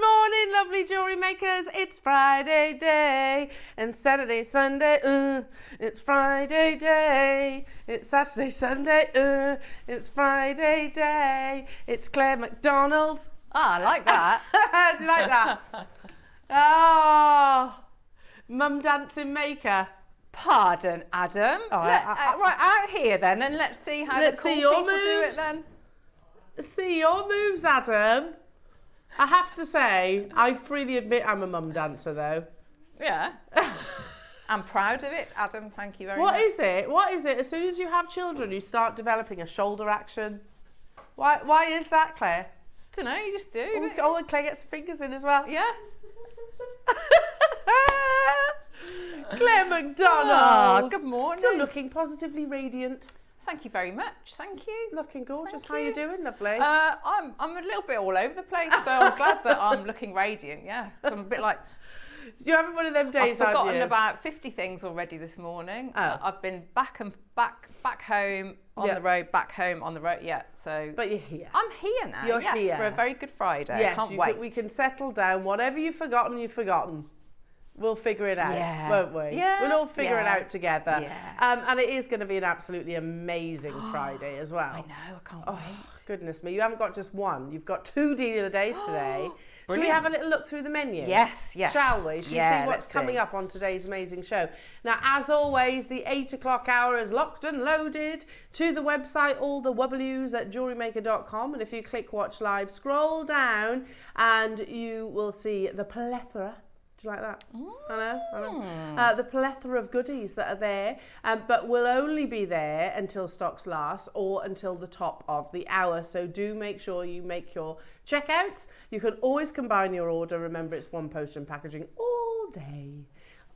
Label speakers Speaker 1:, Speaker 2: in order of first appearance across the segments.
Speaker 1: morning, lovely jewellery makers. It's Friday day and Saturday, Sunday. It's Friday day. It's Saturday, Sunday. It's Friday day. It's Claire Macdonald.
Speaker 2: Ah, I like that.
Speaker 1: Do you like that? Oh, mum dancing maker.
Speaker 2: Pardon, Adam.
Speaker 1: Oh,
Speaker 2: right, out here then, and let's see how
Speaker 1: Let's
Speaker 2: the cool
Speaker 1: see your
Speaker 2: people do it
Speaker 1: moves.
Speaker 2: then.
Speaker 1: See your moves, Adam. I have to say, I freely admit I'm a mum dancer, though.
Speaker 2: Yeah. I'm proud of it, Adam. Thank you very much.
Speaker 1: What is it? What is it? As soon as you have children, you start developing a shoulder action. Why is that, Claire?
Speaker 2: I don't know, you just do.
Speaker 1: Oh, and Claire gets her fingers in as well.
Speaker 2: Yeah.
Speaker 1: Claire Macdonald.
Speaker 2: Oh, good morning.
Speaker 1: You're looking positively radiant.
Speaker 2: Thank you very much. Thank you.
Speaker 1: Looking gorgeous.
Speaker 2: Thank
Speaker 1: How you
Speaker 2: you.
Speaker 1: doing, lovely?
Speaker 2: I'm a little bit all over the place, so I'm glad that I'm looking radiant. Yeah, so I'm a bit like
Speaker 1: You're having one of them days,
Speaker 2: I've
Speaker 1: aren't
Speaker 2: forgotten
Speaker 1: you?
Speaker 2: about 50 things already this morning.
Speaker 1: Oh.
Speaker 2: I've been back home on
Speaker 1: Yeah.
Speaker 2: the road, back home on the road. Yeah, so
Speaker 1: But you're here.
Speaker 2: I'm here now.
Speaker 1: You're
Speaker 2: yes,
Speaker 1: here.
Speaker 2: for a very good Friday.
Speaker 1: Yes,
Speaker 2: Can't wait.
Speaker 1: we can settle down. Whatever you've forgotten, you've forgotten. We'll figure it out,
Speaker 2: Yeah.
Speaker 1: won't we?
Speaker 2: Yeah.
Speaker 1: We'll all figure it
Speaker 2: Yeah.
Speaker 1: out together.
Speaker 2: Yeah.
Speaker 1: And it is going to be an absolutely amazing Friday as well.
Speaker 2: I know. I can't
Speaker 1: Oh,
Speaker 2: wait.
Speaker 1: goodness me. You haven't got just one. You've got 2 deal of the days today. Should we
Speaker 2: Brilliant.
Speaker 1: have a little look through the menu?
Speaker 2: Yes.
Speaker 1: Shall we? Should we
Speaker 2: Yeah,
Speaker 1: see what's
Speaker 2: let's
Speaker 1: coming
Speaker 2: see.
Speaker 1: up on today's amazing show? Now, as always, the 8 o'clock hour is locked and loaded to the website, all the wubbaloo at JewelleryMaker.com. And if you click watch live, scroll down and you will see the plethora. Do you like that? I know. The plethora of goodies that are there, but will only be there until stocks last or until the top of the hour. So do make sure you make your checkouts. You can always combine your order. Remember, it's one post and packaging all day.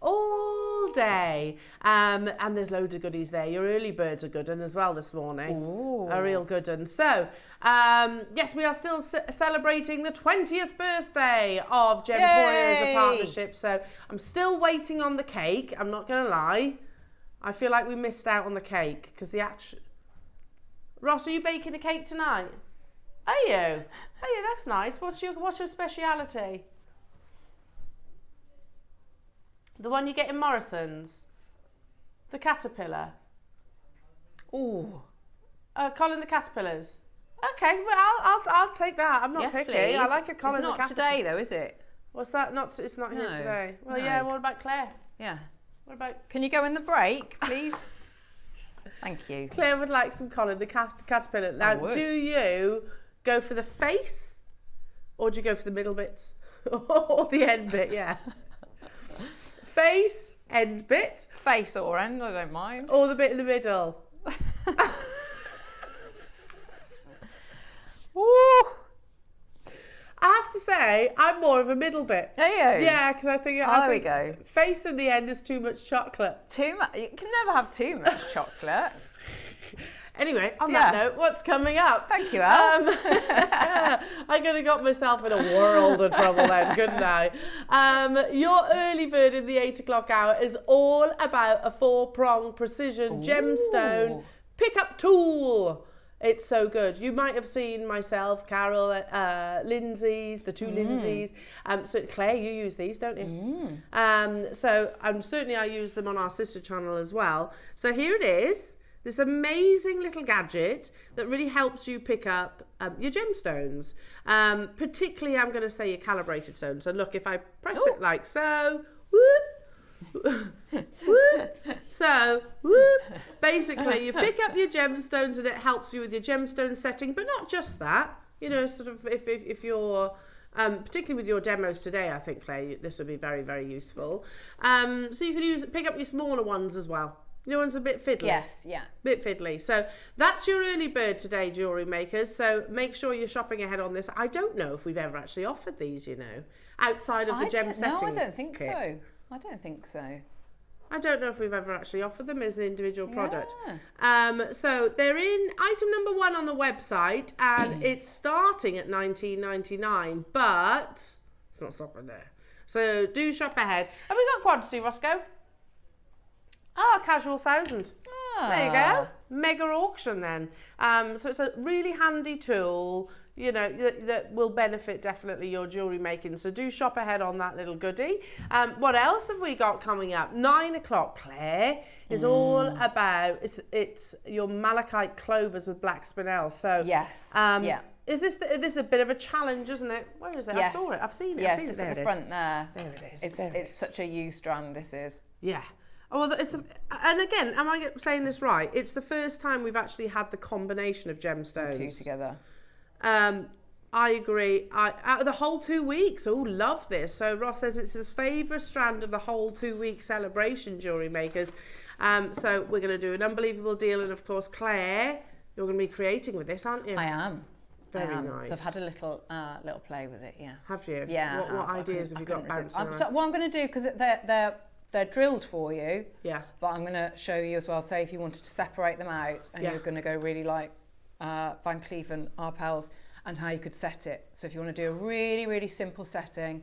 Speaker 1: All day. And there's loads of goodies there. Your early birds are good as well this morning.
Speaker 2: Ooh.
Speaker 1: A real good one. So, yes, we are still celebrating the 20th birthday of Gemporia as a
Speaker 2: Yay!
Speaker 1: partnership. So I'm still waiting on the cake. I'm not going to lie. I feel like we missed out on the cake because the actual... Ross, are you baking a cake tonight? Are you? Oh yeah, that's nice. What's your speciality? The one you get in Morrison's? The caterpillar?
Speaker 2: Ooh.
Speaker 1: Colin the Caterpillars. Okay, well I'll take that. I'm not
Speaker 2: Yes,
Speaker 1: picky.
Speaker 2: please.
Speaker 1: I like a Colin
Speaker 2: It's
Speaker 1: the
Speaker 2: not
Speaker 1: Caterpillar.
Speaker 2: today though, is it?
Speaker 1: What's that? It's not here
Speaker 2: No,
Speaker 1: today. Well,
Speaker 2: no.
Speaker 1: yeah. What about Claire?
Speaker 2: Yeah.
Speaker 1: What about
Speaker 2: Can you go in the break, please? Thank you.
Speaker 1: Claire? Would like some Colin the Caterpillar. Now,
Speaker 2: would.
Speaker 1: do you go for the face, or do you go for the middle bits, or the end bit? Yeah. Face, end bit,
Speaker 2: Face or end, I don't mind.
Speaker 1: or the bit in the middle.
Speaker 2: Ooh.
Speaker 1: I have to say, I'm more of a middle bit.
Speaker 2: Are you?
Speaker 1: Yeah, because I think
Speaker 2: there we go.
Speaker 1: Face in the end is too much chocolate.
Speaker 2: Too much. You can never have too much chocolate.
Speaker 1: Anyway, on that
Speaker 2: Yeah.
Speaker 1: note, what's coming up?
Speaker 2: Thank you, Al.
Speaker 1: I could have got myself in a world of trouble then, couldn't I? Your early bird in the 8 o'clock hour is all about a 4-prong precision gemstone pick-up tool. It's so good. You might have seen myself, Carol, Lindsay, the 2 Lindsays. So Claire, you use these, don't you? So certainly I use them on our sister channel as well. So here it is. This amazing little gadget that really helps you pick up your gemstones. Particularly, I'm going to say your calibrated stones. So look, if I press it like so, whoop, whoop, so, whoop. Basically, you pick up your gemstones and it helps you with your gemstone setting, but not just that. You know, sort of if you're... particularly with your demos today, I think, Claire, this would be very, very useful. So you can pick up your smaller ones as well. Your one's a bit fiddly.
Speaker 2: Yes, yeah.
Speaker 1: Bit fiddly. So that's your early bird today, jewellery makers. So make sure you're shopping ahead on this. I don't know if we've ever actually offered these, you know, outside of the gem setting.
Speaker 2: No, I don't think
Speaker 1: kit.
Speaker 2: so. I don't think so.
Speaker 1: I don't know if we've ever actually offered them as an individual product.
Speaker 2: Yeah.
Speaker 1: So they're in item number 1 on the website, and it's starting at $19.99, but it's not stopping there. So do shop ahead. Have we got quantity, Roscoe? Casual 1,000. There you go. Mega auction then. So it's a really handy tool. you know, that will benefit definitely your jewellery making. So do shop ahead on that little goodie. What else have we got coming up? 9 o'clock, Claire, is all about, it's your malachite clovers with black spinel. So
Speaker 2: yes,
Speaker 1: is this a bit of a challenge, isn't it? Where is it?
Speaker 2: Yes.
Speaker 1: I saw it. I've seen it.
Speaker 2: Yes,
Speaker 1: I've seen
Speaker 2: just
Speaker 1: it.
Speaker 2: at the front there.
Speaker 1: There it is.
Speaker 2: It's such a U strand. This is.
Speaker 1: Yeah. Oh, well, and again, am I saying this right? It's the first time we've actually had the combination of gemstones.
Speaker 2: The two together.
Speaker 1: I agree. Out of the whole 2 weeks, oh, love this. So Ross says it's his favourite strand of the whole 2 week celebration, jewellery makers. So we're going to do an unbelievable deal, and of course, Claire, you're going to be creating with this, aren't you?
Speaker 2: I am.
Speaker 1: Very nice.
Speaker 2: So I've had a little play with it. Yeah.
Speaker 1: Have you?
Speaker 2: Yeah.
Speaker 1: What ideas have you got bouncing around?
Speaker 2: So what I'm going to do, because they're drilled for you.
Speaker 1: Yeah.
Speaker 2: But I'm going to show you as well. Say if you wanted to separate them out, and you're going to go really like Van Cleef and Arpels, and how you could set it. So if you want to do a really, really simple setting,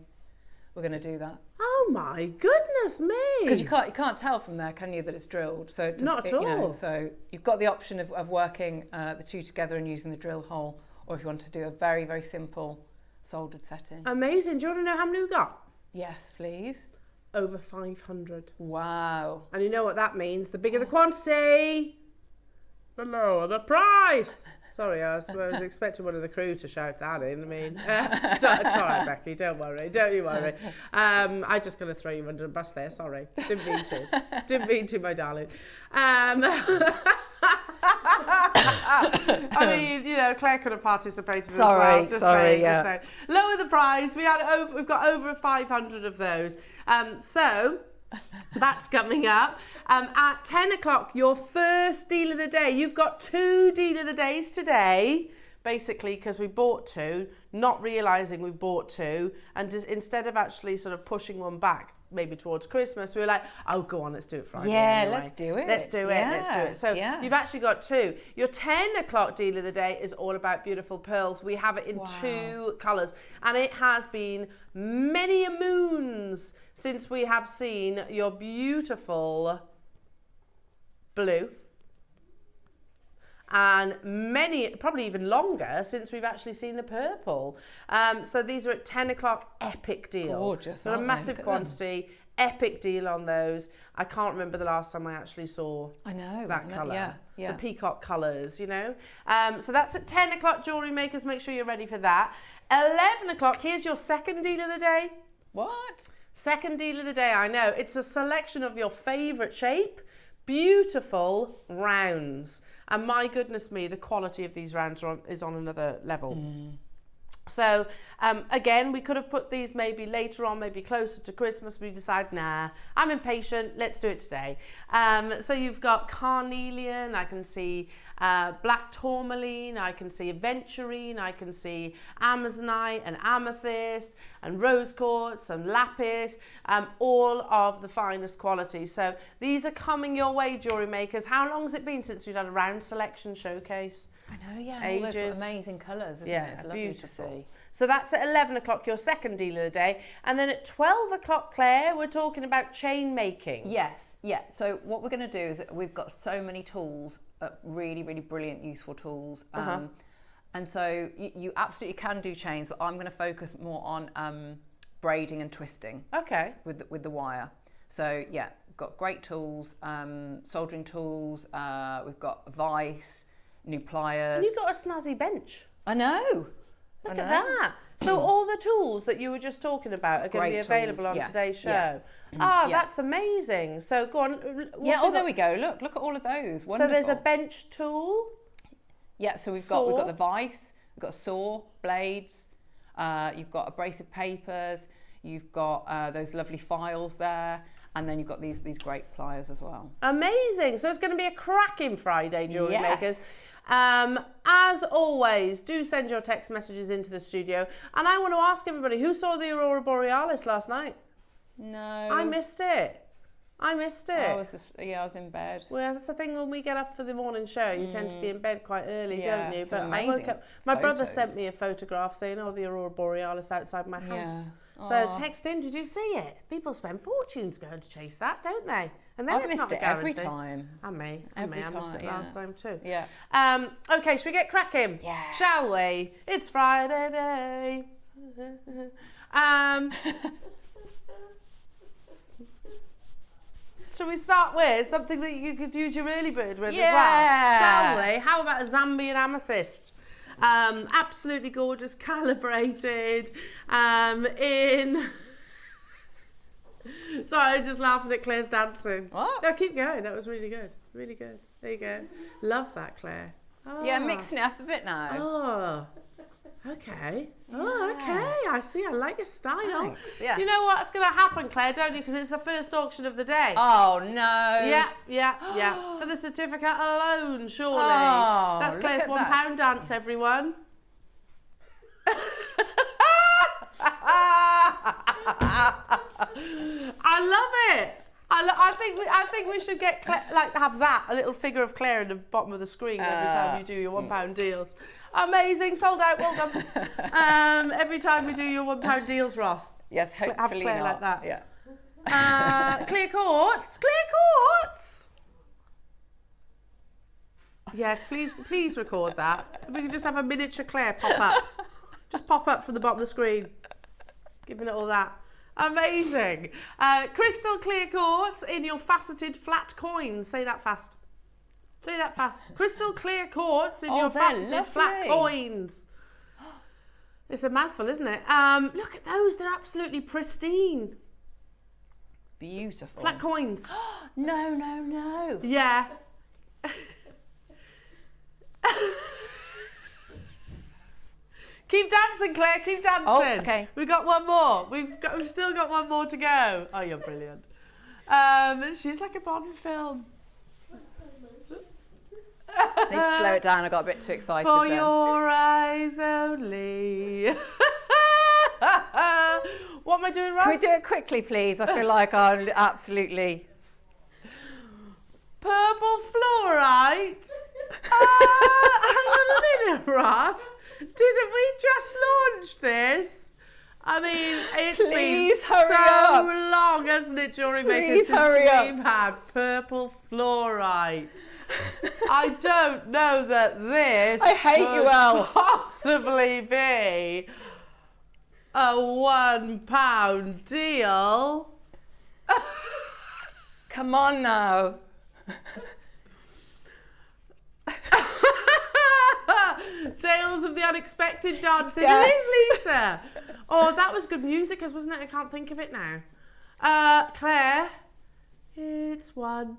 Speaker 2: we're going to do that.
Speaker 1: Oh my goodness me!
Speaker 2: Because you can't tell from there, can you, that it's drilled? So
Speaker 1: not at all.
Speaker 2: You know, so you've got the option of working the two together and using the drill hole, or if you want to do a very, very simple soldered setting.
Speaker 1: Amazing. Do you want to know how many we got?
Speaker 2: Yes, please.
Speaker 1: Over 500.
Speaker 2: Wow.
Speaker 1: And you know what that means? The bigger the quantity, the lower the price. Sorry, I was expecting one of the crew to shout that in. I mean, it's all right, Becky, don't worry, don't you worry. I just going to throw you under the bus there, sorry. Didn't mean to, my darling. I mean, you know, Claire could have participated as well. Just saying. Lower the price. We've got over 500 of those. So that's coming up. At 10 o'clock, your first deal of the day. You've got 2 deal of the days today, basically, because we bought 2, not realising we bought 2, and just, instead of actually sort of pushing one back, maybe towards Christmas, we were like, oh, go on, let's do it Friday.
Speaker 2: Yeah,
Speaker 1: anyway.
Speaker 2: let's do it.
Speaker 1: Let's do it. So you've actually got 2. Your 10 o'clock deal of the day is all about beautiful pearls. We have it in 2 colours, and it has been many a moons since we have seen your beautiful blue, and many, probably even longer, since we've actually seen the purple. So these are at 10 o'clock, epic deal.
Speaker 2: Gorgeous.
Speaker 1: So a massive quantity, epic deal on those. I can't remember the last time I actually saw that colour. The peacock colours, you know. So that's at 10 o'clock, jewellery makers. Make sure you're ready for that. 11 o'clock, here's your second deal of the day.
Speaker 2: What?
Speaker 1: Second deal of the day, I know. It's a selection of your favourite shape, beautiful rounds. And my goodness me, the quality of these rounds is on another level. So again, we could have put these maybe later on, maybe closer to Christmas. We decide, nah, I'm impatient, let's do it today. So you've got carnelian, I can see black tourmaline, I can see aventurine, I can see amazonite and amethyst and rose quartz and lapis, all of the finest quality. So these are coming your way, jewellery makers. How long has it been since we've had a round selection showcase?
Speaker 2: I know, yeah.
Speaker 1: Ages.
Speaker 2: All those amazing colours, isn't it? It's lovely
Speaker 1: beautiful.
Speaker 2: to see.
Speaker 1: So that's at 11 o'clock, your second deal of the day. And then at 12 o'clock, Claire, we're talking about chain making.
Speaker 2: Yes, yeah. So what we're going to do is that we've got so many tools, really, really brilliant, useful tools. And so you absolutely can do chains, but I'm going to focus more on braiding and twisting.
Speaker 1: Okay.
Speaker 2: With the wire. So yeah, we've got great tools, soldering tools. We've got vice, new pliers.
Speaker 1: And you've got a snazzy bench.
Speaker 2: I know.
Speaker 1: Look at that. So all the tools that you were just talking about are going to be available on today's show. That's amazing. So go on.
Speaker 2: There we go. Look at all of those. Wonderful.
Speaker 1: So there's a bench tool.
Speaker 2: Yeah, so we've got the vice, we've got saw, blades, you've got abrasive papers, you've got those lovely files there, and then you've got these great pliers as well. Amazing. So it's going to be a cracking Friday, jewellery makers. As always, do send your text messages into the studio. And I want to ask everybody, who saw the Aurora Borealis last night? No. I missed it.
Speaker 1: I missed it.
Speaker 2: I was in bed.
Speaker 1: Well, that's the thing when we get up for the morning show, you tend to be in bed quite early, don't you?
Speaker 2: But
Speaker 1: I woke up. My brother sent me a photograph saying, "Oh, the aurora borealis outside my house."
Speaker 2: Yeah.
Speaker 1: So text in, did you see it? People spend fortunes going to chase that, don't they? And then
Speaker 2: I've
Speaker 1: it's
Speaker 2: missed
Speaker 1: not a
Speaker 2: it every
Speaker 1: guarantee.
Speaker 2: time.
Speaker 1: And me.
Speaker 2: I
Speaker 1: missed it last time too.
Speaker 2: Yeah.
Speaker 1: Okay, should we get cracking?
Speaker 2: Yeah.
Speaker 1: Shall we? It's Friday day. Shall we start with something that you could use your early bird with as well? Shall we? How about a Zambian amethyst? Absolutely gorgeous, calibrated, in... Sorry, I'm just laughing at Claire's dancing.
Speaker 2: What?
Speaker 1: No, keep going. That was really good. Really good. There you go. Love that, Claire. Oh.
Speaker 2: Yeah, mixing it up a bit now.
Speaker 1: Oh. Okay. Yeah. Oh, okay. I see. I like your style.
Speaker 2: Thanks. Yeah.
Speaker 1: You know what's going to happen, Claire, don't you? Because it's the first auction of the day.
Speaker 2: Oh, no.
Speaker 1: Yeah. For the certificate alone, surely.
Speaker 2: Oh,
Speaker 1: that's Claire's £1 dance, everyone. I love it. I think we should get have that, a little figure of Claire in the bottom of the screen every time you do your £1 deals. Amazing, sold out, well done. Every time we do your £1 deals, Ross.
Speaker 2: Yes, hopefully
Speaker 1: have Claire
Speaker 2: not.
Speaker 1: like that.
Speaker 2: Yeah.
Speaker 1: Clear quartz. Yeah, please record that. We can just have a miniature Claire pop up. Just pop up from the bottom of the screen. Giving it all that. Amazing. Crystal clear quartz in your faceted flat coins. Say that fast. Say that fast. Crystal clear quartz in your faceted flat coins. It's a mouthful, isn't it? Look at those. They're absolutely pristine.
Speaker 2: Beautiful.
Speaker 1: Flat coins.
Speaker 2: No.
Speaker 1: Yeah. Keep dancing, Claire. Keep dancing.
Speaker 2: Oh, okay.
Speaker 1: We've got one more. We've still got one more to go. Oh, you're brilliant. She's like a Bond film.
Speaker 2: I need to slow it down. I got a bit too excited.
Speaker 1: For
Speaker 2: then.
Speaker 1: your eyes only. What am I doing, Ross?
Speaker 2: Can we do it quickly, please? I feel like I'm absolutely...
Speaker 1: Purple fluorite. Hang on a minute, Ross. Didn't we just launch this? I mean, it's been so long, hasn't it, JewelleryMaker, since we've had purple fluorite. I don't know that this could possibly be a £1 deal.
Speaker 2: Come on now.
Speaker 1: Tales of the unexpected dancing.
Speaker 2: Yes.
Speaker 1: It is, Lisa. Oh, that was good music, wasn't it? I can't think of it now. Claire, it's £1.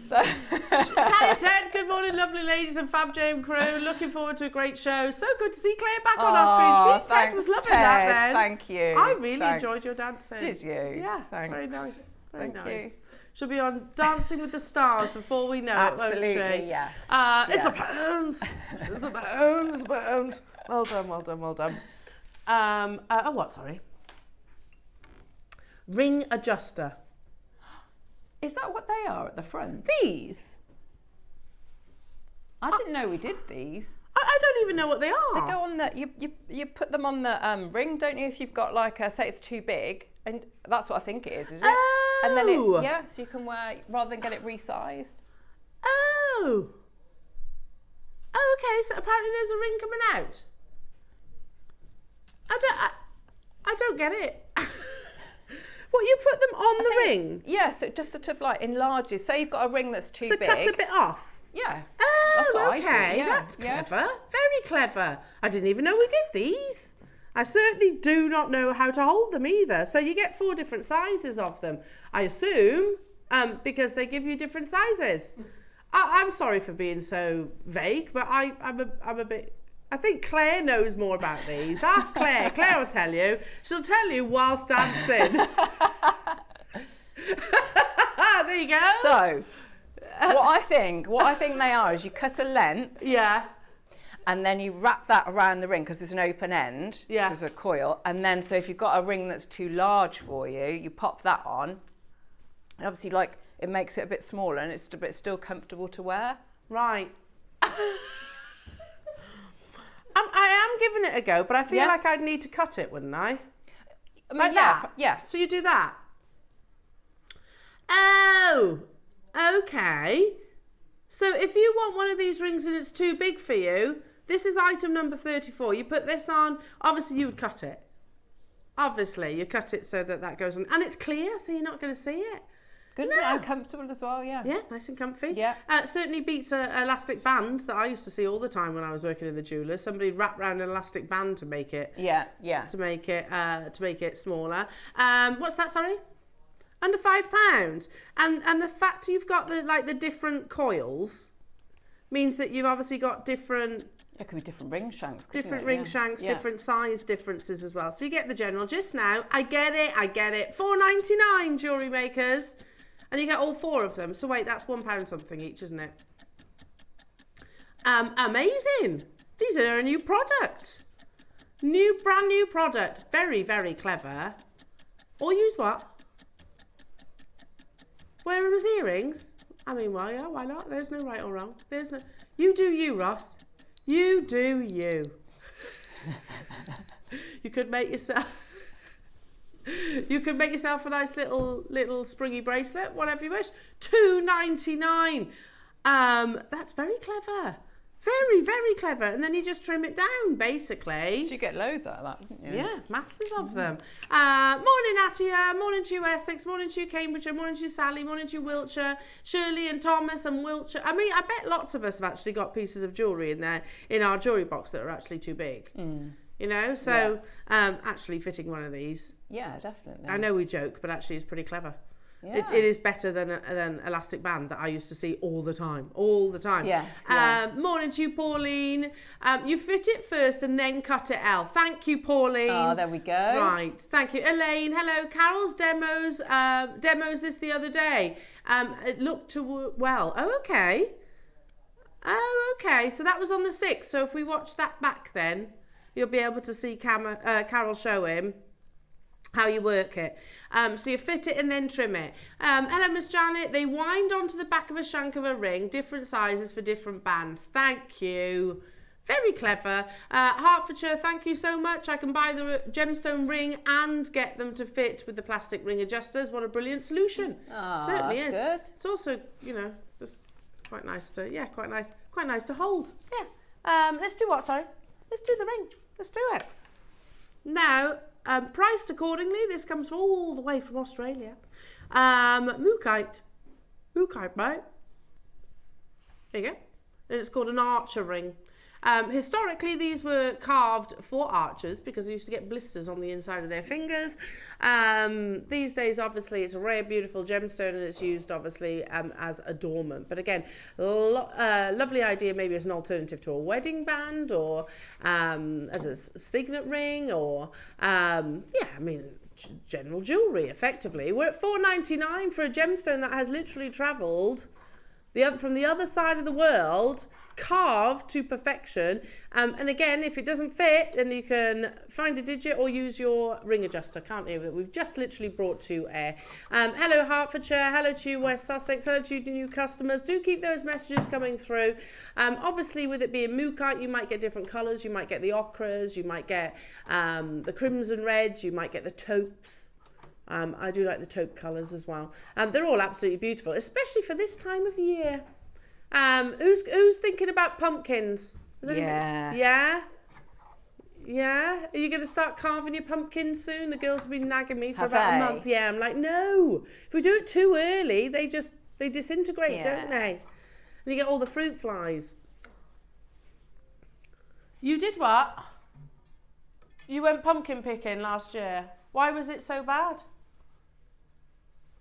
Speaker 1: Time 10. Good morning, lovely ladies and Fab Jam crew. Looking forward to a great show. So good to see Claire back on our screen. See, Ted was loving that then.
Speaker 2: Thank you.
Speaker 1: I really enjoyed your dancing.
Speaker 2: Did you?
Speaker 1: Yeah,
Speaker 2: thanks.
Speaker 1: very nice. Very nice.
Speaker 2: You.
Speaker 1: She'll be on Dancing with the Stars before we know it, won't she?
Speaker 2: Yes.
Speaker 1: It's a pound. It's a pound. It's a pound. Well done. Oh, what? Sorry. Ring adjuster.
Speaker 2: Is that what they are at the front?
Speaker 1: These?
Speaker 2: I didn't know we did these.
Speaker 1: I don't even know what they are.
Speaker 2: They go on the, you put them on the ring, don't you? If you've got like say it's too big, and that's what I think it is it?
Speaker 1: Oh.
Speaker 2: And then so you can wear, rather than get it resized.
Speaker 1: Oh. Oh, okay, so apparently there's a ring coming out. I don't get it. What, you put them on the ring?
Speaker 2: Yeah, so it just sort of like enlarges. Say you've got a ring that's too big.
Speaker 1: So cut a bit off?
Speaker 2: Yeah.
Speaker 1: Oh,
Speaker 2: that's what
Speaker 1: okay,
Speaker 2: I do. Yeah.
Speaker 1: That's clever. Very clever. I didn't even know we did these. I certainly do not know how to hold them either. So you get 4 different sizes of them. I assume, because they give you different sizes. I'm sorry for being so vague, but I'm a bit... I think Claire knows more about these. Ask Claire. Claire will tell you. She'll tell you whilst dancing. There you go.
Speaker 2: So, what I think they are is you cut a length.
Speaker 1: Yeah.
Speaker 2: and then you wrap that around the ring because there's an open end.
Speaker 1: Yeah.
Speaker 2: So there's a coil, and then so if you've got a ring that's too large for you, you pop that on. And obviously, like, it makes it a bit smaller, and it's still comfortable to wear.
Speaker 1: Right. I am giving it a go, but I feel like I'd need to cut it, wouldn't I?
Speaker 2: I mean,
Speaker 1: Like that?
Speaker 2: Yeah.
Speaker 1: So you do that? Oh, okay. So if you want one of these rings and it's too big for you, this is item number 34. You put this on, obviously you would cut it. Obviously, you cut it so that goes on. And it's clear, so you're not going to see it.
Speaker 2: Good, isn't it? And comfortable as well, yeah.
Speaker 1: Yeah, nice and comfy.
Speaker 2: Yeah.
Speaker 1: Certainly beats an elastic band that I used to see all the time when I was working in the jewellers. Somebody wrapped around an elastic band to make it.
Speaker 2: Yeah.
Speaker 1: To make it smaller. What's that? Sorry, under £5. And the fact you've got the different coils means that you've obviously got different.
Speaker 2: It could be different ring shanks.
Speaker 1: Different ring shanks, different size differences as well. So you get the general gist now. I get it. £4.99, jewellery makers. And you get all 4 of them. So wait, that's £1 something each, isn't it? Amazing. These are a new product. Brand new product. Very, very clever. Or use what? Wear them as earrings? I mean, well, yeah, why not? There's no right or wrong. There's no. You do you, Ross. You do you. You could make yourself. You could make yourself a nice little springy bracelet, whatever you wish. £2.99. That's very clever. Very, very clever. And then you just trim it down, basically.
Speaker 2: So you get loads out of that, don't you?
Speaker 1: Yeah, masses of them. Morning, Atia. Morning to you, Essex. Morning to you, Cambridgeshire. Morning to you, Sally. Morning to you, Wiltshire. Shirley and Thomas and Wiltshire. I mean, I bet lots of us have actually got pieces of jewellery in our jewellery box that are actually too big. You know, so actually fitting one of these.
Speaker 2: Yeah, definitely.
Speaker 1: I know we joke, but actually it's pretty clever.
Speaker 2: Yeah.
Speaker 1: It is better than elastic band that I used to see all the time.
Speaker 2: Yes.
Speaker 1: Morning to you, Pauline. You fit it first and then cut it out. Thank you, Pauline.
Speaker 2: Oh, there we go.
Speaker 1: Right, thank you, Elaine. Hello, Carol's demos this the other day. It looked well. Oh, okay. So that was on the 6th. So if we watch that back, then you'll be able to see Carol show him how you work it. So you fit it and then trim it. Hello, Miss Janet. They wind onto the back of a shank of a ring, different sizes for different bands. Thank you. Very clever. Hertfordshire, thank you so much. I can buy the gemstone ring and get them to fit with the plastic ring adjusters. What a brilliant solution.
Speaker 2: Oh,
Speaker 1: Certainly is.
Speaker 2: Good.
Speaker 1: It's also, just quite nice to, quite nice to hold. Yeah. Let's do what, sorry? Let's do the ring. Let's do it. Now, priced accordingly. This comes all the way from Australia. Mookite, right? There you go. And it's called an archer ring. Historically, these were carved for archers because they used to get blisters on the inside of their fingers. These days, obviously, it's a rare, beautiful gemstone and it's used, obviously, as adornment. But again, lovely idea maybe as an alternative to a wedding band or as a signet ring or, general jewellery, effectively. We're at $4.99 for a gemstone that has literally travelled from the other side of the world, carved to perfection. And again, if it doesn't fit, then you can find a digit or use your ring adjuster, can't you? That we've just literally brought to air. Hello, Hertfordshire. Hello to you, West Sussex. Hello to you, new customers. Do keep those messages coming through. Obviously, with it being mookite, you might get different colours. You might get the ochres. You might get the crimson reds. You might get the taupes. I do like the taupe colours as well. They're all absolutely beautiful, especially for this time of year. Who's thinking about pumpkins? Yeah? Are you going to start carving your pumpkins soon? The girls have been nagging me for about a month. Yeah, I'm like, no. If we do it too early, they disintegrate, don't they? And you get all the fruit flies. You did what? You went pumpkin picking last year. Why was it so bad?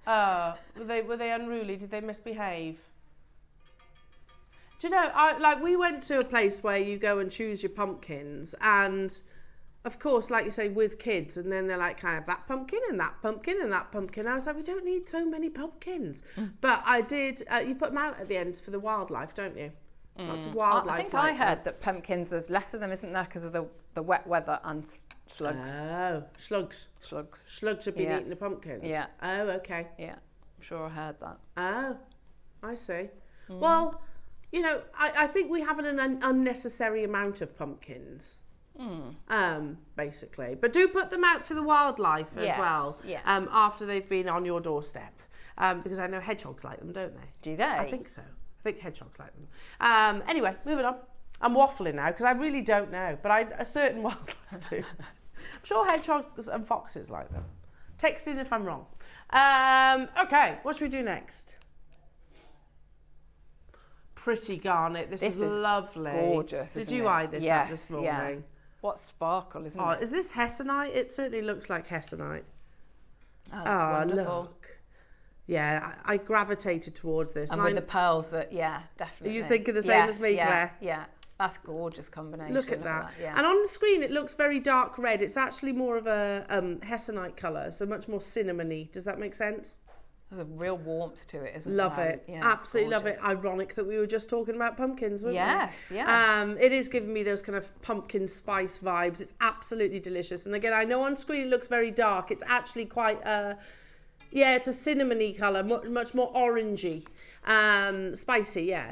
Speaker 1: Were they unruly? Did they misbehave? Do you know, we went to a place where you go and choose your pumpkins, and of course, like you say, with kids, and then they're like, kind of that pumpkin and that pumpkin and that pumpkin. I was like, we don't need so many pumpkins. But I did, you put them out at the end for the wildlife, don't you? Lots of wildlife.
Speaker 2: I think I heard that pumpkins, there's less of them, isn't there, because of the wet weather and slugs.
Speaker 1: Oh, slugs. Slugs have been eating the pumpkins?
Speaker 2: Yeah.
Speaker 1: Oh, okay.
Speaker 2: Yeah, I'm sure I heard that.
Speaker 1: Oh, I see. Well, you know, I think we have an unnecessary amount of pumpkins. Basically. But do put them out for the wildlife as well.
Speaker 2: Yeah.
Speaker 1: After they've been on your doorstep. Because I know hedgehogs like them, don't they?
Speaker 2: Do they?
Speaker 1: I think so. I think hedgehogs like them. Anyway, moving on. I'm waffling now because I really don't know, but a certain wildlife do. I'm sure hedgehogs and foxes like them. Text in if I'm wrong. Okay, what should we do next? Pretty garnet. This is lovely.
Speaker 2: Gorgeous.
Speaker 1: Did you eye this up this morning?
Speaker 2: Yeah. What sparkle, isn't
Speaker 1: Oh,
Speaker 2: it?
Speaker 1: is this hessonite? It certainly looks like hessonite.
Speaker 2: Oh, that's wonderful.
Speaker 1: Look. Yeah, I gravitated towards this.
Speaker 2: And with the pearls definitely.
Speaker 1: Are you thinking the same as me, Claire?
Speaker 2: Yeah, that's gorgeous combination.
Speaker 1: Look at that.
Speaker 2: Yeah.
Speaker 1: And on the screen it looks very dark red. It's actually more of a hessonite colour, so much more cinnamony. Does that make sense?
Speaker 2: There's a real warmth to it, isn't
Speaker 1: there? Love
Speaker 2: there?
Speaker 1: it.
Speaker 2: Yeah,
Speaker 1: absolutely love it. Ironic that we were just talking about pumpkins, weren't we?
Speaker 2: Yes, yeah.
Speaker 1: It is giving me those kind of pumpkin spice vibes. It's absolutely delicious. And again, I know on screen it looks very dark. It's actually quite it's a cinnamony colour, much more orangey. Spicy, yeah.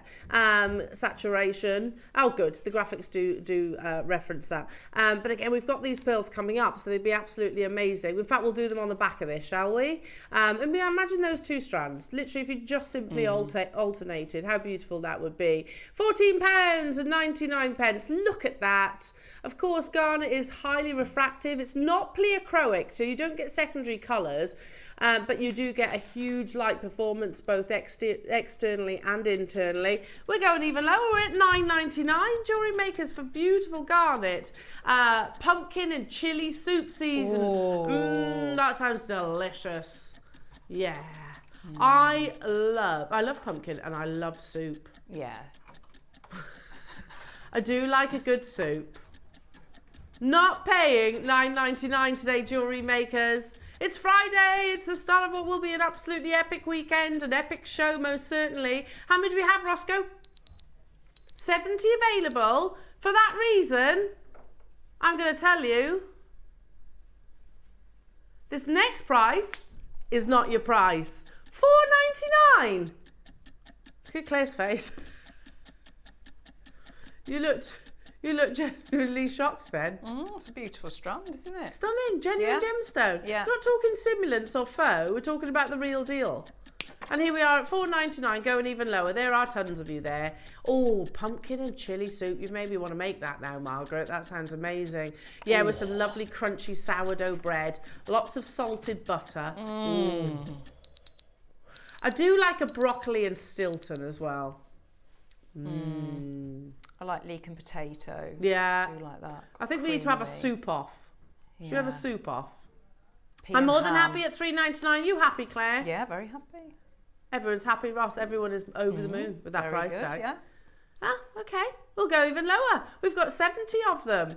Speaker 1: Saturation. Oh, good. The graphics do reference that. But again, we've got these pearls coming up, so they'd be absolutely amazing. In fact, we'll do them on the back of this, shall we? And imagine those two strands. Literally, if you just simply alternated, how beautiful that would be. £14.99. Look at that. Of course, garnet is highly refractive. It's not pleochroic, so you don't get secondary colours. But you do get a huge light performance both externally and internally. We're going even lower. We're at $9.99. Jewellery Makers for beautiful garnet. Pumpkin and chilli soup season. That sounds delicious. Yeah. I love pumpkin and I love soup.
Speaker 2: Yeah.
Speaker 1: I do like a good soup. Not paying $9.99 today, Jewellery Makers. It's Friday, it's the start of what will be an absolutely epic weekend, an epic show most certainly. How many do we have, Roscoe? 70 available. For that reason, I'm going to tell you, this next price is not your price. $4.99. Look at Claire's face. You look genuinely shocked then.
Speaker 2: It's a beautiful strand, isn't it?
Speaker 1: Stunning, genuine gemstone.
Speaker 2: Yeah.
Speaker 1: We're not talking simulants or faux, we're talking about the real deal. And here we are at $4.99, going even lower. There are tons of you there. Oh, pumpkin and chilli soup. You maybe want to make that now, Margaret. That sounds amazing. Yeah, with some lovely crunchy sourdough bread. Lots of salted butter. I do like a broccoli and Stilton as well.
Speaker 2: I like leek and potato.
Speaker 1: Yeah.
Speaker 2: I do like that.
Speaker 1: I think we need to have a soup off. Should we have a soup off?
Speaker 2: Pea
Speaker 1: I'm more
Speaker 2: and
Speaker 1: than
Speaker 2: ham.
Speaker 1: happy at $3.99. You happy, Claire?
Speaker 2: Yeah, very happy.
Speaker 1: Everyone's happy, Ross. Everyone is over the moon with that
Speaker 2: Very
Speaker 1: price
Speaker 2: good,
Speaker 1: tag.
Speaker 2: yeah.
Speaker 1: Ah, okay. We'll go even lower. We've got 70 of them.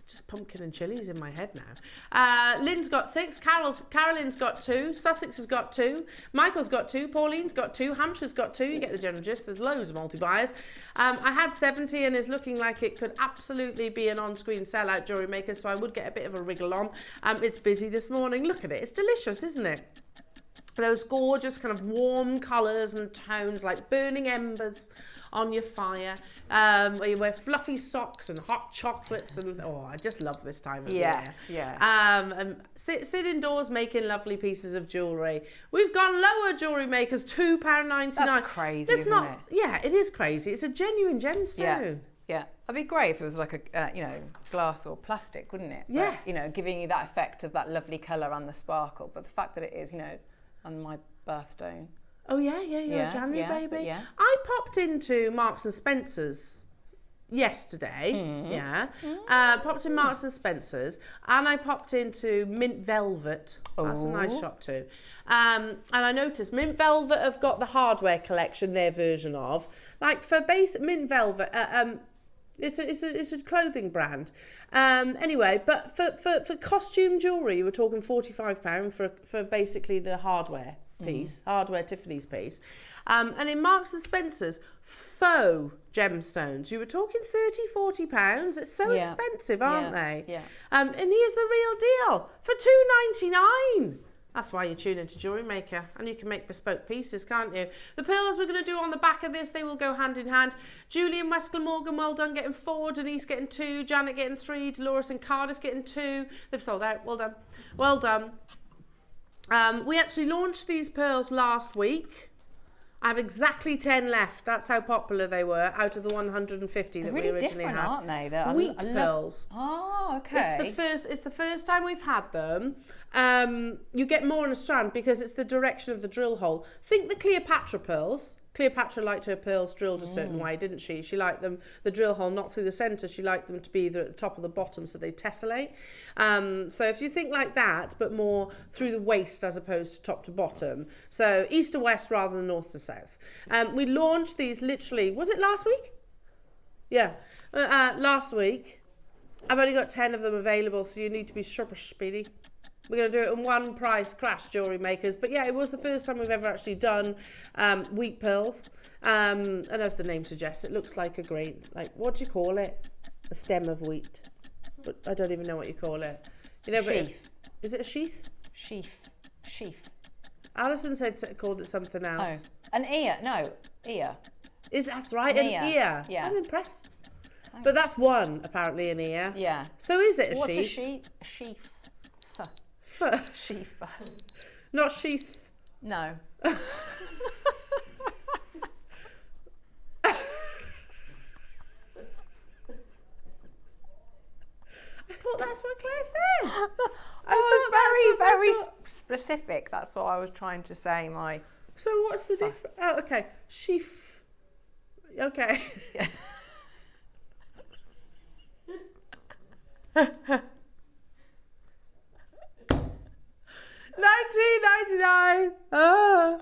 Speaker 1: Just pumpkin and chilies in my head now. Lynn's got 6. Carolyn's got 2. Sussex has got 2. Michael's got 2. Pauline's got 2. Hampshire's got 2. You get the general gist. There's loads of multi-buyers. I had 70 and it's looking like it could absolutely be an on-screen sellout, Jewellery Maker, so I would get a bit of a wriggle on. It's busy this morning. Look at it. It's delicious, isn't it? Those gorgeous kind of warm colours and tones like burning embers on your fire, where you wear fluffy socks and hot chocolates and I just love this time of year. And sit indoors making lovely pieces of jewellery. We've gone lower, Jewellery Makers, £2.99.
Speaker 2: That's crazy, isn't it?
Speaker 1: Yeah, it is crazy. It's a genuine gemstone.
Speaker 2: Yeah, that'd be great if it was like a glass or plastic, wouldn't it?
Speaker 1: Yeah.
Speaker 2: But, giving you that effect of that lovely colour and the sparkle. But the fact that it is, on my birthstone.
Speaker 1: Oh yeah, January baby.
Speaker 2: Yeah.
Speaker 1: I popped into Marks and Spencer's yesterday. Popped in Marks and Spencer's, and I popped into Mint Velvet. That's a nice shop too. And I noticed Mint Velvet have got the hardware collection, their version of, like for basic Mint Velvet. It's a clothing brand. Anyway, but for costume jewellery, we're talking £45 for basically the hardware piece, hardware Tiffany's piece. And in Marks and Spencer's, faux gemstones. You were talking £30-40. It's so expensive, aren't they?
Speaker 2: Yeah.
Speaker 1: And here's the real deal for £2.99. That's why you tune into Jewellery Maker, and you can make bespoke pieces, can't you? The pearls we're going to do on the back of this, they will go hand in hand. Julie and West Glamorgan, well done, getting 4. Denise getting 2. Janet getting 3. Dolores and Cardiff getting 2. They've sold out. Well done. Well done. We actually launched these pearls last week. I have exactly 10 left. That's how popular they were out of the 150 that we originally had.
Speaker 2: They're really different, aren't they? They're
Speaker 1: wheat pearls.
Speaker 2: Oh, okay.
Speaker 1: It's the first time we've had them. You get more in a strand because it's the direction of the drill hole. Think the Cleopatra pearls. Cleopatra liked her pearls drilled a certain way, didn't she? She liked them, the drill hole not through the centre. She liked them to be either at the top or the bottom, so they tessellate. So if you think like that, but more through the waist as opposed to top to bottom. So east to west rather than north to south. We launched these literally, was it last week? Yeah, last week. I've only got 10 of them available, so you need to be super speedy. We're going to do it in one price crash, Jewellery Makers. But yeah, it was the first time we've ever actually done wheat pearls. And as the name suggests, it looks like a grain, like, what do you call it? A stem of wheat. But I don't even know what you call it. You know,
Speaker 2: sheath.
Speaker 1: Is it a sheath?
Speaker 2: Sheath.
Speaker 1: Alison called it something else.
Speaker 2: Oh, an ear. No, ear.
Speaker 1: That's right, an ear.
Speaker 2: Yeah.
Speaker 1: I'm impressed. Thanks. But that's one, apparently, an ear.
Speaker 2: Yeah.
Speaker 1: So is it a
Speaker 2: What's
Speaker 1: sheath?
Speaker 2: A sheath. Sheath.
Speaker 1: Not sheath.
Speaker 2: No.
Speaker 1: I thought that's what Claire said.
Speaker 2: I was very specific. That's what I was trying to say.
Speaker 1: So what's the difference? Oh, okay. Sheath. Okay.
Speaker 2: Yeah.
Speaker 1: 1999. Oh.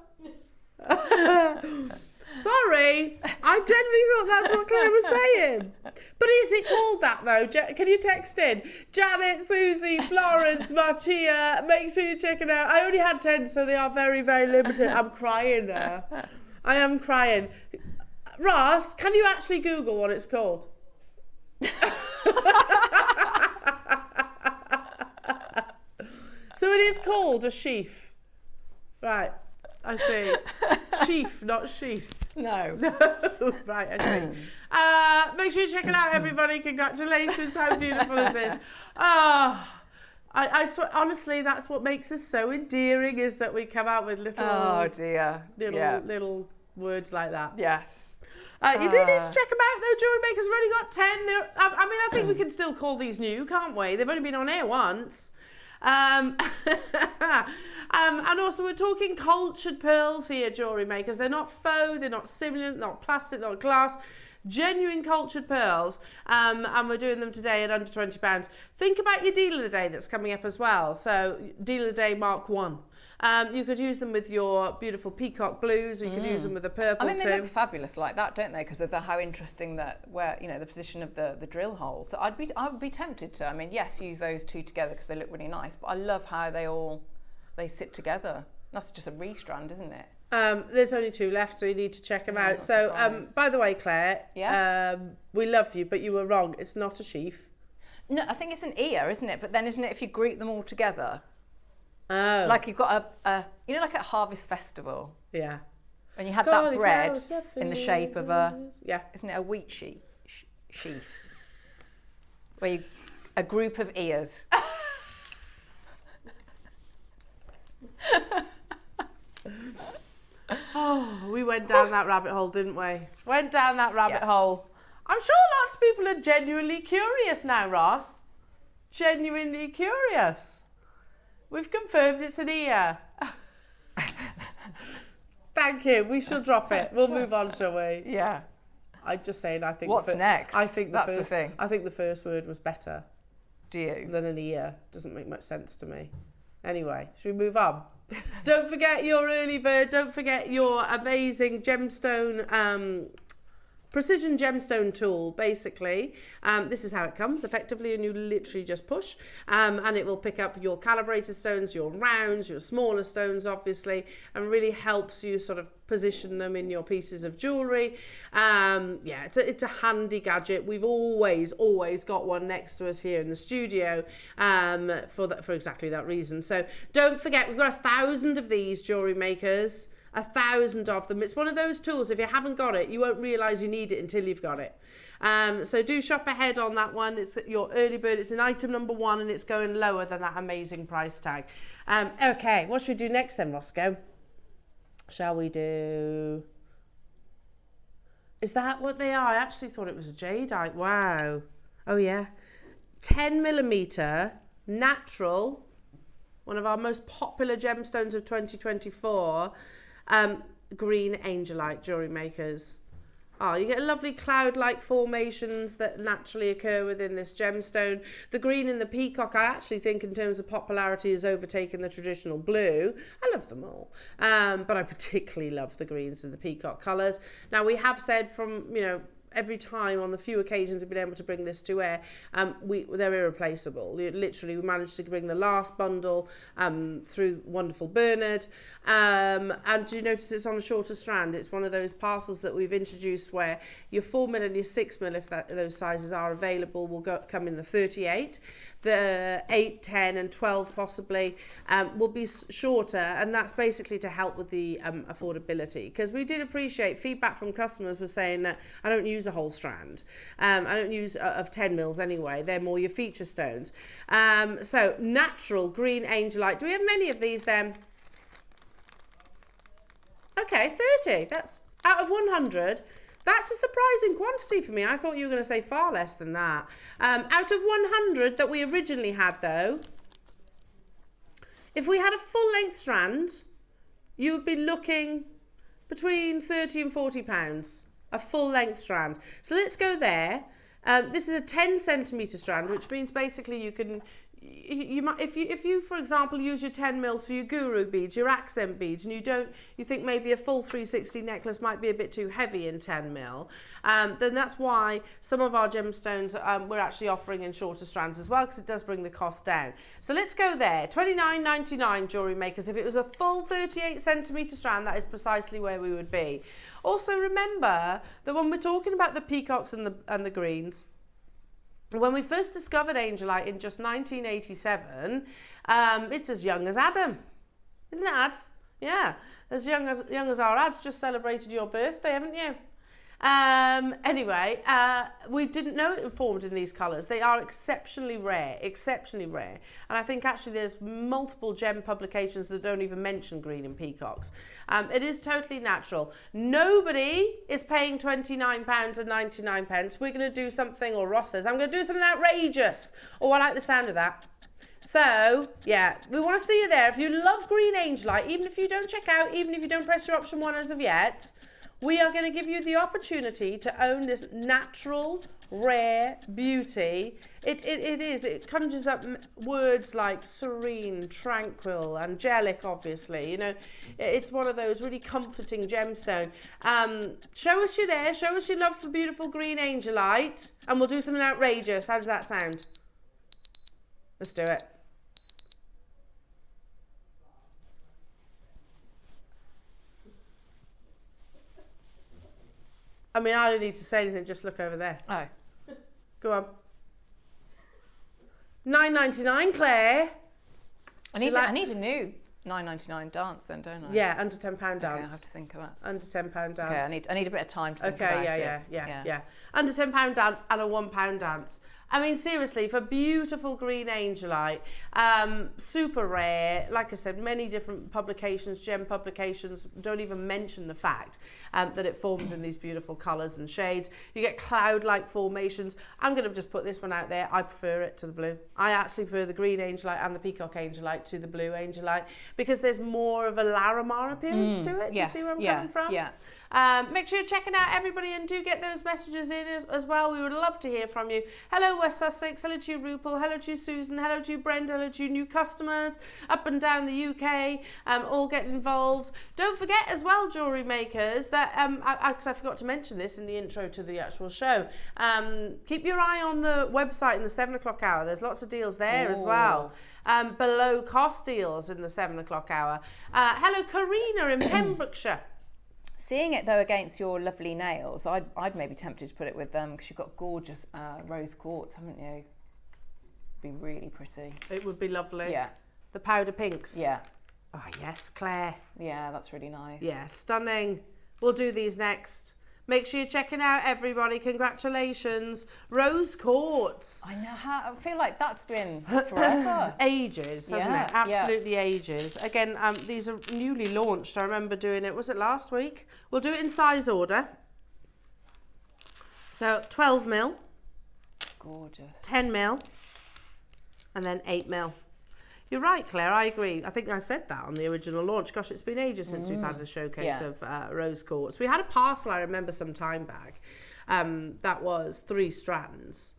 Speaker 1: Sorry, I genuinely thought that's what Claire was saying. But is it called that though? Can you text in? Janet, Susie, Florence, Marcia, make sure you check it out. I only had 10, so they are very, very limited. I'm crying now. I am crying. Ross, can you actually Google what it's called? So it is called a sheath. Right, I see. Sheath, not sheath.
Speaker 2: No.
Speaker 1: Right, okay. Make sure you check it out, everybody. Congratulations. How beautiful is this? I swear, honestly, that's what makes us so endearing, is that we come out with little little words like that.
Speaker 2: Yes.
Speaker 1: You do need to check them out though, Jewellery Makers. We've only got 10. I think we can still call these new, can't we? They've only been on air once. And also we're talking cultured pearls here, Jewellery Makers. They're not faux, they're not simulant, not plastic, not glass. Genuine cultured pearls, and we're doing them today at under £20. Think about your deal of the day that's coming up as well. So deal of the day Mark 1. You could use them with your beautiful peacock blues, or you could use them with a purple too.
Speaker 2: They look fabulous like that, don't they? Because of how interesting the position of the drill hole. So I would be tempted to. Yes, use those two together because they look really nice. But I love how they sit together. That's just a restrand, isn't it?
Speaker 1: There's only 2 left, so you need to check them out. So, by the way, Claire,
Speaker 2: yes?
Speaker 1: we love you, but you were wrong. It's not a sheath.
Speaker 2: No, I think it's an ear, isn't it? But then, isn't it if you group them all together?
Speaker 1: Oh.
Speaker 2: Like you've got like at Harvest Festival.
Speaker 1: Yeah.
Speaker 2: And you had that bread in the shape of isn't it a wheat sheath? Where a group of ears.
Speaker 1: Oh, we went down that rabbit hole, didn't we? Went down that rabbit hole. I'm sure lots of people are genuinely curious now, Ross. Genuinely curious. We've confirmed it's an ear. Thank you. We shall drop it. We'll move on, shall we?
Speaker 2: Yeah.
Speaker 1: I'm just saying, I think...
Speaker 2: What's next?
Speaker 1: I think
Speaker 2: that's the thing.
Speaker 1: I think the first word was better.
Speaker 2: Do you?
Speaker 1: Than an ear. Doesn't make much sense to me. Anyway, should we move on? Don't forget your early bird. Don't forget your amazing gemstone Precision Gemstone Tool, basically. This is how it comes, effectively, and you literally just push, and it will pick up your calibrated stones, your rounds, your smaller stones, obviously, and really helps you sort of position them in your pieces of jewellery. Yeah, it's a handy gadget. We've always got one next to us here in the studio for exactly that reason. So don't forget, we've got 1,000 of these, jewellery makers. 1,000 of them. It's one of those tools, if you haven't got it, you won't realise you need it until you've got it. So do shop ahead on that one. It's your early bird. It's in item number 1 and it's going lower than that amazing price tag. Okay, what should we do next then, Roscoe? Shall we do... Is that what they are? I actually thought it was a jadeite. Wow. Oh yeah. 10mm natural, one of our most popular gemstones of 2024. Green angelite, jewellery makers. Oh, you get lovely cloud-like formations that naturally occur within this gemstone. The green and the peacock, I actually think in terms of popularity has overtaken the traditional blue. I love them all, but I particularly love the greens and the peacock colours. Now, we have said from, you know, every time on the few occasions we've been able to bring this to air, they're irreplaceable. Literally, we managed to bring the last bundle through wonderful Bernard. And do you notice it's on a shorter strand? It's one of those parcels that we've introduced where your 4mm and your 6mm, if those sizes are available, will come in the 38. The 8, 10 and 12 possibly will be shorter, and that's basically to help with the affordability, because we did appreciate feedback from customers was saying that I don't use a whole strand. I don't use of 10 mils anyway. They're more your feature stones. So natural green angelite. Do we have many of these then? Okay, 30. That's out of 100. That's a surprising quantity for me. I thought you were going to say far less than that. Out of 100 that we originally had, though, if we had a full-length strand, you would be looking between 30 and 40 pounds, a full-length strand. So let's go there. This is a 10cm strand, which means basically you can... You might, if you for example use your 10 mils for your guru beads, your accent beads, and you think maybe a full 360 necklace might be a bit too heavy in 10 mil, then that's why some of our gemstones we're actually offering in shorter strands as well, because it does bring the cost down. So let's go there. £29.99, jewellery makers. If it was a full 38cm strand, that is precisely where we would be. Also remember that when we're talking about the peacocks and the greens, when we first discovered angelite in just 1987, it's as young as Adam, isn't it, Ads? Yeah, as young as our Ads. Just celebrated your birthday, haven't you? Anyway, we didn't know it formed in these colours. They are exceptionally rare, and I think actually there's multiple gem publications that don't even mention green and peacocks. It is totally natural. Nobody is paying £29.99. We're going to do something, or Ross says, I'm going to do something outrageous. Oh, I like the sound of that. So, yeah, we want to see you there. If you love green angelite, even if you don't check out, even if you don't press your option 1 as of yet, we are going to give you the opportunity to own this natural, rare beauty. It conjures up words like serene, tranquil, angelic, obviously. You know, it's one of those really comforting gemstone. Show us you're there. Show us your love for beautiful green angelite, and we'll do something outrageous. How does that sound? Let's do it. I mean, I don't need to say anything, just look over there.
Speaker 2: Oh.
Speaker 1: Go on. £9.99, Claire.
Speaker 2: I need a new £9.99 dance then, don't I?
Speaker 1: Yeah, under £10 dance.
Speaker 2: Okay, I have to think about it.
Speaker 1: Under £10 dance.
Speaker 2: Okay, I need a bit of time to think about it.
Speaker 1: Yeah. Under £10 dance and a £1 dance. I mean, seriously, for beautiful green angelite, super rare. Like I said, many different publications, gem publications, don't even mention the fact that it forms in these beautiful colours and shades. You get cloud-like formations. I'm going to just put this one out there. I prefer it to the blue. I actually prefer the green angelite and the peacock angelite to the blue angelite, because there's more of a Larimar appearance to it.
Speaker 2: Yes,
Speaker 1: Do you see where I'm coming from?
Speaker 2: Yeah.
Speaker 1: Make sure you're checking out everybody and do get those messages in as well. We would love to hear from you. Hello West Sussex, hello to you Rupal, hello to you Susan, hello to you Brenda, hello to you new customers up and down the UK, all getting involved. Don't forget as well, jewellery makers, that because I forgot to mention this in the intro to the actual show, keep your eye on the website in the 7 o'clock hour. There's lots of deals there as well. Below cost deals in the 7 o'clock hour. Hello Karina in Pembrokeshire.
Speaker 2: Seeing it though against your lovely nails, I'd maybe tempted to put it with them, because you've got gorgeous rose quartz, haven't you? Be really pretty.
Speaker 1: It would be lovely.
Speaker 2: Yeah.
Speaker 1: The powder pinks.
Speaker 2: Yeah.
Speaker 1: Oh yes, Claire.
Speaker 2: Yeah, that's really nice.
Speaker 1: Yeah, stunning. We'll do these next. Make sure you're checking out everybody. Congratulations. Rose quartz.
Speaker 2: I know I feel like that's been forever.
Speaker 1: Ages, hasn't
Speaker 2: Yeah,
Speaker 1: it? Absolutely ages. Again, these are newly launched. I remember doing it, was it last week? We'll do it in size order. So 12 mil.
Speaker 2: Gorgeous.
Speaker 1: 10 mil. And then 8 mil. You're right, Claire, I agree. I think I said that on the original launch. Gosh, it's been ages since we've had a showcase of rose quartz. We had a parcel, I remember, some time back. That was 3 strands.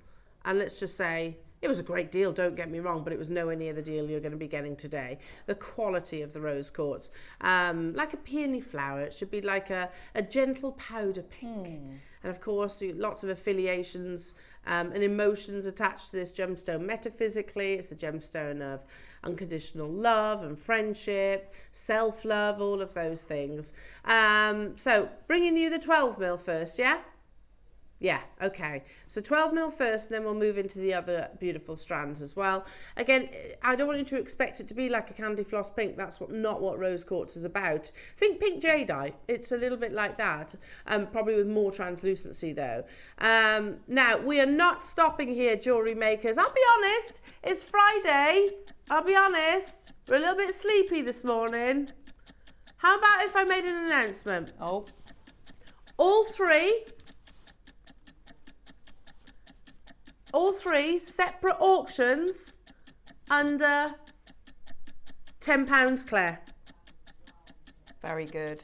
Speaker 1: And let's just say, it was a great deal, don't get me wrong, but it was nowhere near the deal you're going to be getting today. The quality of the rose quartz. Like a peony flower, it should be like a gentle powder pink. And of course, lots of affiliations and emotions attached to this gemstone. Metaphysically, it's the gemstone of unconditional love and friendship, self-love, all of those things. So bringing you the 12 mil first, yeah? Yeah, okay. So 12 mil first, and then we'll move into the other beautiful strands as well. Again, I don't want you to expect it to be like a candy floss pink. That's not what rose quartz is about. Think pink jadeite. It's a little bit like that, probably with more translucency though. Now, we are not stopping here, jewellery makers. I'll be honest, it's Friday. I'll be honest, we're a little bit sleepy this morning. How about if I made an announcement?
Speaker 2: Oh.
Speaker 1: All three separate auctions under £10, Claire.
Speaker 2: Very good.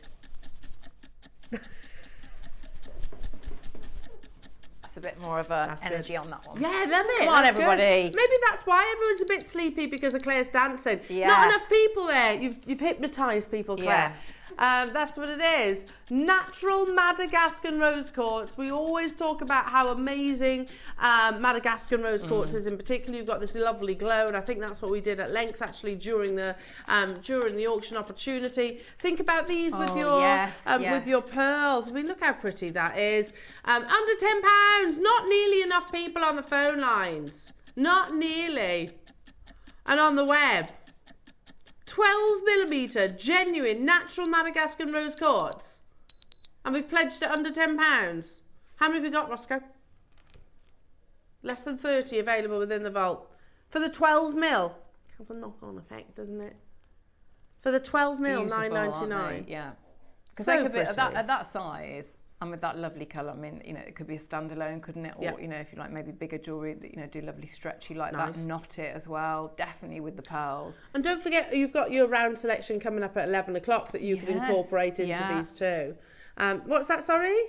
Speaker 2: That's a bit more of a energy on that one.
Speaker 1: Yeah, love it.
Speaker 2: Come on, everybody.
Speaker 1: Good. Maybe that's why everyone's a bit sleepy, because of Claire's dancing.
Speaker 2: Yes.
Speaker 1: Not enough people there. You've hypnotised people, Claire. That's what it is. Natural Madagascan rose quartz. We always talk about how amazing Madagascan rose quartz is. In particular, you've got this lovely glow, and I think that's what we did at length actually during the auction opportunity. Think about these with your pearls. I mean, look how pretty that is. Under £10. Not nearly enough people on the phone lines. Not nearly. And on the web. 12mm genuine natural Madagascan rose quartz, and we've pledged it under £10. How many have we got, Roscoe? Less than 30 available within the vault for the 12 mil. Has a knock-on effect, doesn't it? For the 12 mil, £9.99.
Speaker 2: Yeah, because
Speaker 1: so
Speaker 2: they could be
Speaker 1: pretty.
Speaker 2: at that size. And with that lovely colour, I mean, you know, it could be a standalone, couldn't it? Or, you know, if you like maybe bigger jewellery, you know, do lovely stretchy like that, knot it as well, definitely with the pearls.
Speaker 1: And don't forget, you've got your round selection coming up at 11 o'clock that you can incorporate into these too. What's that, sorry?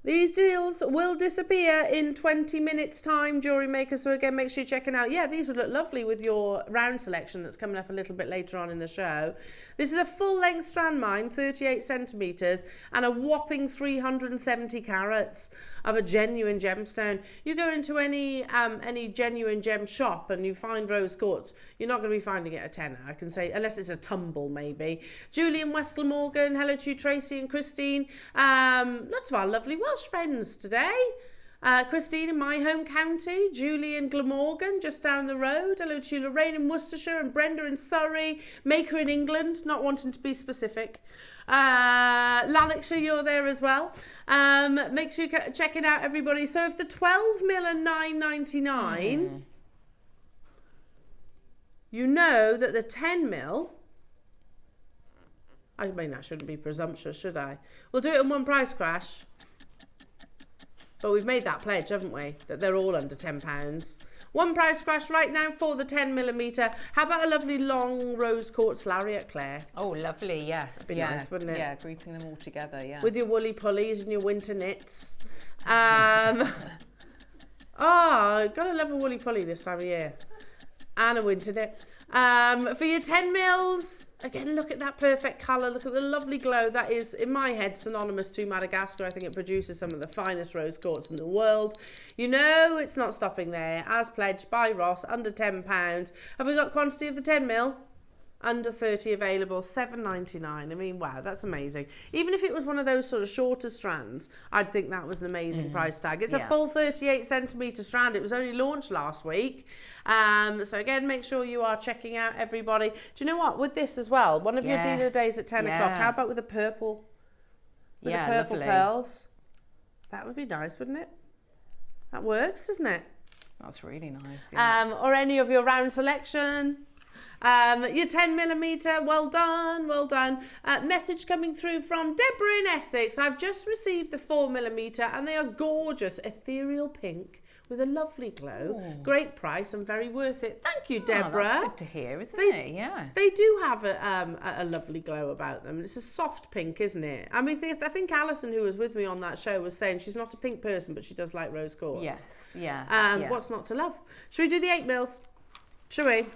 Speaker 1: These deals will disappear in 20 minutes time, jewellery makers. So again, make sure you're checking out. Yeah, these would look lovely with your round selection that's coming up a little bit later on in the show. This is a full length strand mine, 38 centimetres, and a whopping 370 carats of a genuine gemstone. You go into any genuine gem shop and you find rose quartz, you're not going to be finding it a tenner, I can say, unless it's a tumble maybe. Julie in West Glamorgan, hello to you, Tracy and Christine. Lots of our lovely Welsh friends today. Christine in my home county, Julie in Glamorgan, just down the road. Hello to you, Lorraine in Worcestershire, and Brenda in Surrey, Maker in England, not wanting to be specific. Lanarkshire, you're there as well. Make sure you're checking out everybody. So if the 12 mil are £9.99, you know that the 10 mil, I mean, I shouldn't be presumptuous, should I? We'll do it in one price crash. But we've made that pledge, haven't we? That they're all under £10. One price crash right now for the 10mm. How about a lovely long rose quartz lariat, Claire?
Speaker 2: Oh, lovely, yes.
Speaker 1: That'd be nice, wouldn't it?
Speaker 2: Yeah, grouping them all together, yeah.
Speaker 1: With your woolly pulleys and your winter knits. Oh, gotta love a woolly pulley this time of year. And a winter knit. For your 10 mils, again, look at that perfect colour. Look at the lovely glow. That is, in my head, synonymous to Madagascar. I think it produces some of the finest rose quartz in the world. You know it's not stopping there. As pledged by Ross, under £10. Have we got quantity of the 10 mil? Under 30 available, $7.99. I mean, wow, that's amazing. Even if it was one of those sort of shorter strands, I'd think that was an amazing price tag. It's a full 38cm strand. It was only launched last week. So again, make sure you are checking out, everybody. Do you know what? With this as well, one of your dealer days at 10 o'clock, how about with the purple? With the purple pearls? That would be nice, wouldn't it? That works, doesn't it?
Speaker 2: That's really nice. Yeah.
Speaker 1: Or any of your round selection. Your 10mm, well done, well done. Message coming through from Deborah in Essex. I've just received the 4mm and they are gorgeous, ethereal pink with a lovely glow. Ooh. Great price and very worth it. Thank you, Deborah.
Speaker 2: That's good to hear, isn't it? Yeah.
Speaker 1: They do have a lovely glow about them. It's a soft pink, isn't it? I mean, I think Alison, who was with me on that show, was saying she's not a pink person, but she does like rose quartz.
Speaker 2: Yes, yeah.
Speaker 1: What's not to love? Should we do the 8 mils? Shall we?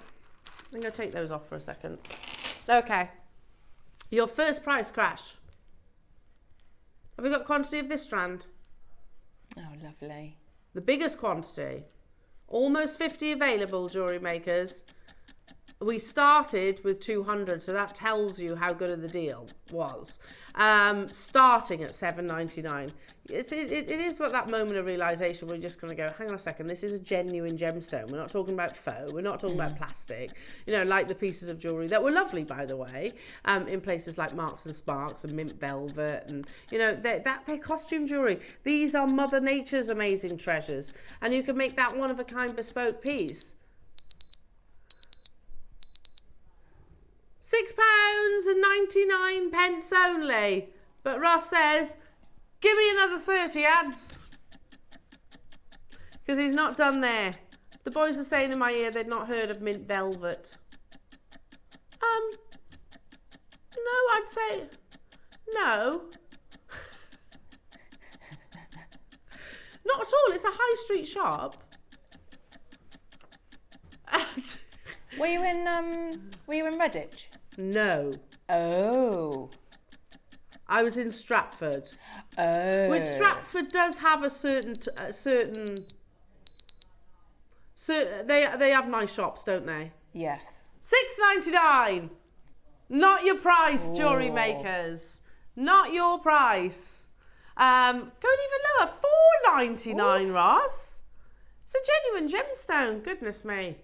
Speaker 1: I'm going to take those off for a second. Okay. Your first price crash. Have we got quantity of this strand?
Speaker 2: Oh, lovely.
Speaker 1: The biggest quantity. Almost 50 available, jewellery makers. We started with 200, so that tells you how good of the deal was. Starting at $7.99. It is what that moment of realisation where you're just going to go, hang on a second, this is a genuine gemstone. We're not talking about faux. We're not talking about plastic. You know, like the pieces of jewellery that were lovely, by the way, in places like Marks and Sparks and Mint Velvet. And, you know, they're costume jewellery. These are Mother Nature's amazing treasures. And you can make that one-of-a-kind bespoke piece. £6.99 only. But Ross says, give me another 30 ads. Because he's not done there. The boys are saying in my ear they'd not heard of Mint Velvet. No, I'd say no. Not at all. It's a high street shop.
Speaker 2: Were you in Redditch?
Speaker 1: No.
Speaker 2: Oh.
Speaker 1: I was in Stratford.
Speaker 2: Oh.
Speaker 1: Which Stratford does have a certain they have nice shops, don't they?
Speaker 2: Yes.
Speaker 1: $6.99. Not your price, jewellery makers. Not your price. Going even lower, $4.99, Ross. It's a genuine gemstone. Goodness me.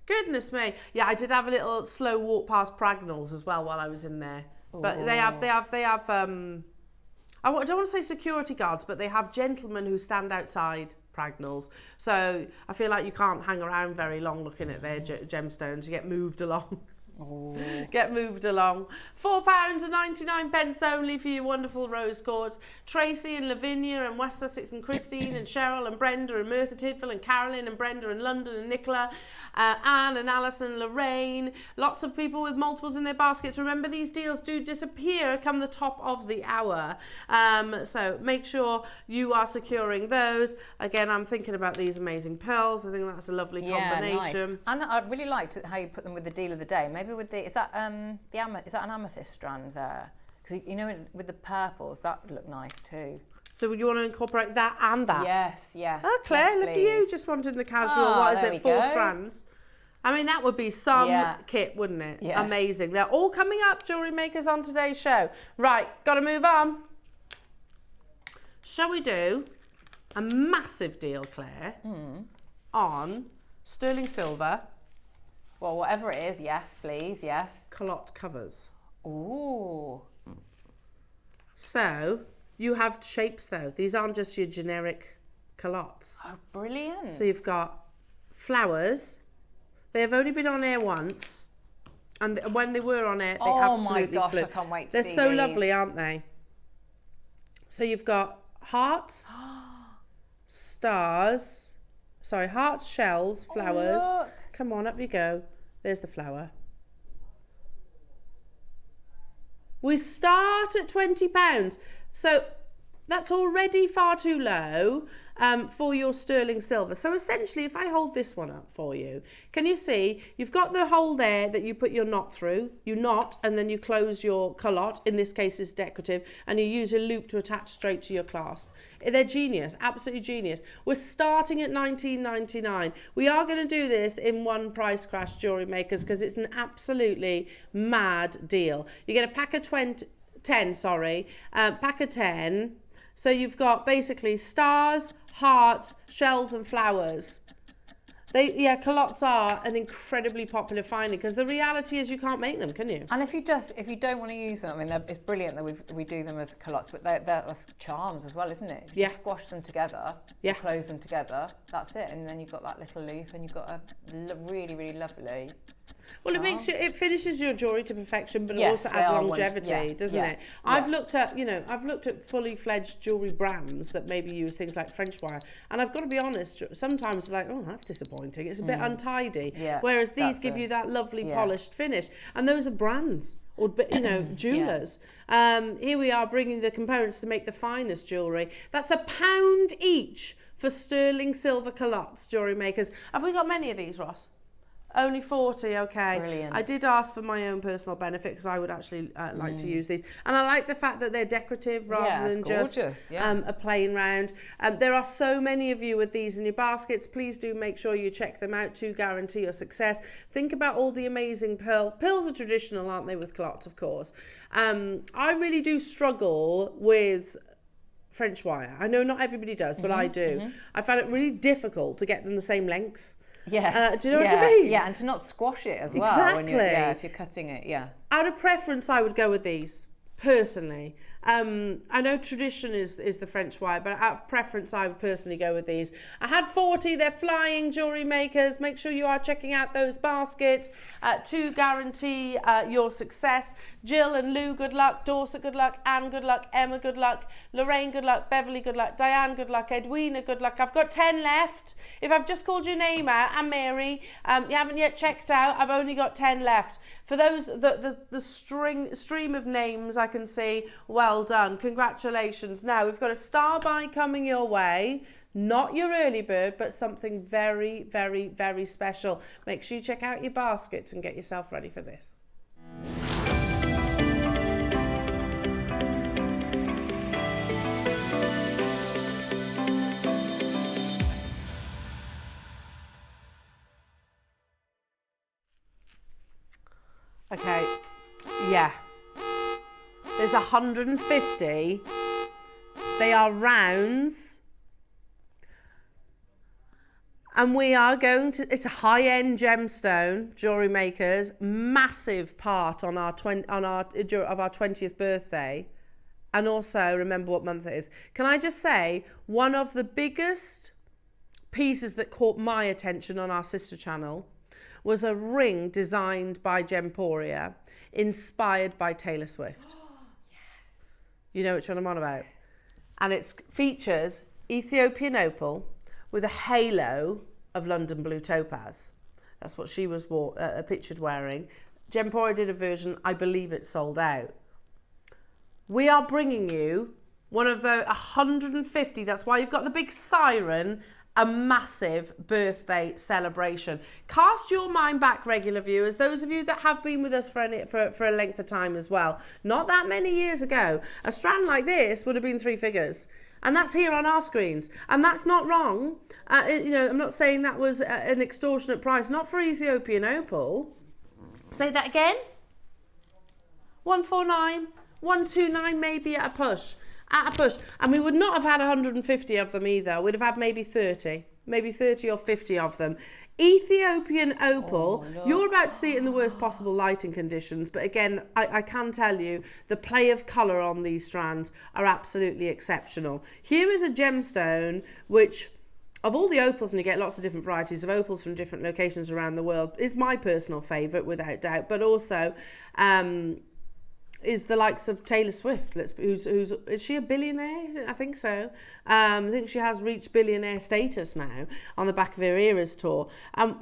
Speaker 1: Goodness me. Yeah, I did have a little slow walk past Pragnalls as well while I was in there. But they have I don't want to say security guards, but they have gentlemen who stand outside Pragnalls. So I feel like you can't hang around very long looking at their gemstones. You get moved along. Get moved along. £4.99 only for your wonderful rose quartz. Tracy and Lavinia and West Sussex and Christine and Cheryl and Brenda and Merthyr Tydfil and Carolyn and Brenda and London and Nicola, Anne and Alison, Lorraine. Lots of people with multiples in their baskets. Remember, these deals do disappear come the top of the hour. So make sure you you are those. Again, I'm thinking about these amazing pearls. I think that's a lovely combination.
Speaker 2: Nice. And I really liked how you put them with the deal of the day. Maybe with the is that an amethyst strand there? Because you know, with the purples, that would look nice too.
Speaker 1: So would you want to incorporate that and that?
Speaker 2: Yes, yeah.
Speaker 1: Oh, Claire,
Speaker 2: yes,
Speaker 1: look at you, just wanted the casual. What is it? 4 strands. I mean, that would be some kit, wouldn't it? Yeah. Amazing. They're all coming up, jewellery makers, on today's show. Right, got to move on. Shall we do a massive deal, Claire, on sterling silver?
Speaker 2: Well, whatever it is, yes, please, yes.
Speaker 1: Culotte covers.
Speaker 2: Ooh.
Speaker 1: So, you have shapes though. These aren't just your generic culottes.
Speaker 2: Oh, brilliant.
Speaker 1: So you've got flowers. They have only been on air once. And when they were on air, they absolutely flew.
Speaker 2: Oh my gosh, I can't wait to
Speaker 1: They're
Speaker 2: see
Speaker 1: so
Speaker 2: these.
Speaker 1: lovely, aren't they? So you've got hearts. stars, sorry, hearts, shells, flowers.
Speaker 2: Oh, look.
Speaker 1: Come on, up you go. There's the flower. We start at £20. So that's already far too low for your sterling silver. So essentially, if I hold this one up for you, can you see you've got the hole there that you put your knot through, you knot and then you close your culotte, in this case it's decorative, and you use a loop to attach straight to your clasp. They're genius, absolutely genius. We're starting at $19.99. We are going to do this in one price crash, Jewellery Makers, because it's an absolutely mad deal. You get a pack of 10, pack of 10. So you've got basically stars, hearts, shells and flowers. Culottes are an incredibly popular finding because the reality is you can't make them, can you?
Speaker 2: And if you don't want to use them, I mean, it's brilliant that we do them as culottes, but they're charms as well, isn't it? If you squash them together, close them together, that's it, and then you've got that little loop, and you've got a really, really lovely.
Speaker 1: Well, it finishes your jewellery to perfection, but it also adds longevity, doesn't it? I've looked at fully fledged jewellery brands that maybe use things like French wire, and I've got to be honest, sometimes it's like, oh, that's disappointing. It's a bit untidy. Yeah, whereas these give you that lovely polished finish, and those are brands or jewellers. Here we are bringing the components to make the finest jewellery. That's £1 each for sterling silver culottes, Jewellery Makers. Have we got many of these, Ross? Only 40, okay.
Speaker 2: Brilliant.
Speaker 1: I did ask for my own personal benefit because I would actually like to use these. And I like the fact that they're decorative rather than just a plain round. There are so many of you with these in your baskets. Please do make sure you check them out to guarantee your success. Think about all the amazing pearls. Pearls are traditional, aren't they, with culottes, of course. I really do struggle with French wire. I know not everybody does, but I do. I find it really difficult to get them the same length.
Speaker 2: Yeah.
Speaker 1: Do you know what I mean?
Speaker 2: Yeah, and to not squash it as well.
Speaker 1: Exactly.
Speaker 2: If you're cutting it,
Speaker 1: Out of preference, I would go with these, personally. I know tradition is the French wire, but out of preference, I would personally go with these. I had 40, they're flying, Jewellery Makers. Make sure you are checking out those baskets to guarantee your success. Jill and Lou, good luck. Dorset, good luck. Anne, good luck. Emma, good luck. Lorraine, good luck. Beverly, good luck. Diane, good luck. Edwina, good luck. I've got 10 left. If I've just called your name out, and Mary, you haven't yet checked out, I've only got 10 left. For those, the stream of names I can see, well done, congratulations. Now, we've got a star buy coming your way, not your early bird, but something very, very, very special. Make sure you check out your baskets and get yourself ready for this. Okay, there's 150. They are rounds, and we are going to. It's a high-end gemstone, Jewellery Makers. Massive part on our 20th birthday, and also remember what month it is. Can I just say one of the biggest pieces that caught my attention on our sister channel was a ring designed by Gemporia, inspired by Taylor Swift. Yes. You know which one I'm on about? And it features Ethiopian opal with a halo of London blue topaz. That's what she was pictured wearing. Gemporia did a version, I believe it's sold out. We are bringing you one of the 150, that's why you've got the big siren, a massive birthday celebration. Cast your mind back, regular viewers, those of you that have been with us for a length of time as well. Not that many years ago, a strand like this would have been 3 figures. And that's here on our screens. And that's not wrong. I'm not saying that was an extortionate price, not for Ethiopian opal. Say that again? 149, 129 maybe at a push. And we would not have had 150 of them either. We'd have had maybe 30 or 50 of them. Ethiopian opal, you're about to see it in the worst possible lighting conditions, but again, I can tell you the play of colour on these strands are absolutely exceptional. Here is a gemstone which, of all the opals, and you get lots of different varieties of opals from different locations around the world, is my personal favourite without doubt, but also is the likes of Taylor Swift. Who's is she a billionaire? I think so. I think she has reached billionaire status now on the back of her Eras tour.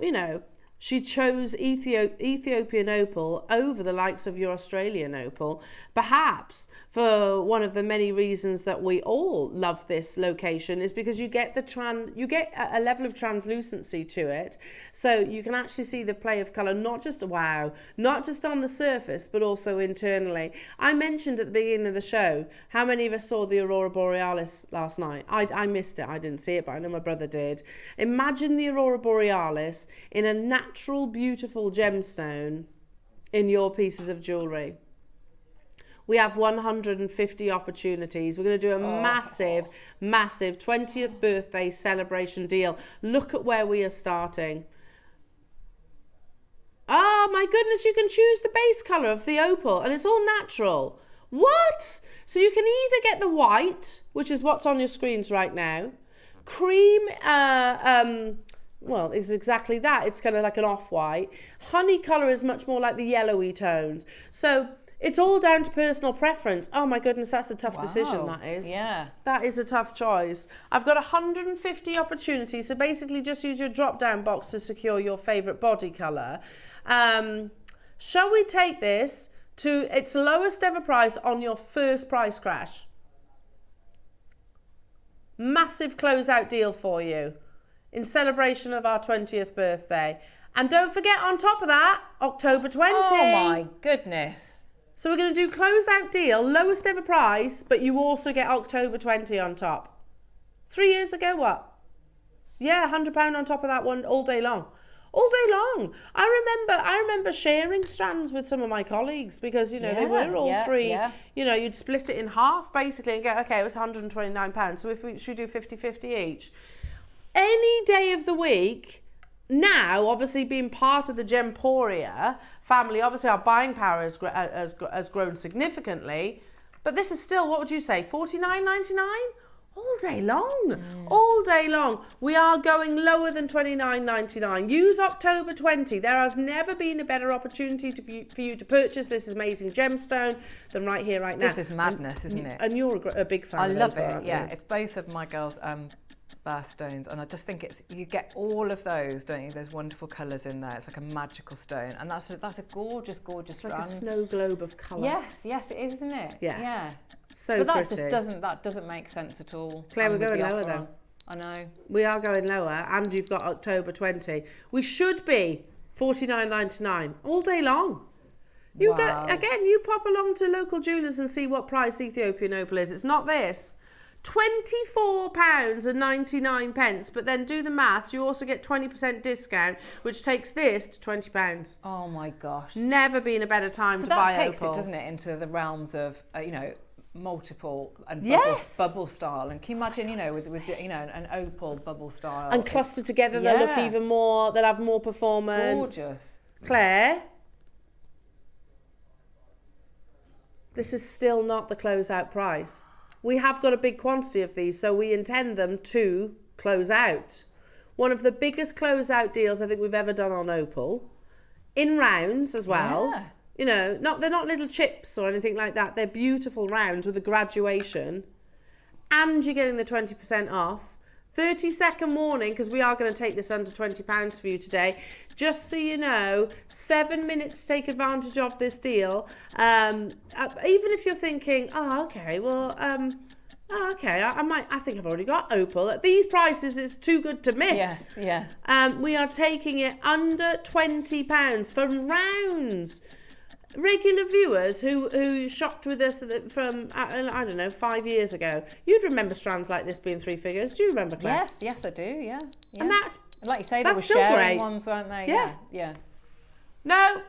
Speaker 1: You know, she chose Ethiopian opal over the likes of your Australian opal, perhaps for one of the many reasons that we all love this location is because you get a level of translucency to it, so you can actually see the play of colour, not just on the surface but also internally. I mentioned at the beginning of the show how many of us saw the Aurora Borealis last night. I missed it, I didn't see it, but I know my brother did. Imagine the Aurora Borealis in a natural, beautiful gemstone in your pieces of jewellery. We have 150 opportunities. We're going to do a massive 20th birthday celebration deal. Look at where we are starting. Oh my goodness, you can choose the base colour of the opal and it's all natural. What? So you can either get the white, which is what's on your screens right now, cream, well, it's exactly that. It's kind of like an off-white. Honey colour is much more like the yellowy tones. So it's all down to personal preference. Oh my goodness, that's a tough decision, that is.
Speaker 2: Yeah.
Speaker 1: That is a tough choice. I've got 150 opportunities, so basically just use your drop-down box to secure your favourite body colour. Shall we take this to its lowest ever price on your first price crash? Massive closeout deal for you in celebration of our 20th birthday. And don't forget, on top of that, October 20.
Speaker 2: Oh my goodness.
Speaker 1: So we're going to do closeout deal, lowest ever price, but you also get October 20 on top. 3 years ago, what? Yeah, £100 on top of that one all day long. All day long. I remember sharing strands with some of my colleagues because, you know, they were all three. Yeah. You know, you'd split it in half basically and go, okay, it was £129. So should we do 50-50 each? Any day of the week, now, obviously being part of the Gemporia family, obviously our buying power has grown significantly, but this is still, what would you say, $49.99? All day long, all day long. We are going lower than $29.99. Use October 20. There has never been a better opportunity for you to purchase this amazing gemstone than right here, right now.
Speaker 2: This is madness, isn't it?
Speaker 1: And you're a big fan
Speaker 2: I
Speaker 1: of
Speaker 2: love
Speaker 1: opal,
Speaker 2: it, yeah. It's both of my girls' birthstones, and I just think you get all of those, don't you? There's wonderful colours in there. It's like a magical stone, and that's a gorgeous
Speaker 1: it's like a snow globe of colour.
Speaker 2: Yes, it is, isn't it?
Speaker 1: Yeah. So
Speaker 2: but
Speaker 1: pretty.
Speaker 2: That doesn't make sense at all.
Speaker 1: Claire, we're going lower though.
Speaker 2: I know.
Speaker 1: We are going lower, and you've got October 20. We should be $49.99 all day long. You go again. You pop along to local jewellers and see what price Ethiopian opal is. It's not this. £24.99, but then do the maths. You also get 20% discount, which takes this to £20.
Speaker 2: Oh my gosh!
Speaker 1: Never been a better time to buy opal.
Speaker 2: So that takes it, doesn't it, into the realms of you know, multiple and bubble style. And can you imagine, you know, with you know, an opal bubble style
Speaker 1: and clustered together, they'll look even more. They'll have more performance.
Speaker 2: Gorgeous.
Speaker 1: Claire, this is still not the closeout price. We have got a big quantity of these, so we intend them to close out. One of the biggest closeout deals I think we've ever done on opal, in rounds as well. Yeah. You know, they're not little chips or anything like that. They're beautiful rounds with a graduation, and you're getting the 20% off. 30-second warning, because we are going to take this under £20 for you today. Just so you know, 7 minutes to take advantage of this deal. Even if you're thinking, I think I've already got opal. At these prices, it's too good to miss.
Speaker 2: Yes, yeah.
Speaker 1: We are taking it under £20 for rounds. Regular viewers who shopped with us from, I don't know, 5 years ago, you'd remember strands like this being 3 figures. Do you remember, Claire?
Speaker 2: Yes, I do, yeah.
Speaker 1: And that's,
Speaker 2: like you say, they were
Speaker 1: still
Speaker 2: sharing
Speaker 1: great.
Speaker 2: ones, weren't they? Yeah.
Speaker 1: No.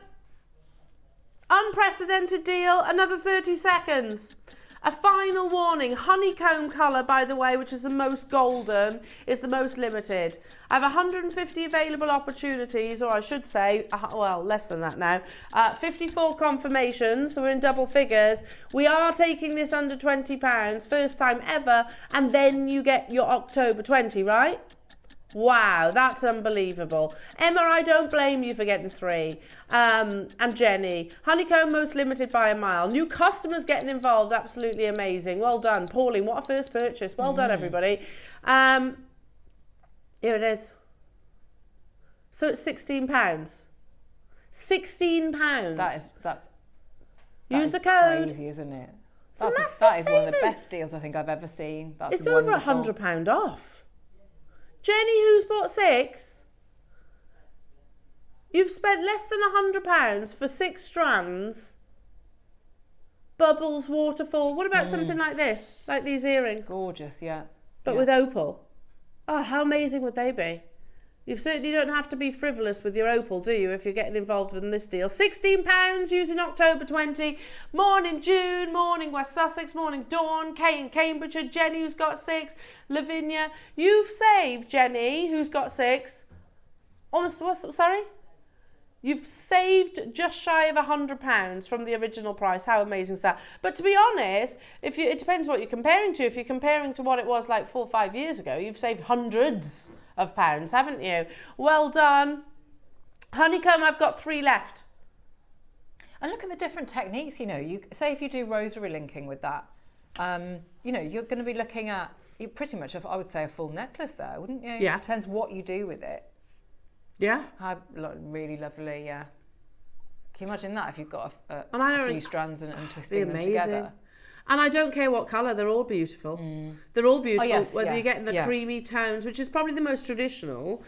Speaker 1: Unprecedented deal, another 30 seconds. A final warning, honeycomb colour, by the way, which is the most golden, is the most limited. I have 150 available opportunities, or I should say, well, less than that now. 54 confirmations, so we're in double figures. We are taking this under £20, first time ever, and then you get your October 20, right? Wow, that's unbelievable. Emma, I don't blame you for getting 3. And Jenny, honeycomb most limited by a mile. New customers getting involved, absolutely amazing. Well done. Pauline, what a first purchase. Well done, everybody. Here it is. So it's £16. £16.
Speaker 2: That's
Speaker 1: Use the code.
Speaker 2: Crazy, isn't it?
Speaker 1: That
Speaker 2: is one of the best deals I think I've ever seen.
Speaker 1: It's over £100 off. Jenny, who's bought 6? You've spent less than £100 for 6 strands. Bubbles, waterfall. What about something like this? Like these earrings?
Speaker 2: Gorgeous, yeah.
Speaker 1: But with opal. Oh, how amazing would they be? You certainly don't have to be frivolous with your opal, do you, if you're getting involved in this deal. £16 using October 20. Morning June, morning West Sussex, morning Dawn, Kay in Cambridgeshire, Jenny who's got 6, Lavinia. You've saved, Jenny, who's got 6. Almost, sorry? You've saved just shy of £100 from the original price. How amazing is that? But to be honest, it depends what you're comparing to. If you're comparing to what it was like 4 or 5 years ago, you've saved hundreds of pounds, haven't you? Well done. Honeycomb, I've got 3 left.
Speaker 2: And look at the different techniques, you know. You say if you do rosary linking with that, you know, you're going to be looking at pretty much, I would say, a full necklace there, wouldn't you?
Speaker 1: Yeah.
Speaker 2: It depends what you do with it.
Speaker 1: Yeah.
Speaker 2: Really lovely, yeah. Can you imagine that if you've got
Speaker 1: a
Speaker 2: few strands and twisting them together?
Speaker 1: And I don't care what colour, they're all beautiful. They're all beautiful, whether you're getting the creamy tones, which is probably the most traditional,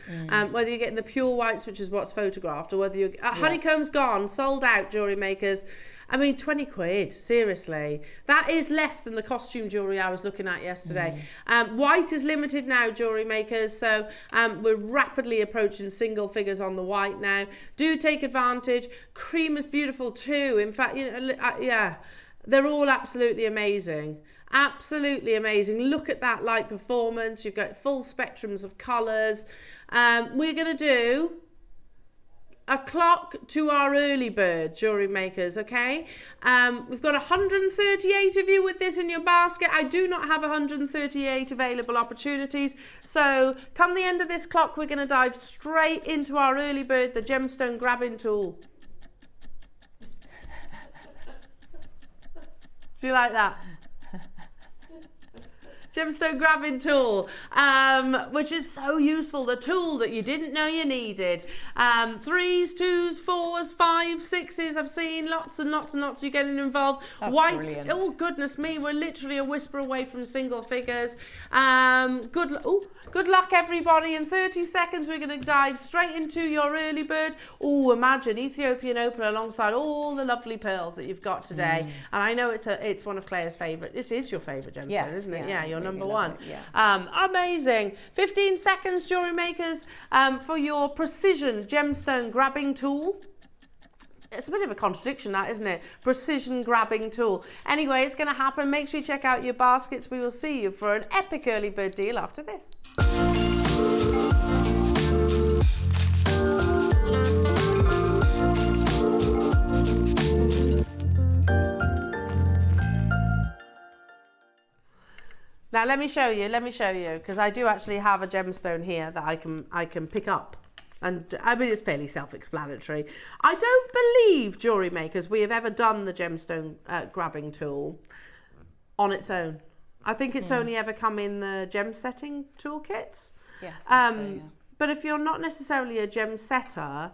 Speaker 1: whether you're getting the pure whites, which is what's photographed, or whether you're... Honeycomb's gone, sold out, jewellery makers. I mean, 20 quid, seriously. That is less than the costume jewellery I was looking at yesterday. White is limited now, jewellery makers, so we're rapidly approaching single figures on the white now. Do take advantage. Cream is beautiful too. In fact, you know, yeah. They're all absolutely amazing. Absolutely amazing. Look at that light performance. You've got full spectrums of colours. We're going to do a clock to our early bird, jewellery makers, okay? We've got 138 of you with this in your basket. I do not have 138 available opportunities. So come the end of this clock, we're going to dive straight into our early bird, the gemstone grabbing tool. Do you like that? Gemstone grabbing tool, which is so useful. The tool that you didn't know you needed. 3s, 2s, 4s, 5s, 6s. I've seen lots and lots and lots of you getting involved.
Speaker 2: That's
Speaker 1: white.
Speaker 2: Brilliant. Oh,
Speaker 1: goodness me, we're literally a whisper away from single figures. Good luck, everybody. In 30 seconds, we're going to dive straight into your early bird. Oh, imagine Ethiopian opal alongside all the lovely pearls that you've got today. And I know it's one of Claire's favourite. It is your favourite gemstone, isn't it? Yeah, your number one. Amazing. 15 seconds, jewellery makers, for your precision gemstone grabbing tool. It's a bit of a contradiction, that, isn't it? Precision grabbing tool. Anyway, it's going to happen. Make sure you check out your baskets. We will see you for an epic early bird deal after this. Now let me show you, because I do actually have a gemstone here that I can pick up. And I mean, it's fairly self-explanatory. I don't believe, jewellery makers, we have ever done the gemstone grabbing tool on its own. I think it's only ever come in the gem setting toolkits.
Speaker 2: Yes, so, yeah.
Speaker 1: But if you're not necessarily a gem setter,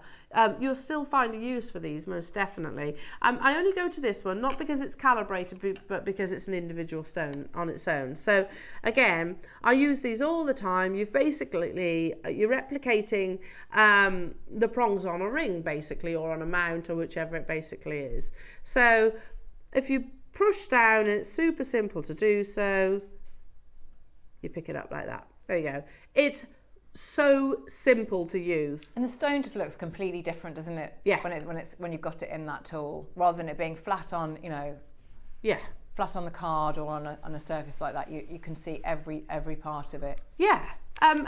Speaker 1: you'll still find a use for these, most definitely. I only go to this one, not because it's calibrated, but because it's an individual stone on its own. So again, I use these all the time. You're replicating the prongs on a ring, basically, or on a mount, or whichever it basically is. So if you push down, and it's super simple to do so, you pick it up like that. There you go. It's so simple to use,
Speaker 2: and the stone just looks completely different, doesn't it?
Speaker 1: Yeah.
Speaker 2: When you've got it in that tool, rather than it being flat on, you know.
Speaker 1: Yeah.
Speaker 2: Flat on the card or on a surface like that, you can see every part of it.
Speaker 1: Yeah. And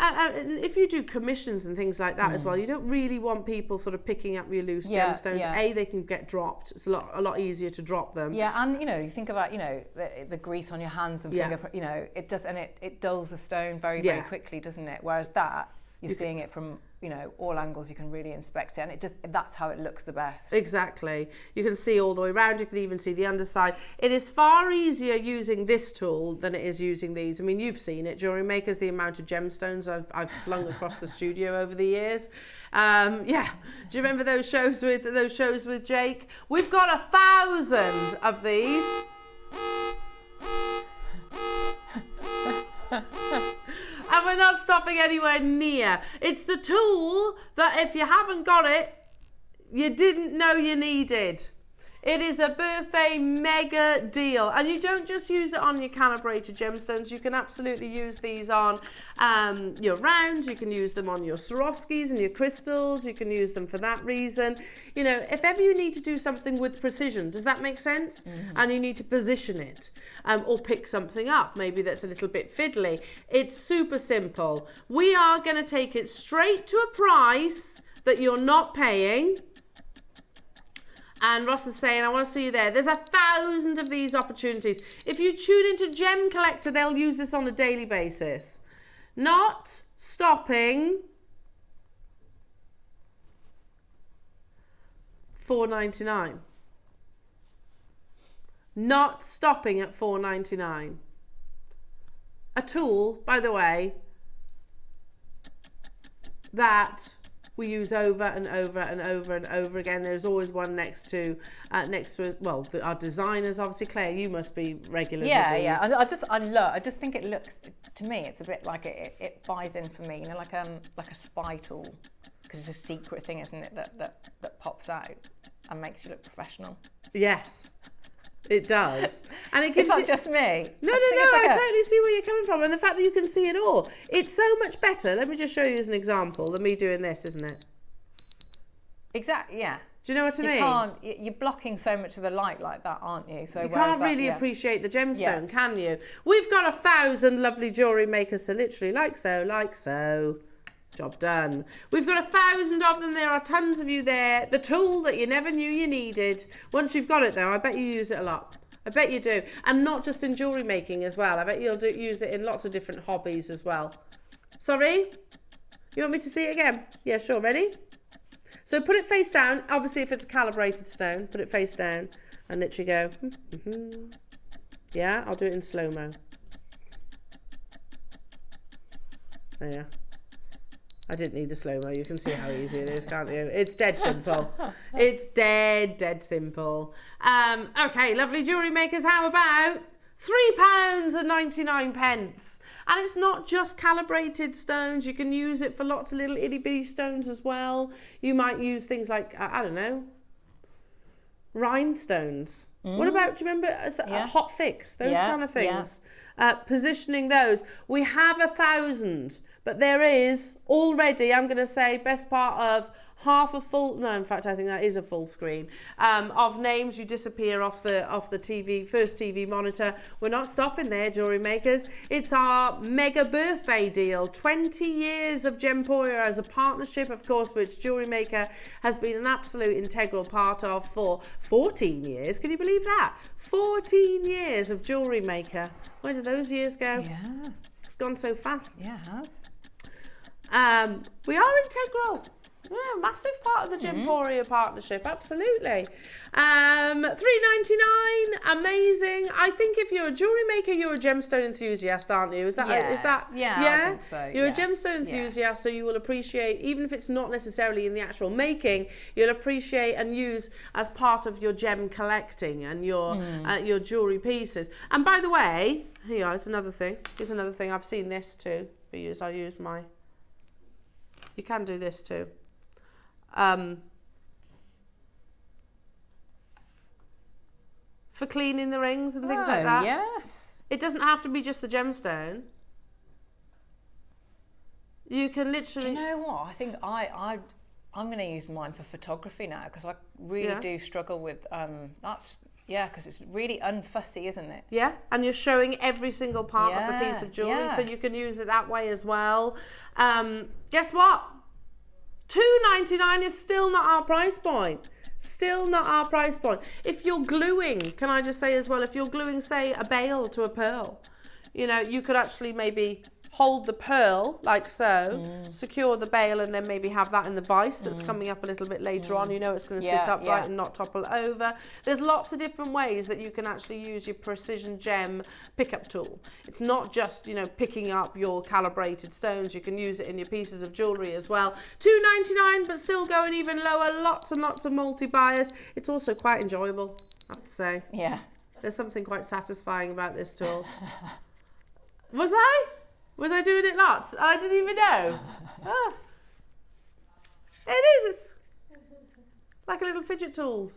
Speaker 1: if you do commissions and things like that as well, you don't really want people sort of picking up your loose gemstones. Yeah. They can get dropped. It's a lot easier to drop them.
Speaker 2: Yeah, and you know, you think about, you know, the grease on your hands and fingerprint, you know, it does, and it dulls the stone very quickly, doesn't it? Whereas that, you're seeing it from, you know, all angles. You can really inspect it, and that's how it looks the best.
Speaker 1: Exactly. You can see all the way around. You can even see the underside. It is far easier using this tool than it is using these. I mean, you've seen it, Jewellery Makers, the amount of gemstones I've flung across the studio over the years. Yeah. Do you remember those shows with Jake? We've got 1,000 of these. And we're not stopping anywhere near. It's the tool that if you haven't got it, you didn't know you needed. It is a birthday mega deal. And you don't just use it on your calibrated gemstones. You can absolutely use these on your rounds. You can use them on your Swarovskis and your crystals. You can use them for that reason. You know, if ever you need to do something with precision, does that make sense? And you need to position it or pick something up, maybe that's a little bit fiddly. It's super simple. We are going to take it straight to a price that you're not paying. And Ross is saying, I want to see you there. There's 1,000 of these opportunities. If you tune into Gem Collector, they'll use this on a daily basis. Not stopping. $4.99. Not stopping at $4.99. A tool, by the way, that we use over and over and over and over again. There's always one next to well, our designers, obviously. Claire, you must be regular.
Speaker 2: Yeah. I just think it looks, to me, it's a bit like it buys in for me, you know, like a spy tool, because it's a secret thing, isn't it, that pops out and makes you look professional.
Speaker 1: Yes. It does. And it gives
Speaker 2: It's not just me.
Speaker 1: No, I totally see where you're coming from. And the fact that you can see it all. It's so much better. Let me just show you as an example than me doing this, isn't it?
Speaker 2: Exactly, yeah.
Speaker 1: Do you know what I mean?
Speaker 2: You're blocking so much of the light like that, aren't you? So
Speaker 1: you can't really appreciate the gemstone, can you? We've got 1,000 lovely jewellery makers, so literally like so. Job done. We've got 1,000 of them. There are tons of you there. The tool that you never knew you needed. Once you've got it though, I bet you use it a lot. I bet you do. And not just in jewellery making as well. I bet you'll use it in lots of different hobbies as well. Sorry? You want me to see it again? Yeah, sure. Ready? So put it face down. Obviously, if it's a calibrated stone, put it face down and literally go. Yeah, I'll do it in slow-mo. There. I didn't need the slow-mo. You can see how easy it is, can't you? It's dead simple. It's dead simple. Okay, lovely jewellery makers, how about £3.99? And it's not just calibrated stones. You can use it for lots of little itty-bitty stones as well. You might use things like, I don't know, rhinestones. What about, do you remember hot fix? Those kind of things. Positioning those. We have 1,000. But there is already, I'm going to say, best part of half a full, no, in fact, I think that is a full screen, of names. You disappear off the TV, first TV monitor. We're not stopping there, jewellery makers. It's our mega birthday deal. 20 years of Gemporia as a partnership, of course, which Jewellery Maker has been an absolute integral part of for 14 years. Can you believe that? 14 years of Jewellery Maker. Where did those years go?
Speaker 2: Yeah.
Speaker 1: It's gone so fast.
Speaker 2: Yeah, it has.
Speaker 1: We are integral. Yeah, massive part of the Gemporia Partnership, absolutely. $3.99, amazing. I think if you're a jewellery maker, you're a gemstone enthusiast, aren't you? Is that?
Speaker 2: Yeah, I think so.
Speaker 1: You're a gemstone enthusiast, so you will appreciate, even if it's not necessarily in the actual making, you'll appreciate and use as part of your gem collecting and your jewellery pieces. And by the way, here's another thing. Here's another thing. I've seen this too. I use my. You can do this too. For cleaning the rings and things like that.
Speaker 2: Yes.
Speaker 1: It doesn't have to be just the gemstone. You can literally.
Speaker 2: Do you know what? I think I'm going to use mine for photography now, because I really do struggle with because it's really unfussy, isn't it?
Speaker 1: Yeah, and you're showing every single part of the piece of jewellery, so you can use it that way as well. Guess what? $2.99 is still not our price point. Still not our price point. If you're gluing, can I just say as well, if you're gluing, say, a bail to a pearl, you know, you could actually maybe hold the pearl like so, secure the bail, and then maybe have that in the vise that's coming up a little bit later on. You know it's going to sit upright and not topple over. There's lots of different ways that you can actually use your precision gem pickup tool. It's not just, you know, picking up your calibrated stones. You can use it in your pieces of jewellery as well. $2.99, but still going even lower. Lots and lots of multi-buyers. It's also quite enjoyable, I have to say.
Speaker 2: Yeah.
Speaker 1: There's something quite satisfying about this tool. Was I? Was I doing it lots? I didn't even know. Ah. It is. It's like a little fidget tools.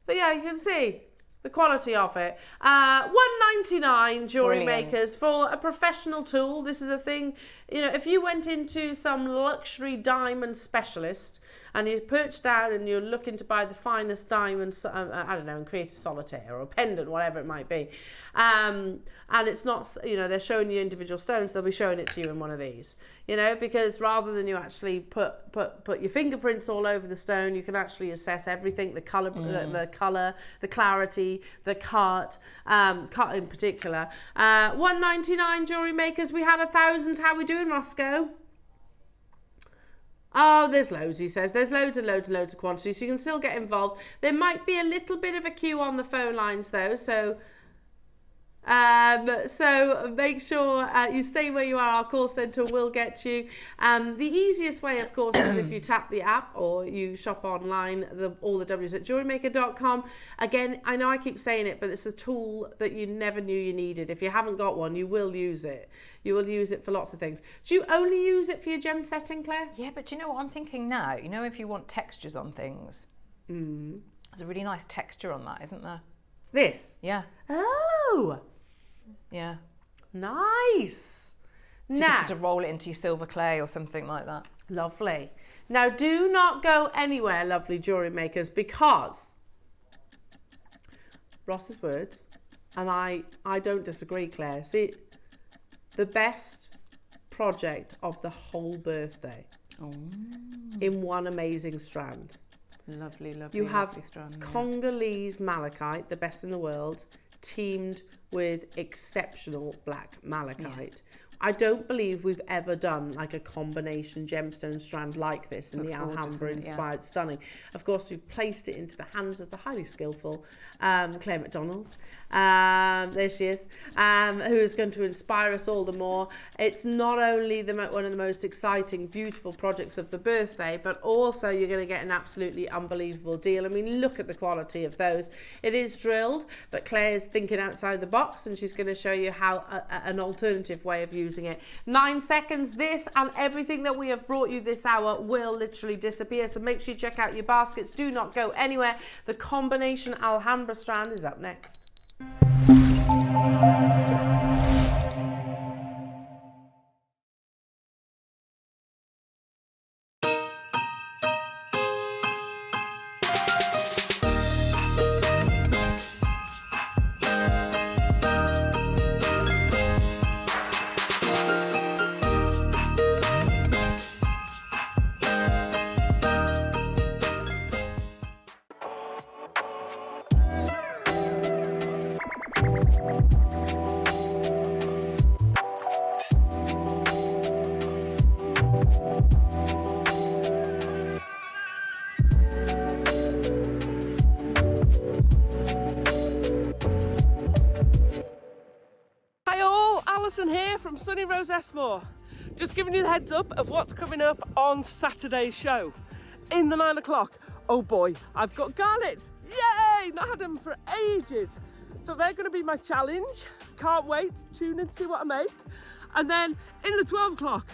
Speaker 1: But yeah, you can see the quality of it. $1.99 jewellery makers for a professional tool. This is a thing, you know, if you went into some luxury diamond specialist and you perched down and you're looking to buy the finest diamonds, I don't know, and create a solitaire or a pendant, whatever it might be. And it's not, you know, they're showing you individual stones, they'll be showing it to you in one of these, you know, because rather than you actually put your fingerprints all over the stone, you can actually assess everything, the colour, the clarity, the cut in particular. $1.99 jewellery makers. We had 1,000. How are we doing, Roscoe? Oh, there's loads, he says. There's loads and loads and loads of quantities, so you can still get involved. There might be a little bit of a queue on the phone lines, though, so make sure you stay where you are. Our call centre will get you. The easiest way, of course, is if you tap the app or you shop online, all the W's at JewelleryMaker.com. Again, I know I keep saying it, but it's a tool that you never knew you needed. If you haven't got one, you will use it. You will use it for lots of things. Do you only use it for your gem setting, Claire?
Speaker 2: Yeah, but do you know what I'm thinking now? You know, if you want textures on things, there's a really nice texture on that, isn't there?
Speaker 1: This?
Speaker 2: Yeah.
Speaker 1: Oh!
Speaker 2: Yeah.
Speaker 1: Nice.
Speaker 2: So you can sort of roll it into your silver clay or something like that.
Speaker 1: Lovely. Now, do not go anywhere, lovely jewellery makers, because Ross's words, and I don't disagree, Claire. See, the best project of the whole birthday in one amazing strand.
Speaker 2: Lovely,
Speaker 1: You have
Speaker 2: lovely strand,
Speaker 1: Congolese malachite, the best in the world, teamed with exceptional black malachite. I don't believe we've ever done like a combination gemstone strand like this in the Alhambra inspired stunning. Of course, we've placed it into the hands of the highly skillful Claire Macdonald. There she is, who is going to inspire us all the more. It's not only one of the most exciting, beautiful projects of the birthday, but also you're going to get an absolutely unbelievable deal. I mean, look at the quality of those. It is drilled, but Claire's thinking outside the box, and she's going to show you how an alternative way of using it. 9 seconds. This and everything that we have brought you this hour will literally disappear, so make sure you check out your baskets. Do not go anywhere. The combination Alhambra strand is up next.
Speaker 3: Here from sunny Rosesmore, just giving you the heads up of what's coming up on Saturday's show. In the 9 o'clock, oh boy, I've got garnets, yay, not had them for ages, so they're going to be my challenge. Can't wait, tune in to see what I make. And then in the 12 o'clock,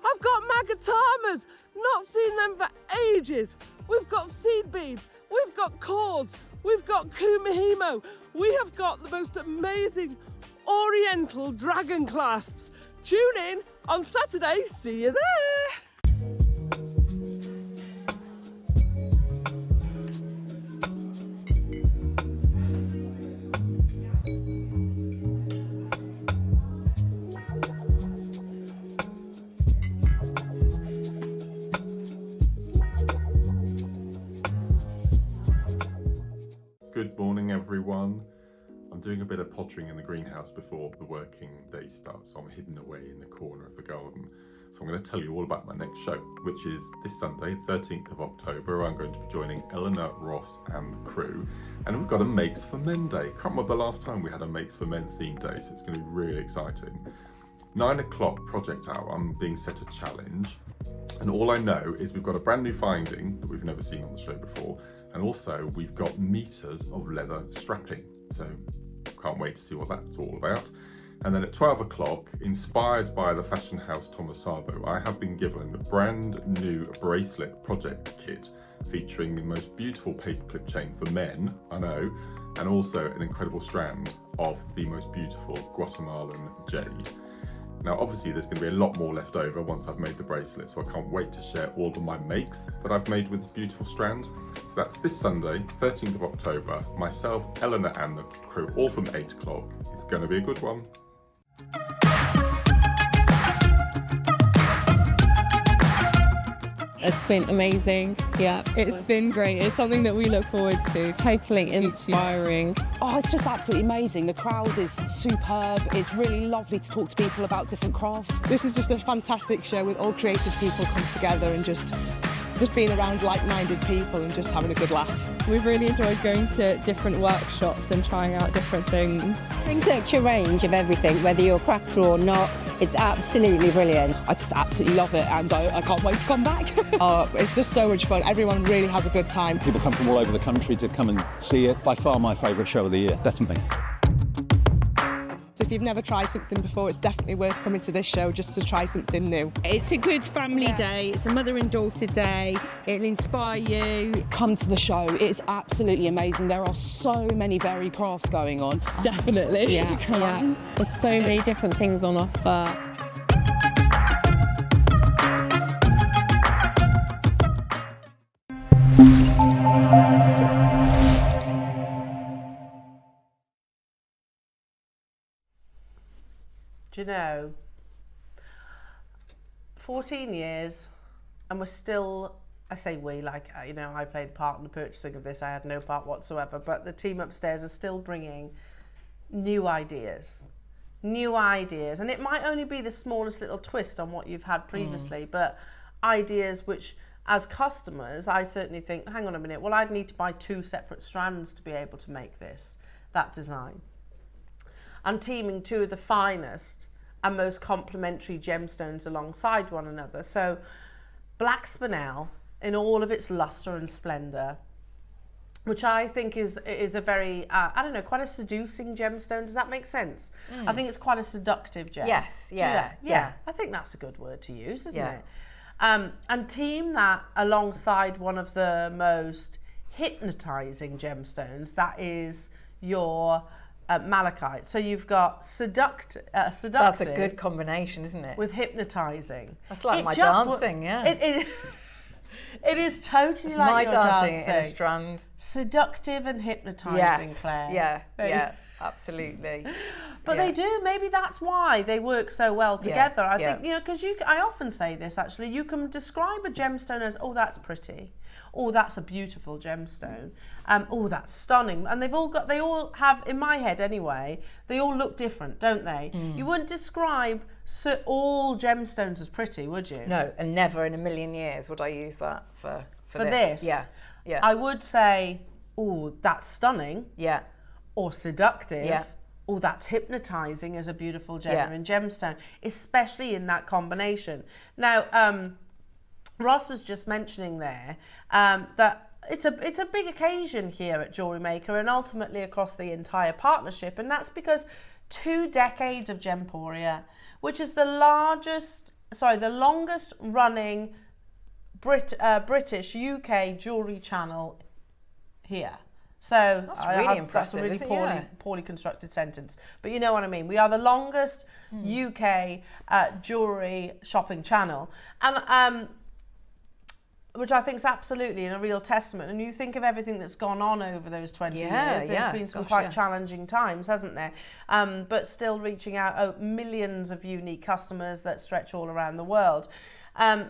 Speaker 3: I've got magatamas, not seen them for ages. We've got seed beads, we've got cords, we've got kumihimo, we have got the most amazing Oriental dragon clasps. Tune in on Saturday. See you there.
Speaker 4: Good morning, everyone. I'm I'm doing a bit of pottering in the greenhouse before the working day starts, so I'm hidden away in the corner of the garden. So I'm going to tell you all about my next show, which is this Sunday, 13th of October. I'm going to be joining Elena, Ross and the crew, and we've got a Makes for Men Day. Can't remember the last time we had a Makes for Men themed day, so it's going to be really exciting. 9 o'clock project hour, I'm being set a challenge, and all I know is we've got a brand new finding that we've never seen on the show before, and also we've got meters of leather strapping, so can't wait to see what that's all about. And then at 12 o'clock, inspired by the fashion house Tomasabo, I have been given a brand new bracelet project kit featuring the most beautiful paperclip chain for men, I know, and also an incredible strand of the most beautiful Guatemalan jade. Now obviously there's going to be a lot more left over once I've made the bracelet, so I can't wait to share all of my makes that I've made with this beautiful strand. So that's this Sunday, 13th of October, myself, Elena and the crew, all from 8 o'clock. It's going to be a good one.
Speaker 5: It's been amazing. Yeah, it's been great. It's something that we look forward to. Totally inspiring.
Speaker 6: Oh, it's just absolutely amazing. The crowd is superb. It's really lovely to talk to people about different crafts.
Speaker 7: This is just a fantastic show with all creative people come together and just being around like-minded people and just having a good laugh.
Speaker 5: We've really enjoyed going to different workshops and trying out different things.
Speaker 8: Such a range of everything, whether you're a crafter or not. It's absolutely brilliant.
Speaker 6: I just absolutely love it, and I can't wait to come back.
Speaker 7: It's just so much fun. Everyone really has a good time.
Speaker 9: People come from all over the country to come and see it. By far my favourite show of the year, definitely.
Speaker 7: So if you've never tried something before, it's definitely worth coming to this show just to try something new.
Speaker 5: It's a good family day. It's a mother and daughter day. It'll inspire you.
Speaker 6: Come to the show. It's absolutely amazing. There are so many varied crafts going on.
Speaker 5: Definitely. Yeah. There's so many different things on offer.
Speaker 1: Do you know, 14 years and we're still, I say we, like, you know, I played a part in the purchasing of this, I had no part whatsoever, but the team upstairs are still bringing new ideas, and it might only be the smallest little twist on what you've had previously, but ideas which, as customers, I certainly think, hang on a minute, well, I'd need to buy 2 separate strands to be able to make that design. And teaming 2 of the finest and most complementary gemstones alongside one another. So black spinel in all of its luster and splendor, which I think is a very, I don't know, quite a seducing gemstone. Does that make sense? I think it's quite a seductive gem.
Speaker 2: Yes,
Speaker 1: Yeah. I think that's a good word to use, isn't it? And team that alongside one of the most hypnotizing gemstones, that is your malachite. So you've got seductive.
Speaker 2: That's a good combination, isn't it?
Speaker 1: With hypnotizing.
Speaker 2: That's like my dancing, yeah.
Speaker 1: It is totally
Speaker 2: it's
Speaker 1: like
Speaker 2: my
Speaker 1: your
Speaker 2: dancing
Speaker 1: dancing.
Speaker 2: in a strand.
Speaker 1: Seductive and hypnotizing, Claire.
Speaker 2: Yeah, absolutely.
Speaker 1: But they do. Maybe that's why they work so well together. I think, you know, because I often say this actually. You can describe a gemstone as, oh, that's pretty. Oh, that's a beautiful gemstone. Oh, that's stunning. And they all have, in my head anyway, they all look different, don't they? You wouldn't describe all gemstones as pretty, would you?
Speaker 2: No, and never in a million years would I use that for
Speaker 1: this.
Speaker 2: Yeah.
Speaker 1: I would say, oh, that's stunning.
Speaker 2: Yeah.
Speaker 1: Or seductive.
Speaker 2: Yeah.
Speaker 1: Oh, that's hypnotizing as a beautiful genuine gemstone, especially in that combination. Now, Ross was just mentioning there that it's a big occasion here at JewelleryMaker and ultimately across the entire partnership, and that's because 2 decades of Gemporia, which is the longest running British UK jewellery channel here. So
Speaker 2: that's really impressive.
Speaker 1: That's a really poorly constructed sentence, but you know what I mean. We are the longest UK jewellery shopping channel, and which I think is absolutely a real testament. And you think of everything that's gone on over those 20 years. There's been some quite challenging times, hasn't there? But still reaching out millions of unique customers that stretch all around the world.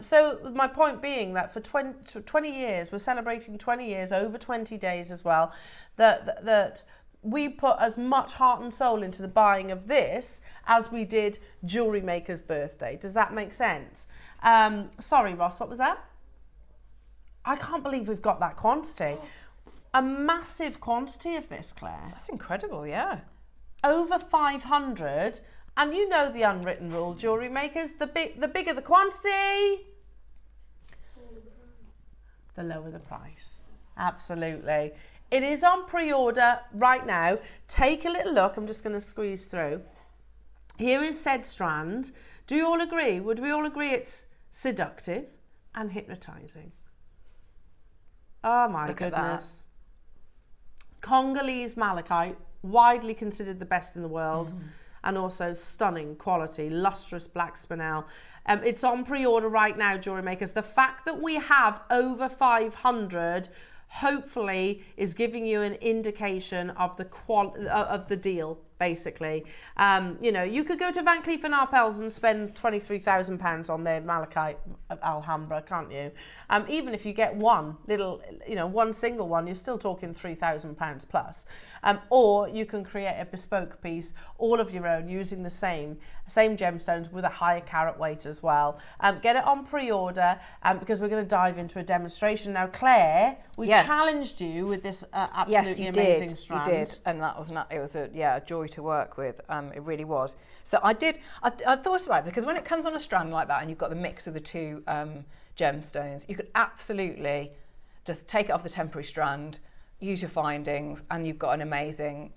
Speaker 1: So my point being that for 20 years, we're celebrating 20 years, over 20 days as well, that we put as much heart and soul into the buying of this as we did JewelleryMaker's birthday. Does that make sense? Sorry, Ross, what was that? I can't believe we've got that quantity. A massive quantity of this, Claire.
Speaker 2: That's incredible, yeah.
Speaker 1: Over 500. And you know the unwritten rule, JewelleryMakers, the bigger the quantity, the lower the price. Absolutely. It is on pre-order right now. Take a little look. I'm just going to squeeze through. Here is said strand. Do you all agree? Would we all agree it's seductive and hypnotizing? Oh my goodness. Congolese malachite, widely considered the best in the world, and also stunning quality, lustrous black spinel. It's on pre-order right now, JewelleryMakers. The fact that we have over 500 hopefully is giving you an indication of the of the deal, basically. You know, you could go to Van Cleef & Arpels and spend £23,000 on their malachite Alhambra, can't you? Even if you get one little, you know, one single one, you're still talking £3,000 plus. Or you can create a bespoke piece, all of your own, using the same gemstones with a higher carat weight as well. Get it on pre-order because we're going to dive into a demonstration. Now, Claire, we challenged you with this absolutely amazing strand.
Speaker 2: You did, and that was it was a joy to work with. It really was. So I thought about it because when it comes on a strand like that and you've got the mix of the two gemstones, you could absolutely just take it off the temporary strand, use your findings, and you've got an amazing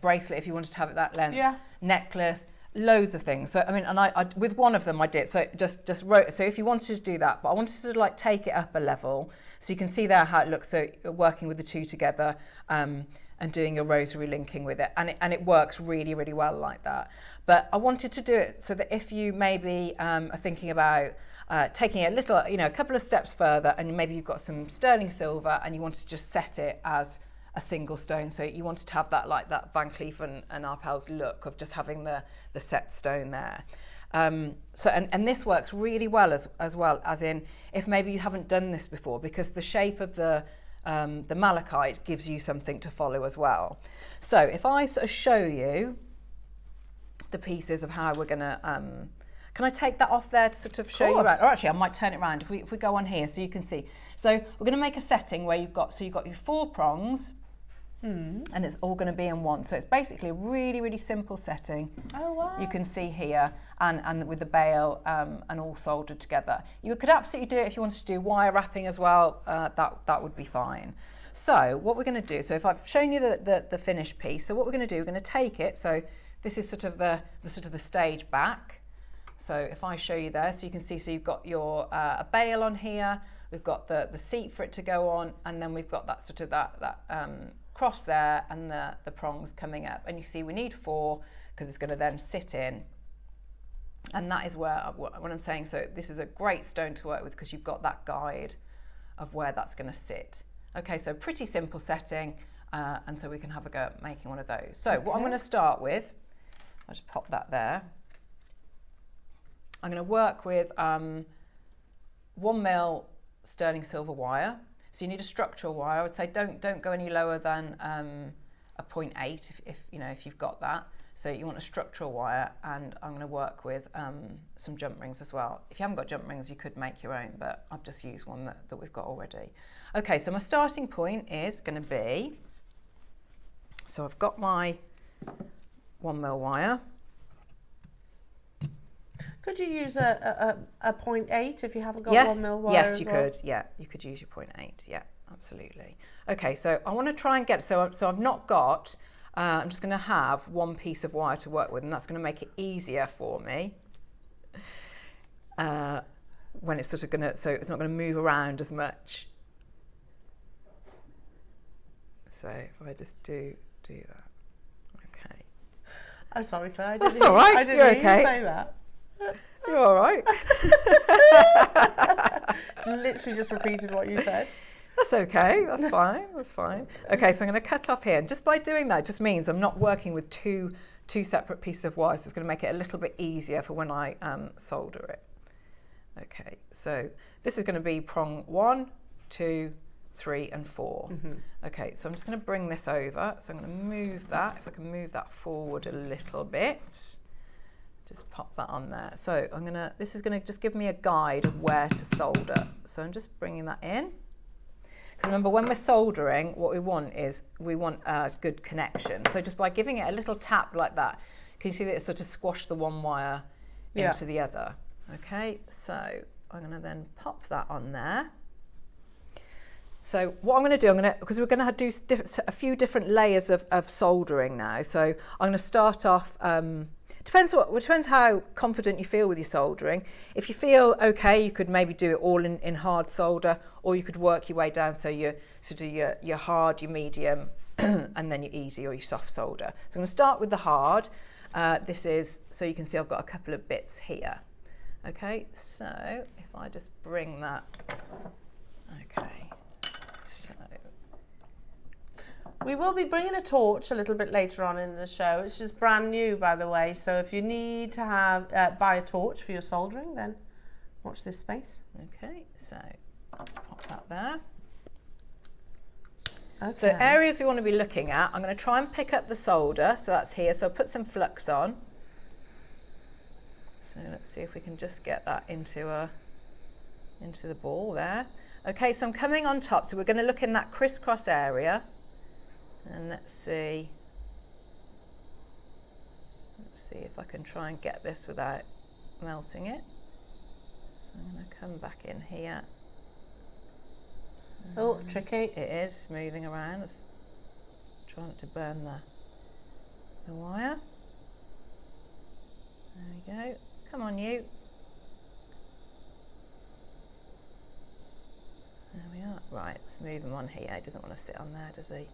Speaker 2: bracelet if you wanted to have it that length, necklace, loads of things. So I mean, and I with one of them I did, so just wrote, so if you wanted to do that, but I wanted to sort of like take it up a level so you can see there how it looks, so working with the two together and doing your rosary linking with it, and it works really, really well like that. But I wanted to do it so that if you maybe are thinking about taking it a little, you know, a couple of steps further, and maybe you've got some sterling silver and you want to just set it as a single stone, so you wanted to have that like that Van Cleef and Arpels look of just having the set stone there. So and this works really well as well as in if maybe you haven't done this before, because the shape of the malachite gives you something to follow as well. So if I sort of show you the pieces of how we're going to can I take that off there to sort of show you around? Or actually I might turn it around if we go on here so you can see. So we're going to make a setting where you've got your 4 prongs and it's all going to be in one. So it's basically a really, really simple setting. Oh wow. You can see here and with the bail and all soldered together. You could absolutely do it if you wanted to do wire wrapping as well, that would be fine. So what we're going to do, so if I've shown you the finished piece, so what we're going to do, we're going to take it, so this is sort of the stage back. So if I show you there, so you can see, so you've got your a bail on here, we've got the seat for it to go on, and then we've got that sort of that cross there and the prongs coming up. And you see we need 4 because it's going to then sit in. And that is where, what I'm saying, so this is a great stone to work with because you've got that guide of where that's going to sit. Okay, so pretty simple setting, and so we can have a go at making one of those. So what I'm going to start with, I'll just pop that there. I'm going to work with 1mm sterling silver wire. So you need a structural wire. I would say don't go any lower than a 0.8 if you've got that. So you want a structural wire, and I'm going to work with some jump rings as well. If you haven't got jump rings, you could make your own, but I've just used one that we've got already. Okay, so my starting point is going to be, so I've got my 1mm wire.
Speaker 1: Could you use a 0.8 if you haven't got 1mm wire?
Speaker 2: Yes, you could. Yeah, you could use your 0.8. Yeah, absolutely. Okay, so I want to try and get, so I've not got, I'm just going to have one piece of wire to work with, and that's going to make it easier for me when it's sort of going to, so it's not going to move around as much. So if I just do that. Okay.
Speaker 1: I'm sorry, Claire.
Speaker 2: That's all right.
Speaker 1: I didn't
Speaker 2: You're
Speaker 1: hear
Speaker 2: okay.
Speaker 1: you say that.
Speaker 2: You're all right.
Speaker 1: Literally just repeated what you said.
Speaker 2: That's okay. That's fine. That's fine. Okay, so I'm going to cut off here. And just by doing that, it just means I'm not working with two separate pieces of wire. So it's going to make it a little bit easier for when I solder it. Okay, so this is going to be prong 1, 2, 3 and 4. Okay, so I'm just going to bring this over. So I'm going to move that, if I can move that forward a little bit. Just pop that on there. So I'm going to, this is going to just give me a guide of where to solder. So I'm just bringing that in. Because remember, when we're soldering, what we want is, we want a good connection. So just by giving it a little tap like that, can you see that it sort of squashed the one wire into the other? Okay, so I'm going to then pop that on there. So what I'm going to do, because we're going to do a few different layers of soldering now. So I'm going to start off, depends how confident you feel with your soldering. If you feel okay, you could maybe do it all in hard solder, or you could work your way down, so you do your hard, your medium, and then your easy or your soft solder. So I'm going to start with the hard. This is, so you can see I've got a couple of bits here. Okay, so if I just bring that, okay.
Speaker 1: We will be bringing a torch a little bit later on in the show. It's just brand new, by the way. So if you need to have buy a torch for your soldering, then watch this space.
Speaker 2: Okay, so let's pop that there.
Speaker 1: Okay.
Speaker 2: So areas we want to be looking at, I'm going to try and pick up the solder. So that's here. So I'll put some flux on. So let's see if we can just get that into the ball there. Okay, so I'm coming on top. So we're going to look in that crisscross area. And let's see if I can try and get this without melting it. So I'm going to come back in here.
Speaker 1: Oh, tricky.
Speaker 2: It is moving around. Let's try not to burn the wire. There we go. Come on, you. There we are. Right, let's move him on here. He doesn't want to sit on there, does he?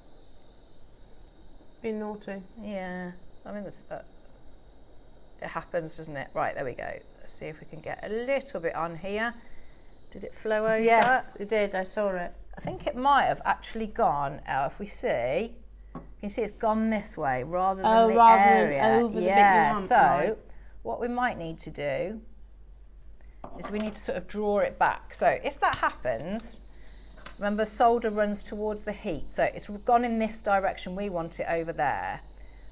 Speaker 1: Being naughty.
Speaker 2: Yeah, I mean, it happens, doesn't it? Right, there we go. Let's see if we can get a little bit on here. Did it flow over?
Speaker 1: Yes, it did. I saw it.
Speaker 2: I think it might have actually gone, if we see, can you see it's gone this way rather than the area?
Speaker 1: Than over the bit you want,
Speaker 2: so
Speaker 1: right.
Speaker 2: What we might need to do is we need to sort of draw it back. So if that happens, remember, solder runs towards the heat. So it's gone in this direction. We want it over there.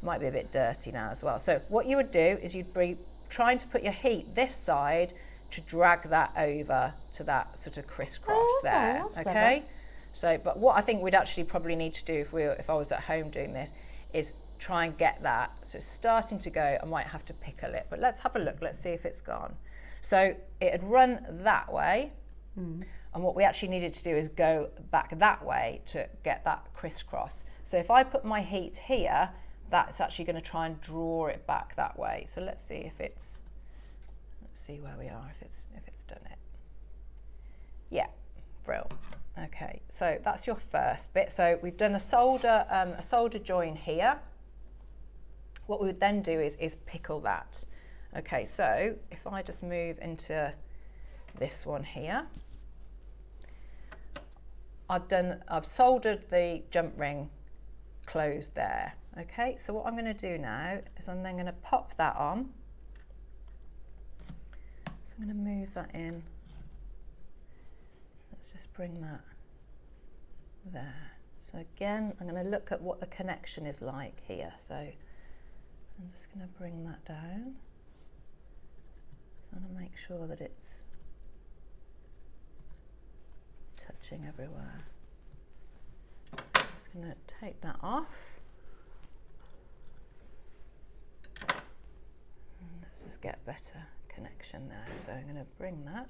Speaker 2: Might be a bit dirty now as well. So what you would do is you'd be trying to put your heat this side to drag that over to that sort of crisscross there.
Speaker 1: That's
Speaker 2: okay.
Speaker 1: clever.
Speaker 2: So, but what I think we'd actually probably need to do if I was at home doing this is try and get that. So it's starting to go. I might have to pickle it, but let's have a look. Let's see if it's gone. So it had run that way. And what we actually needed to do is go back that way to get that crisscross. So if I put my heat here, that's actually going to try and draw it back that way. So let's see if let's see where we are, if it's done it. Yeah, brilliant. Okay, so that's your first bit. So we've done a solder join here. What we would then do is pickle that. Okay, so if I just move into this one here, I've soldered the jump ring closed there. Okay, so what I'm going to do now is I'm then going to pop that on. So I'm going to move that in. Let's just bring that there. So again, I'm going to look at what the connection is like here. So I'm just going to bring that down. So I'm going to make sure that it's touching everywhere. So I'm just going to take that off. And let's just get a better connection there. So I'm going to bring that.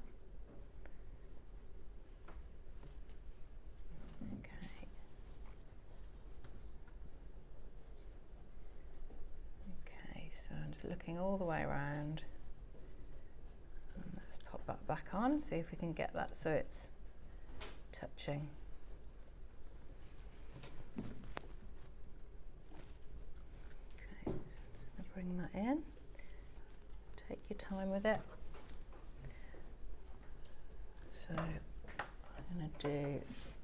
Speaker 2: Okay. Okay, so I'm just looking all the way around. And let's pop that back on, see if we can get that so it's touching. Okay, so I'm just going to bring that in. Take your time with it. So I'm going to do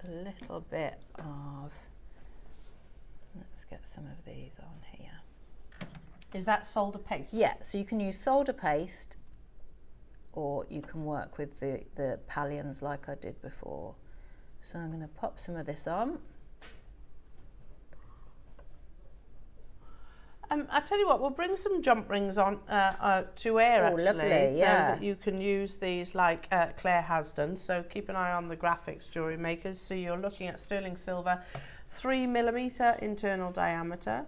Speaker 2: a little bit of, let's get some of these on here.
Speaker 1: Is that solder paste?
Speaker 2: Yeah, so you can use solder paste, or you can work with the pallions like I did before. So I'm going to pop some of this on.
Speaker 1: I tell you what, we'll bring some jump rings on to air actually,
Speaker 2: lovely, yeah.
Speaker 1: so that you can use these like Claire has done. So keep an eye on the graphics, jewellery makers. So you're looking at sterling silver, 3mm internal diameter,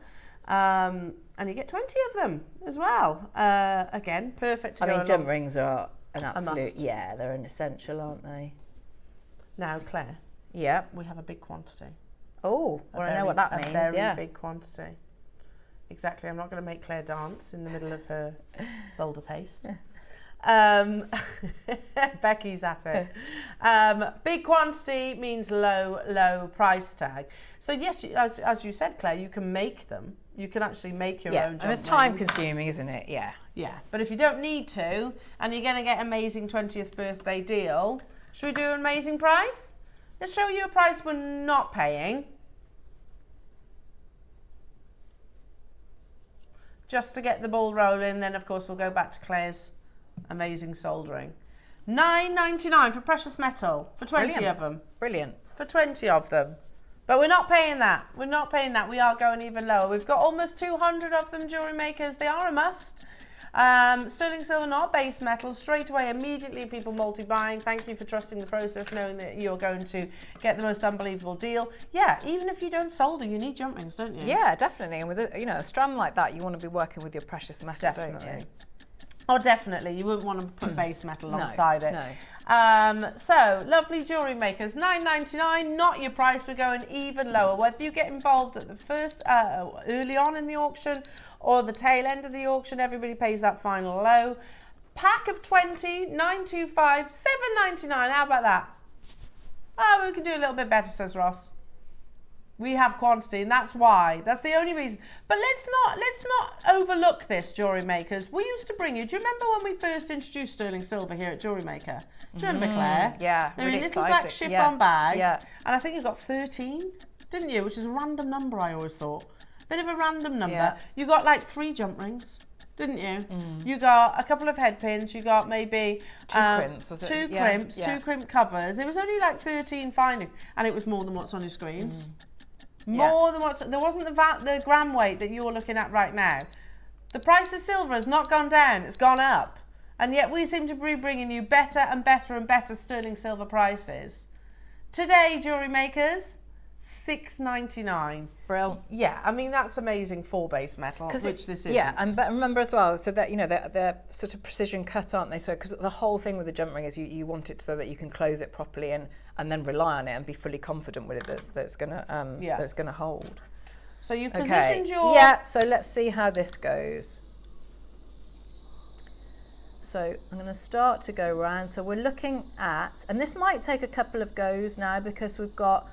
Speaker 1: and you get 20 of them as well. Again, perfect to go along.
Speaker 2: Jump rings are an absolute,
Speaker 1: must.
Speaker 2: yeah, they're an essential, aren't they?
Speaker 1: Now, Claire,
Speaker 2: Yeah.
Speaker 1: we have a big quantity.
Speaker 2: Oh, well, I know what that means,
Speaker 1: A very
Speaker 2: yeah.
Speaker 1: big quantity. Exactly. I'm not going to make Claire dance in the middle of her solder paste. Becky's at it. Big quantity means low price tag. So yes, as you said, Claire, you can make them. You can actually make your own jump rings.
Speaker 2: It's time consuming, isn't it? Yeah.
Speaker 1: Yeah, but if you don't need to, and you're going to get an amazing 20th birthday deal, should we do an amazing price? Let's show you a price we're not paying. Just to get the ball rolling, then of course we'll go back to Claire's amazing soldering. $9.99 for precious metal, for 20 of them.
Speaker 2: Brilliant.
Speaker 1: For 20 of them. But we're not paying that. We're not paying that. We are going even lower. We've got almost 200 of them, jewellery makers. They are a must. Sterling silver, not base metal. Straight away, immediately, people multi-buying. Thank you for trusting the process, knowing that you're going to get the most unbelievable deal. Yeah, even if you don't solder, you need jump rings, don't you?
Speaker 2: Yeah, definitely. And with a strand like that, you want to be working with your precious metal, don't you?
Speaker 1: Oh, definitely. You wouldn't want to put base metal alongside it.
Speaker 2: No.
Speaker 1: So, lovely jewellery makers, $9.99, not your price. We're going even lower. Whether you get involved at the first, early on in the auction, or the tail end of the auction, everybody pays that final low. Pack of 20, $9.25, $7.99. How about that? Oh, we can do a little bit better, says Ross. We have quantity, and that's why. That's the only reason. But let's not overlook this, jewellery makers. We used to bring you. Do you remember when we first introduced sterling silver here at Jewellery Maker? Do you remember, Claire?
Speaker 2: Yeah,
Speaker 1: They were
Speaker 2: really
Speaker 1: little black
Speaker 2: exciting.
Speaker 1: chiffon bags,
Speaker 2: Yeah.
Speaker 1: and I think you got 13, didn't you? Which is a random number. I always thought. Bit of a random number.
Speaker 2: Yeah.
Speaker 1: You got like 3 jump rings, didn't you? You got a couple of head pins. You got maybe
Speaker 2: Two crimps, was it?
Speaker 1: Two
Speaker 2: Yeah,
Speaker 1: crimps,
Speaker 2: yeah.
Speaker 1: 2 crimp covers. It was only like 13 findings, and it was more than what's on your screens. More than what's there wasn't the gram weight that you're looking at right now. The price of silver has not gone down; it's gone up, and yet we seem to be bringing you better and better and better sterling silver prices. Today, jewellery makers, $6.99.
Speaker 2: Brill.
Speaker 1: Yeah, I mean that's amazing for base metal, which this is.
Speaker 2: Yeah, but remember as well, so that they're sort of precision cut, aren't they? So because the whole thing with the jump ring is you want it so that you can close it properly and then rely on it and be fully confident with it that it's gonna hold.
Speaker 1: So you've positioned your.
Speaker 2: Yeah. So let's see how this goes. So I'm going to start to go round. So we're looking at, and this might take a couple of goes now because we've got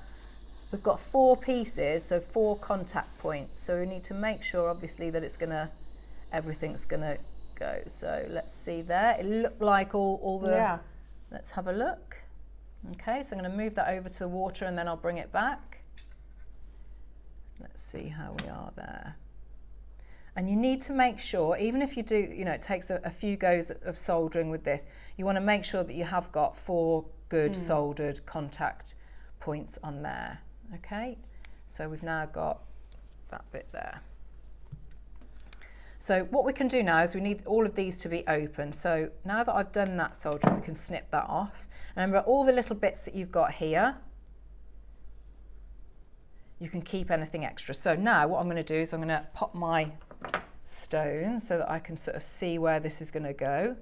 Speaker 2: 4 pieces, so 4 contact points. So we need to make sure, obviously, that everything's gonna go. So let's see there. It looked like all the.
Speaker 1: Yeah.
Speaker 2: Let's have a look. Okay, so I'm going to move that over to the water and then I'll bring it back. Let's see how we are there. And you need to make sure, even if you do, it takes a few goes of soldering with this, you want to make sure that you have got 4 good soldered contact points on there. Okay, so we've now got that bit there. So what we can do now is we need all of these to be open. So now that I've done that soldering, we can snip that off. And remember, all the little bits that you've got here, you can keep anything extra. So now what I'm going to do is I'm going to pop my stone so that I can sort of see where this is going to go.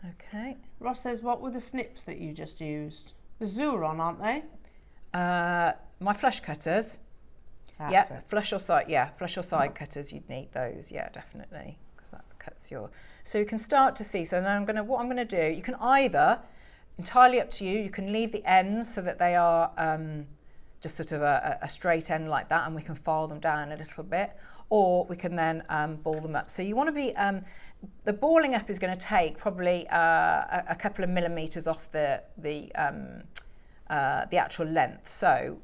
Speaker 2: Okay.
Speaker 1: Ross says, what were the snips that you just used? The Zuron, aren't they?
Speaker 2: My flush cutters.
Speaker 1: That's it.
Speaker 2: Flush or side cutters. You'd need those. Yeah, definitely, because that cuts your. So you can start to see. So then what I'm going to do. You can either, entirely up to you. You can leave the ends so that they are just sort of a straight end like that, and we can file them down a little bit, or we can then ball them up. So you want to be. The balling up is going to take probably a couple of millimeters off the actual length. So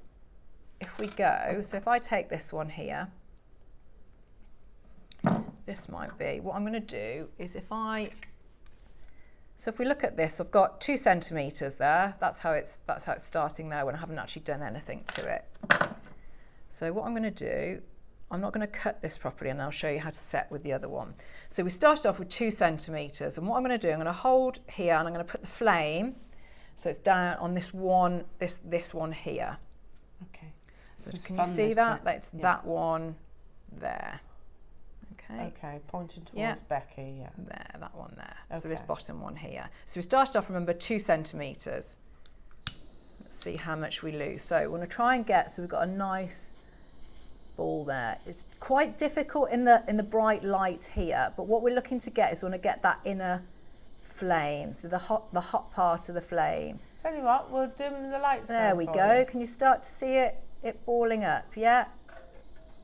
Speaker 2: if we go, so if I take this one here, this might be, what I'm going to do is if I So if we look at this, I've got 2 centimetres there. That's how it's starting there when I haven't actually done anything to it. So what I'm going to do, I'm not going to cut this properly, and I'll show you how to set with the other one. So we started off with 2 centimetres, and what I'm going to do, I'm going to hold here and I'm going to put the flame, so it's down on this one, this one here.
Speaker 1: Okay.
Speaker 2: So can you see that? That's that one there. Okay.
Speaker 1: Okay, pointing towards Becky, yeah.
Speaker 2: There, that one there.
Speaker 1: Okay.
Speaker 2: So this bottom one here. So we started off, remember, 2 centimetres. Let's see how much we lose. So we're going to try and get, so we've got a nice ball there. It's quite difficult in the bright light here, but what we're looking to get is we want to get that inner flame, so the hot part of the flame.
Speaker 1: Tell you what, we'll dim the lights.
Speaker 2: There we go. Can you start to see it balling up? Yeah.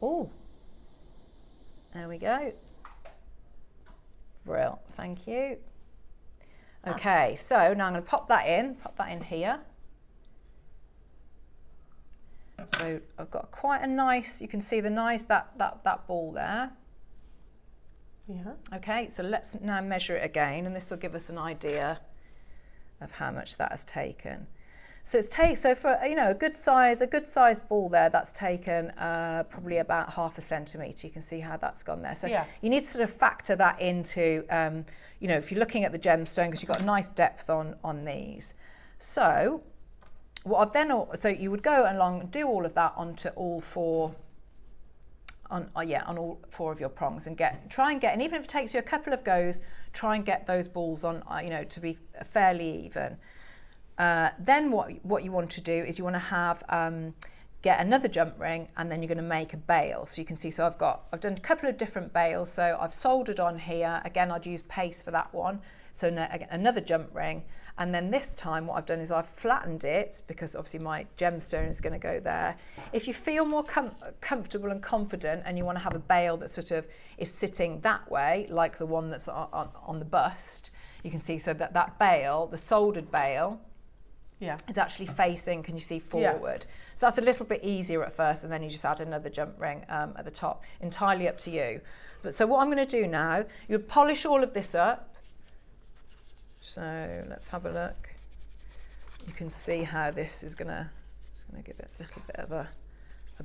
Speaker 2: Oh. There we go. Brill. Thank you. Okay, so now I'm going to pop that in here. So I've got quite a nice, you can see the nice, that ball there.
Speaker 1: Yeah. Okay,
Speaker 2: so let's now measure it again, and this will give us an idea of how much that has taken. So so for a good size ball there, that's taken probably about 1/2 centimetre. You can see how that's gone there. So you need to sort of factor that into, if you're looking at the gemstone, because you've got a nice depth on these. So what I've then, so you would go along and do all of that onto all 4, on all 4 of your prongs, and try and get, and even if it takes you a couple of goes, try and get those balls on, to be fairly even. Then what you want to do is you want to have get another jump ring, and then you're going to make a bail. So you can see, so I've done a couple of different bails. So I've soldered on here. Again, I'd use paste for that one. So again, another jump ring, and then this time what I've done is I've flattened it, because obviously my gemstone is going to go there. If you feel more comfortable and confident, and you want to have a bail that sort of is sitting that way, like the one that's on the bust, you can see, so that bail, the soldered bail, is actually facing, can you see, forward. So that's a little bit easier at first, and then you just add another jump ring at the top, entirely up to you. But so what I'm going to do now, you polish all of this up. So let's have a look. You can see how this is just gonna give it a little bit of a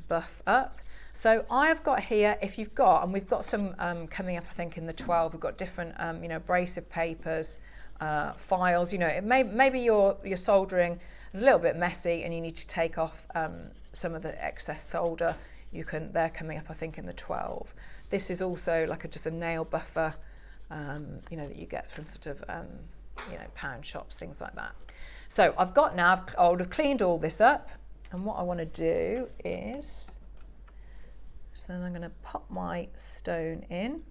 Speaker 2: buff up. So I've got here, if you've got, and we've got some coming up, I think in the 12, we've got different, abrasive papers, files. Maybe your soldering is a little bit messy, and you need to take off some of the excess solder. They're coming up, I think, in the 12. This is also like just a nail buffer, that you get from sort of pound shops, things like that. So I would have cleaned all this up, and what I want to do is, so then I'm going to pop my stone in.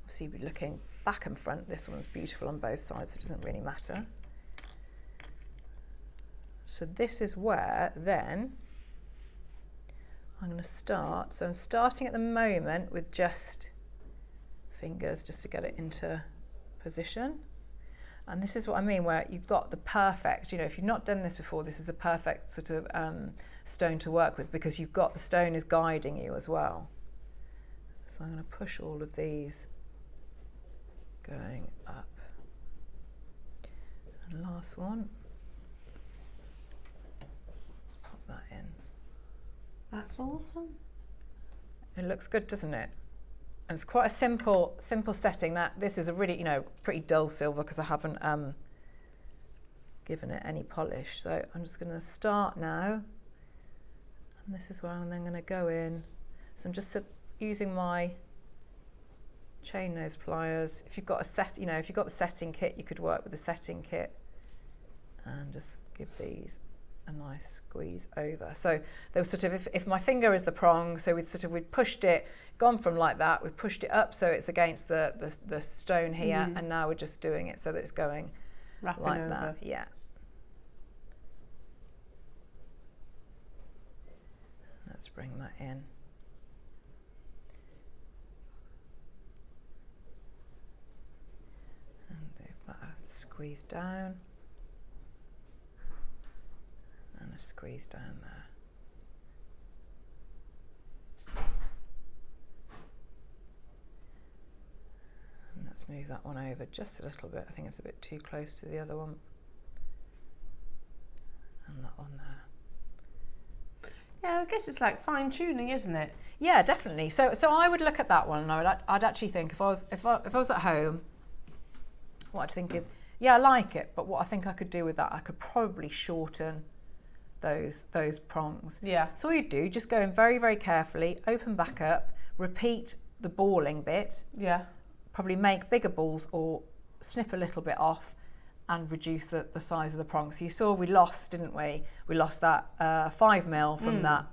Speaker 2: Obviously, you'll be looking back and front. This one's beautiful on both sides, so it doesn't really matter. So this is where then I'm going to start. So I'm starting at the moment with just fingers, just to get it into position. And this is what I mean, where you've got the perfect, if you've not done this before, this is the perfect sort of stone to work with, because you've got the stone is guiding you as well. So I'm going to push all of these going up. And last one. Let's pop that in.
Speaker 1: That's awesome.
Speaker 2: It looks good, doesn't it? And it's quite a simple setting. This is a really, pretty dull silver, because I haven't given it any polish. So I'm just going to start now, and this is where I'm then going to go in. So I'm just using my chain nose pliers. If you've got if you've got the setting kit, you could work with the setting kit, and just give these a nice squeeze over. So there was sort of, if my finger is the prong, so we'd pushed it, gone from like that, we've pushed it up so it's against the stone here, and now we're just doing it so that it's going
Speaker 1: wrapping
Speaker 2: like
Speaker 1: over.
Speaker 2: that. Yeah. Let's bring that in. And if that squeeze down. And a squeeze down there. And let's just move that one over just a little bit. I think it's a bit too close to the other one. And that one there.
Speaker 1: Yeah, I guess it's like fine tuning, isn't it?
Speaker 2: Yeah, definitely. So I would look at that one, and I'd actually think if I was at home, what I'd think is, yeah, I like it, but what I think I could do with that, I could probably shorten those prongs.
Speaker 1: Yeah.
Speaker 2: So all you do, just go in very, very carefully, open back up, repeat the balling bit.
Speaker 1: Yeah.
Speaker 2: Probably make bigger balls or snip a little bit off and reduce the size of the prong. So you saw we lost, didn't we? We lost that 5mm from that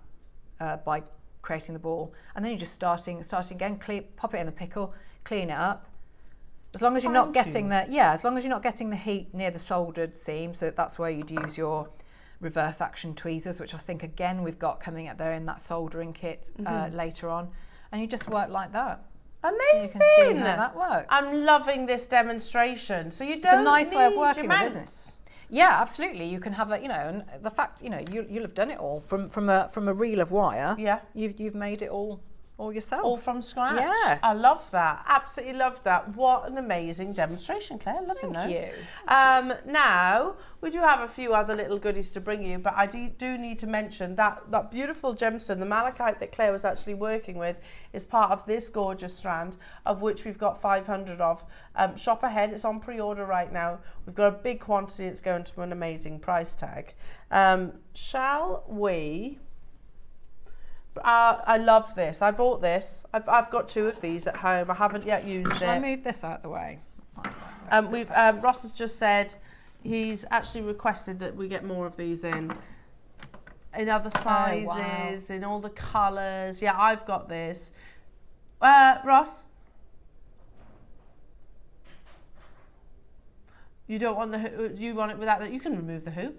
Speaker 2: by creating the ball. And then you're just starting again, pop it in the pickle, clean it up. As long as you're not getting the heat near the soldered seam, so that's where you'd use your reverse action tweezers, which I think again we've got coming up there in that soldering kit later on. And you just work like that.
Speaker 1: Amazing!
Speaker 2: So you can see how that works.
Speaker 1: I'm loving this demonstration. So you don't
Speaker 2: It's a nice
Speaker 1: need
Speaker 2: way of working
Speaker 1: your
Speaker 2: with,
Speaker 1: mounts.
Speaker 2: isn't it? Yeah, absolutely. You can have a, and the fact, you'll have done it all from a reel of wire.
Speaker 1: Yeah.
Speaker 2: You've made it all yourself.
Speaker 1: All from scratch.
Speaker 2: Yeah.
Speaker 1: I love that. Absolutely love that. What an amazing demonstration, Claire. Loving those.
Speaker 2: you.
Speaker 1: Now, we do have a few other little goodies to bring you, but I do need to mention that beautiful gemstone, the malachite that Claire was actually working with, is part of this gorgeous strand, of which we've got 500 of. Shop ahead. It's on pre-order right now. We've got a big quantity. It's going to an amazing price tag. Shall we... I love this. I bought this. I've got 2 of these at home. I haven't yet used
Speaker 2: Shall I
Speaker 1: it.
Speaker 2: move this out of the way?
Speaker 1: Ross has just said he's actually requested that we get more of these in other sizes, in all the colours. Yeah, I've got this. Ross? You don't want the hoop? You want it without that? You can remove the hoop.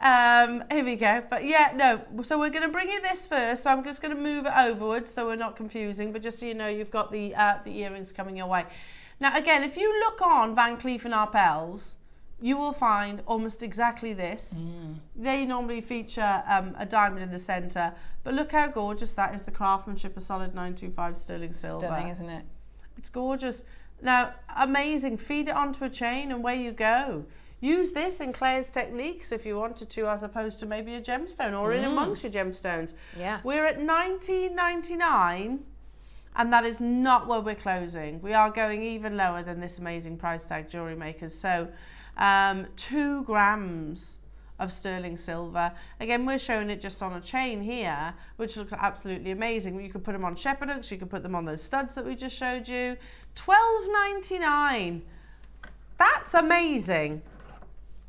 Speaker 1: Here we go. But yeah, no. So we're going to bring you this first. So I'm just going to move it overwards so we're not confusing. But just so you know, you've got the earrings coming your way. Now, again, if you look on Van Cleef & Arpels, you will find almost exactly this. They normally feature a diamond in the centre. But look how gorgeous that is. The craftsmanship of solid 925 sterling silver.
Speaker 2: Stunning, isn't it?
Speaker 1: It's gorgeous. Now, amazing. Feed it onto a chain and away you go. Use this in Claire's techniques if you wanted to, as opposed to maybe a gemstone or in amongst your gemstones.
Speaker 2: Yeah.
Speaker 1: We're at $19.99, and that is not where we're closing. We are going even lower than this amazing price tag, Jewellery Makers. So 2 grams of sterling silver. Again, we're showing it just on a chain here, which looks absolutely amazing. You could put them on shepherd hooks, you could put them on those studs that we just showed you. $12.99. That's amazing.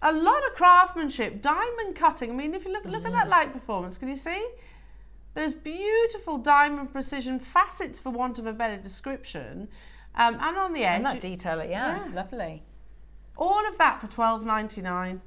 Speaker 1: A lot of craftsmanship, diamond cutting. I mean, if you look at that light performance, can you see? There's beautiful diamond precision facets, for want of a better description, and on the edge.
Speaker 2: And that detail, it's lovely.
Speaker 1: All of that for $12.99.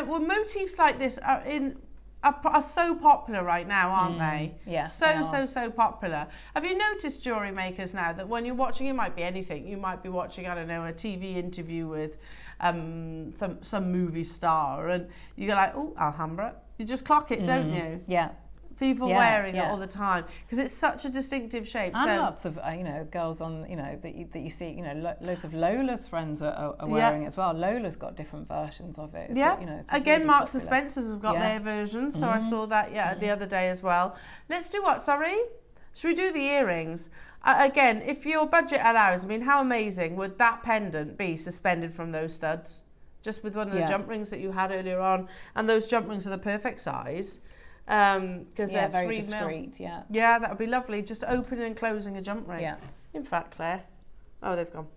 Speaker 1: Well, motifs like this are so popular right now, aren't they?
Speaker 2: Yeah.
Speaker 1: So popular. Have you noticed, Jewellery Makers, now that when you're watching, it might be anything. You might be watching, I don't know, a TV interview with some movie star, and you go like, oh, Alhambra. You just clock it, don't you?
Speaker 2: Yeah.
Speaker 1: People wearing it all the time because it's such a distinctive shape.
Speaker 2: And lots of girls on that you see loads of Lola's friends are wearing it as well. Lola's got different versions of it. It's
Speaker 1: Again,
Speaker 2: really
Speaker 1: Marks and
Speaker 2: popular.
Speaker 1: Spencer's have got their version, so I saw that the other day as well. Let's do what? Sorry, should we do the earrings? Again, if your budget allows, I mean, how amazing would that pendant be suspended from those studs, just with one of the jump rings that you had earlier on, and those jump rings are the perfect size. Because they're
Speaker 2: very
Speaker 1: 3
Speaker 2: discreet.
Speaker 1: mil. Yeah, that would be lovely. Just opening and closing a jump ring.
Speaker 2: Yeah.
Speaker 1: In fact, Claire. Oh, they've gone.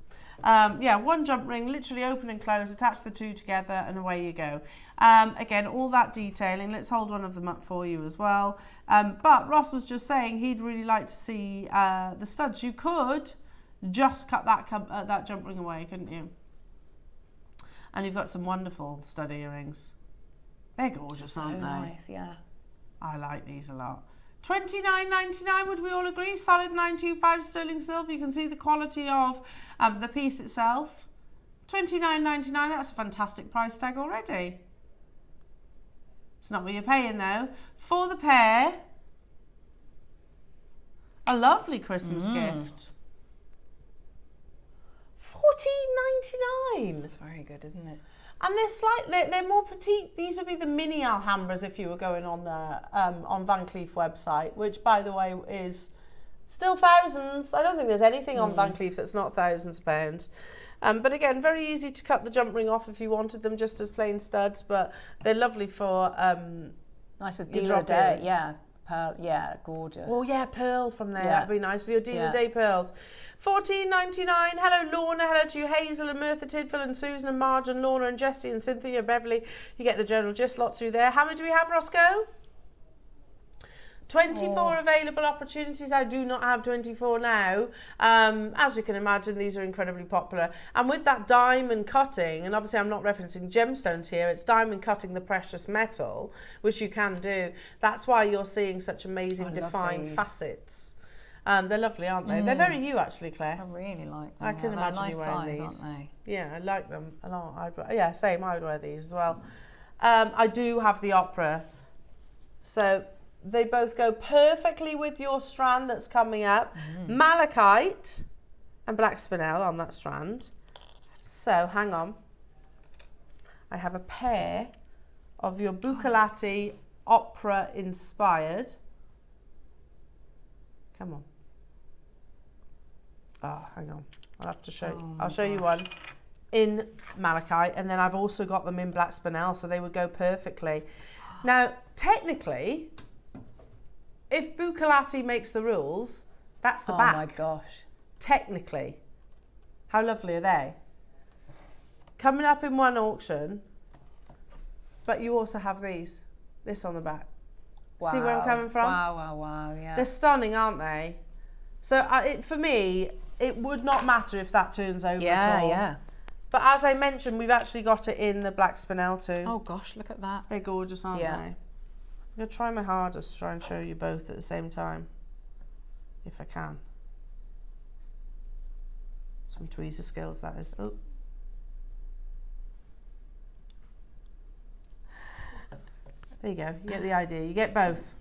Speaker 1: One jump ring, literally open and close, attach the 2 together, and away you go. Again, all that detailing. Let's hold one of them up for you as well. But Ross was just saying he'd really like to see the studs. You could just cut that jump ring away, couldn't you? And you've got some wonderful stud earrings. They're gorgeous, aren't they?
Speaker 2: Nice, yeah.
Speaker 1: I like these a lot. $29.99, would we all agree? Solid 925 sterling silver. You can see the quality of the piece itself. $29.99, that's a fantastic price tag already. It's not what you're paying though. For the pair, a lovely Christmas gift. $14.99.
Speaker 2: That's very good, isn't it?
Speaker 1: And they're more petite. These would be the mini Alhambras if you were going on the on Van Cleef website, which, by the way, is still thousands. I don't think there's anything on Van Cleef that's not thousands of pounds. But again, very easy to cut the jump ring off if you wanted them just as plain studs. But they're lovely for
Speaker 2: nice with deal of the day. Yeah, pearl. Yeah, gorgeous.
Speaker 1: Well, yeah, pearl from there.
Speaker 2: Yeah.
Speaker 1: That'd be nice for your deal of the day pearls. $14.99. Hello, Lorna. Hello to you, Hazel and Mirtha Tidfield and Susan and Marge and Lorna and Jessie and Cynthia Beverly. You get the general gist. Lots through there. How many do we have, Roscoe? 24 available opportunities. I do not have 24 now. As you can imagine, these are incredibly popular. And with that diamond cutting, and obviously I'm not referencing gemstones here, it's diamond cutting the precious metal, which you can do. That's why you're seeing such amazing defined facets. They're lovely, aren't they? They're very you, actually, Claire.
Speaker 2: I really like them.
Speaker 1: I can imagine
Speaker 2: nice
Speaker 1: you wearing
Speaker 2: size,
Speaker 1: these.
Speaker 2: Aren't they?
Speaker 1: Yeah, I like them a lot. Yeah, same. I would wear these as well. I do have the opera. So they both go perfectly with your strand that's coming up. Malachite and black spinel on that strand. So hang on. I have a pair of your Buccellati opera inspired. Come on. Oh, hang on. I'll have to show you. I'll show you one in malachite, and then I've also got them in black spinel, so they would go perfectly. Now, technically, if Buccellati makes the rules, that's the back.
Speaker 2: Oh my gosh.
Speaker 1: Technically. How lovely are they? Coming up in one auction, but you also have these. This on the back.
Speaker 2: Wow.
Speaker 1: See where I'm coming from?
Speaker 2: Wow, yeah.
Speaker 1: They're stunning, aren't they? So for me, it would not matter if that turns over at all.
Speaker 2: Yeah.
Speaker 1: But as I mentioned, we've actually got it in the black spinel too.
Speaker 2: Oh gosh, look at that.
Speaker 1: They're gorgeous, aren't they? I'm going to try my hardest to try and show you both at the same time, if I can. Some tweezer skills, that is. Oh. There you go, you get the idea. You get both.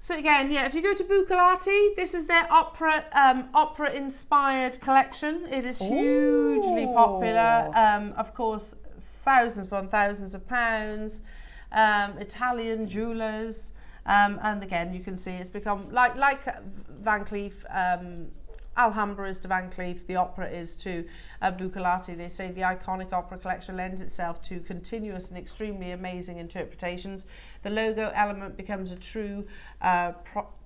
Speaker 1: So again, yeah, if you go to Buccellati, this is their opera-inspired collection. It is hugely popular. Of course, thousands upon thousands of pounds. Italian jewellers. And again, you can see it's become, like Van Cleef, Alhambra is to Van Cleef, the opera is to Buccellati. They say the iconic opera collection lends itself to continuous and extremely amazing interpretations. The logo element becomes a true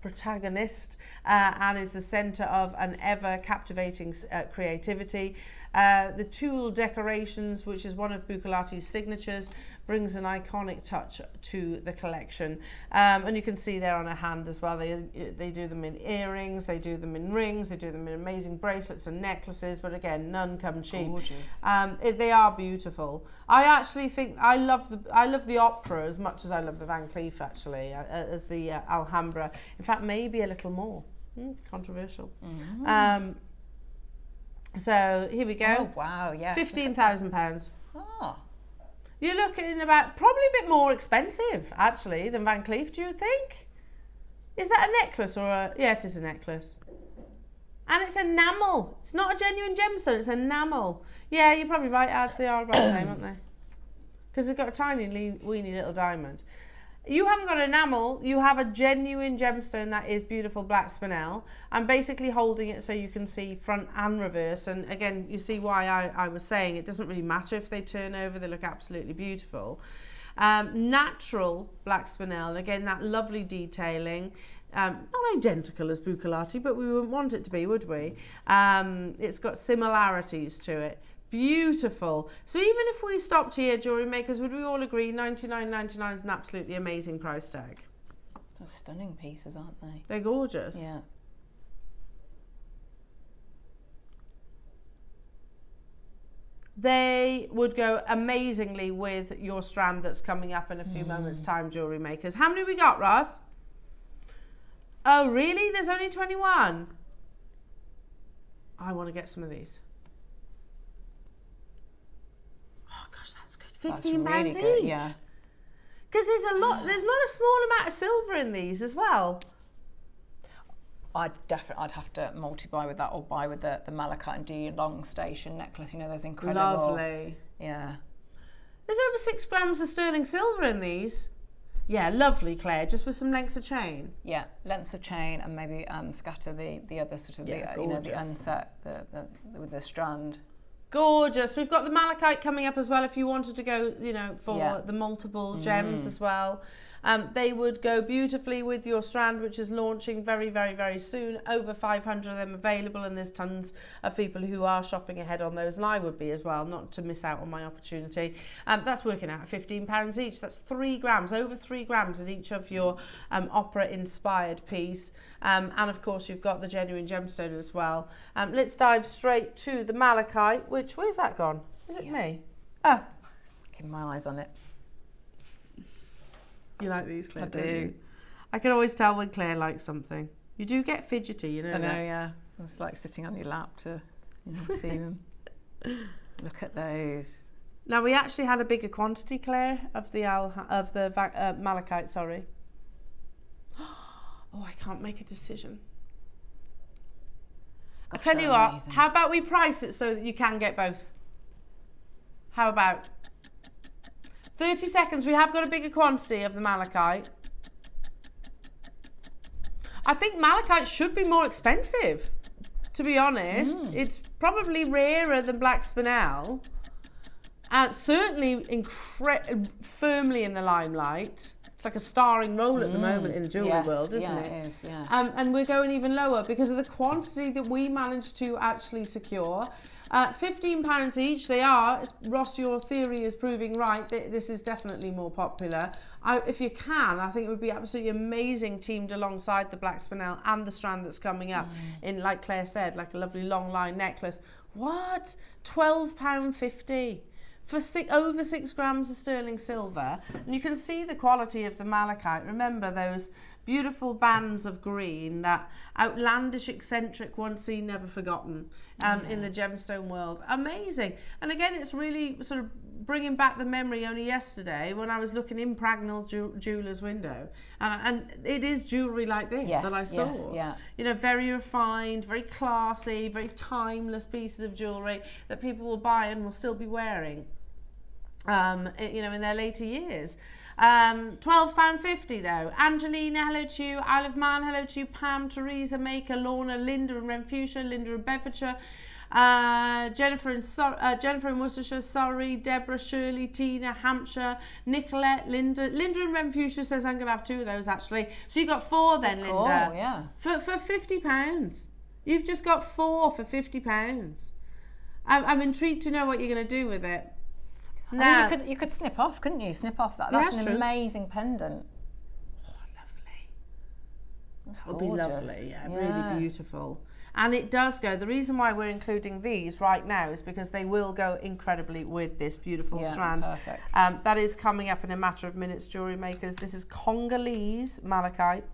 Speaker 1: protagonist and is the centre of an ever captivating creativity. The tool decorations, which is one of Buccellati's signatures, brings an iconic touch to the collection. And you can see there on her hand as well, they do them in earrings, they do them in rings, they do them in amazing bracelets and necklaces, but again, none come cheap.
Speaker 2: Gorgeous.
Speaker 1: They are beautiful. I actually think I love the opera as much as I love the Van Cleef, actually, as the Alhambra. In fact, maybe a little more. Controversial. So here we go.
Speaker 2: Oh wow, yeah.
Speaker 1: £15,000.
Speaker 2: Oh.
Speaker 1: You're looking about probably a bit more expensive actually than Van Cleef, do you think? Is that a necklace or a... Yeah, it is a necklace. And it's enamel. It's not a genuine gemstone, it's enamel. Yeah, you're probably right, Ads, they are about the same, aren't they? Because they've got a tiny, weeny little diamond. You haven't got enamel, you have a genuine gemstone that is beautiful black spinel. I'm basically holding it so you can see front and reverse, and again, you see why I was saying it doesn't really matter if they turn over, they look absolutely beautiful. Natural black spinel, again, that lovely detailing. Not identical as Buccellati, but we wouldn't want it to be, would we? It's got similarities to it. Beautiful. So even if we stopped here, jewellery makers, would we all agree $99.99 is an absolutely amazing price tag?
Speaker 2: They're stunning pieces, aren't they?
Speaker 1: They're gorgeous.
Speaker 2: Yeah.
Speaker 1: They would go amazingly with your strand that's coming up in a few moments' time, jewellery makers. How many we got, Ross? Oh, really? There's only 21? I want to get some of these. That's good. £15
Speaker 2: really
Speaker 1: each.
Speaker 2: good, yeah.
Speaker 1: Because there's not a small amount of silver in these as well.
Speaker 2: I'd have to multi-buy with that, or buy with the malachite and do long station necklace. You know, those incredible.
Speaker 1: Lovely.
Speaker 2: Yeah.
Speaker 1: There's over 6 grams of sterling silver in these. Yeah, lovely, Claire. Just with some lengths of chain.
Speaker 2: Yeah, lengths of chain, and maybe scatter the other sort of the unset with the strand.
Speaker 1: Gorgeous. We've got the malachite coming up as well. If you wanted to go, for the multiple gems as well. They would go beautifully with your strand, which is launching very, very, very soon. Over 500 of them available, and there's tons of people who are shopping ahead on those, and I would be as well, not to miss out on my opportunity. That's working out at £15 each. That's 3 grams, over 3 grams in each of your opera-inspired piece. And of course, you've got the genuine gemstone as well. Let's dive straight to the malachite, which, where's that gone? Is it me? Oh.
Speaker 2: Keep my eyes on it.
Speaker 1: You like these, Claire?
Speaker 2: I do.
Speaker 1: I can always tell when Claire likes something. You do get fidgety, you know.
Speaker 2: I know, yeah. It's like sitting on your lap to see them. Look at those.
Speaker 1: Now, we actually had a bigger quantity, Claire, of the malachite. Sorry. Oh, I can't make a decision. I'll tell you what.
Speaker 2: Amazing.
Speaker 1: How about we price it so that you can get both? How about 30 seconds? We have got a bigger quantity of the malachite. I think malachite should be more expensive, to be honest. It's probably rarer than black spinel. Certainly firmly in the limelight. It's like a starring role at the moment in the jewellery world, isn't it?
Speaker 2: It is, yeah.
Speaker 1: And we're going even lower because of the quantity that we managed to actually secure. £15 each. They are. Ross, your theory is proving right. This is definitely more popular. If you can, I think it would be absolutely amazing teamed alongside the black spinel and the strand that's coming up in, like Claire said, like a lovely long line necklace. What? £12.50 for over 6 grams of sterling silver. And you can see the quality of the malachite. Remember those beautiful bands of green, that outlandish, eccentric, once seen, never forgotten in the gemstone world. Amazing. And again, it's really sort of bringing back the memory only yesterday when I was looking in Pragnell's jeweller's window. And it is jewellery like this that I saw.
Speaker 2: Yes, yeah.
Speaker 1: You know, very refined, very classy, very timeless pieces of jewellery that people will buy and will still be wearing, in their later years. £12.50 though. Angelina, hello to you. Isle of Man, hello to you. Pam, Teresa, Maker, Lorna, Linda in Renfrewshire, Linda in Bedfordshire, Jennifer in Worcestershire, Surrey, Deborah, Shirley, Tina, Hampshire, Nicolette, Linda in Renfrewshire says I'm going to have 2 of those actually. So you got 4 then, Linda.
Speaker 2: Oh, yeah.
Speaker 1: For £50. You've just got 4 for £50. I'm intrigued to know what you're going to do with it.
Speaker 2: Now, you could snip off, couldn't you? Snip off that. That's an
Speaker 1: true.
Speaker 2: amazing pendant.
Speaker 1: Oh, lovely.
Speaker 2: That
Speaker 1: It'll be lovely, really beautiful. And it does go. The reason why we're including these right now is because they will go incredibly with this beautiful strand.
Speaker 2: Perfect.
Speaker 1: That is coming up in a matter of minutes, jewellery makers. This is Congolese malachite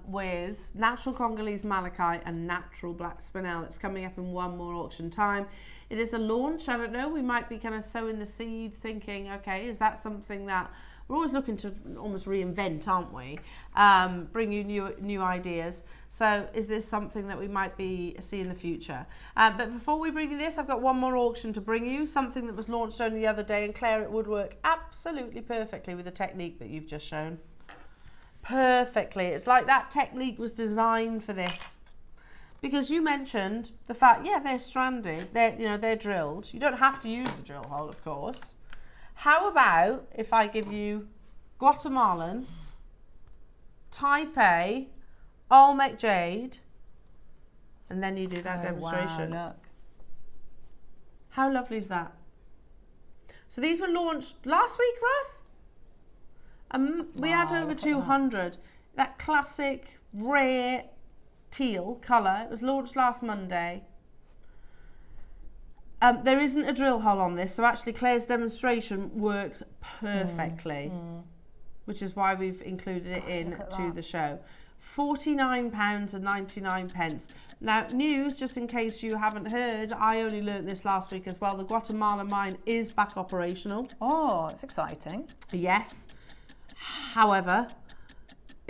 Speaker 1: with natural Congolese malachite and natural black spinel. It's coming up in one more auction time. It is a launch. I don't know. We might be kind of sowing the seed, thinking, okay, is that something that we're always looking to almost reinvent, aren't we? Bring you new ideas. So is this something that we might be see in the future? But before we bring you this, I've got one more auction to bring you. Something that was launched only the other day, and Claire, it would work absolutely perfectly with the technique that you've just shown. Perfectly. It's like that technique was designed for this. Because you mentioned the fact, they're stranded, they're drilled. You don't have to use the drill hole, of course. How about if I give you Guatemalan, Taipei, Olmec jade, and then you do that demonstration.
Speaker 2: Wow, look.
Speaker 1: How lovely is that? So these were launched last week, Russ? We had over 200. That classic, rare, teal colour. It was launched last Monday. There isn't a drill hole on this, so actually Claire's demonstration works perfectly, which is why we've included it into the show. £49.99. Now, news, just in case you haven't heard, I only learnt this last week as well. The Guatemala mine is back operational.
Speaker 2: Oh, that's exciting.
Speaker 1: Yes. However,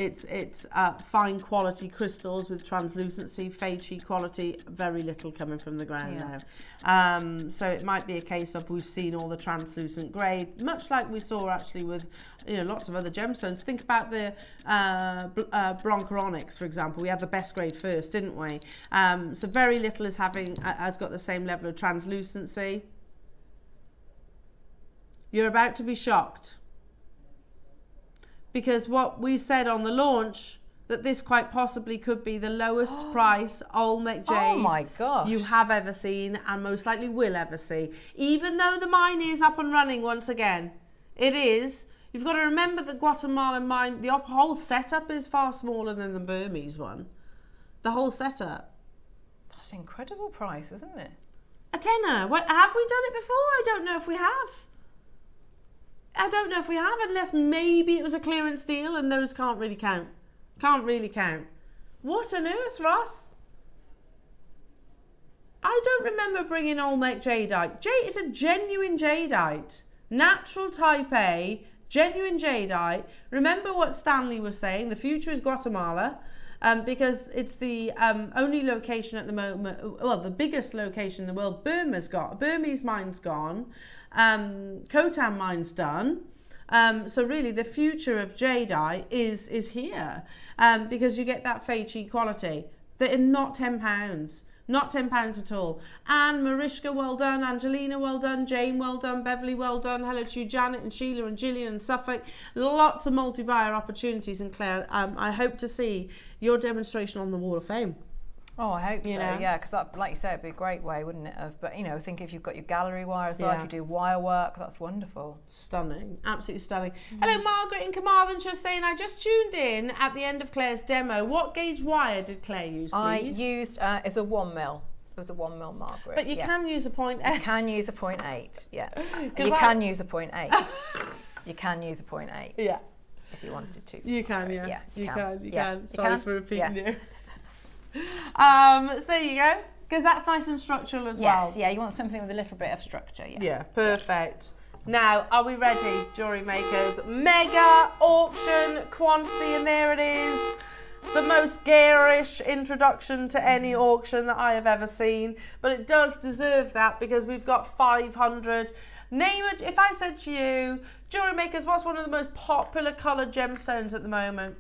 Speaker 1: It's fine quality crystals with translucency, fade sheet quality, very little coming from the ground now. So it might be a case of we've seen all the translucent grade, much like we saw actually with lots of other gemstones. Think about the bronchoronics, for example. We had the best grade first, didn't we? So very little has got the same level of translucency. You're about to be shocked. Because what we said on the launch, that this quite possibly could be the lowest price Olmec jade you have ever seen and most likely will ever see. Even though the mine is up and running once again, it is. You've got to remember the Guatemalan mine, the whole setup is far smaller than the Burmese one. The whole setup.
Speaker 2: That's an incredible price, isn't it?
Speaker 1: A tenner. What, have we done it before? I don't know if we have. I don't know if we have, unless maybe it was a clearance deal and those can't really count. Can't really count. What on earth, Ross? I don't remember bringing Olmec jadeite. It's a genuine jadeite. Natural type A, genuine jadeite. Remember what Stanley was saying, the future is Guatemala. Because it's the only location at the moment, well, the biggest location in the world. Burmese mine's gone. Khotan mine's done. So really the future of jadeite is here, because you get that fade sheet quality. They're not £10, not £10 at all. Anne, Mariska, well done. Angelina, well done. Jane, well done. Beverly, well done. Hello to you, Janet and Sheila and Gillian and Suffolk. Lots of multi-buyer opportunities. And Claire, I hope to see your demonstration on the Wall of Fame.
Speaker 2: Oh, I hope so, yeah, because that, like you say, it'd be a great way, wouldn't it? But, think if you've got your gallery wire as well, if you do wire work, that's wonderful.
Speaker 1: Stunning, absolutely stunning. Hello, Margaret in Carmarthenshire saying, I just tuned in at the end of Claire's demo. What gauge wire did Claire use, please?
Speaker 2: I used, it's a 1 mil. It was a 1 mil, Margaret.
Speaker 1: But you can use a 0.8.
Speaker 2: You can use a 0.8, yeah. You can use a 0.8. You can use a 0.8.
Speaker 1: Yeah.
Speaker 2: If you wanted to.
Speaker 1: You can, yeah. You can. Sorry for repeating you.
Speaker 2: So
Speaker 1: there you go, because that's nice and structural as well.
Speaker 2: Yes, yeah, you want something with a little bit of structure.
Speaker 1: Yeah, perfect. Now, are we ready, jewellery makers? Mega auction quantity, and there it is. The most garish introduction to any auction that I have ever seen, but it does deserve that because we've got 500. Name it. If I said to you, jewellery makers, what's one of the most popular coloured gemstones at the moment?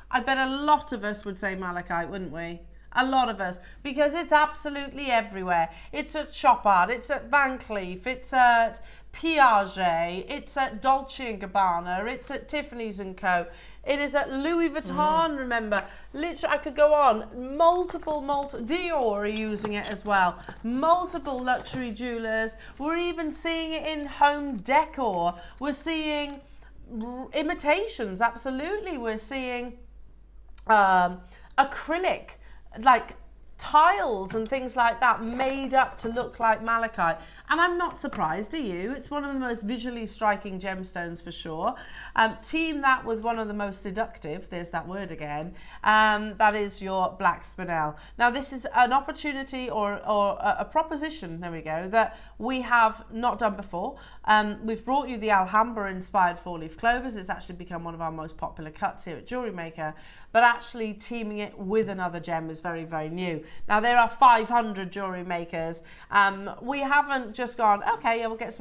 Speaker 1: I bet a lot of us would say malachite, wouldn't we? A lot of us, because it's absolutely everywhere. It's at Shop Art, it's at Van Cleef, it's at Piaget, it's at Dolce & Gabbana, it's at Tiffany's & Co. It is at Louis Vuitton, remember. Literally, I could go on. Multiple, Dior are using it as well. Multiple luxury jewellers. We're even seeing it in home decor. We're seeing imitations, absolutely. We're seeing acrylic, like tiles and things like that made up to look like malachite. And I'm not surprised, are you? It's one of the most visually striking gemstones for sure. Team that with one of the most seductive, there's that word again, that is your black spinel. Now this is an opportunity or a proposition, there we go, that we have not done before. We've brought you the Alhambra inspired 4-leaf clovers. It's actually become one of our most popular cuts here at JewelleryMaker, but actually teaming it with another gem is very, very new. Now there are 500 jewellery makers. We haven't just gone, okay, yeah, we'll get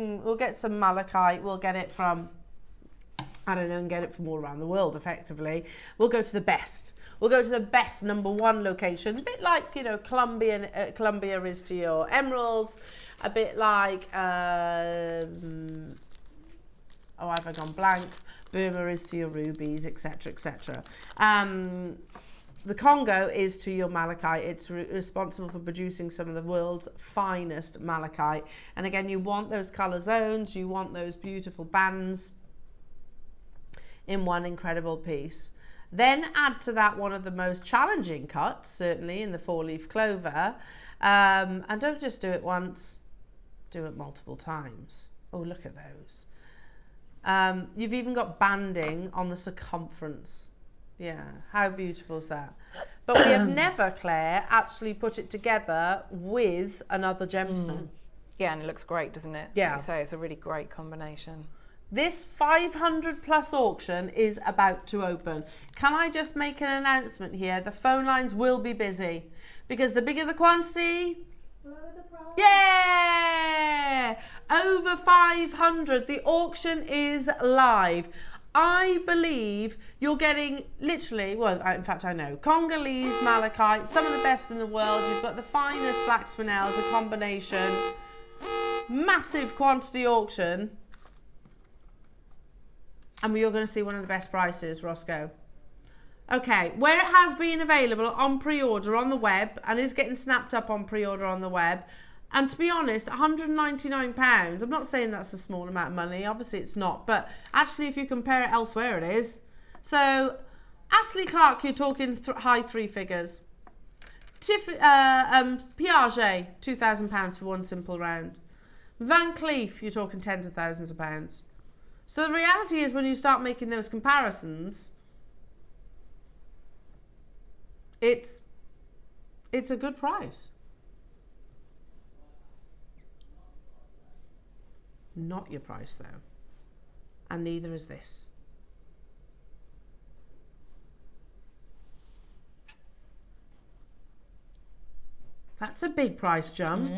Speaker 1: some malachite, we'll get it from, I don't know, and get it from all around the world effectively. We'll go to the best. We'll go to the best #1 location, a bit like, Colombia is to your emeralds, a bit like, have I gone blank? Burma is to your rubies, etc., etc. The Congo is to your malachite. It's responsible for producing some of the world's finest malachite. And again, you want those colour zones, you want those beautiful bands in one incredible piece. Then add to that one of the most challenging cuts, certainly in the 4-leaf clover. And don't just do it once, do it multiple times. Oh, look at those. You've even got banding on the circumference. Yeah, how beautiful is that? But we have never, Claire, actually put it together with another gemstone.
Speaker 2: Yeah, and it looks great, doesn't it?
Speaker 1: Yeah.
Speaker 2: Like you say, it's a really great combination.
Speaker 1: This 500 plus auction is about to open. Can I just make an announcement here? The phone lines will be busy because the bigger the quantity, yeah, over 500. The auction is live. I believe you're getting literally, well, in fact, I know, Congolese malachite, some of the best in the world. You've got the finest black spinels, a combination, massive quantity auction. And you're going to see one of the best prices, Roscoe. Okay, where it has been available on pre-order on the web and is getting snapped up on pre-order on the web. And to be honest, £199, I'm not saying that's a small amount of money, obviously it's not, but actually if you compare it elsewhere it is. So, Ashley Clark, you're talking high three figures. Piaget, £2,000 for one simple round. Van Cleef, you're talking tens of thousands of pounds. So the reality is when you start making those comparisons, it's a good price. Not your price though, and neither is this. That's a big price jump.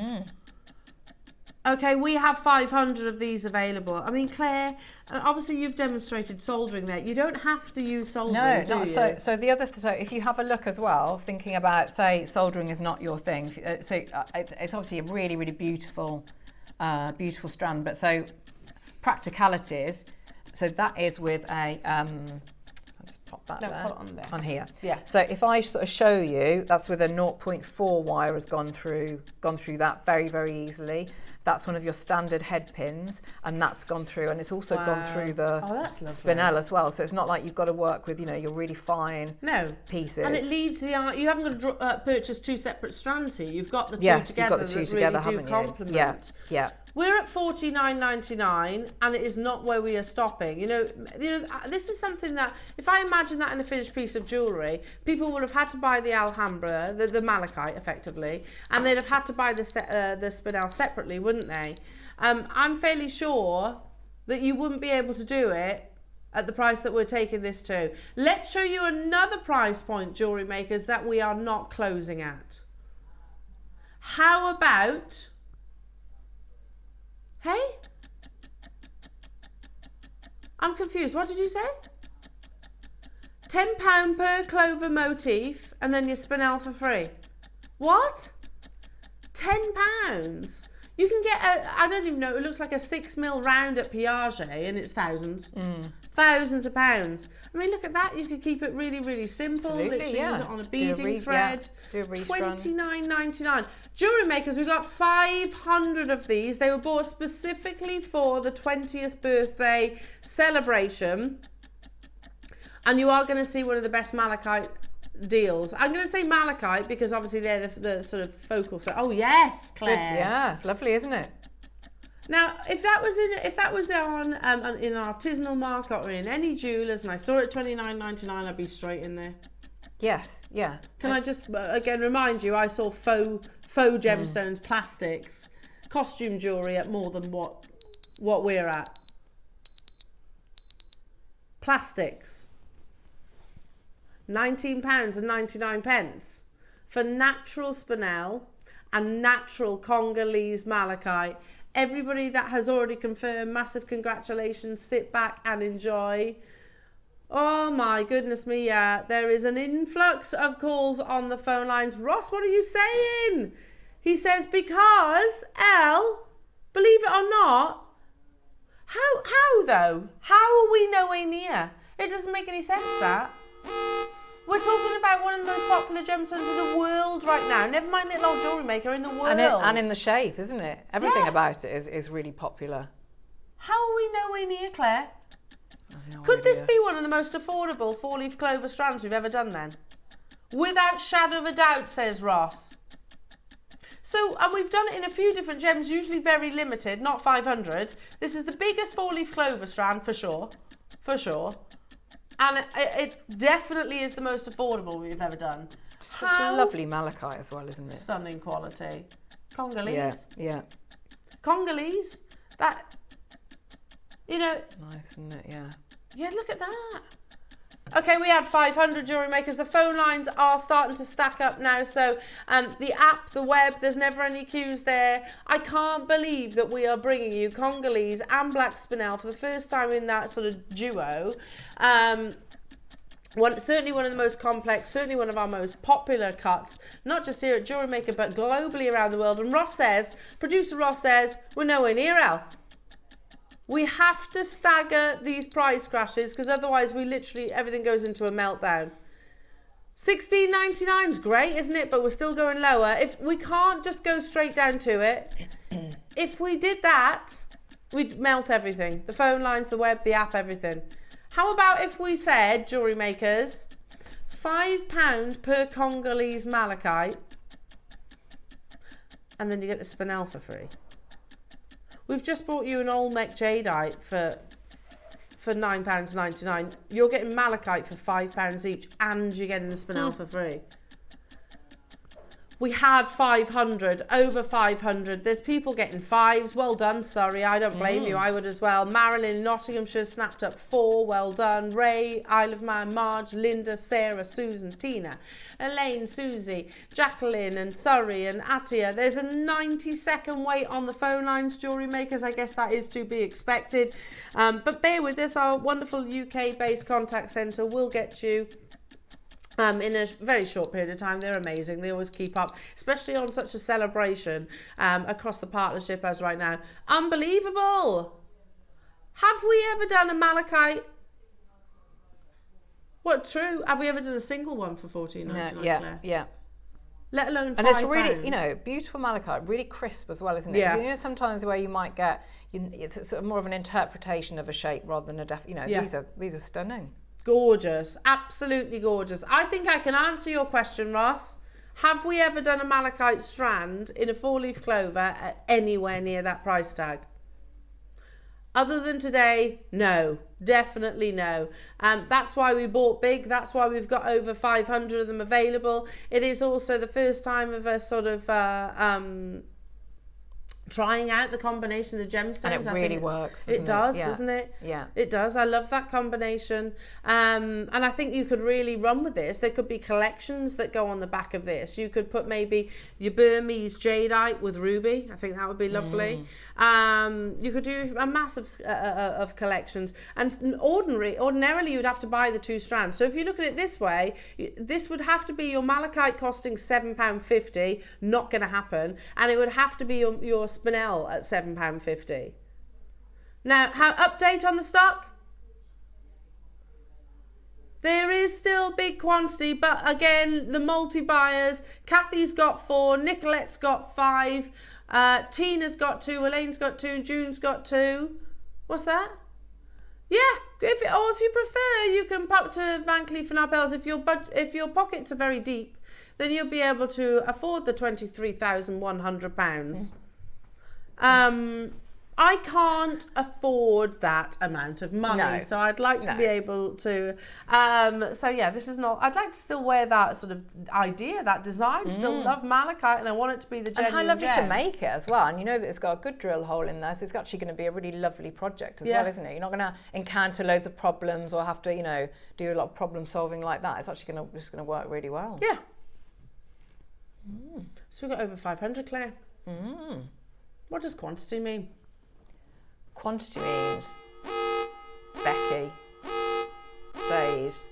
Speaker 1: Okay, we have 500 of these available. I mean, Claire, obviously you've demonstrated soldering there. You don't have to use soldering, do you?
Speaker 2: So the other, so if you have a look as well, thinking about, say, soldering is not your thing. It's obviously a really, really beautiful, beautiful strand. But so practicalities. So that is with a. I'll just pop that there.
Speaker 1: Put it
Speaker 2: on here.
Speaker 1: Yeah.
Speaker 2: So if I sort of show you, that's with a 0.4 wire has gone through that very, very easily. That's one of your standard head pins, and that's gone through, and it's also gone through the spinel as well. So it's not like you've got to work with, your really fine pieces.
Speaker 1: And it leads the art. You haven't got to purchase two separate strands here. You've got the two together.
Speaker 2: Yes, you've got the two together, haven't you? Yeah, yeah.
Speaker 1: We're at $49.99, and it is not where we are stopping. This is something that, if I imagine that in a finished piece of jewellery, people would have had to buy the Alhambra, the malachite, effectively, and they'd have had to buy the spinel separately, wouldn't they? I'm fairly sure that you wouldn't be able to do it at the price that we're taking this to. Let's show you another price point, jewellery makers, that we are not closing at. How about... Hey? I'm confused. What did you say? £10 per clover motif and then your spinel for free. What? £10? You can get I don't even know, it looks like a 6mm round at Piaget and it's thousands. Thousands of pounds. I mean, look at that. You could keep it really, really simple. Literally use it on a beading thread.
Speaker 2: Do a restrand.
Speaker 1: $29.99. Jewellery makers, we've got 500 of these. They were bought specifically for the 20th birthday celebration. And you are going to see one of the best malachite deals. I'm going to say malachite because obviously they're the sort of focal. Oh yes, Claire.
Speaker 2: Yeah, it's lovely, isn't it?
Speaker 1: Now, if that was on in an artisanal market or in any jewellers, and I saw it at $29.99, I'd be straight in there.
Speaker 2: Yes, yeah.
Speaker 1: Can I just again remind you? I saw faux gemstones, plastics, costume jewellery at more than what we're at. Plastics. £19.99 for natural spinel and natural Congolese malachite. Everybody that has already confirmed, massive congratulations. Sit back and enjoy. Oh my goodness me, yeah. There is an influx of calls on the phone lines. Ross, what are you saying? He says, because, Elle, believe it or not, how though? How are we nowhere near? It doesn't make any sense, that. We're talking about one of the most popular gemstones in the world right now. Never mind little old jewellery maker, in the world.
Speaker 2: And in the shape, isn't it? Everything about it is really popular.
Speaker 1: How are we nowhere near, Claire?
Speaker 2: No
Speaker 1: Could
Speaker 2: idea.
Speaker 1: this be one of the most affordable 4-leaf clover strands we've ever done then? Without shadow of a doubt, says Ross. So, and we've done it in a few different gems, usually very limited, not 500. This is the biggest 4-leaf clover strand for sure. For sure. And it definitely is the most affordable we've ever done.
Speaker 2: Such a lovely malachite as well, isn't it?
Speaker 1: Stunning quality. Congolese.
Speaker 2: Yeah, yeah.
Speaker 1: Congolese. That You know,
Speaker 2: Nice, isn't it? Yeah.
Speaker 1: yeah, look at that. Okay, we had 500 jewellery makers. The phone lines are starting to stack up now. So the app, the web, there's never any queues there. I can't believe that we are bringing you Congolese and Black Spinel for the first time in that sort of duo. Certainly one of the most complex, certainly one of our most popular cuts, not just here at JewelleryMaker, but globally around the world. And producer Ross says, we're nowhere near Elle. We have to stagger these price crashes because otherwise everything goes into a meltdown. $16.99 is great, isn't it? But we're still going lower. If we can't just go straight down to it, if we did that, we'd melt everything. The phone lines, the web, the app, everything. How about if we said, jewellery makers, £5 per Congolese malachite, and then you get the spinel for free. We've just brought you an Olmec jadeite for £9.99. You're getting malachite for £5 each, and you're getting the spinel for free. We had 500, over 500. There's people getting 5s. Well done, Surrey. I don't blame you. I would as well. Marilyn, Nottinghamshire, snapped up 4. Well done. Ray, Isle of Man, Marge, Linda, Sarah, Susan, Tina, Elaine, Susie, Jacqueline, and Surrey, and Atia. There's a 90-second wait on the phone lines, jewellery makers. I guess that is to be expected. But bear with us. Our wonderful UK-based contact centre will get you in a very short period of time. They're amazing. They always keep up, especially on such a celebration across the partnership as right now. Unbelievable. Have we ever done a malachite? What, true? Have we ever done a single one for $14.99?
Speaker 2: Yeah,
Speaker 1: Claire?
Speaker 2: yeah.
Speaker 1: Let alone £5.
Speaker 2: And it's really, you know, beautiful malachite, really crisp as well, isn't it?
Speaker 1: Yeah.
Speaker 2: You know, sometimes where you might get, it's sort of more of an interpretation of a shape rather than a these are stunning.
Speaker 1: Gorgeous, absolutely gorgeous. I think I can answer your question, Ross. Have we ever done a malachite strand in a 4-leaf clover at anywhere near that price tag? Other than today, no, definitely no. That's why we bought big. That's why we've got over 500 of them available. It is also the first time of us sort of trying out the combination of the gemstones.
Speaker 2: And it really works.
Speaker 1: It does,
Speaker 2: yeah.
Speaker 1: doesn't it?
Speaker 2: Yeah.
Speaker 1: It does. I love that combination. And I think you could really run with this. There could be collections that go on the back of this. You could put maybe your Burmese jadeite with ruby. I think that would be lovely. You could do a massive of collections. And ordinarily you'd have to buy the 2 strands. So if you look at it this way, this would have to be your malachite costing £7.50. Not going to happen. And it would have to be your spinel at £7.50. Now, update on the stock? There is still big quantity, but again, the multi-buyers, Kathy's got 4, Nicolette's got 5, Tina's got 2, Elaine's got 2, and June's got 2. What's that? Yeah, if you prefer, you can pop to Van Cleef & Arpels. If your pockets are very deep, then you'll be able to afford the £23,100. I can't afford that amount of money, so I'd like to be able to. So yeah, this is not. I'd like to still wear that sort of idea, that design. Still love malachite, and I want it to be the genuine.
Speaker 2: And how lovely
Speaker 1: gem.
Speaker 2: to make it as well. And you know that it's got a good drill hole in there, so it's actually going to be a really lovely project as well, isn't it? You're not going to encounter loads of problems or have to, do a lot of problem solving like that. It's actually going to work really well.
Speaker 1: Yeah. So we've got over 500, Claire. What does quantity mean?
Speaker 2: Quantity means Becky says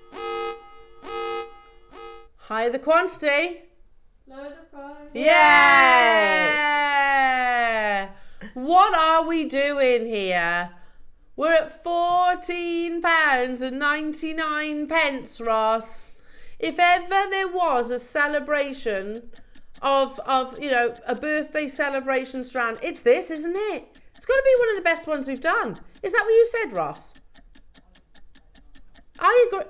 Speaker 1: higher the quantity,
Speaker 5: lower the price.
Speaker 1: Yeah! What are we doing here? We're at £14.99, Ross. If ever there was a celebration of a birthday celebration strand, it's this, isn't it? It's got to be one of the best ones we've done. Is that what you said, Ross? I agree.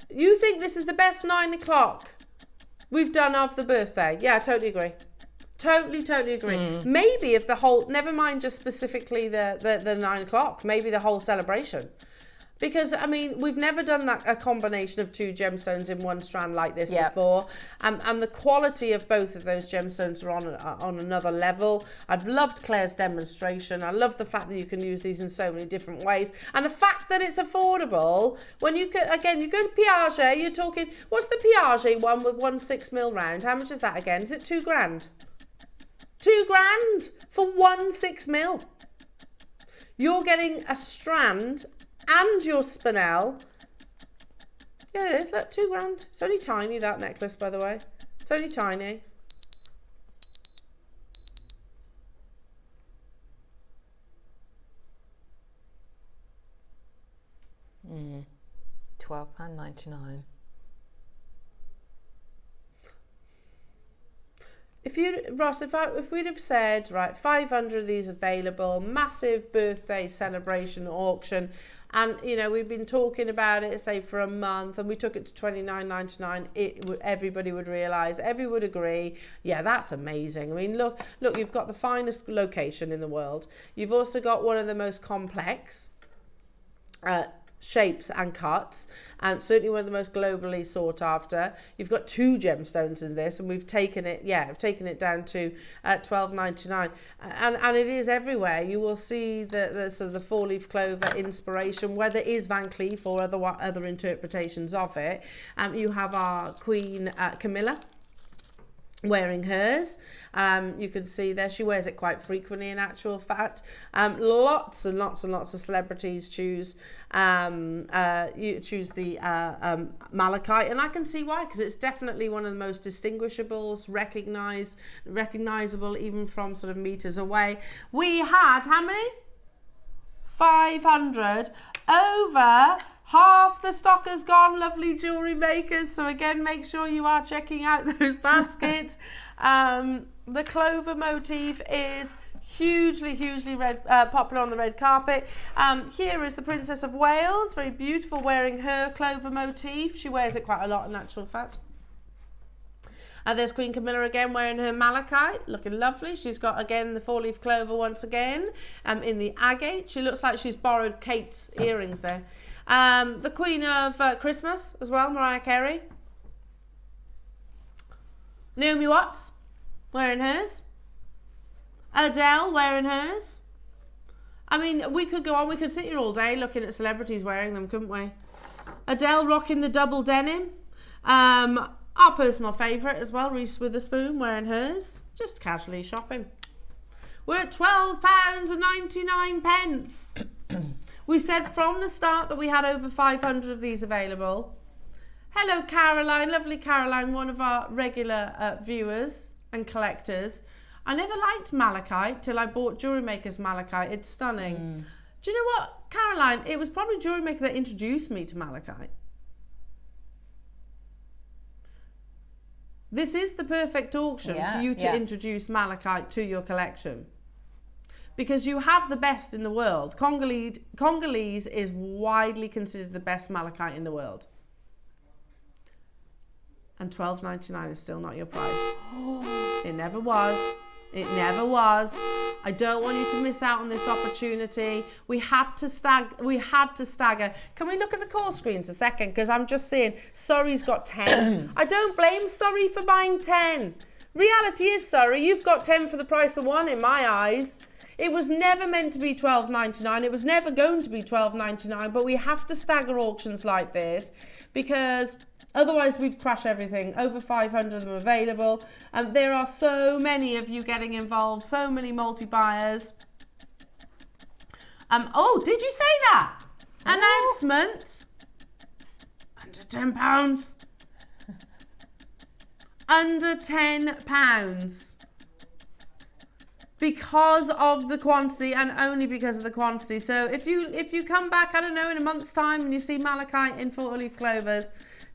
Speaker 1: You think this is the best 9 o'clock we've done of the birthday? Yeah, I totally agree. Totally agree. Maybe if the whole, never mind just specifically the 9 o'clock, maybe the whole celebration. Because, I mean, we've never done a combination of 2 gemstones in one strand like this before. And the quality of both of those gemstones are on another level. I've loved Claire's demonstration. I love the fact that you can use these in so many different ways. And the fact that it's affordable. When you could, again, you go to Piaget, you're talking, what's the Piaget one with 1 6mm round? How much is that again? Is it 2 grand? 2 grand for 1 6mm. You're getting a strand and your spinel. Yeah, it is. Look, 2 grand. It's only tiny, that necklace, by the way. It's only tiny.
Speaker 2: £12.99.
Speaker 1: Ross, if we'd have said, right, 500 of these available, massive birthday celebration auction, and you know we've been talking about it, say, for a month, and we took it to £29.99, everybody would realise, everyone would agree, yeah, that's amazing. I mean, look, you've got the finest location in the world. You've also got one of the most complex shapes and cuts, and certainly one of the most globally sought after. You've got 2 gemstones in this, and we've taken it down to £12.99, and it is everywhere. You will see the sort of the 4-leaf clover inspiration, whether it is Van Cleef or other interpretations of it. You have our Queen Camilla wearing hers. You can see there she wears it quite frequently, in actual fact. Lots and lots and lots of celebrities choose the malachite, and I can see why, because it's definitely one of the most distinguishable, recognizable even from sort of meters away. We had how many? 500. Over half the stock has gone, lovely jewellery makers. So again, make sure you are checking out those baskets. The clover motif is hugely popular on the red carpet. Here is the Princess of Wales, very beautiful, wearing her clover motif. She wears it quite a lot, in actual fact. There's Queen Camilla again, wearing her malachite, looking lovely. She's got, again, the 4-leaf clover once again, in the agate. She looks like she's borrowed Kate's earrings there. The Queen of Christmas as well, Mariah Carey. Naomi Watts wearing hers. Adele wearing hers. I mean, we could go on. We could sit here all day looking at celebrities wearing them, couldn't we? Adele rocking the double denim. Our personal favourite as well, Reese Witherspoon wearing hers. Just casually shopping. We're at £12.99. We said from the start that we had over 500 of these available. Hello, Caroline, lovely Caroline, one of our regular viewers and collectors. I never liked malachite till I bought JewelleryMaker's malachite. It's stunning. Do you know what, Caroline? It was probably JewelleryMaker that introduced me to malachite. This is the perfect auction for you to introduce malachite to your collection. Because you have the best in the world. Congolese is widely considered the best malachite in the world. And $12.99 is still not your price. It never was. It never was. I don't want you to miss out on this opportunity. We had to stagger. Can we look at the call screens a second? Because I'm just seeing Surrey's got 10. I don't blame Surrey for buying 10. Reality is, Surrey, you've got 10 for the price of 1 in my eyes. It was never meant to be $12.99. It was never going to be $12.99, but we have to stagger auctions like this because otherwise we'd crash everything. Over 500 of them available. There are so many of you getting involved, so many multi-buyers. Oh, did you say that? Announcement. Under £10. Under £10. Because of the quantity, and only because of the quantity. So if you come back, I don't know, in a month's time and you see malachite in 4-leaf clovers,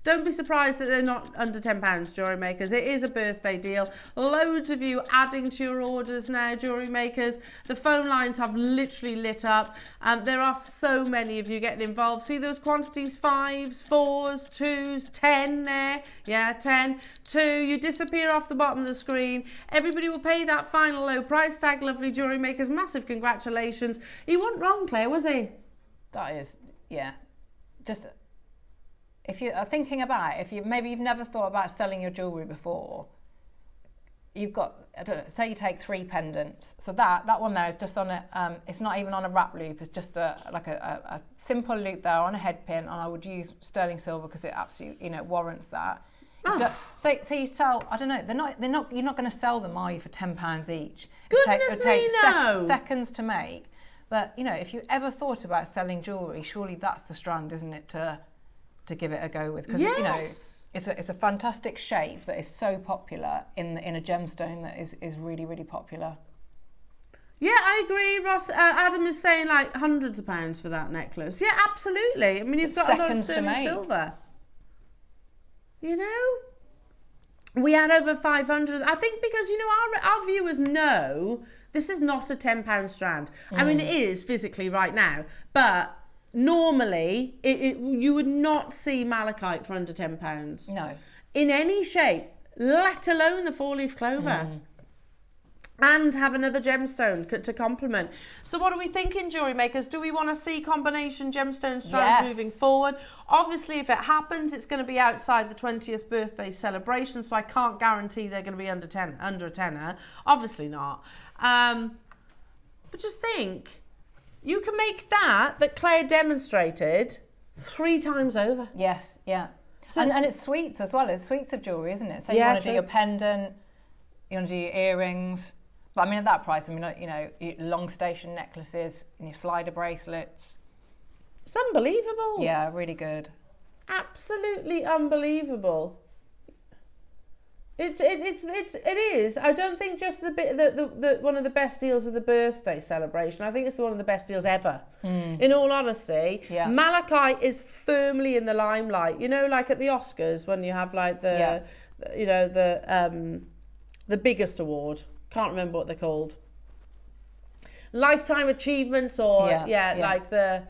Speaker 1: don't be surprised that they're not under £10, Jewellery Makers. It is a birthday deal. Loads of you adding to your orders now, Jewellery Makers. The phone lines have literally lit up. There are so many of you getting involved. See those quantities? 5s, 4s, 2s, 10 there. Yeah, 10, 2. You disappear off the bottom of the screen. Everybody will pay that final low price tag. Lovely Jewellery Makers. Massive congratulations. He wasn't wrong, Claire, was he?
Speaker 2: That is, yeah. just, if you are thinking about it, maybe you've never thought about selling your jewellery before, you've got, I don't know, say you take 3 pendants. So that one there is just on a, it's not even on a wrap loop, it's just a simple loop there on a head pin, and I would use sterling silver because it absolutely, warrants that. So you sell, I don't know, you're not going to sell them, are you, for £10 each?
Speaker 1: Goodness
Speaker 2: It'll take
Speaker 1: no.
Speaker 2: seconds to make. But, if you ever thought about selling jewellery, surely that's the strand, isn't it, to give it a go with? Because, it's a fantastic shape that is so popular in a gemstone that is really, really popular.
Speaker 1: Yeah, I agree, Ross. Adam is saying like hundreds of pounds for that necklace. Yeah, absolutely. I mean, you've got a lot of sterling silver. We had over 500. I think because, our viewers know this is not a £10 strand. I mean, it is physically right now, but normally you would not see malachite for under £10.
Speaker 2: No.
Speaker 1: In any shape, let alone the 4-leaf clover. And have another gemstone to complement. So what are we thinking, jewellery makers? Do we want to see combination gemstone strands moving forward? Obviously, if it happens, it's going to be outside the 20th birthday celebration, so I can't guarantee they're going to be under a tenner. Obviously not. But just think, you can make that Claire demonstrated 3 times over.
Speaker 2: Yes, yeah. So and it's sweets as well. It's sweets of jewellery, isn't it? So you
Speaker 1: Yeah,
Speaker 2: want to do your pendant, you want to do your earrings. But I mean, at that price, I mean, your long station necklaces and your slider bracelets.
Speaker 1: It's unbelievable.
Speaker 2: Yeah, really good.
Speaker 1: Absolutely unbelievable. It is. I don't think just the one of the best deals of the birthday celebration. I think it's one of the best deals ever. In all honesty, malachite is firmly in the limelight. Like at the Oscars when you have like the biggest award. Can't remember what they're called. Lifetime achievements or like the,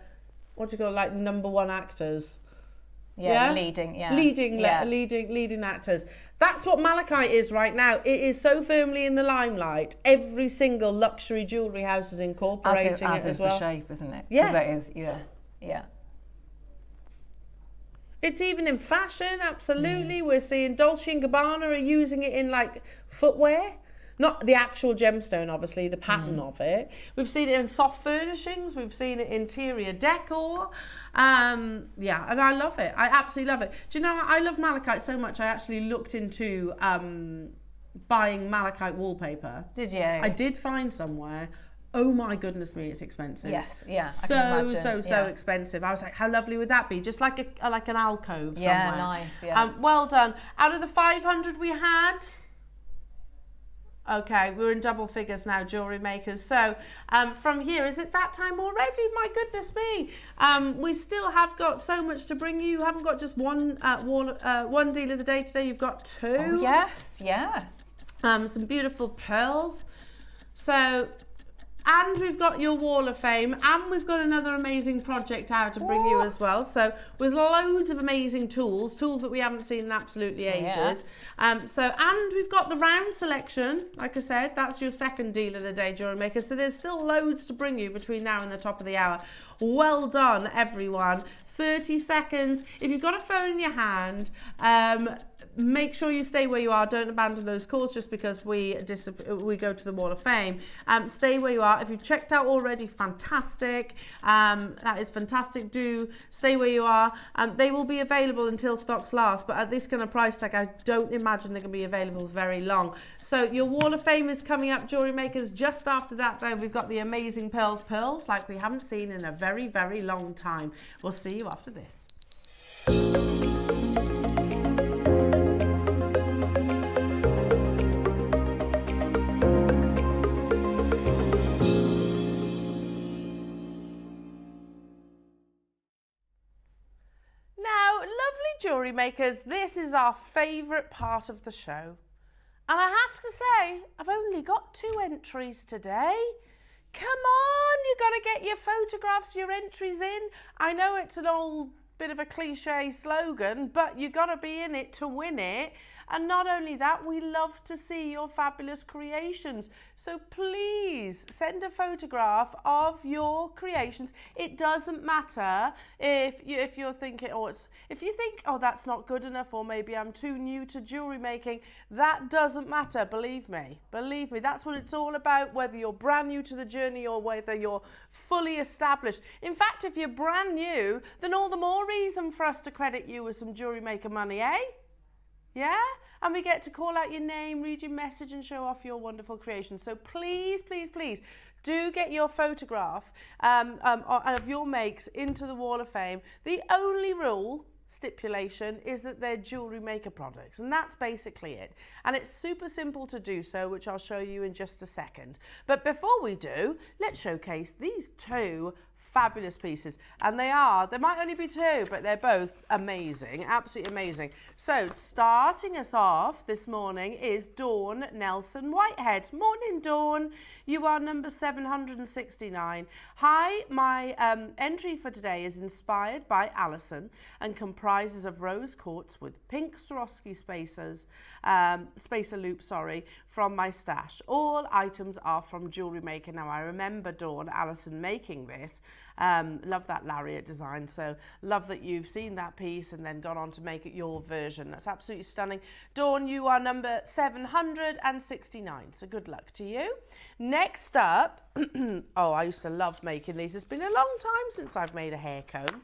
Speaker 1: what do you call it, like the #1 actors.
Speaker 2: Leading
Speaker 1: actors. That's what malachite is right now. It is so firmly in the limelight. Every single luxury jewellery house is incorporating it as well.
Speaker 2: As the shape, isn't it?
Speaker 1: Yes.
Speaker 2: That is, yeah.
Speaker 1: It's even in fashion, absolutely. We're seeing Dolce & Gabbana are using it in like footwear. Not the actual gemstone, obviously, the pattern of it. We've seen it in soft furnishings. We've seen it in interior decor. And I love it. I absolutely love it. Do you know, I love malachite so much, I actually looked into buying malachite wallpaper.
Speaker 2: Did you?
Speaker 1: I did find somewhere. Oh my goodness me, it's expensive.
Speaker 2: Yes, yeah.
Speaker 1: So expensive. I was like, how lovely would that be? Just like an alcove somewhere.
Speaker 2: Yeah, nice, yeah.
Speaker 1: Well done. Out of the 500 we had... Okay, we're in double figures now, jewellery makers. So from here, is it that time already? My goodness me. We still have got so much to bring you. You haven't got just one deal of the day today. You've got 2.
Speaker 2: Oh, yes, yeah.
Speaker 1: Some beautiful pearls. So... And we've got your Wall of Fame, and we've got another amazing project out to bring you as well. So with loads of amazing tools that we haven't seen in absolutely ages. And we've got the round selection. Like I said, that's your second deal of the day, jewellery maker. So there's still loads to bring you between now and the top of the hour. Well done, everyone. 30 seconds. If you've got a phone in your hand, make sure you stay where you are. Don't abandon those calls just because we go to the Wall of Fame. Stay where you are. If you've checked out already, fantastic. That is fantastic. Do stay where you are. They will be available until stocks last, but at this kind of price tag, I don't imagine they're going to be available very long. So your Wall of Fame is coming up, jewellery makers. Just after that, though, we've got the amazing pearls like we haven't seen in a very, very long time. We'll see you after this. Jewellery makers, this is our favourite part of the show. And I have to say, I've only got 2 entries today. Come on, you got to get your photographs, your entries in. I know it's an old bit of a cliche slogan, but you got to be in it to win it. And not only that, we love to see your fabulous creations. So please send a photograph of your creations. It doesn't matter if you're thinking, if you think, oh, that's not good enough, or maybe I'm too new to jewellery making. That doesn't matter, believe me. Believe me, that's what it's all about, whether you're brand new to the journey or whether you're fully established. In fact, if you're brand new, then all the more reason for us to credit you with some Jewellery Maker money, eh? Yeah? And we get to call out your name, read your message and show off your wonderful creations. So please, please, please do get your photograph of your makes into the Wall of Fame. The only stipulation is that they're Jewellery Maker products, and that's basically it. And it's super simple to do so, which I'll show you in just a second. But before we do, let's showcase these two fabulous pieces, and there might only be two, but they're both amazing, absolutely amazing. So starting us off this morning is Dawn Nelson Whitehead. Morning, Dawn. You are number 769. Hi, my entry for today is inspired by Alison and comprises of rose quartz with pink Swarovski spacer loop, from my stash. All items are from Jewellery Maker. Now I remember, Dawn, Alison making this. Love that lariat design, so love that you've seen that piece and then gone on to make it your version. That's absolutely stunning. Dawn, you are number 769, so good luck to you. Next up, oh, I used to love making these. It's been a long time since I've made a hair comb.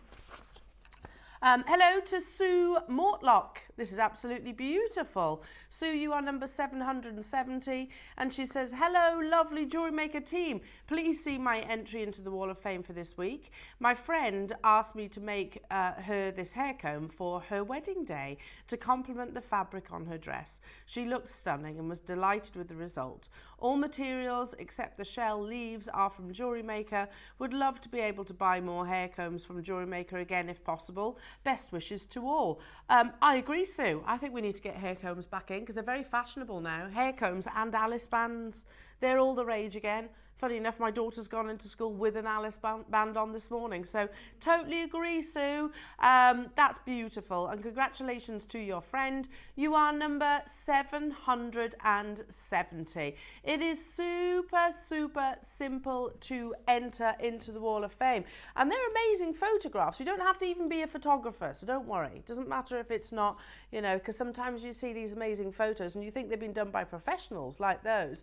Speaker 1: Hello to Sue Mortlock. This is absolutely beautiful. Sue, you are number 770, and she says, hello, lovely Jewellery Maker team. Please see my entry into the Wall of Fame for this week. My friend asked me to make her this hair comb for her wedding day to complement the fabric on her dress. She looked stunning and was delighted with the result. All materials except the shell leaves are from Jewellery Maker. Would love to be able to buy more hair combs from Jewellery Maker again if possible. Best wishes to all. I agree, Sue. I think we need to get hair combs back in because they're very fashionable now. Hair combs and Alice bands. They're all the rage again. Funny enough, my daughter's gone into school with an Alice band on this morning. So totally agree, Sue. That's beautiful. And congratulations to your friend. You are number 770. It is super, super simple to enter into the Wall of Fame. And they're amazing photographs. You don't have to even be a photographer, so don't worry. It doesn't matter if it's not, because sometimes you see these amazing photos and you think they've been done by professionals like those.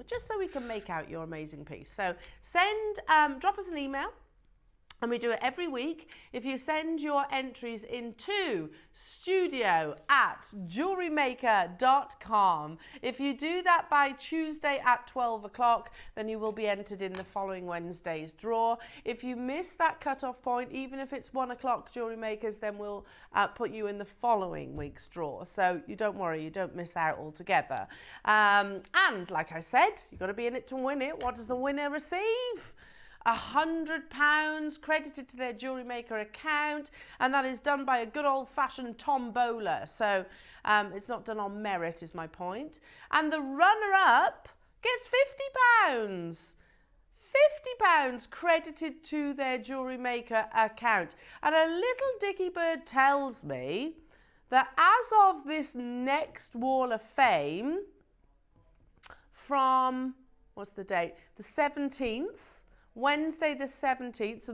Speaker 1: Just so we can make out your amazing piece. So drop us an email, and we do it every week. If you send your entries into studio@jewellerymaker.com, if you do that by Tuesday at 12 o'clock, then you will be entered in the following Wednesday's draw. If you miss that cutoff point, even if it's 1 o'clock Jewellery Makers, then we'll put you in the following week's draw. So you don't worry, you don't miss out altogether. And like I said, you've got to be in it to win it. What does the winner receive? £100 credited to their Jewellery Maker account, and that is done by a good old-fashioned tombola. So it's not done on merit, is my point. And the runner-up gets £50. £50 credited to their Jewellery Maker account. And a little dicky bird tells me that as of this next Wall of Fame, from, what's the date? The 17th, Wednesday the 17th, so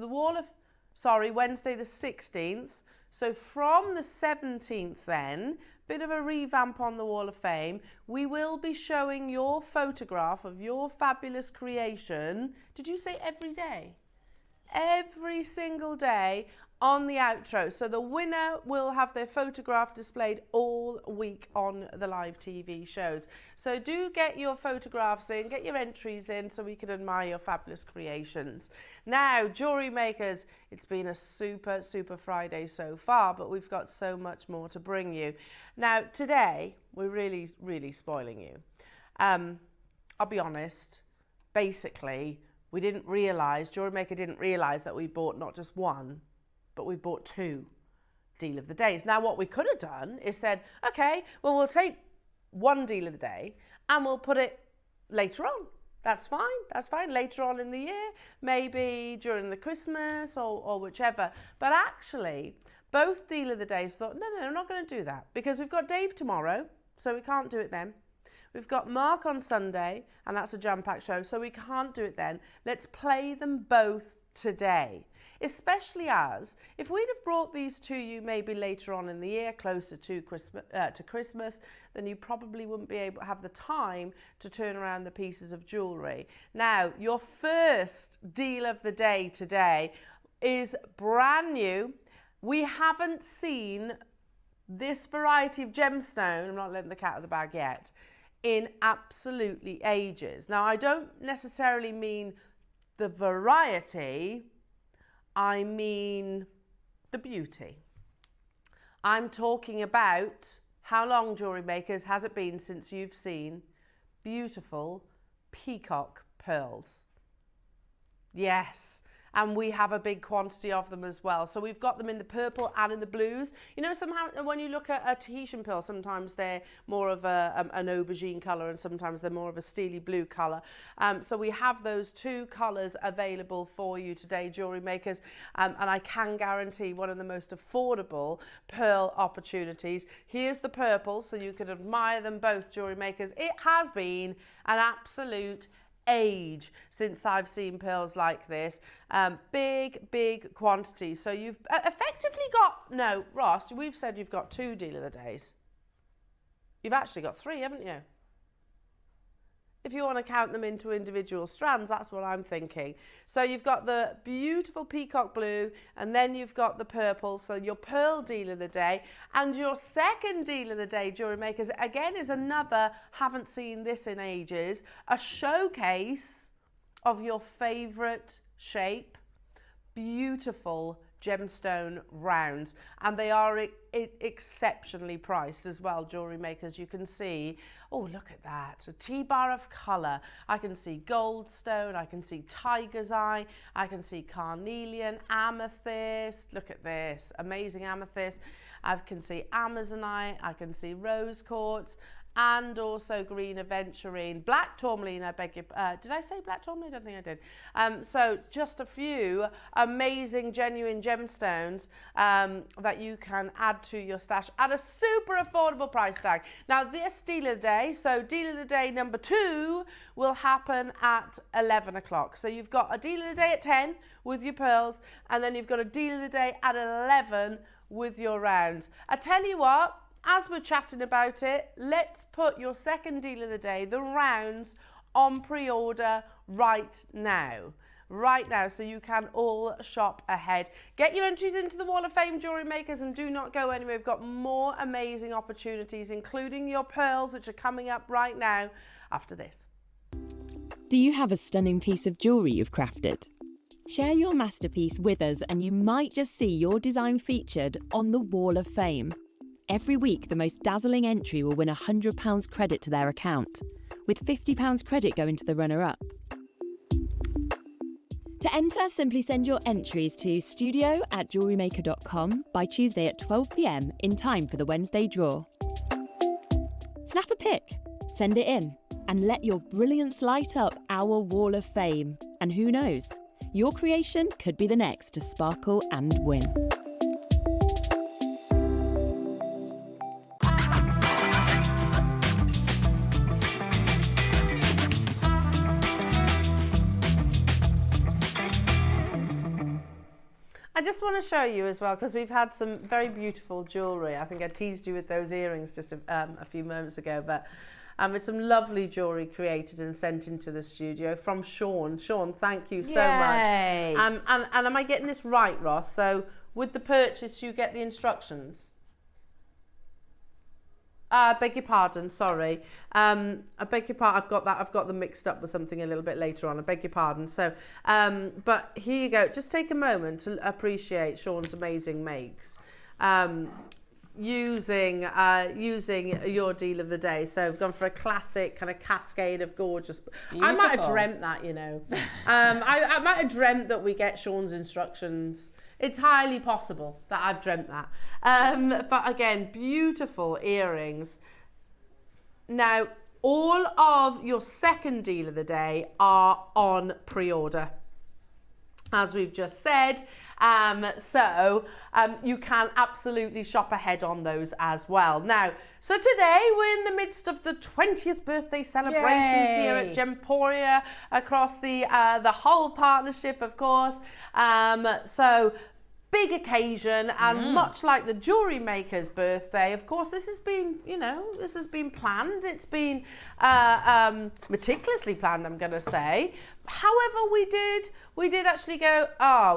Speaker 1: Wednesday the 16th. So from the 17th then, bit of a revamp on the Wall of Fame, we will be showing your photograph of your fabulous creation. Did you say every day? Every single day on the outro. So the winner will have their photograph displayed all week on the live TV shows. So do get your photographs in, get your entries in so we can admire your fabulous creations. Now, Jewellery Makers, it's been a super, super Friday so far, but we've got so much more to bring you. Now, today, we're really, really spoiling you. I'll be honest, basically, Jewellery Maker didn't realise that we bought not just one, but we bought two deal of the days. Now, what we could have done is said, okay, well, we'll take one deal of the day and we'll put it later on. That's fine, later on in the year, maybe during the Christmas or whichever. But actually, both deal of the days thought, no, I'm not going to do that because we've got Dave tomorrow, so we can't do it then. We've got Mark on Sunday, and that's a jam-packed show, so we can't do it then. Let's play them both today. Especially as, if we'd have brought these to you maybe later on in the year, closer to Christmas, then you probably wouldn't be able to have the time to turn around the pieces of jewellery. Now, your first deal of the day today is brand new. We haven't seen this variety of gemstone, I'm not letting the cat out of the bag yet, in absolutely ages. Now, I don't necessarily mean the variety, I mean the beauty. I'm talking about how long, jewellery makers, has it been since you've seen beautiful peacock pearls? Yes. And we have a big quantity of them as well. So we've got them in the purple and in the blues. You know, somehow when you look at a Tahitian pearl, sometimes they're more of an aubergine colour and sometimes they're more of a steely blue colour. So we have those two colours available for you today, jewellery makers. And I can guarantee one of the most affordable pearl opportunities. Here's the purple, so you can admire them both, jewellery makers. It has been an absolute age since I've seen pearls like this. Big quantity. So you've effectively got, no, Ross, we've said you've got 2 deal of the days. You've actually got 3, haven't you? If you want to count them into individual strands, that's what I'm thinking. So you've got the beautiful peacock blue, and then you've got the purple, so your pearl deal of the day. And your second deal of the day, jewellery makers, again is another, haven't seen this in ages, a showcase of your favourite shape, beautiful gemstone rounds, and they are exceptionally priced as well, jewellery makers. You can see, oh, look at that, a T-bar of colour. I can see goldstone, I can see tiger's eye, I can see carnelian, amethyst, look at this, amazing amethyst. I can see amazonite, I can see rose quartz, and also green aventurine, black tourmaline, I beg your, did I say black tourmaline? I don't think I did. So just a few amazing, genuine gemstones that you can add to your stash at a super affordable price tag. Now this deal of the day, so deal of the day number 2 will happen at 11 o'clock. So you've got a deal of the day at 10 with your pearls, and then you've got a deal of the day at 11 with your rounds. I tell you what, as we're chatting about it, let's put your second deal of the day, the rounds, on pre-order right now. Right now, so you can all shop ahead. Get your entries into the Wall of Fame, jewellery makers, and do not go anywhere. We've got more amazing opportunities, including your pearls, which are coming up right now after this.
Speaker 10: Do you have a stunning piece of jewellery you've crafted? Share your masterpiece with us and you might just see your design featured on the Wall of Fame. Every week, the most dazzling entry will win £100 credit to their account, with £50 credit going to the runner-up. To enter, simply send your entries to studio@jewellerymaker.com by Tuesday at 12 p.m. in time for the Wednesday draw. Snap a pic, send it in, and let your brilliance light up our Wall of Fame. And who knows, your creation could be the next to sparkle and win.
Speaker 1: I just want to show you as well, because we've had some very beautiful jewellery. I think I teased you with those earrings just a few moments ago, but it's some lovely jewellery created and sent into the studio from Sean. Sean, thank you so much. And am I getting this right, Ross? So with the purchase, you get the instructions? I beg your pardon, sorry. I beg your pardon, I've got them mixed up with something a little bit later on. I beg your pardon. So, but here you go. Just take a moment to appreciate Sean's amazing makes. Using your deal of the day. So I've gone for a classic kind of cascade of gorgeous. Beautiful. I might have dreamt that, you know. I might have dreamt that we get Sean's instructions. It's highly possible that I've dreamt that. But again, beautiful earrings. Now, all of your second deal of the day are on pre-order. as we've just said. So you can absolutely shop ahead on those as well. Now, so today we're in the midst of the 20th birthday celebrations here at Gemporia across the whole partnership, of course. So big occasion, and much like the jewellery maker's birthday, of course, this has been, this has been planned. It's been meticulously planned, I'm going to say. However, we did actually go,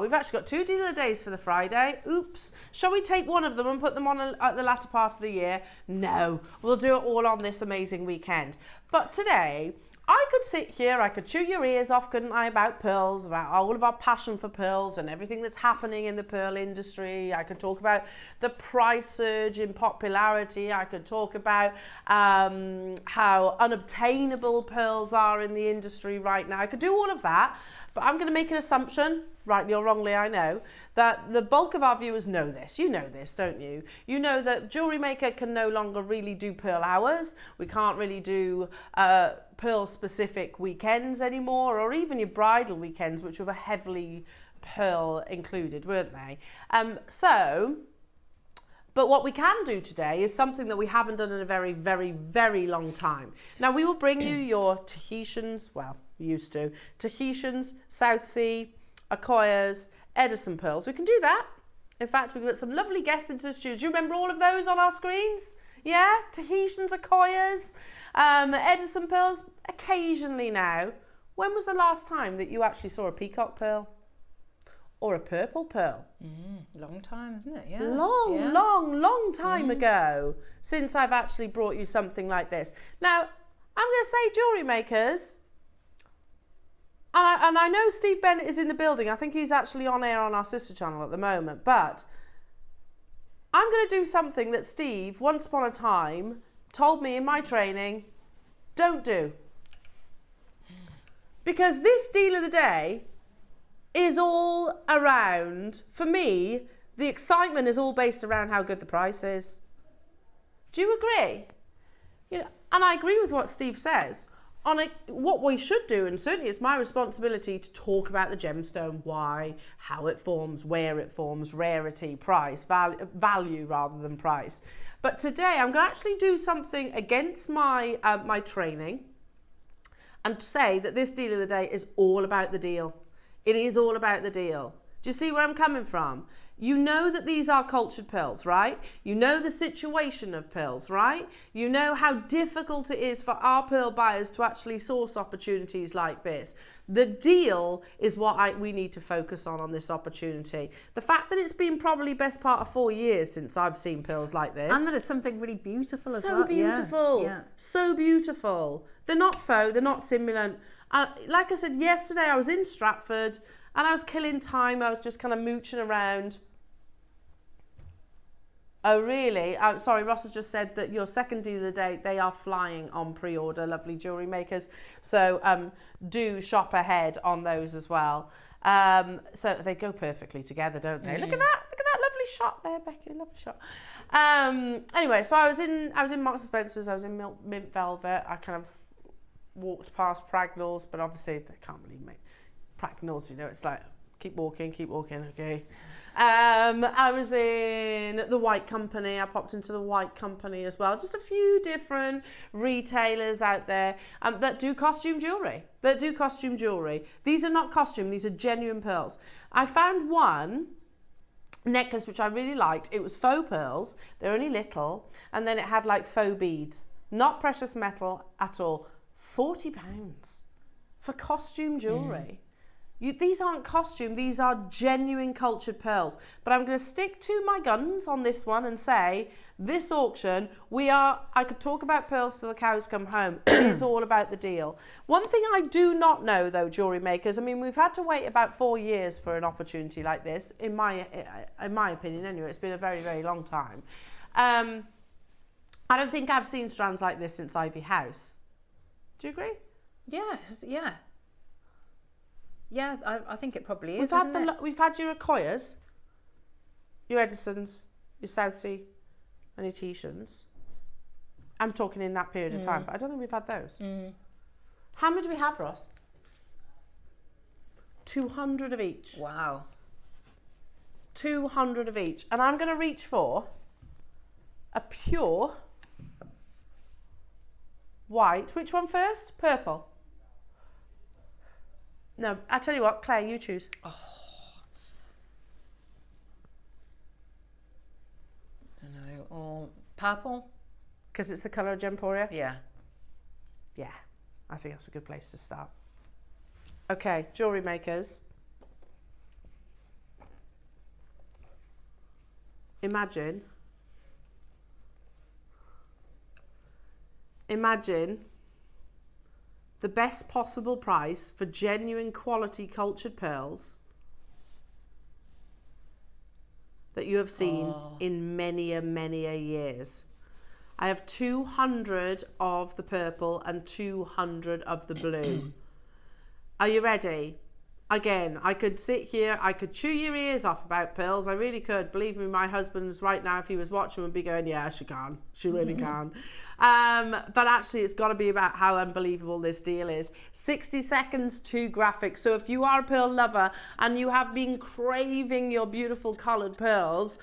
Speaker 1: we've actually got 2 dealer days for the Friday. Oops. Shall we take one of them and put them on at the latter part of the year? No, we'll do it all on this amazing weekend. But today, I could sit here, I could chew your ears off, couldn't I, about pearls, about all of our passion for pearls and everything that's happening in the pearl industry. I could talk about the price surge in popularity. I could talk about how unobtainable pearls are in the industry right now. I could do all of that, but I'm going to make an assumption, rightly or wrongly, I know, that the bulk of our viewers know this. You know this, don't you? You know that Jewellery Maker can no longer really do pearl hours. We can't really do pearl-specific weekends anymore, or even your bridal weekends, which were heavily pearl included, weren't they? But what we can do today is something that we haven't done in a very, very, very long time. Now, we will bring you your Tahitians, well, we used to, Tahitians, South Sea, Akoyas, Edison pearls. We can do that. In fact, we can put some lovely guests into the studio. Do you remember all of those on our screens? Yeah? Tahitians, Akoyas, Edison pearls, occasionally now. When was the last time that you actually saw a peacock pearl? Or a purple pearl?
Speaker 2: Long time, isn't it? Yeah.
Speaker 1: Long time ago since I've actually brought you something like this. Now, I'm going to say, jewellery makers, and I know Steve Bennett is in the building. I think he's actually on air on our sister channel at the moment, but I'm going to do something that Steve, once upon a time, told me in my training, don't do. Because this deal of the day is all around, for me, the excitement is all based around how good the price is. Do you agree? And I agree with what Steve says. What we should do, and certainly it's my responsibility to talk about the gemstone, why, how it forms, where it forms, rarity, price, value rather than price. But today I'm going to actually do something against my my training and say that this deal of the day is all about the deal. It is all about the deal. Do you see where I'm coming from? You know that these are cultured pearls, right? You know the situation of pearls, right? You know how difficult it is for our pearl buyers to actually source opportunities like this. The deal is what we need to focus on this opportunity. The fact that it's been probably best part of 4 years since I've seen pearls like this.
Speaker 2: And that it's something really beautiful as well.
Speaker 1: So beautiful. Yeah. So beautiful. They're not faux, they're not simulant. Like I said yesterday, I was in Stratford and I was killing time. I was just kind of mooching around. Oh, really? Sorry, Ross has just said that your second deal of the day, they are flying on pre-order, lovely jewellery makers. So do shop ahead on those as well. So they go perfectly together, don't they? Look at that lovely shot there, Becky, lovely shot. Anyway, so I was in Marks and Spencer's, I was in Mint Velvet. I kind of walked past Pragnall's, but obviously they can't really make Pragnall's, it's like keep walking, okay. I was in the White Company. I popped into the White Company as well. Just a few different retailers out there that do costume jewellery. These are not costume, these are genuine pearls. I found one necklace which I really liked. It was faux pearls, they're only little, and then it had like faux beads, not precious metal at all. £40 for costume jewellery. These aren't costume, these are genuine cultured pearls. But I'm going to stick to my guns on this one and say, this auction, I could talk about pearls till the cows come home. It is all about the deal. One thing I do not know though, jewellery makers, I mean, we've had to wait about 4 years for an opportunity like this, in my opinion anyway. It's been a very, very long time. I don't think I've seen strands like this since Ivy House. Do you agree?
Speaker 2: Yes, yeah. Yeah, I think it probably is.
Speaker 1: We've had your Akoyas, your Edisons, your South Sea, and your Tahitians. I'm talking in that period of time, but I don't think we've had those. How many do we have, Ross? 200 of each.
Speaker 2: Wow.
Speaker 1: 200 of each. And I'm going to reach for a pure white. Which one first? Purple. No, I tell you what, Claire, you choose.
Speaker 2: Oh. I don't know. Or purple?
Speaker 1: Because it's the colour of Gemporia?
Speaker 2: Yeah.
Speaker 1: Yeah, I think that's a good place to start. Okay, jewellery makers. Imagine the best possible price for genuine quality cultured pearls that you have seen in many a years. I have 200 of the purple and 200 of the blue. Are you ready? Again, I could sit here, I could chew your ears off about pearls. I really could. Believe me, my husband's right now, if he was watching, would be going, yeah, she can. She really can. But actually, it's got to be about how unbelievable this deal is. 60 seconds, 2 graphics. So if you are a pearl lover and you have been craving your beautiful coloured pearls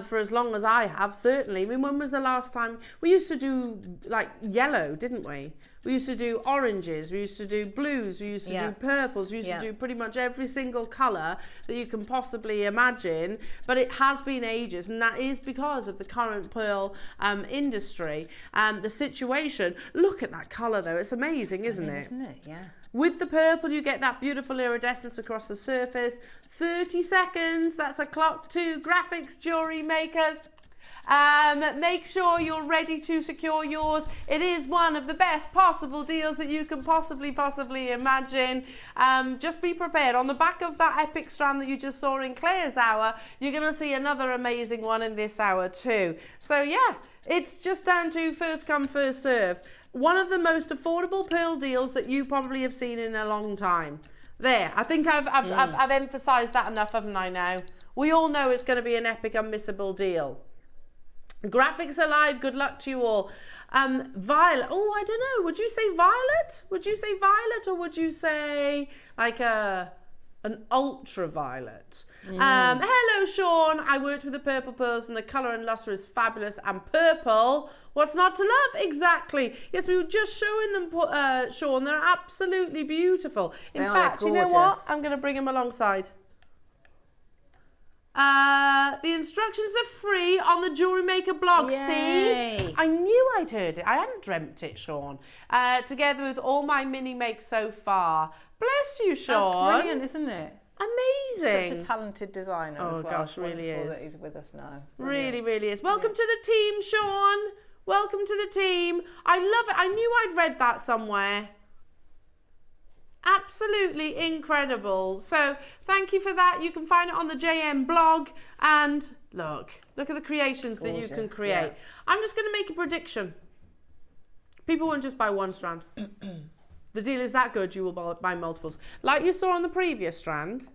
Speaker 1: for as long as I have, certainly. I mean, when was the last time? We used to do like yellow, didn't we? We used to do oranges, we used to do blues, we used to do purples, we used to do pretty much every single colour that you can possibly imagine, but it has been ages, and that is because of the current pearl industry and the situation. Look at that colour though, it's amazing, isn't it?
Speaker 2: Isn't it? Yeah.
Speaker 1: With the purple, you get that beautiful iridescence across the surface. 30 seconds, that's a clock. 2 graphics, jewellery makers. Make sure you're ready to secure yours. It is one of the best possible deals that you can possibly imagine. Just be prepared. On the back of that epic strand that you just saw in Claire's hour, you're going to see another amazing one in this hour too. So yeah, it's just down to first come, first serve. One of the most affordable pearl deals that you probably have seen in a long time. There, I think I've emphasised that enough, haven't I now? We all know it's going to be an epic, unmissable deal. Graphics are live. Good luck to you all. Violet. Oh, I don't know. Would you say violet? Would you say violet, or would you say like an ultraviolet? Hello, Sean. I worked with the purple pearls, and the colour and lustre is fabulous. And purple, what's not to love? Exactly. Yes, we were just showing them, Sean. They're absolutely beautiful. In fact, you know what? I'm going to bring them alongside. The instructions are free on the Jewellery Maker blog.
Speaker 2: Yay.
Speaker 1: See? I knew I'd heard it. I hadn't dreamt it, Sean. Together with all my mini makes so far. Bless you, Sean.
Speaker 2: That's brilliant, isn't it?
Speaker 1: Amazing.
Speaker 2: Such a talented designer as well.
Speaker 1: Oh gosh, really is.
Speaker 2: That he's with us now.
Speaker 1: Really, really is. Welcome to the team, Sean. Welcome to the team. I love it. I knew I'd read that somewhere. Absolutely incredible. So thank you for that. You can find it on the JM blog, and look at the creations that you can create. Yeah. I'm just going to make a prediction. People won't just buy one strand. The deal is that good, you will buy multiples. Like you saw on the previous strand,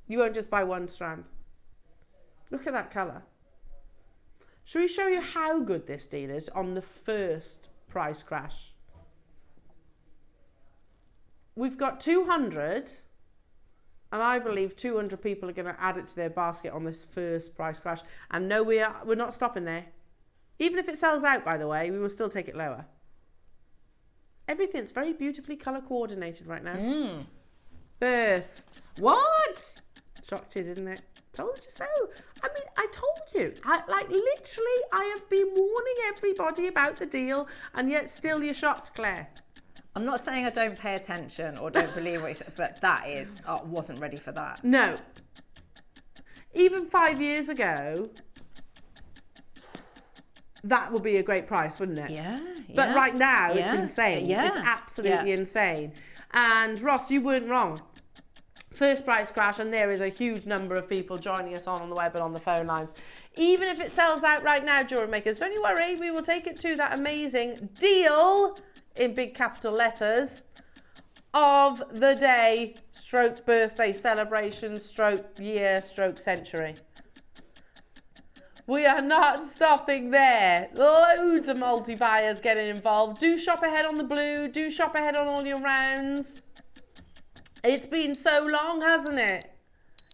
Speaker 1: you won't just buy one strand. Look at that colour. Shall we show you how good this deal is on the first price crash? We've got 200, and I believe 200 people are going to add it to their basket on this first price crash. And no, we're not stopping there. Even if it sells out, by the way, we will still take it lower. Everything's very beautifully colour coordinated right now. First.
Speaker 2: What?
Speaker 1: Shocked you, didn't it? Told you so. I mean, I told you. Literally, I have been warning everybody about the deal, and yet still you're shocked, Claire.
Speaker 2: I'm not saying I don't pay attention or don't believe what you said, but that is, I wasn't ready for that.
Speaker 1: No. Even 5 years ago, that would be a great price, wouldn't it?
Speaker 2: Yeah.
Speaker 1: But right now, it's insane.
Speaker 2: Yeah.
Speaker 1: It's absolutely insane. And Ross, you weren't wrong. First price crash, and there is a huge number of people joining us on the web and on the phone lines. Even if it sells out right now, jewellery makers, don't you worry, we will take it to that amazing deal, in big capital letters, of the day, stroke birthday celebration, stroke year, stroke century. We are not stopping there. Loads of multi-buyers getting involved. Do shop ahead on the blue. Do shop ahead on all your rounds. It's been so long, hasn't it?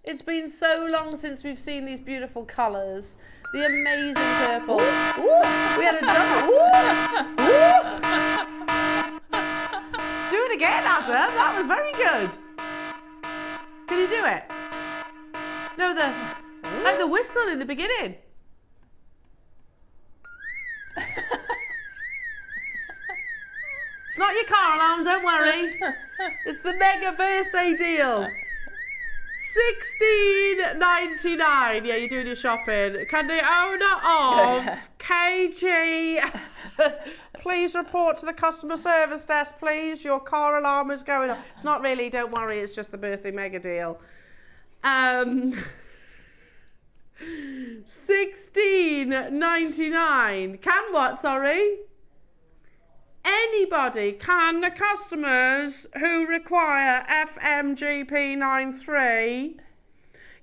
Speaker 1: It's been so long since we've seen these beautiful colours. The amazing purple. Ooh, we had a double. Ooh. Do it again, Adam. That was very good. Can you do it? No, like the whistle in the beginning. It's not your car alarm, don't worry. It's the mega birthday deal. $16.99. Yeah, you're doing your shopping. Can the owner of KG please report to the customer service desk, please? Your car alarm is going off. It's not really, don't worry, it's just the birthday mega deal. $16.99. Can what, sorry? Anybody, can the customers who require FMGP93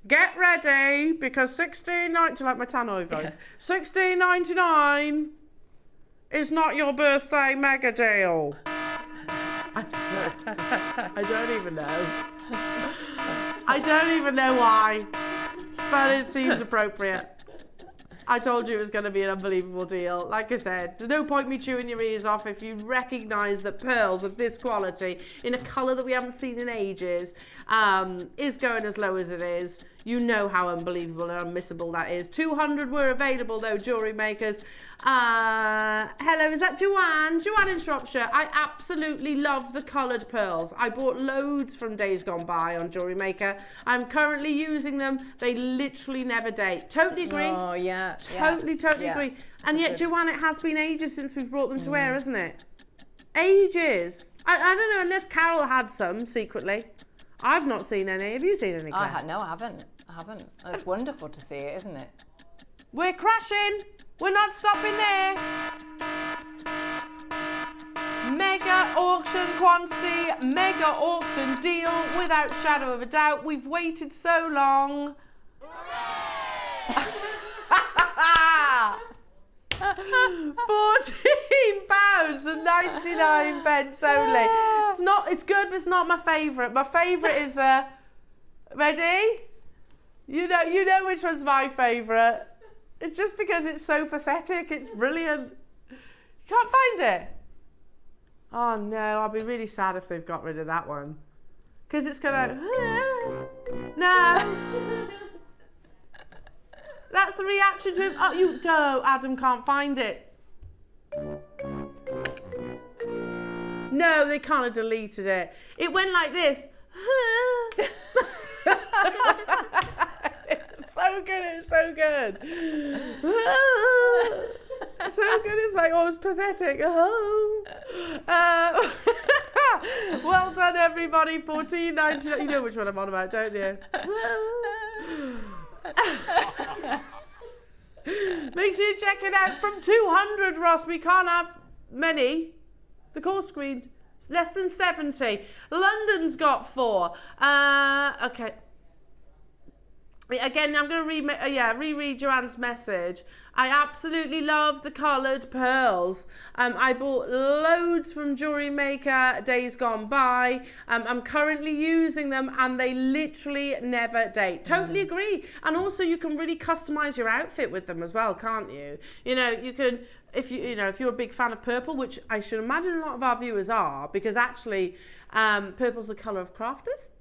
Speaker 1: get ready, because $16.99, like my tannoy voice, $16.99 is not your birthday mega deal. I don't even know. I don't even know why, but it seems appropriate. I told you it was going to be an unbelievable deal. Like I said, there's no point me chewing your ears off if you recognise that pearls of this quality in a colour that we haven't seen in ages is going as low as it is. You know how unbelievable and unmissable that is. 200 were available though, jewellery makers. Hello, is that Joanne? Joanne in Shropshire. I absolutely love the coloured pearls. I bought loads from days gone by on Jewellery Maker. I'm currently using them. They literally never date. Totally agree.
Speaker 2: Oh, yeah.
Speaker 1: Totally agree. And yet, Joanne, it has been ages since we've brought them to air, hasn't it? Ages. I don't know, unless Carol had some secretly. I've not seen any. Have you seen any, Claire?
Speaker 2: No, I haven't. It's wonderful to see it, isn't it?
Speaker 1: We're crashing. We're not stopping there. Mega auction quantity, mega auction deal, without shadow of a doubt. We've waited so long. £14.99 only. It's good, but it's not my favourite. My favourite is the, ready? You know which one's my favourite. It's just because it's so pathetic. It's brilliant. You can't find it. Oh no, I'll be really sad if they've got rid of that one. Because it's gonna, no. That's the reaction to him. Oh, you don't. Adam can't find it. No, they can't have deleted it. It went like this. It's so good. It's so good. So good. It's like, oh, it's pathetic. Well done, everybody. $14.99. You know which one I'm on about, don't you? Make sure you check it out. From 200, Ross. We can't have many. The call screen, less than 70. London's got 4. Okay. Again, I'm going to reread Joanne's message. I absolutely love the coloured pearls. I bought loads from Jewellery Maker days gone by. I'm currently using them and they literally never date. Totally agree. And also you can really customise your outfit with them as well, can't you? You know, you can, if you're a big fan of purple, which I should imagine a lot of our viewers are, because actually purple's the colour of crafters.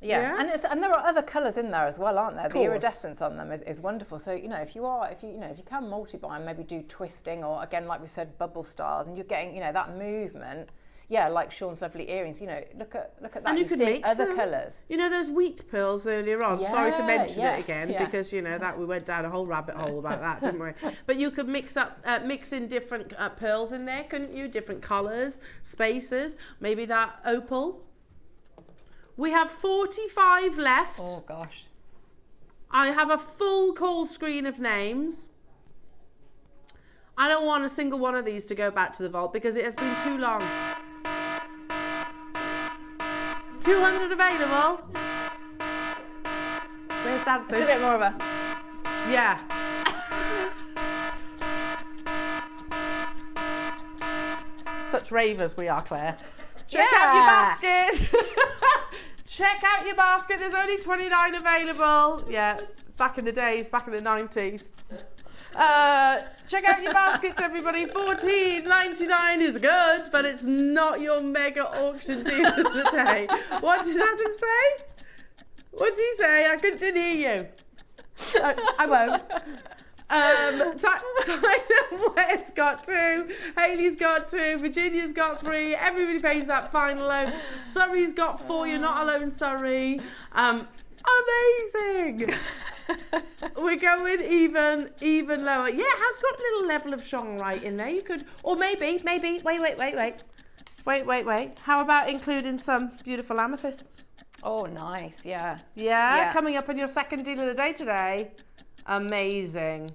Speaker 2: Yeah. And there are other colours in there as well, aren't there? The iridescence on them is wonderful. So if you can multi-buy and maybe do twisting, or again, like we said, bubble stars, and you're getting that movement. Yeah, like Sean's lovely earrings. Look at that.
Speaker 1: And you can
Speaker 2: see
Speaker 1: mix
Speaker 2: other colours.
Speaker 1: You know those wheat pearls earlier on.
Speaker 2: Yeah,
Speaker 1: Sorry to mention it again,
Speaker 2: yeah.
Speaker 1: because that we went down a whole rabbit hole about that, didn't we? But you could mix in different pearls in there, couldn't you? Different colours, spaces. Maybe that opal. We have 45 left.
Speaker 2: Oh, gosh.
Speaker 1: I have a full call screen of names. I don't want a single one of these to go back to the vault because it has been too long. 200 available. Where's dancing?
Speaker 2: It's a bit more of a...
Speaker 1: Yeah. Such ravers we are, Claire. Check out your basket. Check out your basket. There's only 29 available. Yeah, back in the days, back in the 90s. Check out your baskets, everybody. $14.99 is good, but it's not your mega auction deal of the day. What did Adam say? What did he say? I didn't hear you. I won't. Wyatt's got 2, Hayley's got 2, Virginia's got 3, everybody pays that final loan. Surrey's got 4, you're not alone, Surrey. Amazing. We're going even lower. Yeah, it has got a little level of shone right in there. You could, or maybe, wait. How about including some beautiful amethysts?
Speaker 2: Oh, nice, yeah.
Speaker 1: Yeah, coming up in your second deal of the day today. Amazing.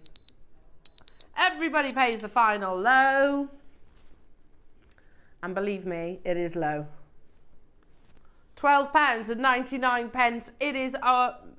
Speaker 1: Everybody pays the final low. And believe me, it is low. £12.99. It is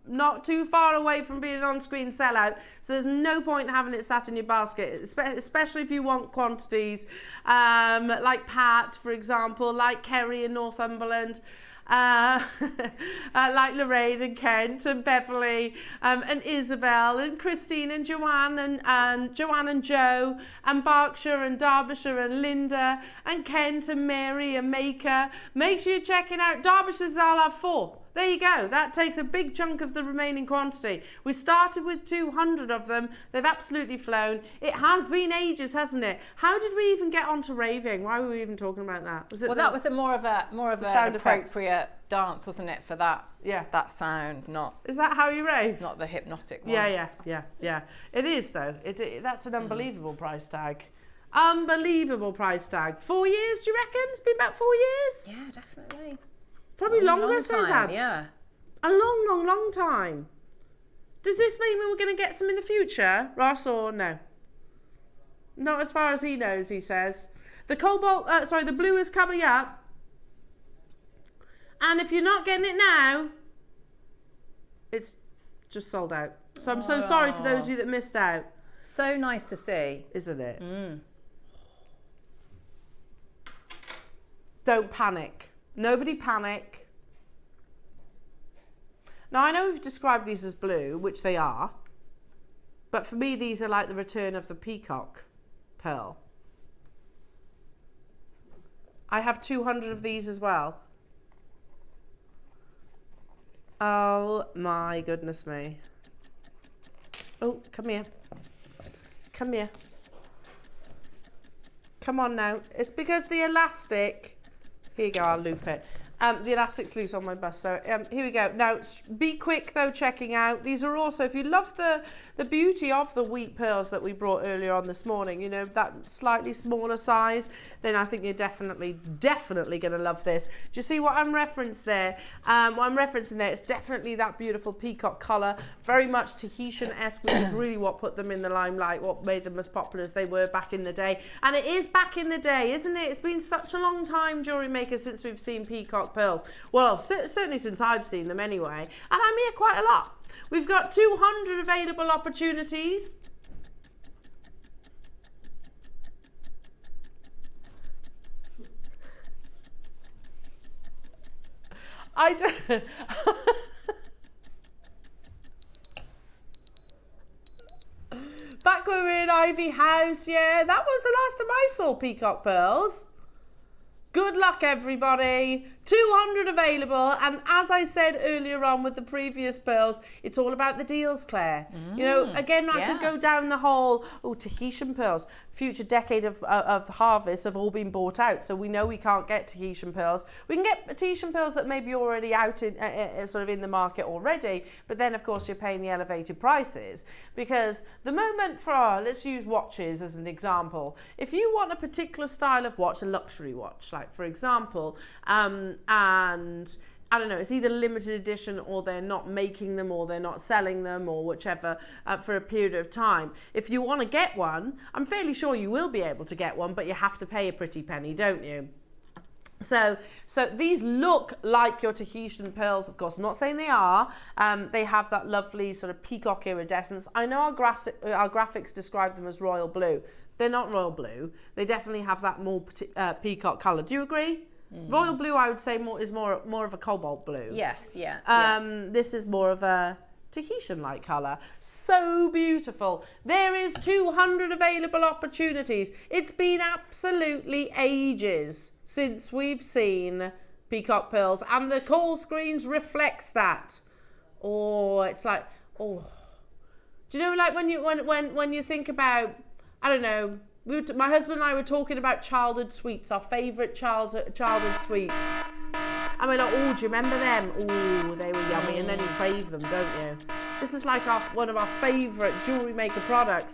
Speaker 1: not too far away from being an on-screen sellout. So there's no point having it sat in your basket, especially if you want quantities like Pat, for example, like Kerry in Northumberland. Like Lorraine and Kent and Beverly and Isabel and Christine and Joanne and Joanne and Joe and Berkshire and Derbyshire and Linda and Kent and Mary and Maker. Make sure you're checking out Derbyshire's. I'll have 4. There you go. That takes a big chunk of the remaining quantity. We started with 200 of them. They've absolutely flown. It has been ages, hasn't it? How did we even get onto raving? Why were we even talking about that? Was it
Speaker 2: that was more of an appropriate dance, wasn't it, for that?
Speaker 1: Yeah.
Speaker 2: That sound, not.
Speaker 1: Is that how you rave?
Speaker 2: Not the hypnotic one.
Speaker 1: Yeah. It is though. That's an unbelievable price tag. Unbelievable price tag. 4 years, do you reckon? It's been about 4 years?
Speaker 2: Yeah, definitely.
Speaker 1: Probably longer, says
Speaker 2: time,
Speaker 1: Abs.
Speaker 2: yeah.
Speaker 1: A long time. Does this mean we're going to get some in the future, Ross, or no? Not as far as he knows, he says. The the blue is coming up. And if you're not getting it now, it's just sold out. So I'm so sorry to those of you that missed out.
Speaker 2: So nice to see.
Speaker 1: Isn't it? Don't panic. Nobody panic. Now, I know we've described these as blue, which they are, but for me, these are like the return of the peacock pearl. I have 200 of these as well. Oh my goodness me. Oh, come here. Come here. Come on now. It's because the elastic... Here you go, I'll loop it. The elastic's loose on my bust, so here we go. Now, be quick though checking out. These are also, if you love the beauty of the wheat pearls that we brought earlier on this morning, you know, that slightly smaller size, then I think you're definitely going to love this. Do you see what I'm referencing there? What I'm referencing there is definitely that beautiful peacock colour, very much Tahitian-esque, which is really what put them in the limelight, what made them as popular as they were back in the day. And it is back in the day, isn't it? It's been such a long time, jewellery makers, since we've seen peacock pearls. Well, certainly since I've seen them anyway. And I'm here quite a lot. We've got 200 available opportunities. Back when we were in Ivy House, yeah, that was the last time I saw peacock pearls. Good luck, everybody. 200 available, and as I said earlier on with the previous pearls, it's all about the deals, Claire. You know, again, I could go down the whole, Tahitian pearls, future decade of harvest have all been bought out, so we know we can't get Tahitian pearls. We can get Tahitian pearls that may be already out in sort of in the market already, but then of course you're paying the elevated prices, because the moment for, let's use watches as an example, if you want a particular style of watch, a luxury watch, like for example, and I don't know, it's either limited edition or they're not making them or they're not selling them or whichever for a period of time. If you want to get one, I'm fairly sure you will be able to get one, but you have to pay a pretty penny, don't you? So these look like your Tahitian pearls, of course. I'm not saying they are. They have that lovely sort of peacock iridescence. I know our graphics describe them as royal blue. They're not royal blue. They definitely have that more peacock colour. Do you agree? Royal blue, I would say, is more of a cobalt blue.
Speaker 2: Yes, yeah.
Speaker 1: This is more of a Tahitian-like colour. So beautiful. There is 200 available opportunities. It's been absolutely ages since we've seen peacock pearls, and the call screens reflects that. Oh, it's like, oh. Do you know, like when you think about, I don't know, my husband and I were talking about childhood sweets, our favourite childhood sweets. And we're like, oh, do you remember them? Oh, they were yummy. And then you crave them, don't you? This is like one of our favourite Jewellery Maker products.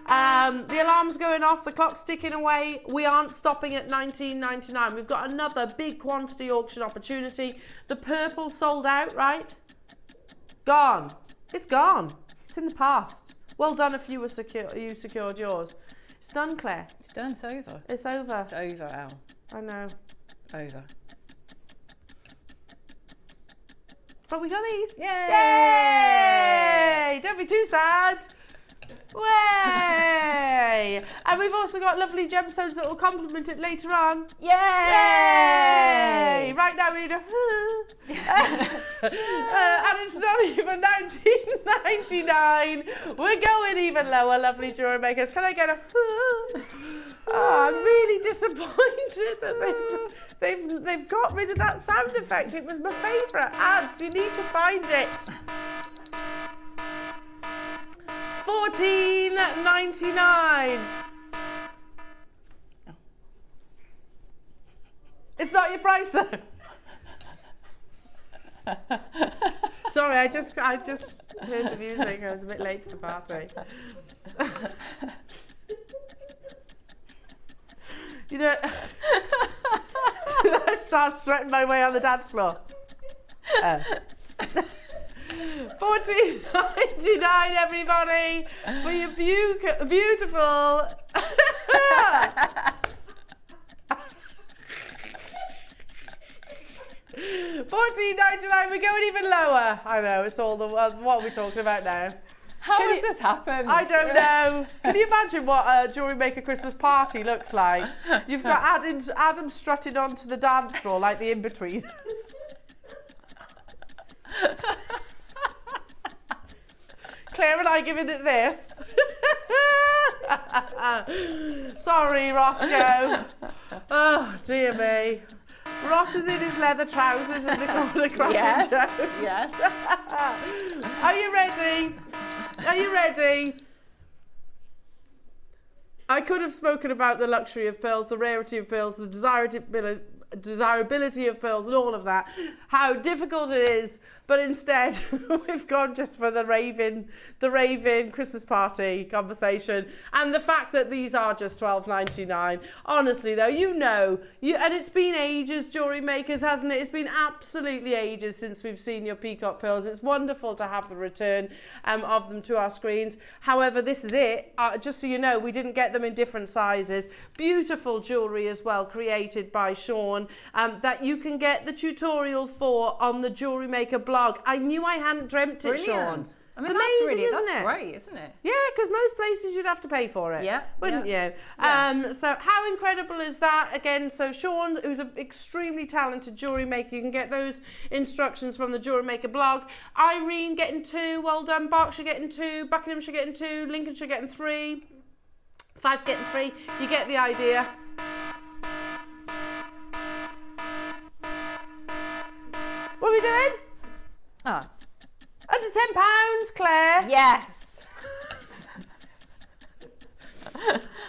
Speaker 1: The alarm's going off, the clock's ticking away. We aren't stopping at $19.99. We've got another big quantity auction opportunity. The purple sold out, right? Gone. It's gone. It's in the past. Well done if you secured yours. It's done, Claire.
Speaker 2: It's done. It's over.
Speaker 1: It's over.
Speaker 2: It's over, Al.
Speaker 1: I know.
Speaker 2: Over.
Speaker 1: But we got these.
Speaker 2: Yay!
Speaker 1: Yay! Don't be too sad. Way! And we've also got lovely gemstones that will complement it later on.
Speaker 2: Yay!
Speaker 1: Yay! Right now we need a and it's not even $19.99. We're going even lower, lovely jewellery makers. Can I get a Oh, I'm really disappointed that they've got rid of that sound effect. It was my favourite. Ads, you need to find it. $14.99. It's not your price though. Sorry, I just heard the music. I was a bit late to the party. You know, I start strutting my way on the dance floor. $14.99, everybody, for your beautiful. $14.99. We're going even lower. I know, it's all the what are we talking about now?
Speaker 2: How has this happened?
Speaker 1: I don't know. Can you imagine what a Jewellery Maker Christmas party looks like? You've got Adam strutting onto the dance floor like the in-betweeners. Claire and I giving it this. Sorry, Roscoe. Oh, dear me. Ross is in his leather trousers in the corner crying.
Speaker 2: Yes, yes.
Speaker 1: Are you ready? Are you ready? I could have spoken about the luxury of pearls, the rarity of pearls, the desirability of pearls and all of that, how difficult it is, but instead we've gone just for the raving Christmas party conversation, and the fact that these are just $12.99. Honestly though, and it's been ages, Jewellery Makers, hasn't it? It's been absolutely ages since we've seen your peacock pearls. It's wonderful to have the return of them to our screens. However, this is it. Just so you know, we didn't get them in different sizes. Beautiful jewellery as well, created by Sean, that you can get the tutorial for on the Jewellery Maker blog. I knew I hadn't dreamt it, Sean.
Speaker 2: I mean,
Speaker 1: it's amazing,
Speaker 2: that's
Speaker 1: isn't it?
Speaker 2: great, isn't it?
Speaker 1: Yeah, because most places you'd have to pay for it.
Speaker 2: Yeah.
Speaker 1: Wouldn't you?
Speaker 2: Yeah.
Speaker 1: So how incredible is that? Again, so Sean, who's an extremely talented jewellery maker, you can get those instructions from the Jewellery Maker blog. Irene getting 2, well done. Berkshire getting 2, Buckinghamshire getting 2, Lincolnshire getting 3, 5 getting 3. You get the idea. What are we doing?
Speaker 2: Ah.
Speaker 1: Under £10, Claire.
Speaker 2: Yes.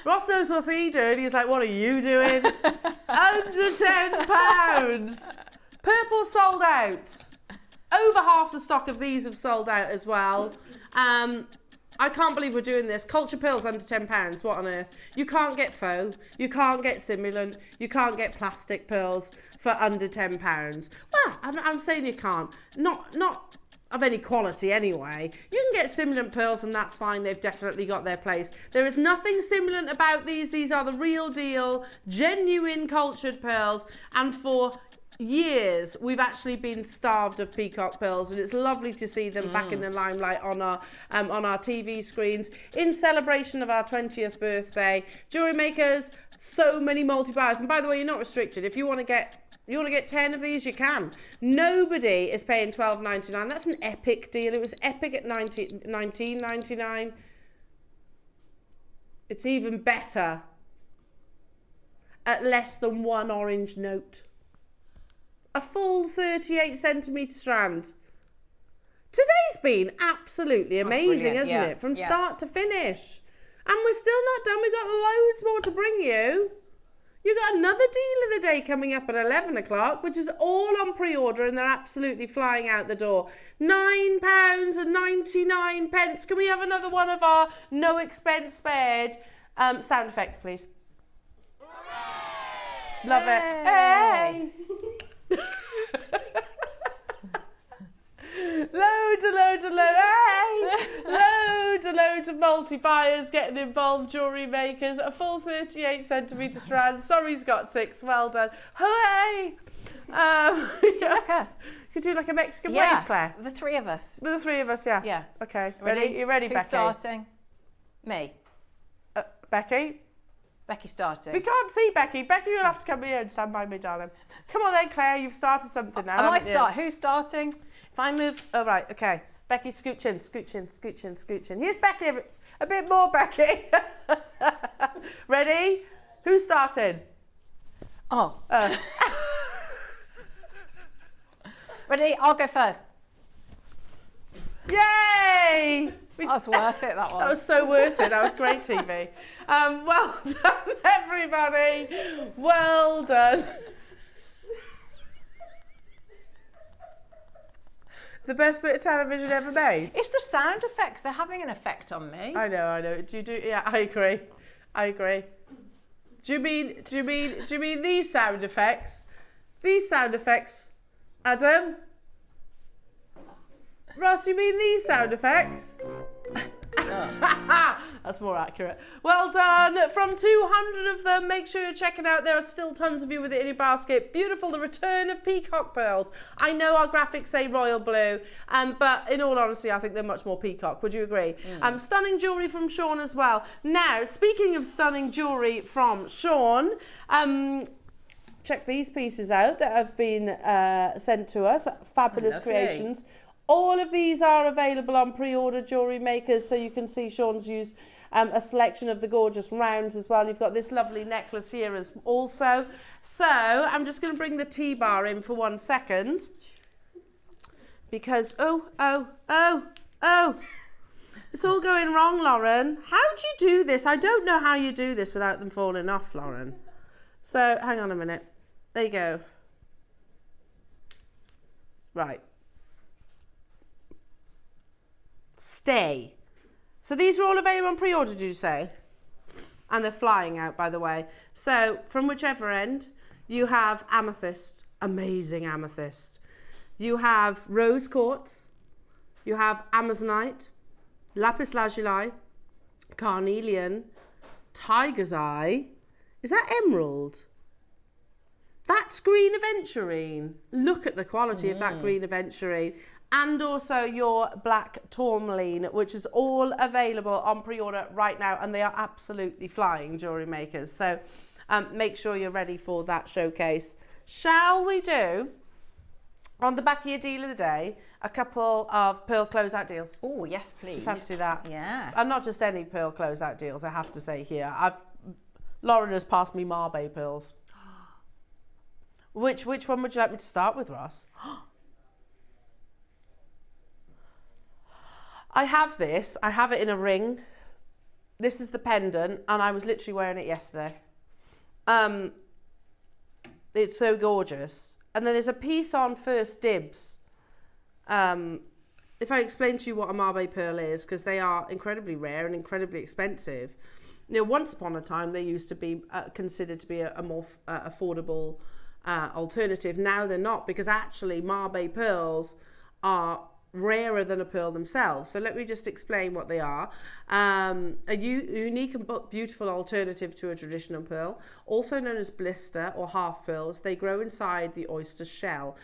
Speaker 1: Ross knows what he's doing. He's like, what are you doing? Under £10. Purple sold out. Over half the stock of these have sold out as well. I can't believe we're doing this. Culture pearls under £10. What on earth? You can't get faux. You can't get simulant. You can't get plastic pearls for under £10. Well, I'm saying you can't. Not of any quality anyway. You can get simulant pearls and that's fine. They've definitely got their place. There is nothing simulant about these. These are the real deal, genuine cultured pearls, and for years we've actually been starved of peacock pearls, and it's lovely to see them back in the limelight on our TV screens in celebration of our 20th birthday. Jewellery Makers, so many multi-buyers, and by the way, you're not restricted. If you want to get 10 of these, you can. Nobody is paying $12.99. That's an epic deal. It was epic at $19.99. It's even better at less than 1 orange note. A full 38 centimetre strand. Today's been absolutely amazing, hasn't it? From start to finish. And we're still not done. We've got loads more to bring you. You've got another deal of the day coming up at 11 o'clock, which is all on pre-order, and they're absolutely flying out the door. £9.99. Can we have another one of our no expense spared sound effects, please? Love it. Hey! Loads of multi-buyers getting involved, Jewellery Makers. A full 38 centimetre strand. Sorry's got 6. Well done. Hooray! Could do like a Mexican wave, Claire.
Speaker 2: The 3 of us.
Speaker 1: The 3 of us, yeah.
Speaker 2: Yeah.
Speaker 1: Okay. Ready? You ready,
Speaker 2: Who's
Speaker 1: Becky?
Speaker 2: starting? Me.
Speaker 1: Becky?
Speaker 2: Becky's starting.
Speaker 1: We can't see Becky. Becky, you'll have to come here and stand by me, darling. Come on then, Claire. You've started something now.
Speaker 2: Am I start? Who's starting?
Speaker 1: If I move... Oh, right. Okay. Becky, scooch in. Here's Becky. A bit more, Becky. Ready? Who's starting?
Speaker 2: Oh. Ready? I'll go first.
Speaker 1: Yay!
Speaker 2: That was worth it, that one.
Speaker 1: That was so worth it. That was great TV. Well done, everybody. Well done. The best bit of television ever made.
Speaker 2: It's the sound effects. They're having an effect on me.
Speaker 1: I know. Do you do? Yeah, I agree. Do you mean these sound effects? These sound effects, Adam? Ross, you mean these sound effects? That's more accurate. Well done. From 200 of them, make sure you're checking out. There are still tons of you with it in your basket. Beautiful, the return of peacock pearls. I know our graphics say royal blue, but in all honesty, I think they're much more peacock. Would you agree? Stunning jewellery from Sean as well. Now, speaking of stunning jewellery from Sean, check these pieces out that have been sent to us. Fabulous creations. All of these are available on pre-order, Jewellery Makers, so you can see Sean's used a selection of the gorgeous rounds as well. You've got this lovely necklace here as also. So I'm just going to bring the T-bar in for 1 second because, oh, it's all going wrong, Lauren. How do you do this? I don't know how you do this without them falling off, Lauren. So hang on a minute. There you go. Right. Stay. So these are all available on pre-order, did you say? And they're flying out, by the way. So from whichever end, you have amethyst, amazing amethyst. You have rose quartz. You have amazonite, lapis lazuli, carnelian, tiger's eye. Is that emerald? That's green aventurine. Look at the quality of that green aventurine. And also your black tourmaline, which is all available on pre-order right now, and they are absolutely flying, Jewellery Makers. So make sure you're ready for that showcase. Shall we do, on the back of your deal of the day, a couple of pearl closeout deals?
Speaker 2: Oh, yes, please.
Speaker 1: Do you fancy that?
Speaker 2: Yeah.
Speaker 1: And not just any pearl closeout deals, I have to say here. Lauren has passed me Marbe pearls. Which one would you like me to start with, Ross? I have this. I have it in a ring. This is the pendant, and I was literally wearing it yesterday. It's so gorgeous. And then there's a piece on First Dibs. If I explain to you what a Marbe pearl is, because they are incredibly rare and incredibly expensive. You know, once upon a time, they used to be considered to be a more affordable alternative. Now they're not, because actually Marbe pearls are rarer than a pearl themselves. So let me just explain what they are. A unique and beautiful alternative to a traditional pearl, also known as blister or half pearls. They grow inside the oyster shell.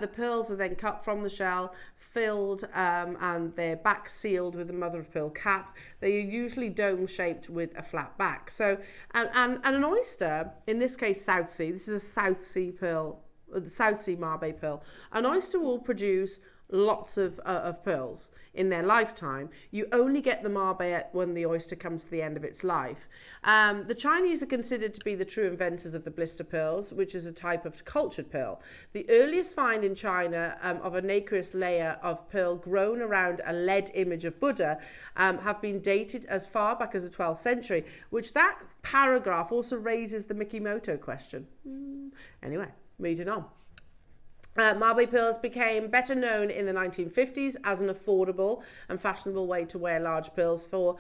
Speaker 1: The pearls are then cut from the shell, filled, and they're back sealed with a mother of pearl cap. They are usually dome shaped with a flat back. So, and an oyster, in this case South Sea, this is a South Sea pearl, South Sea Mabe pearl. An oyster will produce lots of pearls in their lifetime. You only get the Mabe when the oyster comes to the end of its life. The Chinese are considered to be the true inventors of the blister pearls, which is a type of cultured pearl. The earliest find in China of a nacreous layer of pearl grown around a lead image of Buddha have been dated as far back as the 12th century, which that paragraph also raises the Mikimoto question. Anyway, reading on. Mabe pearls became better known in the 1950s as an affordable and fashionable way to wear large pearls. For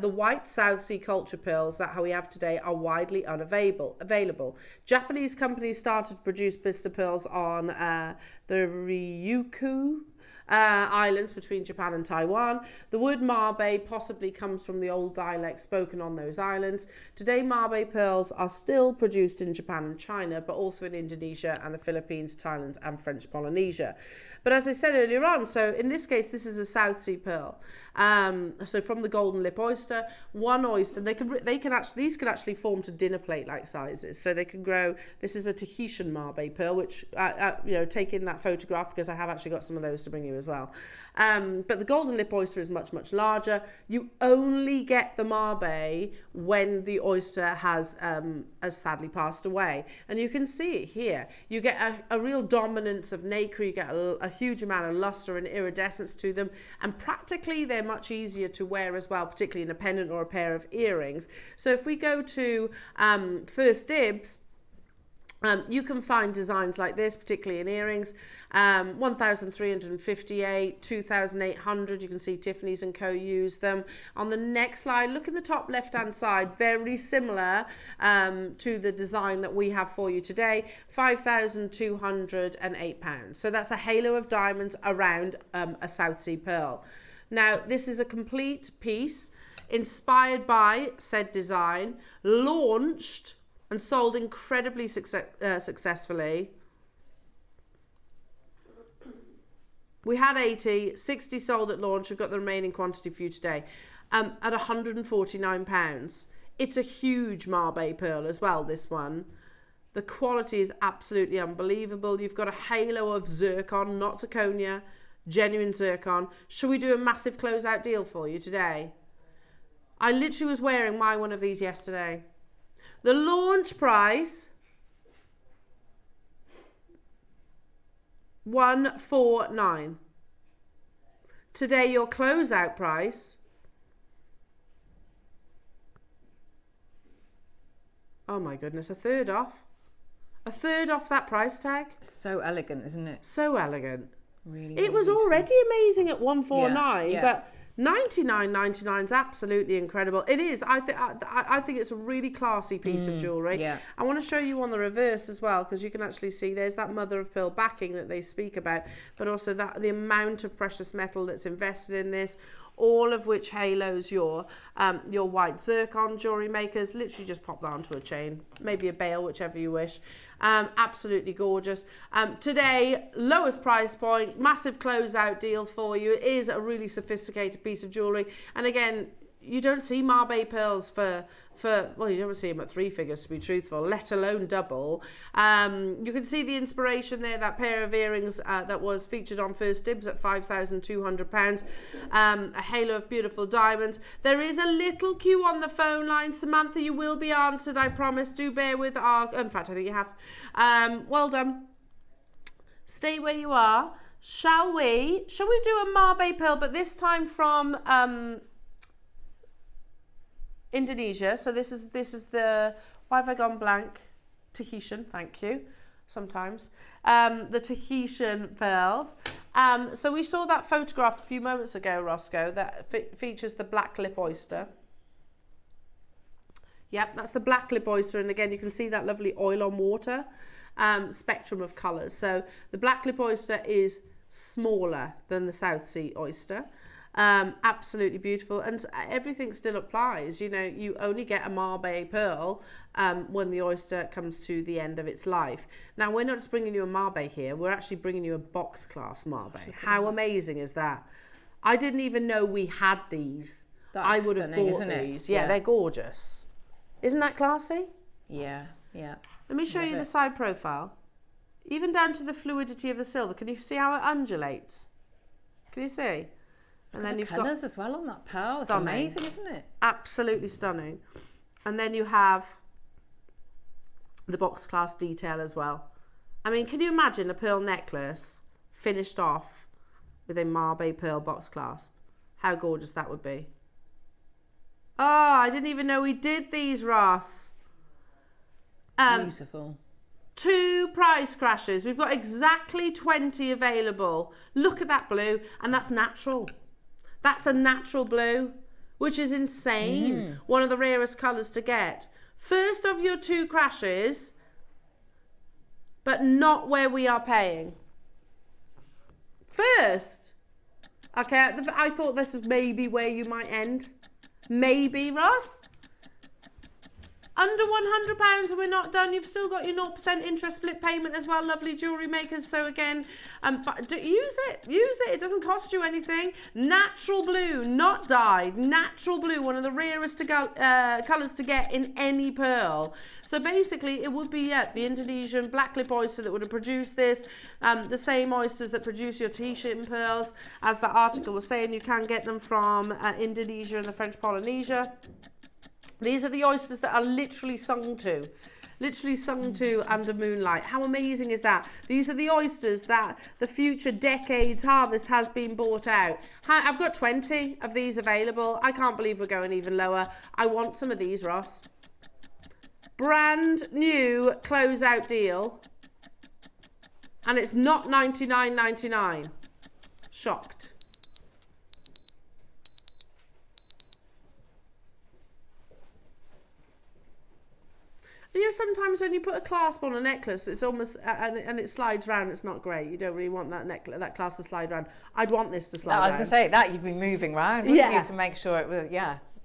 Speaker 1: the white South Sea culture pearls that we have today are widely unavailable. Japanese companies started to produce blister pearls on the Ryukyu islands between Japan and Taiwan. The word Mabe possibly comes from the old dialect spoken on those islands. Today, Mabe pearls are still produced in Japan and China, but also in Indonesia and the Philippines, Thailand and French Polynesia. But as I said earlier on, so in this case, this is a South Sea pearl. So from the golden lip oyster, one oyster, these can actually form to dinner plate like sizes. So they can grow. This is a Tahitian Mabe pearl, which take in that photograph because I have actually got some of those to bring you as well. But the golden lip oyster is much, much larger. You only get the Mabe when the oyster has sadly passed away. And you can see it here. You get a real dominance of nacre. You get a huge amount of luster and iridescence to them. And practically they're much easier to wear as well, particularly in a pendant or a pair of earrings. So if we go to First Dibs, you can find designs like this, particularly in earrings. 1,358, 2,800. You can see Tiffany's and Co. use them. On the next slide, look in the top left-hand side, very similar to the design that we have for you today, £5,208. So that's a halo of diamonds around a South Sea pearl. Now, this is a complete piece inspired by said design, launched and sold incredibly successfully. We had 80, 60 sold at launch. We've got the remaining quantity for you today at £149. It's a huge Mabe pearl as well, this one. The quality is absolutely unbelievable. You've got a halo of zircon, not zirconia, genuine zircon. Shall we do a massive closeout deal for you today? I literally was wearing one of these yesterday. The launch price, $149. Today, your closeout price, oh my goodness, a third off. A third off that price tag.
Speaker 2: So elegant, isn't it?
Speaker 1: So elegant.
Speaker 2: Really.
Speaker 1: It was already amazing at $149,
Speaker 2: yeah.
Speaker 1: but $99.99 is absolutely incredible. It is. I think it's a really classy piece of jewellery.
Speaker 2: Yeah.
Speaker 1: I want to show you on the reverse as well, because you can actually see there's that mother of pearl backing that they speak about, but also that the amount of precious metal that's invested in this, all of which halos your white zircon. Jewellery makers, literally just pop that onto a chain, maybe a bail, whichever you wish. Absolutely gorgeous. Today, lowest price point, massive closeout deal for you. It is a really sophisticated piece of jewellery, and again, you don't see Mabe pearls for well, you don't see them at three figures, to be truthful, let alone double. You can see the inspiration there, that pair of earrings that was featured on First Dibs at £5,200. A halo of beautiful diamonds. There is a little queue on the phone line. Samantha, you will be answered, I promise. Do bear with our... In fact, I think you have. Well done. Stay where you are. Shall we do a Mabe pearl, but this time from... Indonesia. So this is the, why have I gone blank? Tahitian, thank you. Sometimes. The Tahitian pearls. So we saw that photograph a few moments ago, Roscoe, that features the black lip oyster. Yep, that's the black lip oyster, and again you can see that lovely oil on water spectrum of colours. So the black lip oyster is smaller than the South Sea oyster. Absolutely beautiful, and everything still applies. You know, you only get a Mabe pearl when the oyster comes to the end of its life. Now, we're not just bringing you a Mabe here, we're actually bringing you a box class Mabe. How amazing is that? I didn't even know we had these. I would have bought these. Yeah, they're gorgeous. Isn't that classy?
Speaker 2: Yeah, yeah.
Speaker 1: Let me show you the side profile. Even down to the fluidity of the silver. Can you see how it undulates? Can you see? And then you've got
Speaker 2: colours as well on that pearl. It's amazing, isn't it?
Speaker 1: Absolutely stunning. And then you have the box class detail as well. I mean, can you imagine a pearl necklace finished off with a Mabe pearl box clasp? How gorgeous that would be. Oh, I didn't even know we did these, Ross.
Speaker 2: Beautiful.
Speaker 1: 2 price crashes. We've got exactly 20 available. Look at that blue, and that's natural. That's a natural blue, which is insane. One of the rarest colours to get. First of your 2 crashes, but not where we are paying. First. Okay, I thought this was maybe where you might end. Maybe, Ross? Under £100 and we're not done. You've still got your 0% interest split payment as well, lovely jewellery makers. So again, but use it. It doesn't cost you anything. Natural blue, not dyed. Natural blue, one of the rarest colours to get in any pearl. So basically, it would be the Indonesian black lip oyster that would have produced this. The same oysters that produce your Tahitian pearls. As the article was saying, you can get them from Indonesia and the French Polynesia. These are the oysters that are literally sung to under moonlight. How amazing is that? These are the oysters that the future decades harvest has been bought out. I've got 20 of these available. I can't believe we're going even lower. I want some of these, Ross. Brand new closeout deal. And it's not $99.99. Shocked. You know, sometimes when you put a clasp on a necklace, it's almost and it slides round. It's not great. You don't really want that clasp to slide round. I'd want this to slide round.
Speaker 2: I was going to say that you'd be moving round, wouldn't you, to make sure it was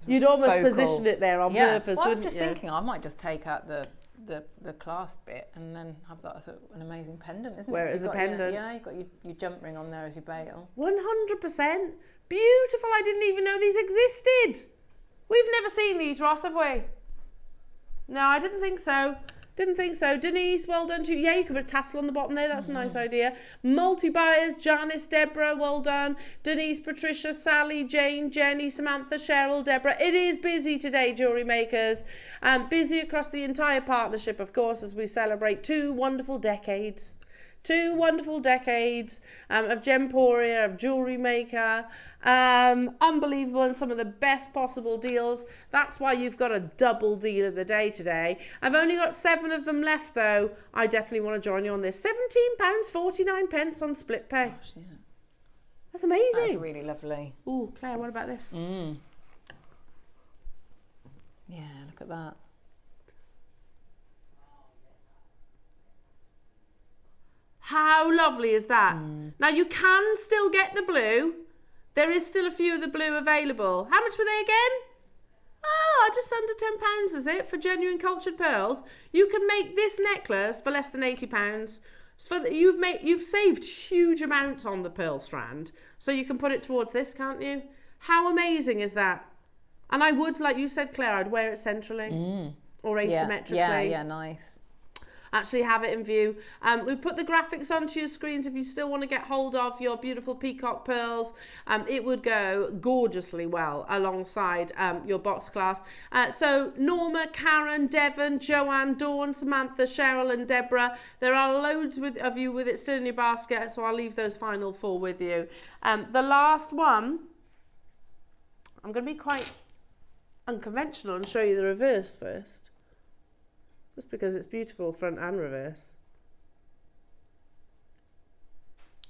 Speaker 1: You'd almost
Speaker 2: focal.
Speaker 1: Position it there on purpose.
Speaker 2: Well, I was
Speaker 1: wouldn't
Speaker 2: just
Speaker 1: you?
Speaker 2: thinking I might just take out the clasp bit and then have that as an amazing pendant, isn't it?
Speaker 1: Wear it as a pendant.
Speaker 2: You've got your jump ring on there as your bail.
Speaker 1: 100%. Beautiful. I didn't even know these existed. We've never seen these, Ross, have we? No, I didn't think so. Denise, well done to you. Yeah, you could put a tassel on the bottom there. That's a nice idea. Multi-buyers, Janice, Deborah, well done. Denise, Patricia, Sally, Jane, Jenny, Samantha, Cheryl, Deborah. It is busy today, jewellery makers. Busy across the entire partnership, of course, as we celebrate 2 wonderful decades. 2 wonderful decades of Gemporia, of JewelleryMaker. Unbelievable, and some of the best possible deals. That's why you've got a double deal of the day today. I've only got 7 of them left, though. I definitely want to join you on this. £17.49 on split pay.
Speaker 2: Gosh, yeah.
Speaker 1: That's amazing.
Speaker 2: That's really lovely.
Speaker 1: Ooh, Claire, what about this?
Speaker 2: Yeah, look at that.
Speaker 1: How lovely is that? Now, you can still get the blue. There is still a few of the blue available. How much were they again? Oh, just under £10, is it, for genuine cultured pearls? You can make this necklace for less than £80. So you've saved huge amounts on the pearl strand. So you can put it towards this, can't you? How amazing is that? And I would, like you said, Claire, I'd wear it centrally or asymmetrically.
Speaker 2: Yeah, nice.
Speaker 1: Actually have it in view. We've put the graphics onto your screens if you still want to get hold of your beautiful peacock pearls. It would go gorgeously well alongside your box class. So Norma, Karen, Devon, Joanne, Dawn, Samantha, Cheryl and Deborah. There are loads of you with it still in your basket, so I'll leave those final 4 with you. The last one, I'm going to be quite unconventional and show you the reverse first. Just because it's beautiful front and reverse.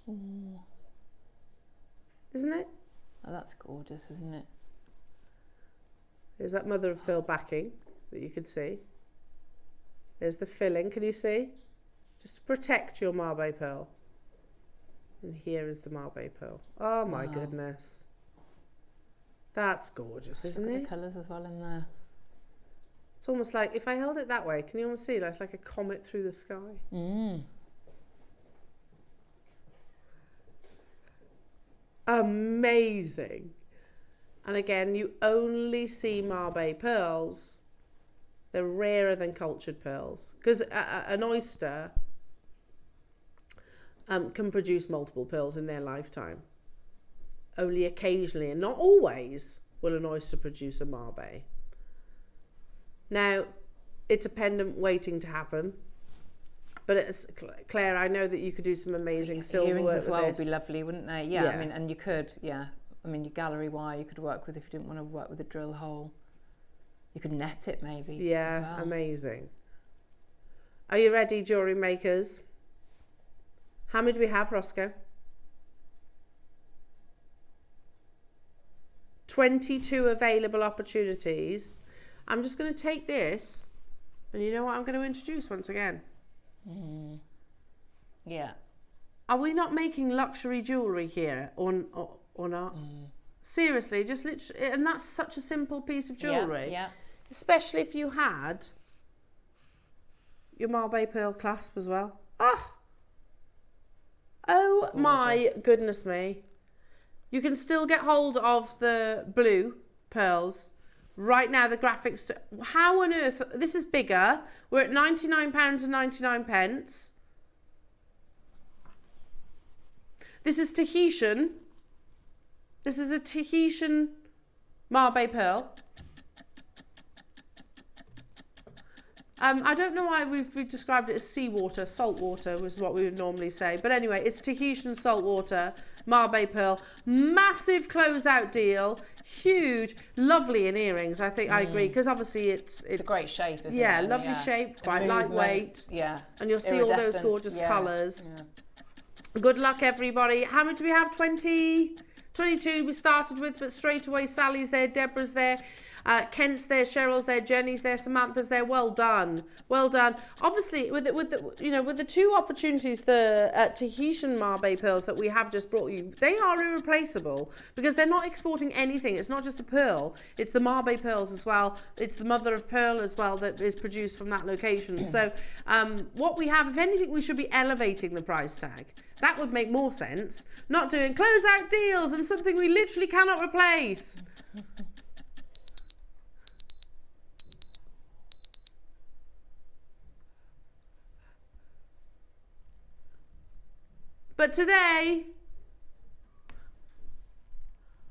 Speaker 2: Ooh.
Speaker 1: Isn't it?
Speaker 2: Oh, that's gorgeous, isn't it?
Speaker 1: There's that mother of pearl backing that you could see. There's the filling, can you see? Just to protect your Mabe pearl. And here is the Marbe pearl. Oh my goodness. That's gorgeous, isn't
Speaker 2: Look
Speaker 1: it?
Speaker 2: at the colours as well in there.
Speaker 1: It's almost like, if I held it that way, can you almost see that? It's like a comet through the sky. Amazing. And again, you only see Marbe pearls. They're rarer than cultured pearls. Because an oyster can produce multiple pearls in their lifetime. Only occasionally, and not always, will an oyster produce a Marbe. Now, it's a pendant waiting to happen. But it's, Claire, I know that you could do some amazing silver
Speaker 2: Earrings
Speaker 1: work
Speaker 2: as well
Speaker 1: with
Speaker 2: would be lovely, wouldn't they? Yeah, I mean, and you could, I mean, your gallery wire you could work with if you didn't want to work with a drill hole. You could net it maybe.
Speaker 1: Yeah,
Speaker 2: as well.
Speaker 1: amazing. Are you ready, jewellery makers? How many do we have, Roscoe? 22 available opportunities. I'm just going to take this, and you know what I'm going to introduce once again?
Speaker 2: Yeah.
Speaker 1: Are we not making luxury jewellery here or not? Seriously, just literally, and that's such a simple piece of jewellery.
Speaker 2: Yeah.
Speaker 1: Especially if you had your Marbe pearl clasp as well. Oh
Speaker 2: Gorgeous.
Speaker 1: my goodness me. You can still get hold of the blue pearls. Right now, the graphics, how on earth, this is bigger. We're at £99.99. This is Tahitian. This is a Tahitian Marbe pearl. I don't know why we've described it as seawater, salt water was what we would normally say. But anyway, it's Tahitian saltwater, Marbe pearl. Massive closeout deal. Huge. Lovely in earrings, I think I agree. Because obviously it's
Speaker 2: a great shape, isn't it?
Speaker 1: Yeah, lovely shape, quite lightweight.
Speaker 2: Yeah.
Speaker 1: And you'll see all those gorgeous colours. Yeah. Good luck, everybody. How many do we have? 20? 22 we started with, but straight away Sally's there, Deborah's there. Kent's there, Cheryl's there, Jenny's there, Samantha's there. Well done, well done. Obviously, with the two opportunities, the Tahitian Marbe pearls that we have just brought you, they are irreplaceable because they're not exporting anything. It's not just a pearl; it's the Marbe pearls as well. It's the mother of pearl as well that is produced from that location. So, what we have, if anything, we should be elevating the price tag. That would make more sense. Not doing closeout deals and something we literally cannot replace. But today,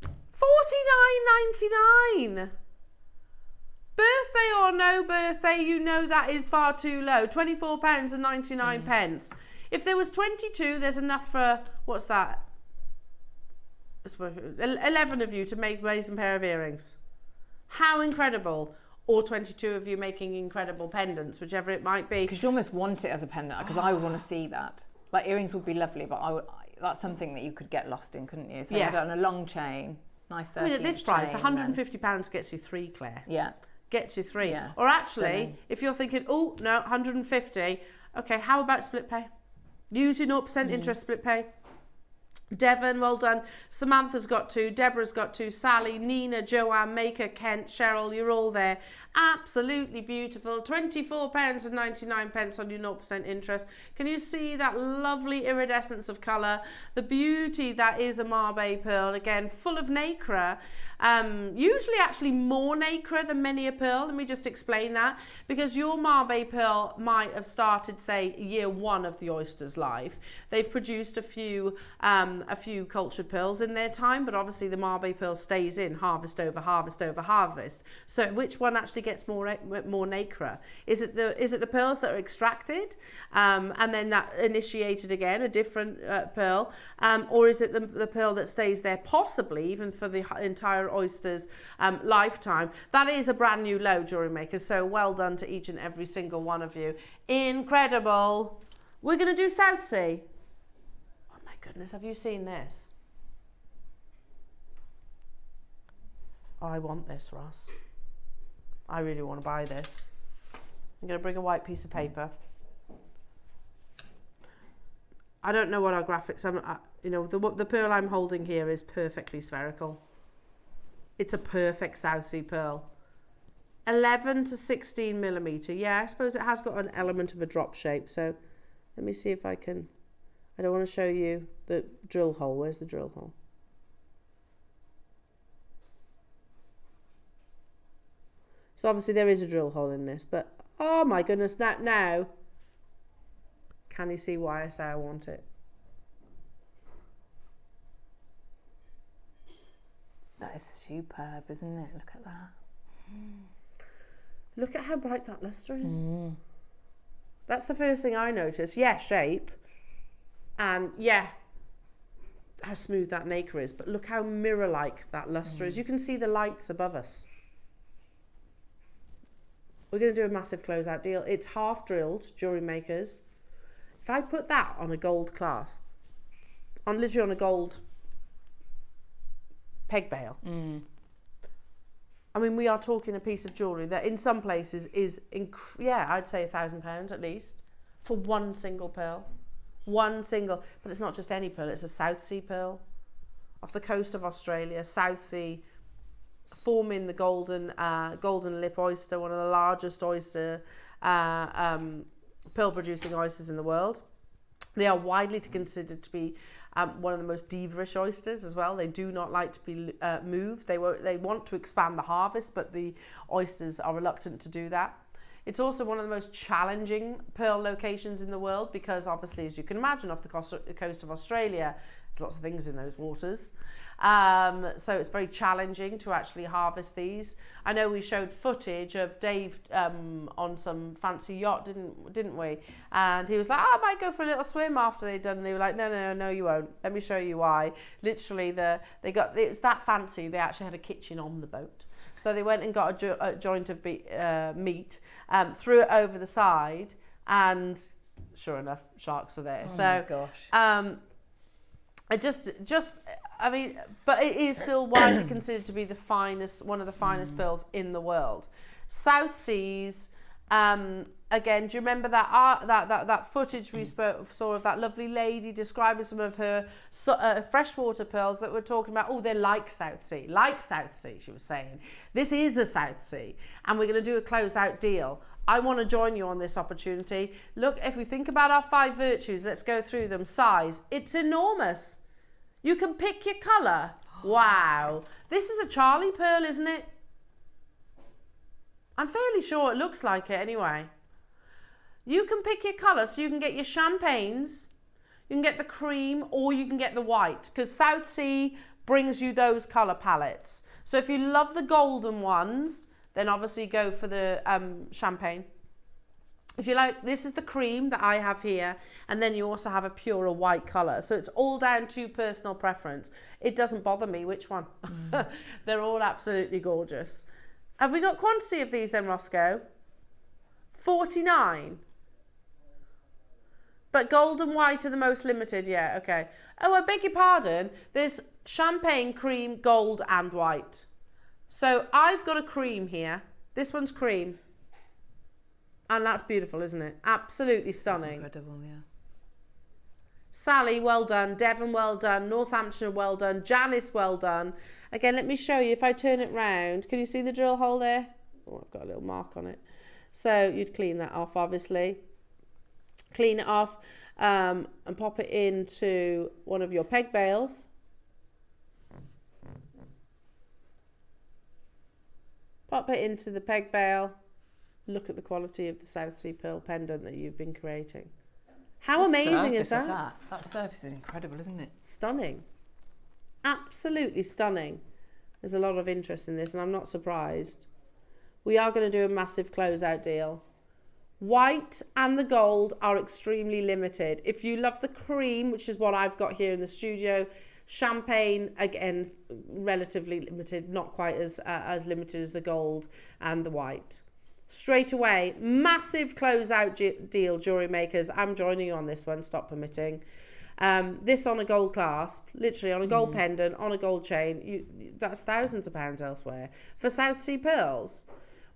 Speaker 1: $49.99. Birthday or no birthday, you know that is far too low. £24.99. If there was 22, there's enough for, what's that? 11 of you to make a amazing pair of earrings. How incredible. Or 22 of you making incredible pendants, whichever it might be.
Speaker 2: Because you almost want it as a pendant, because I would want to see that. Like, earrings would be lovely, but that's something that you could get lost in, couldn't you? So you had it on a long chain, nice 30-inch
Speaker 1: at this price, £150 gets you 3, Claire.
Speaker 2: Yeah.
Speaker 1: Gets you 3.
Speaker 2: Yeah.
Speaker 1: Or actually, if you're thinking, oh, no, 150, okay, how about split pay? Use your 0% interest split pay. Devon, well done. Samantha's got 2. Deborah's got 2. Sally, Nina, Joanne, Maker, Kent, Cheryl, you're all there. Absolutely beautiful. £24.99 on your 0% interest. Can you see that lovely iridescence of colour? The beauty that is a Marbe pearl. Again, full of nacre. Usually actually more nacre than many a pearl. Let me just explain that. Because your Marbe pearl might have started, say, year 1 of the oyster's life. They've produced a few cultured pearls in their time, but obviously the Marbe pearl stays in harvest over harvest over harvest. So which one actually gets more nacre? Is it the pearls that are extracted and then that initiated again a different pearl, or is it the pearl that stays there possibly even for the entire oyster's lifetime? That is a brand new low, jewellery makers. So well done to each and every single one of you. Incredible. We're going to do South Sea. Oh my goodness, have you seen this? Oh, I want this, Ross. I really want to buy this. I'm going to bring a white piece of paper. I don't know what our graphics, you know, the pearl I'm holding here is perfectly spherical. It's a perfect South Sea pearl. 11 to 16 millimeter. Yeah, I suppose it has got an element of a drop shape. So let me see if I can, I don't want to show you the drill hole. Where's the drill hole? So obviously there is a drill hole in this, but oh my goodness, now can you see why I say I want it?
Speaker 2: That is superb, isn't it? Look at that.
Speaker 1: Look at how bright that luster is. That's the first thing I noticed. Yeah, shape. And yeah, how smooth that nacre is. But look how mirror-like that luster is. You can see the lights above us. We're going to do a massive closeout deal. It's half drilled, jewellery makers. If I put that on a gold clasp, literally on a gold peg bail, I mean, we are talking a piece of jewellery that in some places is, I'd say £1,000 at least for one single pearl. One single, but it's not just any pearl, it's a South Sea pearl off the coast of Australia, South Sea, forming the golden lip oyster, one of the largest oyster pearl producing oysters in the world. They are widely considered to be one of the most diva-ish oysters as well. They do not like to be moved. They want to expand the harvest, but the oysters are reluctant to do that. It's also one of the most challenging pearl locations in the world because obviously, as you can imagine, off the coast of Australia, there's lots of things in those waters. So it's very challenging to actually harvest these. I know we showed footage of Dave on some fancy yacht, didn't we? And he was like, I might go for a little swim after they'd done. And they were like, no, you won't. Let me show you why. Literally, it's that fancy. They actually had a kitchen on the boat. So they went and got a joint of meat, threw it over the side, and sure enough, sharks were there.
Speaker 2: Oh my gosh.
Speaker 1: I mean, but it is still widely considered to be one of the finest pearls in the world. South Seas, again, do you remember that footage we saw of that lovely lady describing some of her freshwater pearls that we're talking about? Oh, they're like South Sea, she was saying. This is a South Sea, and we're going to do a closeout deal. I want to join you on this opportunity. Look, if we think about our 5 virtues, let's go through them. Size, it's enormous. You can pick your colour. Wow. This is a Charlie pearl, isn't it? I'm fairly sure it looks like it anyway. You can pick your colour, so you can get your champagnes, you can get the cream, or you can get the white, because South Sea brings you those colour palettes. So if you love the golden ones, then obviously go for the champagne. If you like, this is the cream that I have here, and then you also have a purer white colour. So it's all down to personal preference. It doesn't bother me which one. They're all absolutely gorgeous. Have we got quantity of these then, Roscoe? 49. But gold and white are the most limited, yeah, okay. Oh, I beg your pardon. There's champagne, cream, gold and white. So I've got a cream here. This one's cream. And that's beautiful, isn't it? Absolutely stunning.
Speaker 2: That's incredible, yeah.
Speaker 1: Sally, well done. Devon, well done. Northamptonshire, well done. Janice, well done. Again, let me show you. If I turn it round, can you see the drill hole there? Oh, I've got a little mark on it. So you'd clean that off, obviously. Clean it off and pop it into one of your peg bails. Pop it into the peg bail. Look at the quality of the South Sea pearl pendant that you've been creating. How amazing is that?
Speaker 2: That surface is incredible, isn't it?
Speaker 1: Stunning. Absolutely stunning. There's a lot of interest in this, and I'm not surprised. We are going to do a massive closeout deal. White and the gold are extremely limited. If you love the cream, which is what I've got here in the studio, champagne, again, relatively limited, not quite as limited as the gold and the white. Straight away, massive closeout deal, jewellery makers. I'm joining you on this one, stop permitting. This on a gold clasp, literally on a gold pendant, on a gold chain. That's thousands of pounds elsewhere. For South Sea pearls,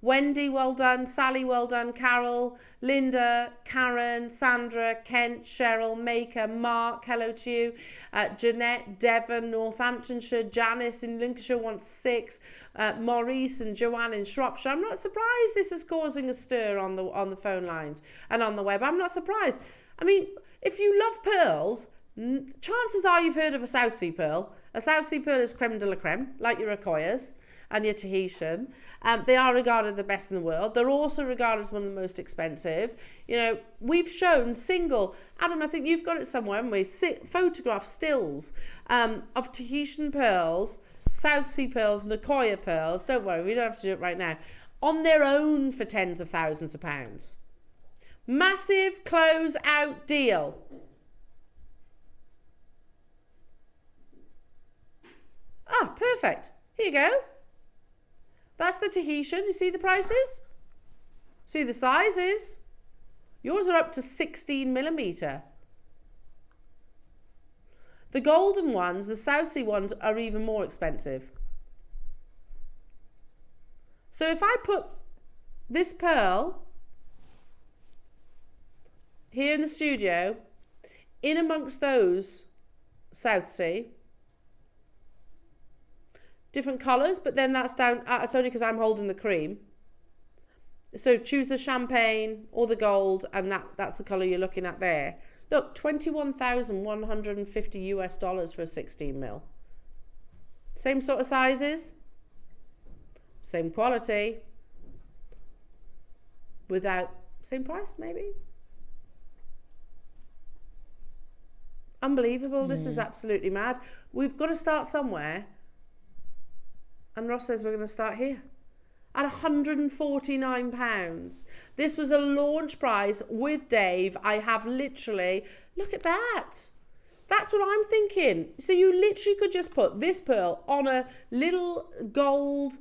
Speaker 1: Wendy, well done. Sally, well done. Carol, Linda, Karen, Sandra, Kent, Cheryl, Maker, Mark, hello to you. Jeanette, Devon, Northamptonshire, Janice in Lincolnshire wants 6. Maurice and Joanne in Shropshire. I'm not surprised this is causing a stir on the phone lines and on the web. I'm not surprised. I mean, if you love pearls, chances are you've heard of a South Sea pearl. A South Sea pearl is creme de la creme, like your Akoyas and your Tahitian. They are regarded the best in the world. They're also regarded as one of the most expensive. You know, we've shown single, Adam, I think you've got it somewhere, haven't we? Photograph stills of Tahitian pearls, South Sea pearls and Akoya pearls. Don't worry, we don't have to do it right now. On their own for tens of thousands of pounds. Massive close out deal. Ah, perfect. Here you go. That's the Tahitian. You see the prices? See the sizes? Yours are up to 16mm. The golden ones, the South Sea ones, are even more expensive. So if I put this pearl here in the studio, in amongst those South Sea, different colours, but then that's down, it's only because I'm holding the cream. So choose the champagne or the gold, and that's the colour you're looking at there. Look, $21,150 US for a 16mm. Same sort of sizes, same quality, without, same price maybe. Unbelievable, this is absolutely mad. We've got to start somewhere. And Ross says we're going to start here at £149. This was a launch price with Dave. I have literally, look at that. That's what I'm thinking. So you literally could just put this pearl on a little gold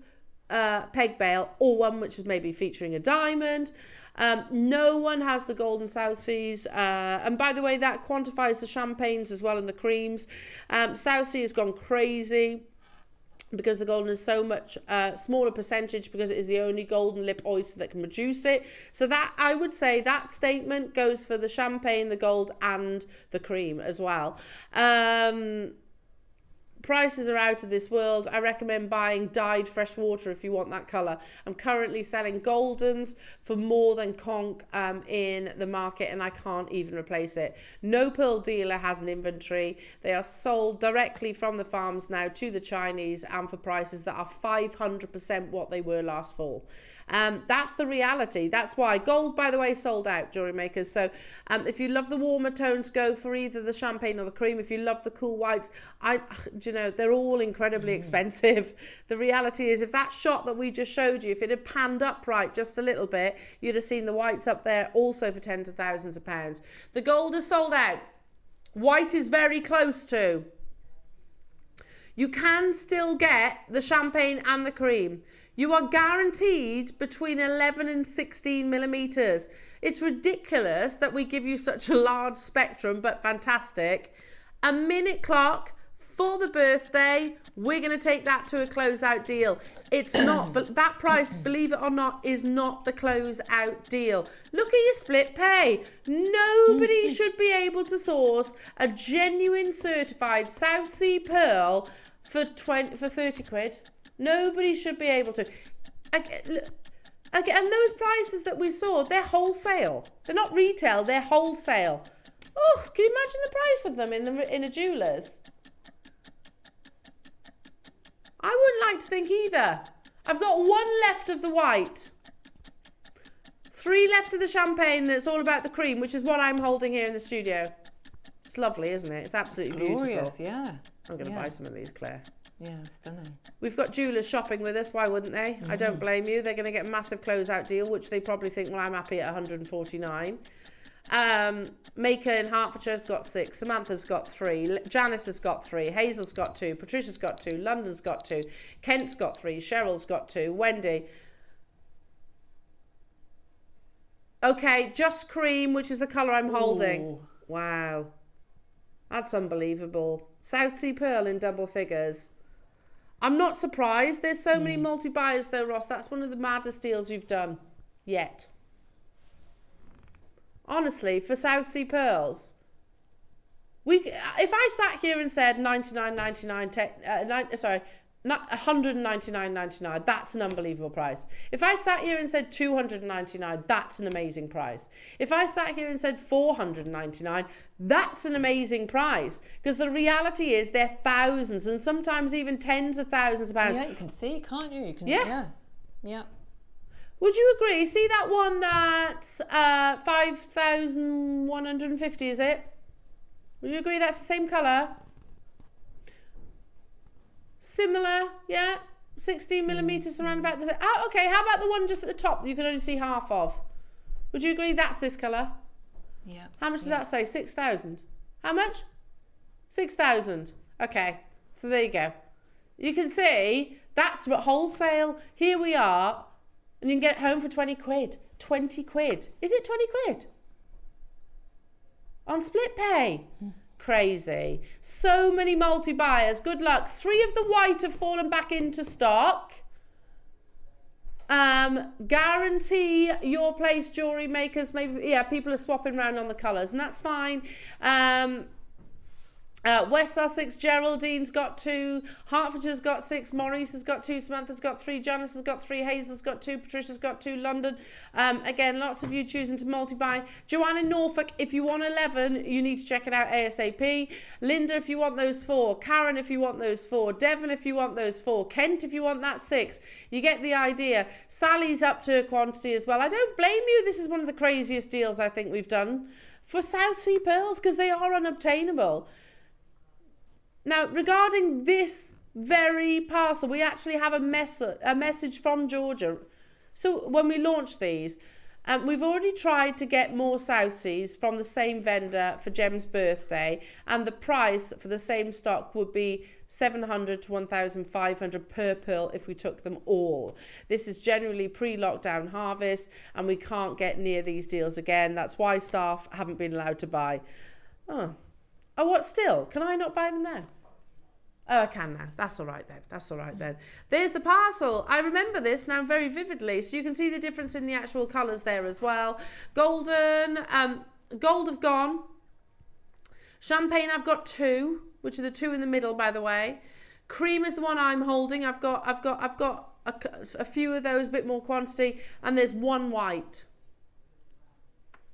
Speaker 1: peg bail, or one which is maybe featuring a diamond. No one has the golden South Seas. And by the way, that quantifies the champagnes as well and the creams. South Sea has gone crazy, because the golden is so much smaller percentage, because it is the only golden lip oyster that can produce it. So that, I would say that statement goes for the champagne, the gold and the cream as well. Prices are out of this world. I recommend buying dyed fresh water if you want that colour. I'm currently selling goldens for more than conch in the market, and I can't even replace it. No pearl dealer has an inventory. They are sold directly from the farms now to the Chinese, and for prices that are 500% what they were last fall. That's the reality. That's why gold, by the way, sold out, jewellery makers. So if you love the warmer tones, go for either the champagne or the cream. If you love the cool whites, you know, they're all incredibly expensive. The reality is, if that shot that we just showed you, if it had panned up right just a little bit, you'd have seen the whites up there also for tens of thousands of pounds. The gold is sold out. White is very close to. You can still get the champagne and the cream. You are guaranteed between 11 and 16mm. It's ridiculous that we give you such a large spectrum, but fantastic. A minute clock for the birthday. We're going to take that to a closeout deal. It's not, but that price, believe it or not, is not the closeout deal. Look at your split pay. Nobody should be able to source a genuine certified South Sea pearl for 30 quid. Nobody should be able to. Again, and those prices that we saw, they're wholesale. They're not retail, they're wholesale. Oh, can you imagine the price of them in a jeweller's? I wouldn't like to think either. I've got 1 left of the white. 3 left of the champagne, and it's all about the cream, which is what I'm holding here in the studio. It's lovely, isn't it? It's absolutely
Speaker 2: glorious,
Speaker 1: beautiful.
Speaker 2: yeah.
Speaker 1: I'm going to buy some of these, Claire.
Speaker 2: Yeah, stunning.
Speaker 1: We've got jewellers shopping with us. Why wouldn't they? I don't blame you. They're going to get a massive closeout deal, which they probably think, well, I'm happy at 149. Maker in Hertfordshire's got 6. Samantha's got 3. Janice has got 3. Hazel's got 2. Patricia's got 2. London's got 2. Kent's got 3. Cheryl's got 2. Wendy. Okay, just cream, which is the colour I'm holding.
Speaker 2: Ooh.
Speaker 1: Wow. That's unbelievable. South Sea pearl in double figures. I'm not surprised. There's so many multi-buyers though, Ross. That's one of the maddest deals you've done yet. Honestly, for South Sea pearls, if I sat here and said 199.99, that's an unbelievable price. If I sat here and said 299, that's an amazing price. If I sat here and said 499, that's an amazing price. Because the reality is they're thousands and sometimes even tens of thousands of pounds.
Speaker 2: Yeah, you can see, can't you? You can,
Speaker 1: yeah.
Speaker 2: Yeah.
Speaker 1: Would you agree? See that one that's 5,150, is it? Would you agree that's the same colour? Similar, yeah? 16 millimetres around about the... Oh, okay, how about the one just at the top that you can only see half of? Would you agree that's this colour?
Speaker 2: Yeah.
Speaker 1: How much does that say? 6,000. How much? 6,000. Okay, so there you go. You can see that's wholesale. Here we are, and you can get it home for 20 quid. 20 quid. Is it 20 quid? On split pay. Crazy. So many multi-buyers. Good luck. 3 of the white have fallen back into stock. Guarantee your place, jewellery makers. Maybe, yeah, people are swapping around on the colours, and that's fine. West Sussex, Geraldine's got 2, Hertfordshire's got 6, Maurice has got 2, Samantha's got 3, Janice has got 3, Hazel's got 2, Patricia's got 2, London. Again, lots of you choosing to multi-buy. Joanne in Norfolk, if you want 11, you need to check it out ASAP. Linda, if you want those 4. Karen, if you want those 4. Devon, if you want those 4. Kent, if you want that 6. You get the idea. Sally's up to a quantity as well. I don't blame you. This is one of the craziest deals I think we've done for South Sea pearls because they are unobtainable. Now, regarding this very parcel, we actually have a message from Georgia. So when we launch these, we've already tried to get more South Seas from the same vendor for Gem's birthday, and the price for the same stock would be 700 to 1,500 per pearl if we took them all. This is generally pre-lockdown harvest, and we can't get near these deals again. That's why staff haven't been allowed to buy. Oh, what still? Can I not buy them now? Oh, I can now. That's all right then. That's all right then. There's the parcel. I remember this now very vividly. So you can see the difference in the actual colours there as well. Golden, gold have gone. Champagne I've got 2, which are the 2 in the middle, by the way. Cream is the one I'm holding. I've got a few of those, a bit more quantity, and there's 1 white.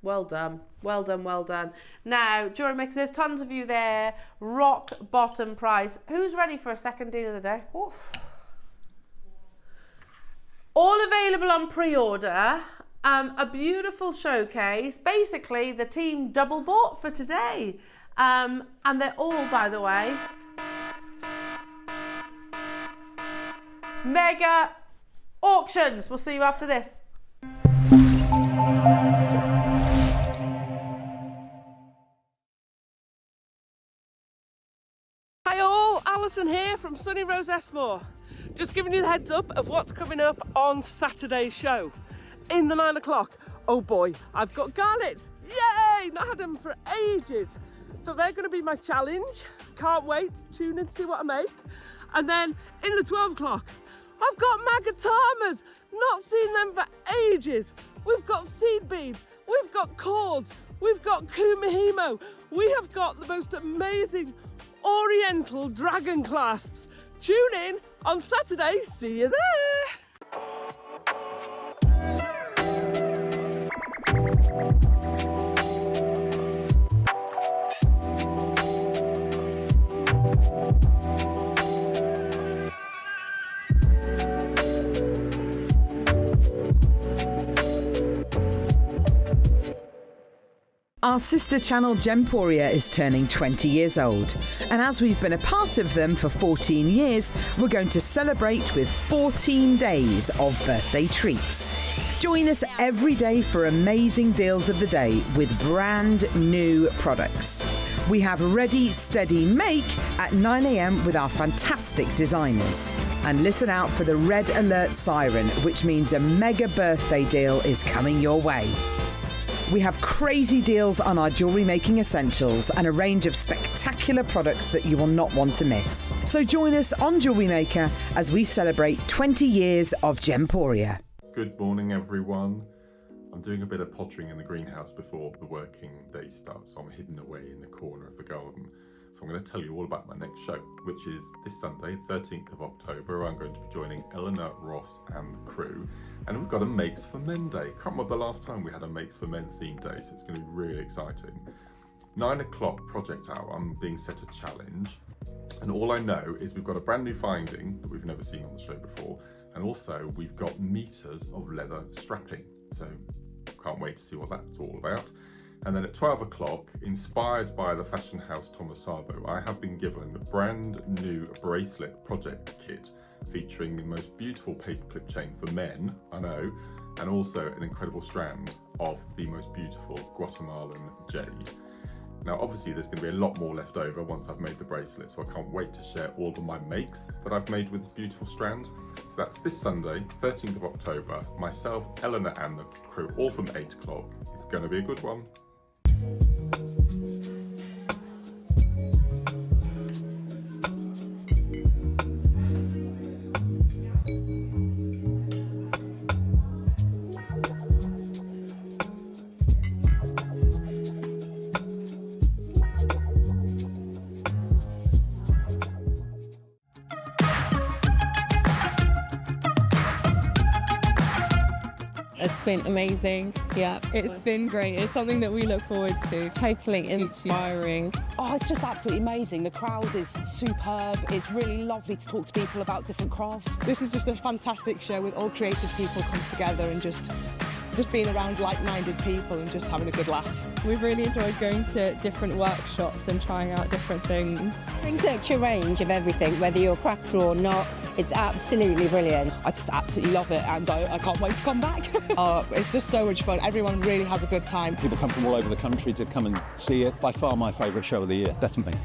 Speaker 1: Well done, well done, well done. Now, jewellery makers, there's tons of you there. Rock bottom price. Who's ready for a second deal of the day? Oof. All available on pre-order. A beautiful showcase. Basically, the team double bought for today. And they're all, by the way, mega auctions. We'll see you after this.
Speaker 3: Hi all, Alison here from sunny Roseesmore. Just giving you the heads up of what's coming up on Saturday's show. In the 9 o'clock, oh boy, I've got garnets. Yay! Not had them for ages. So they're going to be my challenge. Can't wait. Tune in to see what I make. And then in the 12 o'clock, I've got magatamas. Not seen them for ages. We've got seed beads. We've got cords. We've got kumihimo. We have got the most amazing Oriental dragon clasps. Tune in on Saturday. See you there.
Speaker 11: Our sister channel Gemporia is turning 20 years old, and as we've been a part of them for 14 years, we're going to celebrate with 14 days of birthday treats. Join us every day for amazing deals of the day with brand new products. We have Ready, Steady, Make at 9 a.m. with our fantastic designers. And listen out for the red alert siren, which means a mega birthday deal is coming your way. We have crazy deals on our jewellery making essentials and a range of spectacular products that you will not want to miss. So join us on JewelleryMaker as we celebrate 20 years of Gemporia.
Speaker 4: Good morning, everyone. I'm doing a bit of pottering in the greenhouse before the working day starts, so I'm hidden away in the corner of the garden. So I'm going to tell you all about my next show, which is this Sunday, 13th of October. I'm going to be joining Elena, Ross and the crew. And we've got a Makes for Men Day. Can't remember the last time we had a Makes for Men themed day, so it's going to be really exciting. 9 o'clock project hour, I'm being set a challenge. And all I know is we've got a brand new finding that we've never seen on the show before. And also we've got meters of leather strapping. So can't wait to see what that's all about. And then at 12 o'clock, inspired by the fashion house Tomasabo, I have been given a brand new bracelet project kit featuring the most beautiful paperclip chain for men, I know, and also an incredible strand of the most beautiful Guatemalan jade. Now obviously there's going to be a lot more left over once I've made the bracelet, so I can't wait to share all of my makes that I've made with this beautiful strand. So that's this Sunday, 13th of October, myself, Elena and the crew, all from 8 o'clock. It's going to be a good one.
Speaker 5: It's been amazing. Yeah, it's been great. It's something that we look forward to. Totally inspiring.
Speaker 6: Oh, it's just absolutely amazing. The crowd is superb. It's really lovely to talk to people about different crafts.
Speaker 7: This is just a fantastic show with all creative people come together and just being around like-minded people and just having a good laugh.
Speaker 5: We've really enjoyed going to different workshops and trying out different things.
Speaker 8: Such a range of everything, whether you're a crafter or not. It's absolutely brilliant.
Speaker 6: I just absolutely love it and I can't wait to come back.
Speaker 7: Oh, it's just so much fun. Everyone really has a good time.
Speaker 9: People come from all over the country to come and see it. By far my favourite show of the year, definitely.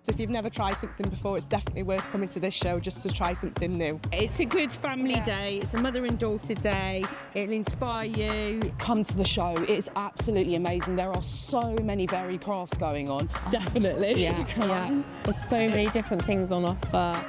Speaker 7: So if you've never tried something before, it's definitely worth coming to this show just to try something new.
Speaker 12: It's a good family day. It's a mother and daughter day. It'll inspire you.
Speaker 6: Come to the show. It's absolutely amazing. There are so many varied crafts going on.
Speaker 5: Definitely.
Speaker 12: Yeah.
Speaker 5: There's so many different things on offer.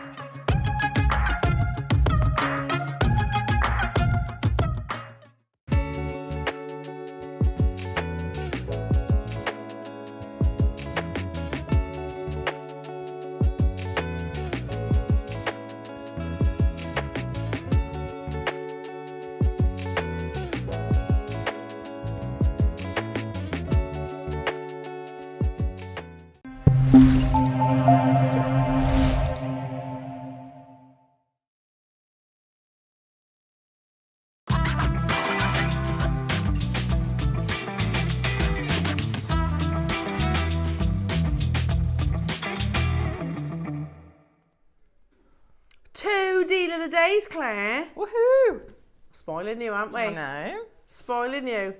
Speaker 1: Deal of the days, Claire.
Speaker 2: Woohoo!
Speaker 1: Spoiling you, aren't we?
Speaker 2: I know.
Speaker 1: Spoiling you.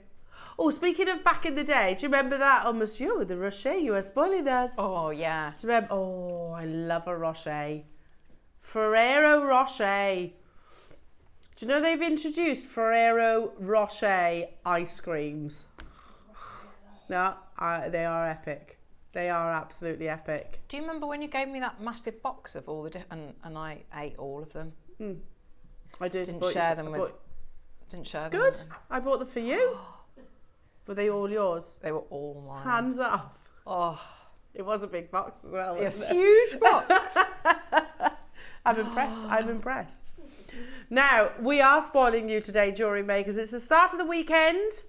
Speaker 1: Oh, speaking of back in the day, do you remember that? Oh, Monsieur, the Rocher, you were spoiling us.
Speaker 2: Oh, yeah.
Speaker 1: Do you remember? Oh, I love a Rocher. Ferrero Rocher. Do you know they've introduced Ferrero Rocher ice creams? No, they are epic. They are absolutely epic.
Speaker 2: Do you remember when you gave me that massive box of all the and I ate all of them?
Speaker 1: I did.
Speaker 2: Didn't share them.
Speaker 1: Good. I bought them for you. Were they all yours?
Speaker 2: They were all mine.
Speaker 1: Hands up.
Speaker 2: Oh,
Speaker 1: it was a big box as well.
Speaker 2: It was a huge box.
Speaker 1: I'm impressed. I'm impressed. Now we are spoiling you today, jewellery makers. It's the start of the weekend.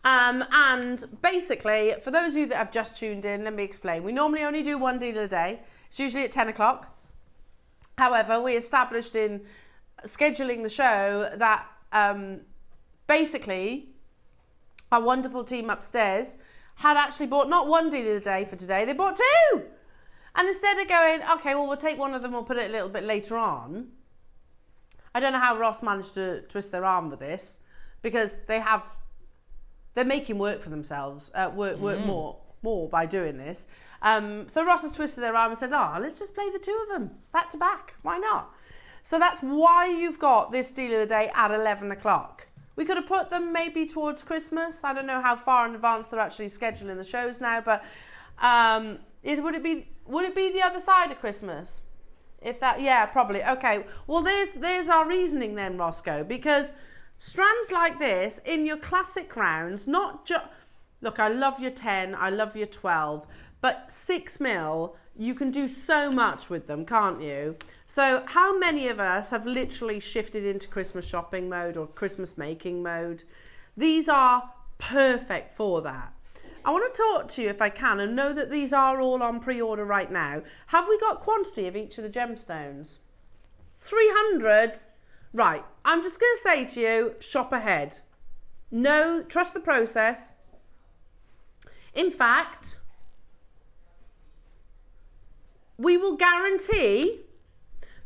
Speaker 1: And basically, for those of you that have just tuned in, let me explain. We normally only do one deal a day. It's usually at 10 o'clock. However, we established in scheduling the show that basically our wonderful team upstairs had actually bought not one deal of the day for today, they bought two. And instead of going, okay, well, we'll take one of them, we'll put it a little bit later on. I don't know how Ross managed to twist their arm with this, because they're making work for themselves, work more by doing this. So Ross has twisted their arm and said, oh, let's just play the two of them back to back. Why not? So that's why you've got this deal of the day at 11 o'clock. We could have put them maybe towards Christmas. I don't know how far in advance they're actually scheduling the shows now, but would it be the other side of Christmas? If that, yeah, probably. Okay. Well, there's our reasoning then, Roscoe, because strands like this in your classic rounds, not just look. I love your 10. I love your 12, but 6mm. You can do so much with them, can't you? So how many of us have literally shifted into Christmas shopping mode or Christmas making mode? These are perfect for that. I want to talk to you, if I can, and know that these are all on pre-order right now. Have we got quantity of each of the gemstones? 300? Right, I'm just going to say to you, shop ahead. No, trust the process. In fact, we will guarantee,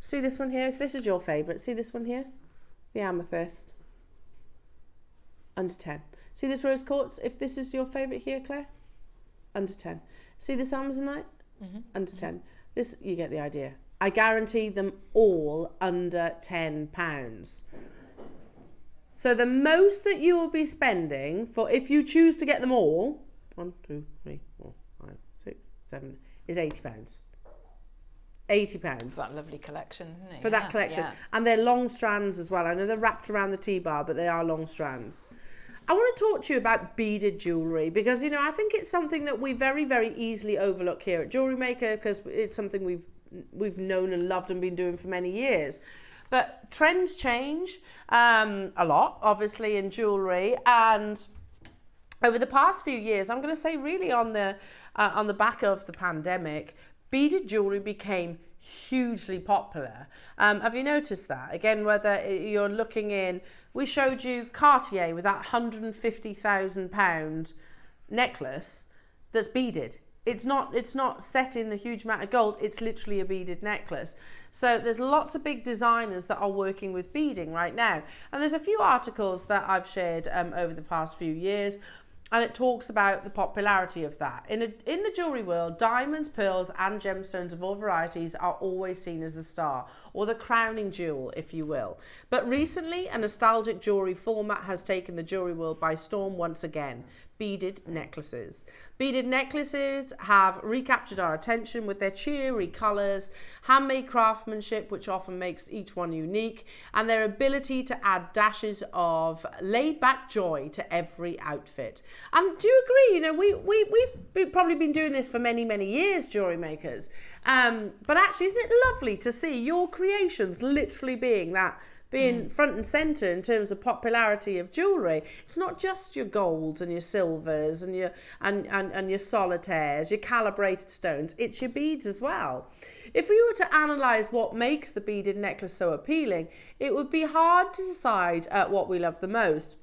Speaker 1: see this one here, this is your favourite, see this one here, the amethyst, under 10. See this rose quartz, if this is your favourite here, Claire, under 10. See this amazonite, under 10. This, you get the idea. I guarantee them all under £10. So the most that you will be spending for, if you choose to get them all, 1, 2, 3, 4, 5, 6, 7, is £80. £80.
Speaker 2: For that lovely collection, isn't it?
Speaker 1: For that collection. And they're long strands as well. I know they're wrapped around the T-bar, but they are long strands. I want to talk to you about beaded jewellery because, you know, I think it's something that we very, very easily overlook here at JewelleryMaker because it's something we've known and loved and been doing for many years. But trends change a lot, obviously, in jewellery. And over the past few years, I'm going to say really on the back of the pandemic, beaded jewellery became hugely popular. Have you noticed that? Again, whether you're looking in, we showed you Cartier with that £150,000 necklace that's beaded. It's not set in a huge amount of gold, it's literally a beaded necklace. So there's lots of big designers that are working with beading right now. And there's a few articles that I've shared over the past few years, and it talks about the popularity of that. In the jewellery world, diamonds, pearls and gemstones of all varieties are always seen as the star, or the crowning jewel, if you will. But recently, a nostalgic jewellery format has taken the jewellery world by storm once again. Beaded necklaces. Beaded necklaces have recaptured our attention with their cheery colours, handmade craftsmanship, which often makes each one unique, and their ability to add dashes of laid-back joy to every outfit. And do you agree? You know, we've probably been doing this for many, many years, jewellery makers. But actually, isn't it lovely to see your creations literally being front and centre in terms of popularity of jewellery? It's not just your golds and your silvers and your solitaires, your calibrated stones, it's your beads as well. If we were to analyse what makes the beaded necklace so appealing, it would be hard to decide what we love the most.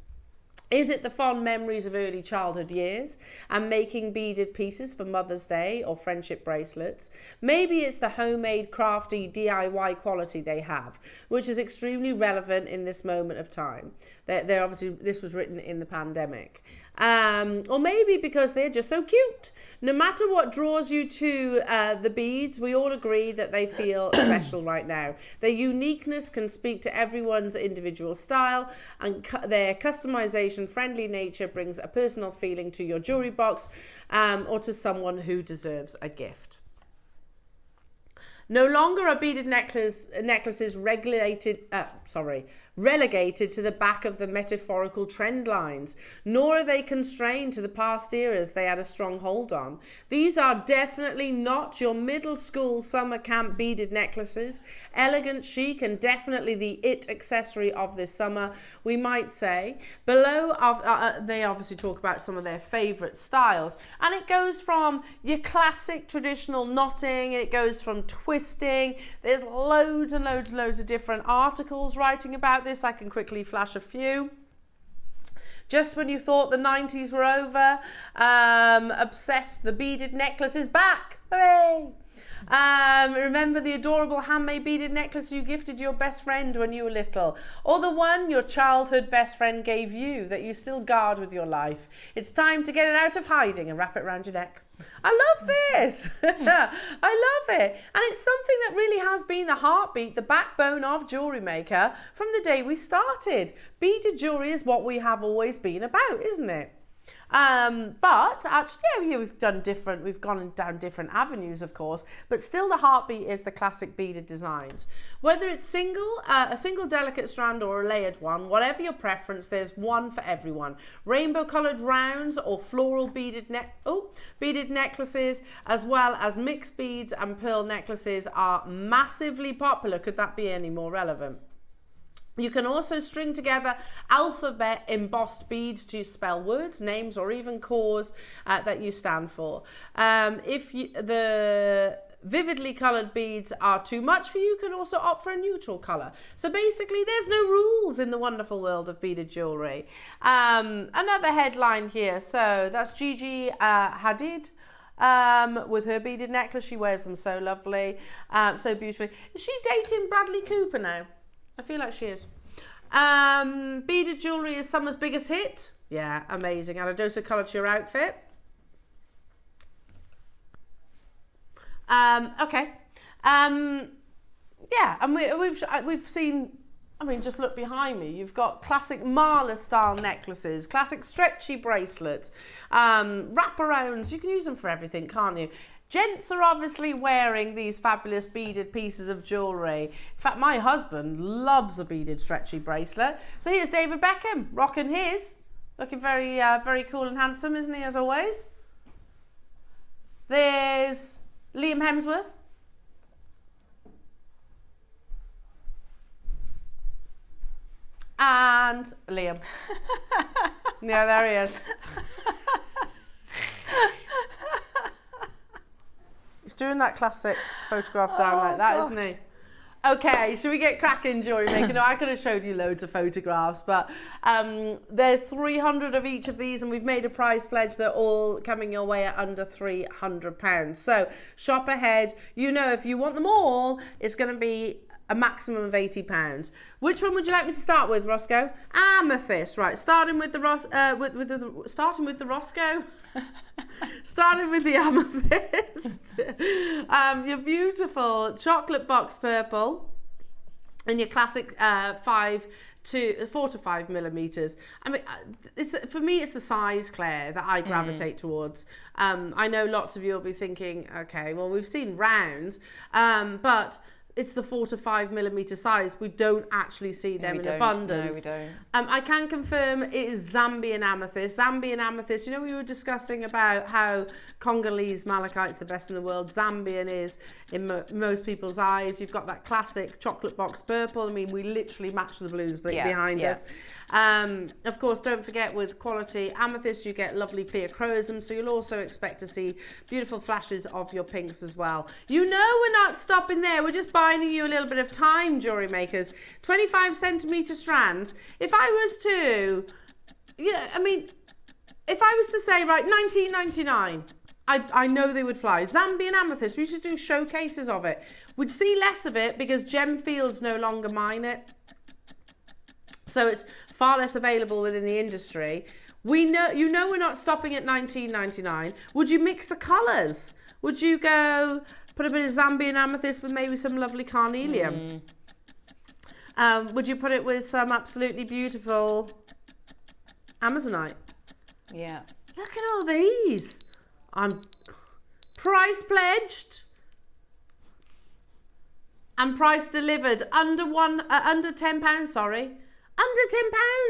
Speaker 1: Is it the fond memories of early childhood years and making beaded pieces for Mother's Day or friendship bracelets? Maybe it's the homemade, crafty, DIY quality they have, which is extremely relevant in this moment of time. They're obviously, this was written in the pandemic. Or maybe because they're just so cute. No matter what draws you to the beads, we all agree that they feel special right now. Their uniqueness can speak to everyone's individual style, and their customization-friendly nature brings a personal feeling to your jewelry box or to someone who deserves a gift. No longer are beaded necklaces relegated to the back of the metaphorical trend lines, nor are they constrained to the past eras they had a strong hold on. These are definitely not your middle school summer camp beaded necklaces. Elegant, chic, and definitely the it accessory of this summer, we might say. Below, they obviously talk about some of their favourite styles, and it goes from your classic traditional knotting, and it goes from twisting. There's loads and loads and loads of different articles writing about this. I can quickly flash a few. Just when you thought the 90s were over, obsessed, the beaded necklace is back. Hooray! Remember the adorable handmade beaded necklace you gifted your best friend when you were little, or the one your childhood best friend gave you that you still guard with your life. It's time to get it out of hiding and wrap it around your neck. I love this. I love it. And it's something that really has been the heartbeat, the backbone of Jewellery Maker from the day we started. Beaded jewellery is what we have always been about, isn't it? But actually, yeah, we've gone down different avenues, of course, but still the heartbeat is the classic beaded designs. Whether it's a single delicate strand or a layered one, whatever your preference, there's one for everyone. Rainbow coloured rounds or floral beaded necklaces, as well as mixed beads and pearl necklaces are massively popular. Could that be any more relevant? You can also string together alphabet embossed beads to spell words, names, or even cause that you stand for. The vividly coloured beads are too much for you, you can also opt for a neutral colour. So basically, there's no rules in the wonderful world of beaded jewellery. Another headline here. So that's Gigi Hadid. With her beaded necklace. She wears them so lovely, so beautifully. Is she dating Bradley Cooper now? I feel like she is. Beaded jewellery is summer's biggest hit. Yeah, amazing. Add a dose of colour to your outfit. Okay. Yeah, and we've seen. I mean, just look behind me. You've got classic Marla style necklaces, classic stretchy bracelets, wraparounds. You can use them for everything, can't you? Gents are obviously wearing these fabulous beaded pieces of jewellery. In fact, my husband loves a beaded stretchy bracelet. So here's David Beckham rocking his. Looking very, very cool and handsome, isn't he, as always? There's Liam Hemsworth. And Liam. Yeah, there he is. He's doing that classic photograph down like that, isn't he? Okay, should we get cracking, Jewellery Maker? No, I could have showed you loads of photographs, but there's 300 of each of these, and we've made a prize pledge. They're all coming your way at under £300. So shop ahead. You know, if you want them all, it's going to be a maximum of £80. Which one would you like me to start with, Roscoe? Amethyst, right? Starting with the Roscoe. Starting with the amethyst. Your beautiful chocolate box purple, and your classic 4 to 5 millimeters. I mean, for me, it's the size, Claire, that I gravitate towards. I know lots of you will be thinking, okay, well, we've seen rounds, but it's the 4 to 5 millimeter size. We don't actually see them in abundance.
Speaker 2: No, we don't.
Speaker 1: I can confirm it is Zambian amethyst. Zambian amethyst, you know, we were discussing about how Congolese malachite's the best in the world. Zambian is in most people's eyes. You've got that classic chocolate box purple. I mean, we literally match the balloons behind us. Of course, don't forget, with quality amethyst, you get lovely clear chroism, so you'll also expect to see beautiful flashes of your pinks as well. You know, we're not stopping there. We're just buying you a little bit of time, Jewellery Makers. 25 centimetre strands. If I was to, you know, I mean, if I was to say, right, $19.99, I know they would fly. Zambian amethyst, we should do showcases of it. We'd see less of it because Gem Fields no longer mine it. So it's far less available within the industry. We know, you know, we're not stopping at $19.99. Would you mix the colours? Would you go put a bit of Zambian amethyst with maybe some lovely carnelian? Would you put it with some absolutely beautiful Amazonite?
Speaker 2: Yeah.
Speaker 1: Look at all these. I'm price pledged and price delivered under £10. Sorry, under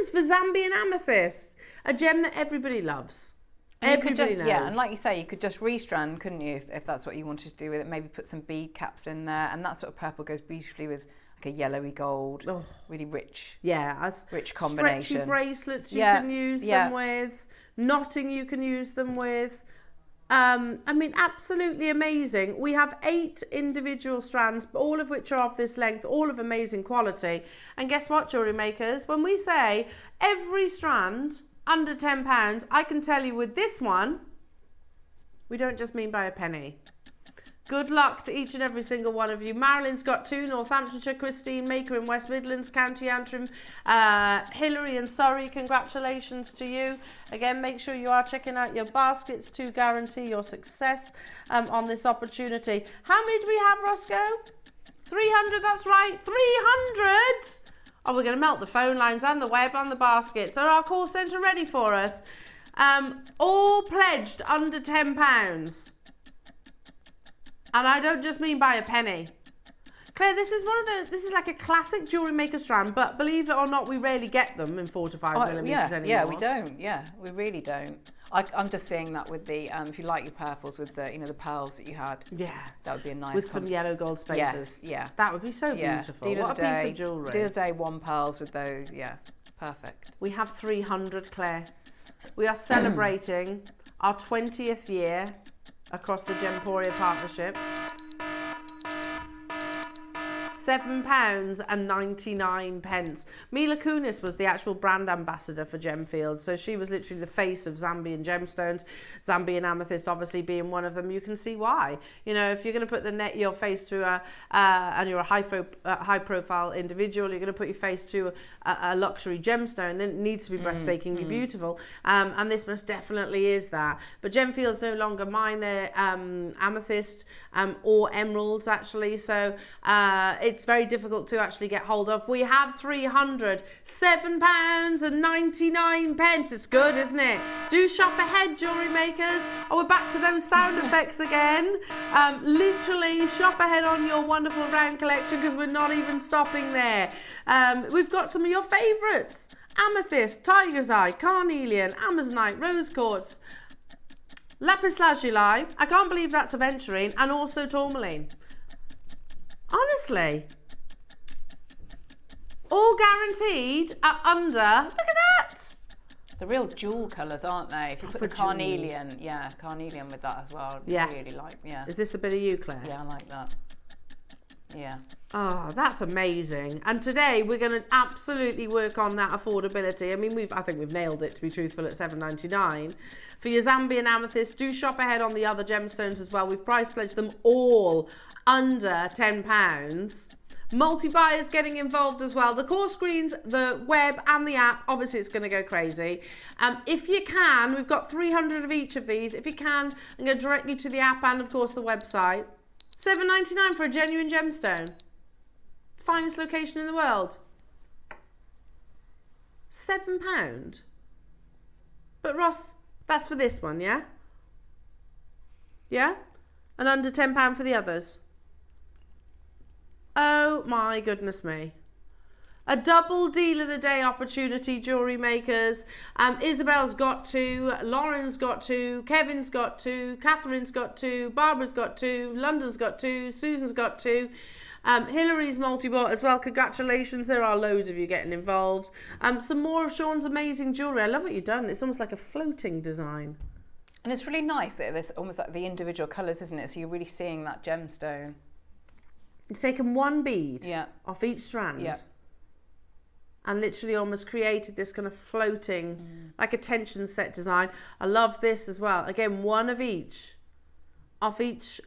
Speaker 1: £10 for Zambian amethyst, a gem that everybody loves. Everybody knows.
Speaker 2: Yeah, and like you say, you could just restrand, couldn't you, if that's what you wanted to do with it? Maybe put some bead caps in there, and that sort of purple goes beautifully with like a yellowy gold, really rich.
Speaker 1: Yeah,
Speaker 2: rich combination.
Speaker 1: Stretchy bracelets you can use them with. Knotting you can use them with. I mean, absolutely amazing. We have 8 individual strands, all of which are of this length, all of amazing quality. And guess what, Jewellery Makers? When we say every strand under £10, I can tell you with this one, we don't just mean by a penny. Good luck to each and every single one of you. Marilyn's got 2, Northamptonshire, Christine Maker in West Midlands, County Antrim, Hilary in Surrey, congratulations to you. Again, make sure you are checking out your baskets to guarantee your success on this opportunity. How many do we have, Roscoe? 300, that's right, 300! Oh, we're going to melt the phone lines and the web and the baskets. Are our call centre ready for us? All pledged under £10. And I don't just mean by a penny. Claire, this is this is like a classic jewellery maker strand, but believe it or not, we rarely get them in 4 to 5 millimetres anymore.
Speaker 2: Yeah, we don't. Yeah, we really don't. I'm just seeing that with the, if you like your purples with the, the pearls that you had.
Speaker 1: Yeah.
Speaker 2: That would be a nice
Speaker 1: with some yellow gold spaces.
Speaker 2: Yes, yeah.
Speaker 1: That would be so beautiful. What a piece of jewellery.
Speaker 2: Deal of the day, 1 pearls with those, yeah. Perfect.
Speaker 1: We have 300, Claire. We are celebrating our 20th year across the Gemporia Partnership. £7.99. Mila Kunis was the actual brand ambassador for Gemfields, so she was literally the face of Zambian gemstones, Zambian amethyst obviously being one of them. You can see why. If you're going to put your face to and you're a high profile individual, you're going to put your face to a luxury gemstone, then it needs to be breathtakingly beautiful, and this most definitely is that. But Gemfields no longer mine their amethyst or emeralds actually, so it's very difficult to actually get hold of. We had 300, £7.99. It's good, isn't it? Do shop ahead, jewellery makers. Oh, we're back to those sound effects again. Literally shop ahead on your wonderful round collection, because we're not even stopping there. We've got some of your favourites: amethyst, tiger's eye, carnelian, amazonite, rose quartz, lapis lazuli. I can't believe that's aventurine, and also tourmaline. Honestly, all guaranteed at under, look at that.
Speaker 2: The real jewel colours, aren't they? If you put the carnelian, carnelian with that as well.
Speaker 1: Yeah.
Speaker 2: Really like,
Speaker 1: Is this a bit of you, Claire?
Speaker 2: Yeah, I like that. Yeah.
Speaker 1: Oh, that's amazing. And today we're going to absolutely work on that affordability. I mean, I think we've nailed it, to be truthful, at $7.99. For your Zambian amethyst, do shop ahead on the other gemstones as well. We've price pledged them all under £10. Multi-buyers getting involved as well. The core screens, the web and the app, obviously it's going to go crazy. If you can, we've got 300 of each of these. If you can, I'm going to direct you to the app and of course the website. $7.99 for a genuine gemstone. Finest location in the world. £7. But Ross, that's for this one, yeah? Yeah? And under £10 for the others. Oh my goodness me. A double deal of the day opportunity, jewellery makers. Isabel's got 2, Lauren's got 2, Kevin's got 2, Catherine's got 2, Barbara's got 2, London's got 2, Susan's got 2. Hillary's multi-bought as well. Congratulations, there are loads of you getting involved. Some more of Sean's amazing jewellery. I love what you've done. It's almost like a floating design.
Speaker 2: And it's really nice that there's almost like the individual colours, isn't it? So you're really seeing that gemstone.
Speaker 1: It's taken one bead off each strand and literally almost created this kind of floating, like a tension set design. I love this as well. Again, one of each off each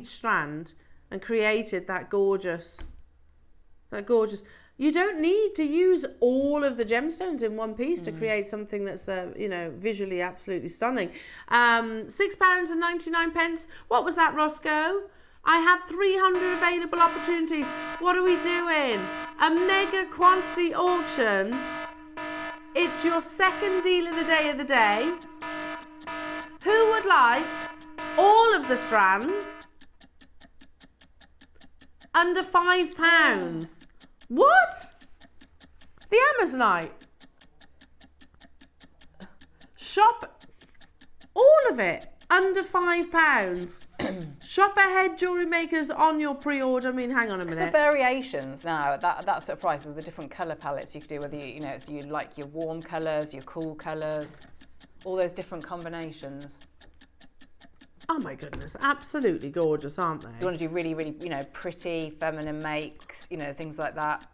Speaker 1: strand, and created that gorgeous. You don't need to use all of the gemstones in one piece to create something that's, visually absolutely stunning. £6.99. What was that, Roscoe? I had 300 available opportunities. What are we doing? A mega quantity auction. It's your second deal of the day. Who would like all of the strands under £5? What? The Amazonite. Shop all of it under £5. Shop ahead, jewellery makers, on your pre-order. I mean, hang on a minute.
Speaker 2: The variations now at that sort of price of the different colour palettes you could do, whether you like your warm colours, your cool colours, all those different combinations.
Speaker 1: Oh my goodness, absolutely gorgeous, aren't they?
Speaker 2: You want to do really, really, pretty, feminine makes, things like that.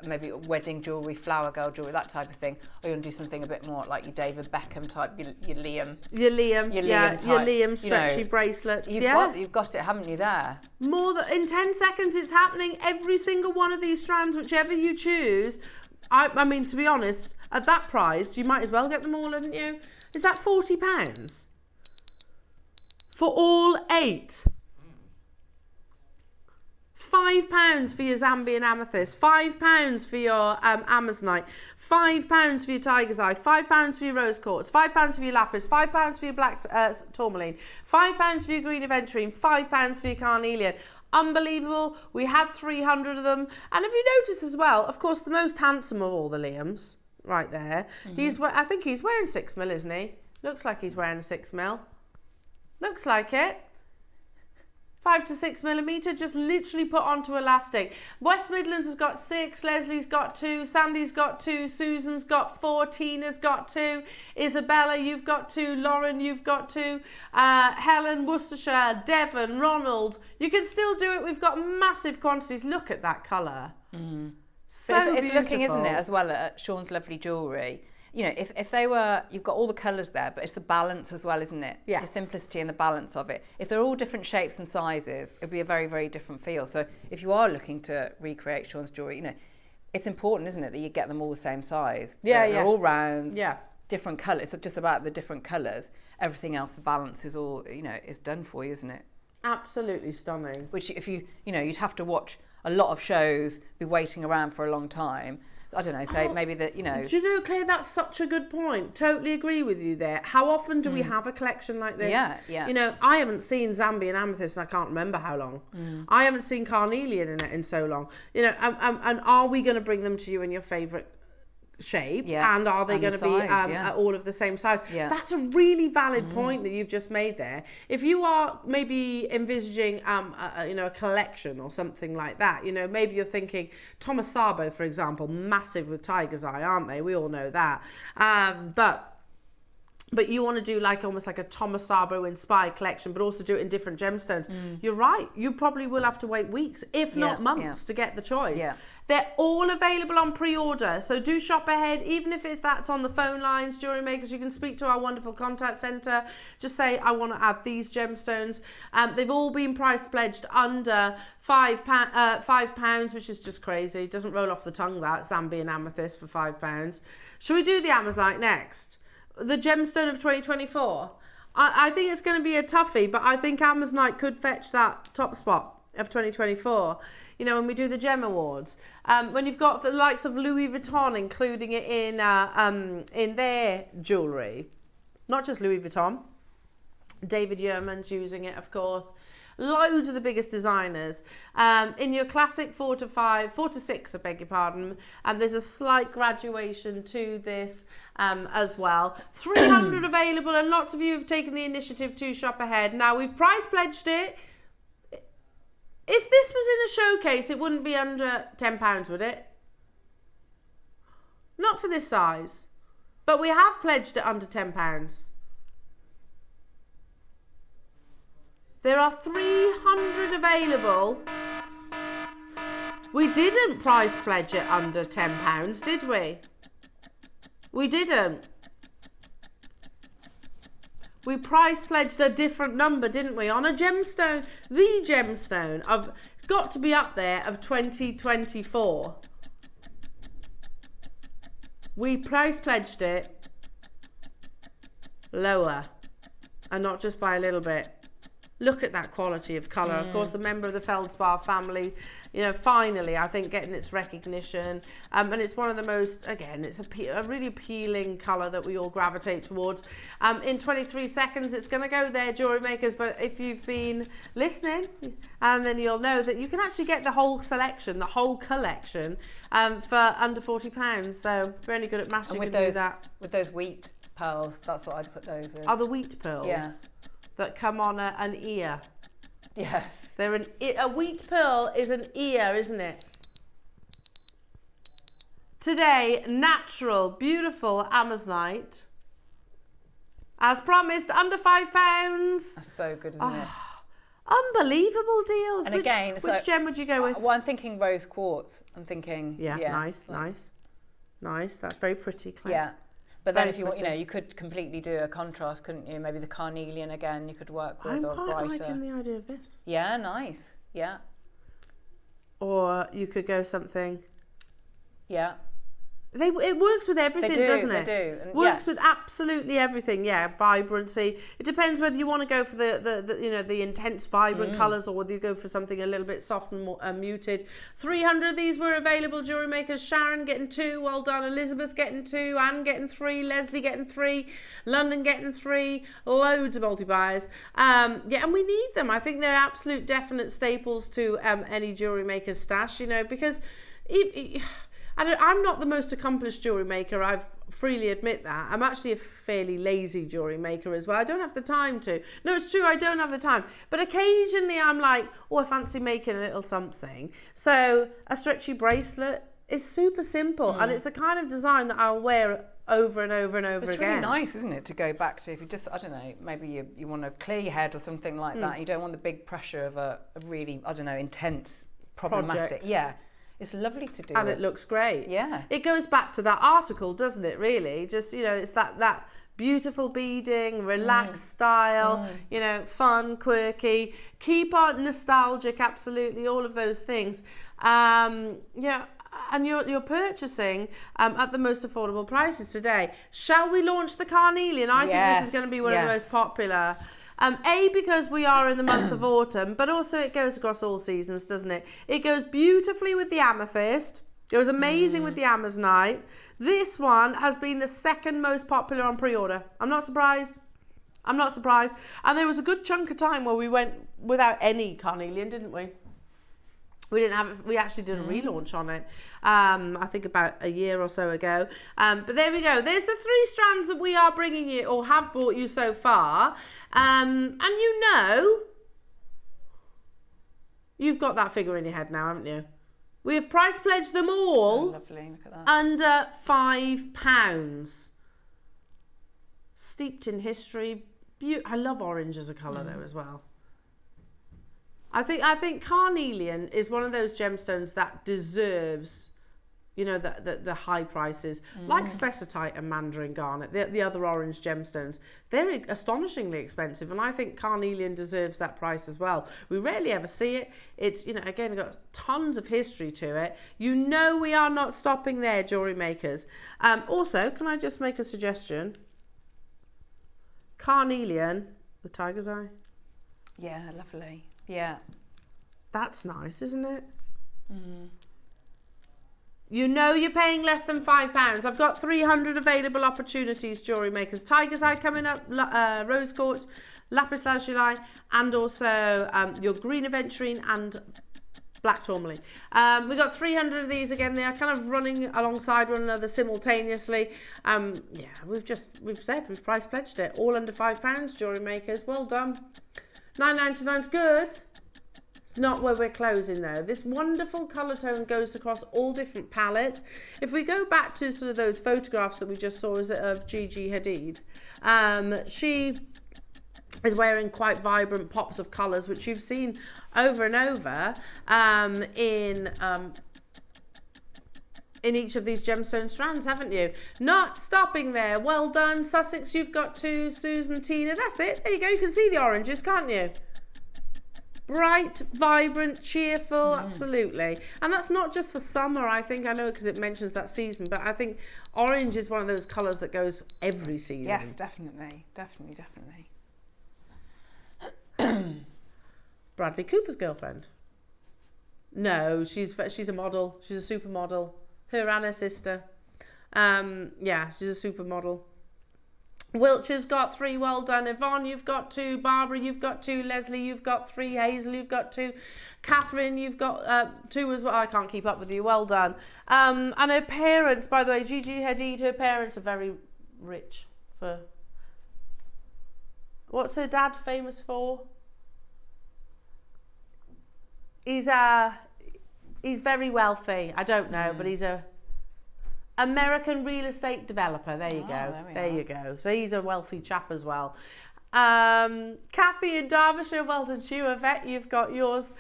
Speaker 2: Maybe wedding jewellery, flower girl jewellery, that type of thing. Or you want to do something a bit more like your David Beckham type, your Liam.
Speaker 1: Your Liam
Speaker 2: type,
Speaker 1: your Liam stretchy bracelets.
Speaker 2: You've got it, haven't you, there?
Speaker 1: More than in 10 seconds, it's happening. Every single one of these strands, whichever you choose. I mean, to be honest, at that price, you might as well get them all, hadn't you? Is that £40? For all 8. £5 for your Zambian amethyst, £5 for your amazonite, £5 for your tiger's eye, £5 for your rose quartz, £5 for your lapis, £5 for your black tourmaline, £5 for your green aventurine, £5 for your carnelian. Unbelievable. We had 300 of them. And have you noticed as well, of course, the most handsome of all the Liams, right there, I think he's wearing 6mm, isn't he? Looks like he's wearing a 6mm. Looks like it. 5 to 6mm, just literally put onto elastic. West Midlands has got 6, Leslie's got 2, Sandy's got 2, Susan's got 4, Tina's got 2, Isabella, you've got 2, Lauren, you've got 2, Helen, Worcestershire, Devon, Ronald. You can still do it. We've got massive quantities. Look at that colour. So
Speaker 2: it's looking, isn't it, as well, at Sean's lovely jewellery. If they were, you've got all the colours there, but it's the balance as well, isn't it?
Speaker 1: Yeah.
Speaker 2: The simplicity and the balance of it. If they're all different shapes and sizes, it'd be a very, very different feel. So if you are looking to recreate Sean's jewellery, it's important, isn't it, that you get them all the same size. They're all rounds.
Speaker 1: Yeah.
Speaker 2: Different colours. It's just about the different colours. Everything else, the balance is all, is done for you, isn't it?
Speaker 1: Absolutely stunning.
Speaker 2: Which if you'd have to watch a lot of shows, be waiting around for a long time. I don't know, say maybe that,
Speaker 1: Do you know, Claire, that's such a good point. Totally agree with you there. How often do we have a collection like this?
Speaker 2: Yeah.
Speaker 1: I haven't seen Zambian amethyst and I can't remember how long. I haven't seen carnelian in it in so long. And are we going to bring them to you in your favourite shape?
Speaker 2: Yeah.
Speaker 1: And are they going to be all of the same size?
Speaker 2: Yeah.
Speaker 1: That's a really valid point that you've just made there. If you are maybe envisaging a collection or something like that, maybe you're thinking Thomas Sabo, for example, massive with tiger's eye, aren't they? We all know that. But you want to do almost like a Thomas Sabo inspired collection, but also do it in different gemstones. You're right. You probably will have to wait weeks, if not months, to get the choice.
Speaker 2: Yeah.
Speaker 1: They're all available on pre-order, so do shop ahead, even if that's on the phone lines, Jewellery Makers. You can speak to our wonderful contact centre. Just say, I want to add these gemstones. They've all been price pledged under £5, which is just crazy. It doesn't roll off the tongue, that Zambian amethyst for £5. Should we do the Amazonite next? The gemstone of 2024? I think it's going to be a toughie, but I think Amazonite could fetch that top spot of 2024. When we do the Gem Awards, when you've got the likes of Louis Vuitton including it in their jewellery, not just Louis Vuitton, David Yurman's using it, of course. Loads of the biggest designers. In your classic 4 to 6, I beg your pardon, there's a slight graduation to this as well. 300 available, and lots of you have taken the initiative to shop ahead. Now, we've price pledged it. If this was in a showcase, it wouldn't be under £10, would it? Not for this size. But we have pledged it under £10. There are 300 available. We didn't price pledge it under £10, did we? We didn't. We price pledged a different number, didn't we? On a gemstone, the gemstone of, got to be up there, of 2024. We price pledged it lower, and not just by a little bit. Look at that quality of colour. Of course, a member of the Feldspar family, finally, I think, getting its recognition. And it's one of the most, again, it's a really appealing colour that we all gravitate towards. In 23 seconds, it's going to go there, Jewellery Makers. But if you've been listening, and then you'll know that you can actually get the whole selection, the whole collection, for under £40. So really good at maths, you can do that.
Speaker 2: With those wheat pearls, that's what I'd put those with.
Speaker 1: Are the wheat pearls?
Speaker 2: Yeah.
Speaker 1: That come on an ear.
Speaker 2: Yes.
Speaker 1: They're a wheat pearl is an ear, isn't it? Today, natural, beautiful Amazonite. As promised, under £5.
Speaker 2: That's so good, isn't it?
Speaker 1: Unbelievable deals.
Speaker 2: And again,
Speaker 1: which gem would you go with?
Speaker 2: Well, I'm thinking rose quartz. I'm thinking,
Speaker 1: nice. That's very pretty, Claire.
Speaker 2: Yeah. But then
Speaker 1: Very
Speaker 2: if you want,
Speaker 1: pretty.
Speaker 2: you could completely do a contrast, couldn't you? Maybe the carnelian again, you could work with,
Speaker 1: I'm
Speaker 2: or
Speaker 1: quite
Speaker 2: brighter.
Speaker 1: liking the idea of this.
Speaker 2: Yeah, nice. Yeah.
Speaker 1: Or you could go something.
Speaker 2: Yeah.
Speaker 1: It works with everything, doesn't it?
Speaker 2: They do. And
Speaker 1: Works with absolutely everything. Yeah, vibrancy. It depends whether you want to go for the intense vibrant colours, or whether you go for something a little bit soft and more muted. 300 of these were available. Jewellery makers. Sharon getting 2. Well done. Elizabeth getting 2. Anne getting 3. Leslie getting 3. London getting 3. Loads of multi-buyers. And we need them. I think they're absolute definite staples to any jewellery maker's stash. Because. I'm not the most accomplished jewellery maker, I freely admit that. I'm actually a fairly lazy jewellery maker as well. I don't have the time to. No, it's true, I don't have the time. But occasionally I'm like, I fancy making a little something. So a stretchy bracelet is super simple, and it's the kind of design that I'll wear over and over and over again.
Speaker 2: It's really nice, isn't it, to go back to, if you just, I don't know, maybe you want to clear your head or something like that. You don't want the big pressure of a really, I don't know, intense, problematic.
Speaker 1: Project.
Speaker 2: Yeah. It's lovely to do.
Speaker 1: And it looks great.
Speaker 2: Yeah.
Speaker 1: It goes back to that article, doesn't it, really? Just, it's that beautiful beading, relaxed style, fun, quirky, keep art nostalgic, absolutely, all of those things. And you're purchasing at the most affordable prices today. Shall we launch the carnelian? I think this is going to be one of the most popular. Because we are in the month of autumn, but also it goes across all seasons, doesn't it? It goes beautifully with the amethyst. It was amazing with the amazonite. This one has been the second most popular on pre-order. I'm not surprised. And there was a good chunk of time where we went without any carnelian, didn't we? We didn't have it. We actually did a relaunch on it, I think about a year or so ago. But there we go. There's the 3 strands that we are bringing you, or have brought you so far. And you've got that figure in your head now, haven't you? We have price pledged them all.
Speaker 2: Lovely, look at that.
Speaker 1: Under £5. Steeped in history. I love orange as a colour though as well. I think carnelian is one of those gemstones that deserves, the high prices, like spessartite and mandarin garnet, the other orange gemstones. They're astonishingly expensive, and I think carnelian deserves that price as well. We rarely ever see it. It's, again, got tons of history to it. We are not stopping there, jewellery makers. Also, can I just make a suggestion? Carnelian with tiger's eye.
Speaker 2: Yeah, lovely. Yeah.
Speaker 1: That's nice, isn't it? You're paying less than £5. I've got 300 available opportunities, jewellery makers. Tiger's eye coming up, rose quartz, lapis lazuli, and also your green aventurine and black tourmaline. We've got 300 of these again. They are kind of running alongside one another simultaneously. We've price pledged it. All under £5, jewellery makers. Well done. £9.99 is good. It's not where we're closing though. This wonderful colour tone goes across all different palettes. If we go back to sort of those photographs that we just saw, of Gigi Hadid, she is wearing quite vibrant pops of colours, which you've seen over and over in each of these gemstone strands, haven't you? Not stopping there. Well done, Sussex. You've got 2. Susan, Tina. That's it. There you go. You can see the oranges, can't you? Bright, vibrant, cheerful, absolutely. And that's not just for summer, I think. I know because it mentions that season, but I think orange is one of those colours that goes every season.
Speaker 2: Yes, definitely.
Speaker 1: Bradley Cooper's girlfriend. No, she's a model. She's a supermodel. Her and her sister. She's a supermodel. Wiltshire's got 3, well done. Yvonne, you've got 2. Barbara, you've got 2. Leslie, you've got 3. Hazel, you've got 2. Catherine, you've got 2 as well. I can't keep up with you. Well done. And her parents, by the way, Gigi Hadid, her parents are very rich. What's her dad famous for? He's very wealthy. I don't know, but he's a American real estate developer. There you go. There you go. So he's a wealthy chap as well. Kathy in Derbyshire, well done, you. Yvette, you've got yours.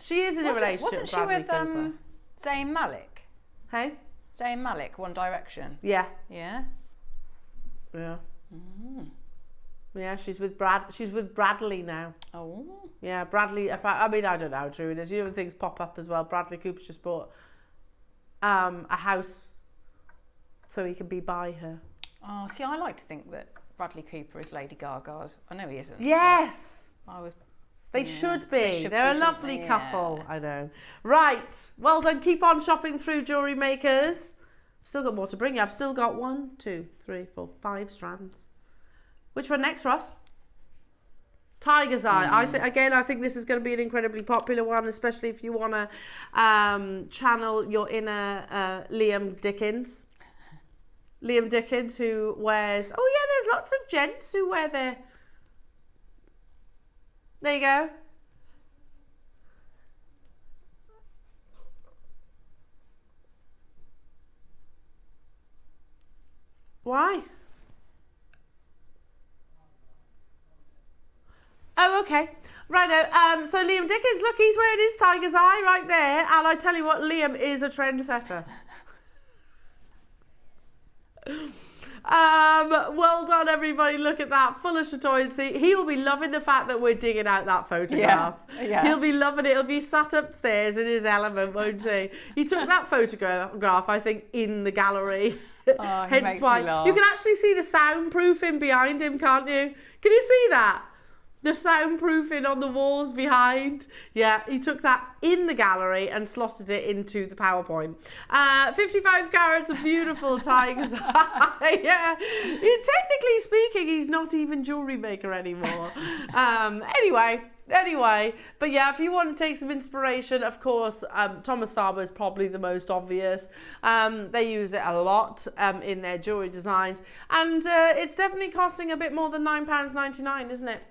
Speaker 1: She is in a relationship.
Speaker 2: Wasn't she with Zayn Malik?
Speaker 1: Hey?
Speaker 2: Zayn Malik, One Direction.
Speaker 1: Yeah.
Speaker 2: Yeah.
Speaker 1: Yeah. Yeah, she's with Bradley now.
Speaker 2: Oh.
Speaker 1: Yeah, Bradley. I mean, I don't know how true it is. You know, things pop up as well. Bradley Cooper's just bought a house so he can be by her.
Speaker 2: Oh, see, I like to think that Bradley Cooper is Lady Gaga's. I know he isn't.
Speaker 1: Yes.
Speaker 2: They
Speaker 1: should be. They're a lovely couple. I know. Right. Well done. Keep on shopping through Jewellery Makers. Still got more to bring you. I've still got 1, 2, 3, 4, 5 strands. Which one next, Ross? Tiger's Eye. I think this is going to be an incredibly popular one, especially if you want to channel your inner Liam Dickens. Liam Dickens, who wears... Oh, yeah, there's lots of gents who wear their... There you go. Why? Oh, okay. Righto. So Liam Dickens, look, he's wearing his Tiger's Eye right there. And I tell you what, Liam is a trendsetter. Well done, everybody. Look at that. Full of chatoyancy. He'll be loving the fact that we're digging out that photograph.
Speaker 2: Yeah.
Speaker 1: He'll be loving it. He'll be sat upstairs in his element, won't he? He took that photograph, I think, in the gallery.
Speaker 2: Oh, he makes me laugh.
Speaker 1: You can actually see the soundproofing behind him, can't you? Can you see that? The soundproofing on the walls behind. Yeah, he took that in the gallery and slotted it into the PowerPoint. 55 carats of beautiful Tiger's Eye. Yeah, technically speaking, he's not even jewellery maker anymore. Anyway, but yeah, if you want to take some inspiration, of course, Thomas Sabo is probably the most obvious. They use it a lot in their jewellery designs, and it's definitely costing a bit more than £9.99, isn't it?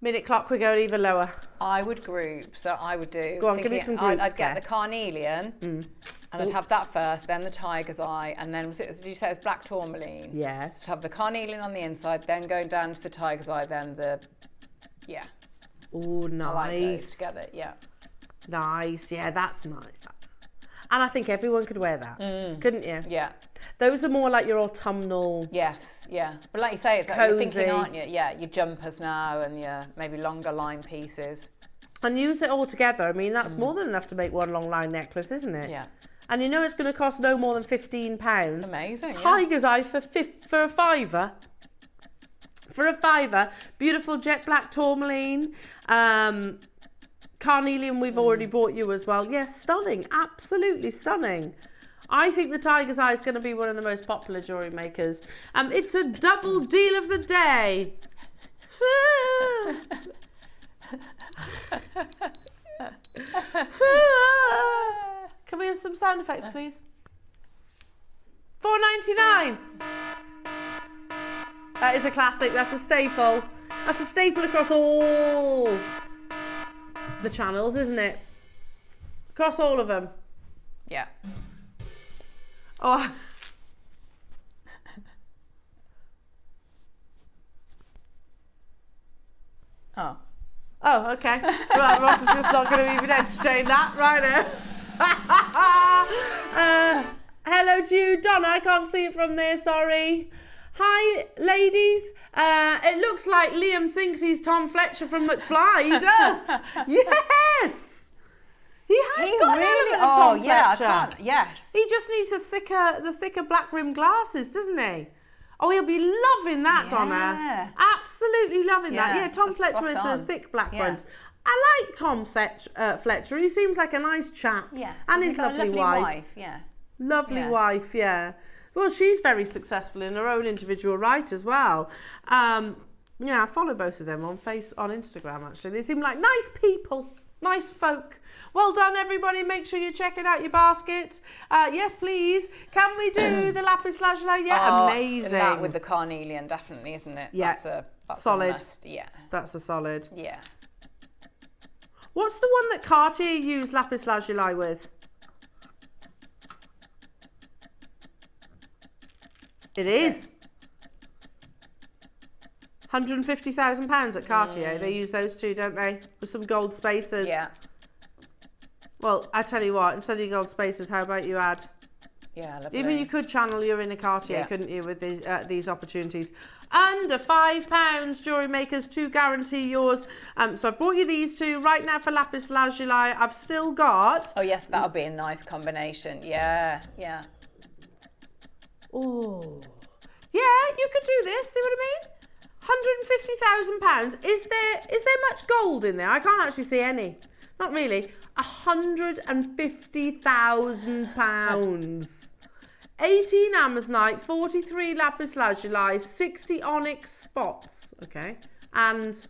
Speaker 1: Minute clock, we're going even lower.
Speaker 2: I would group, so I would do...
Speaker 1: Go on, give me some groups,
Speaker 2: I'd get the carnelian, and I'd have that first, then the Tiger's Eye, and then, did you say it was black tourmaline?
Speaker 1: Yes.
Speaker 2: So have the carnelian on the inside, then going down to the Tiger's Eye, then the... Yeah.
Speaker 1: Oh, nice.
Speaker 2: I like those together, yeah.
Speaker 1: Nice, yeah, that's nice. And I think everyone could wear that, couldn't you?
Speaker 2: Yeah.
Speaker 1: Those are more like your autumnal...
Speaker 2: Yes, yeah. But like you say, it's like you're thinking, aren't you? Yeah, your jumpers now and your maybe longer line pieces.
Speaker 1: And use it all together. I mean, that's more than enough to make one long line necklace, isn't it?
Speaker 2: Yeah.
Speaker 1: And you know it's going to cost no more than £15.
Speaker 2: Amazing.
Speaker 1: Tiger's Eye for a fiver. For a fiver. Beautiful jet black tourmaline. Carnelian we've already bought you as well. Yes, stunning. Absolutely stunning. I think the Tiger's Eye is going to be one of the most popular jewellery makers. It's a double deal of the day. Can we have some sound effects, please? $4.99. That is a classic. That's a staple. That's a staple across all the channels, isn't it? Across all of them.
Speaker 2: Yeah.
Speaker 1: Oh. Oh, okay. Right, Ross is just not going to even entertain that. Right now. Hello to you, Donna. I can't see it from there, sorry. Hi, ladies. It looks like Liam thinks he's Tom Fletcher from McFly. He does. Yes. He has got an element of Tom Fletcher.
Speaker 2: Yes.
Speaker 1: He just needs the thicker black rim glasses, doesn't he? Oh, he'll be loving that, Donna. Absolutely loving that. Yeah, Tom Fletcher is the thick black ones. I like Tom Fletcher. He seems like a nice chap.
Speaker 2: Yeah.
Speaker 1: And his lovely wife.
Speaker 2: Yeah.
Speaker 1: Lovely wife, yeah. Well, she's very successful in her own individual right as well. Yeah, I follow both of them on Instagram, actually. They seem like nice people, nice folk. Well done, everybody. Make sure you're checking out your basket. Yes, please. Can we do the lapis lazuli? Yeah, amazing.
Speaker 2: That with the carnelian, definitely, isn't it?
Speaker 1: Yeah.
Speaker 2: That's
Speaker 1: solid.
Speaker 2: A must. Yeah.
Speaker 1: That's a solid.
Speaker 2: Yeah.
Speaker 1: What's the one that Cartier used lapis lazuli with? It is. £150,000 at Cartier. They use those two, don't they? With some gold spacers.
Speaker 2: Yeah.
Speaker 1: Well, I tell you what, instead of your gold spacers, how about you add?
Speaker 2: Yeah, lovely.
Speaker 1: Even you could channel your inner Cartier, couldn't you, with these opportunities? Under £5, Jewellery Makers to guarantee yours. So I've brought you these two right now for lapis lazuli. I've still got.
Speaker 2: Oh yes, that'll be a nice combination. Yeah, yeah.
Speaker 1: Oh, yeah, you could do this. See what I mean? £150,000. Is there much gold in there? I can't actually see any. Not really. £150,000. 18 amazonite, 43 lapis lazuli, 60 onyx spots. Okay, and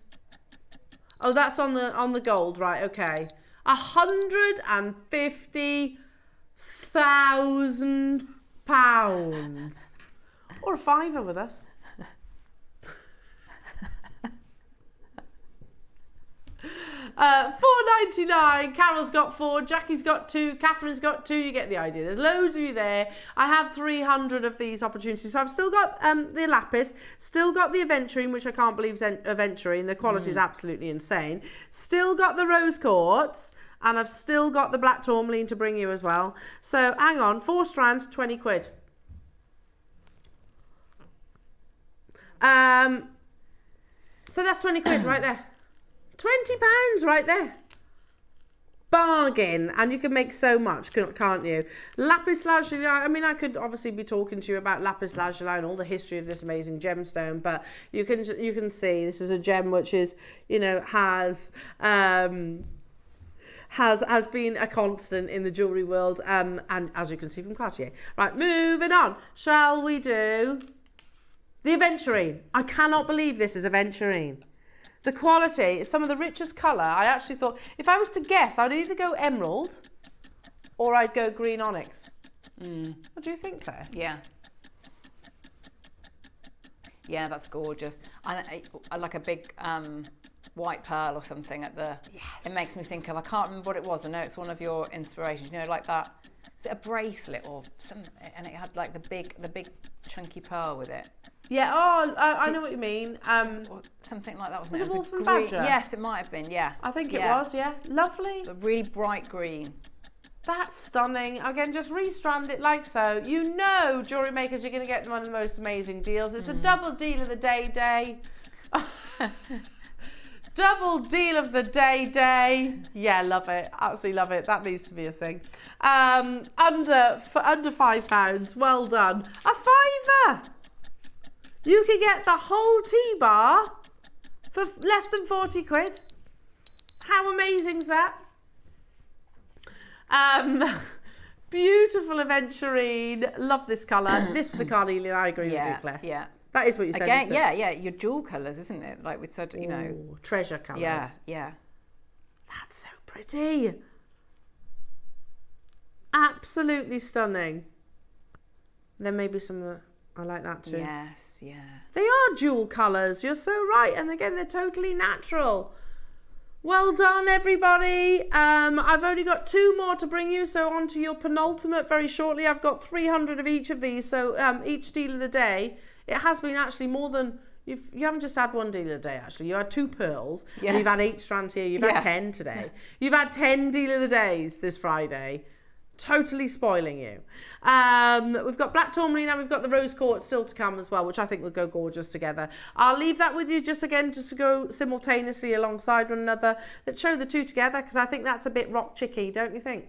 Speaker 1: oh, that's on the gold, right? Okay, £150,000, or a fiver with us. $4.99. Carol's got 4, Jackie's got 2, Catherine's got 2. You get the idea. There's loads of you there. I had 300 of these opportunities. So I've still got the lapis, still got the aventurine, which I can't believe is aventurine. The quality is absolutely insane. Still got the rose quartz, and I've still got the black tourmaline to bring you as well. So hang on, 4 strands, 20 quid. So that's 20 quid right there. £20 right there. Bargain. And you can make so much, can't you? Lapis lazuli, I mean, I could obviously be talking to you about lapis lazuli and all the history of this amazing gemstone, but you can see this is a gem which is, you know, has been a constant in the jewellery world, and as you can see from Cartier. Right, moving on. Shall we do the aventurine? I cannot believe this is aventurine. The quality is some of the richest colour. I actually thought, if I was to guess, I'd either go emerald or I'd go green onyx. What do you think, Claire?
Speaker 2: Yeah. Yeah, that's gorgeous. I like a big white pearl or something at the... Yes. It makes me think of, I can't remember what it was. I know it's one of your inspirations, you know, like that. Is it a bracelet or something? And it had like the big chunky pearl with it.
Speaker 1: Yeah, oh, I know what you mean.
Speaker 2: Something like that, wasn't
Speaker 1: was
Speaker 2: it?
Speaker 1: it Wolf and
Speaker 2: green,
Speaker 1: Badger?
Speaker 2: yes, it might have been, yeah.
Speaker 1: I think it was, yeah. Lovely.
Speaker 2: A really bright green.
Speaker 1: That's stunning. Again, just restrand it like so. You know, Jewellery Makers, you're going to get one of the most amazing deals. It's a double deal of the day. Double deal of the day. Yeah, love it. Absolutely love it. That needs to be a thing. Under £5. Well done. A fiver. You can get the whole T-bar for less than 40 quid. How amazing is that? Beautiful aventurine. Love this colour. This for the carnelian. I agree with you, Claire.
Speaker 2: Yeah.
Speaker 1: That is what you said.
Speaker 2: Again, yeah. Your jewel colours, isn't it? Like we said, you know.
Speaker 1: Treasure colours.
Speaker 2: Yeah.
Speaker 1: That's so pretty. Absolutely stunning. There may be some... I like that too.
Speaker 2: Yes, yeah.
Speaker 1: They are jewel colours. You're so right. And again, they're totally natural. Well done, everybody. I've only got 2 more to bring you, so on to your penultimate very shortly. I've got 300 of each of these, so each deal of the day. It has been actually more than... You haven't just had 1 deal of the day, actually. You had 2 pearls, and you've had 8 strands here. You've had 10 today. You've had 10 deal of the days this Friday. Totally spoiling you. We've got black tourmaline and we've got the rose quartz still to come as well, which I think will go gorgeous together. I'll leave that with you just to go simultaneously alongside one another. Let's show the 2 together because I think that's a bit rock chicky, don't you think?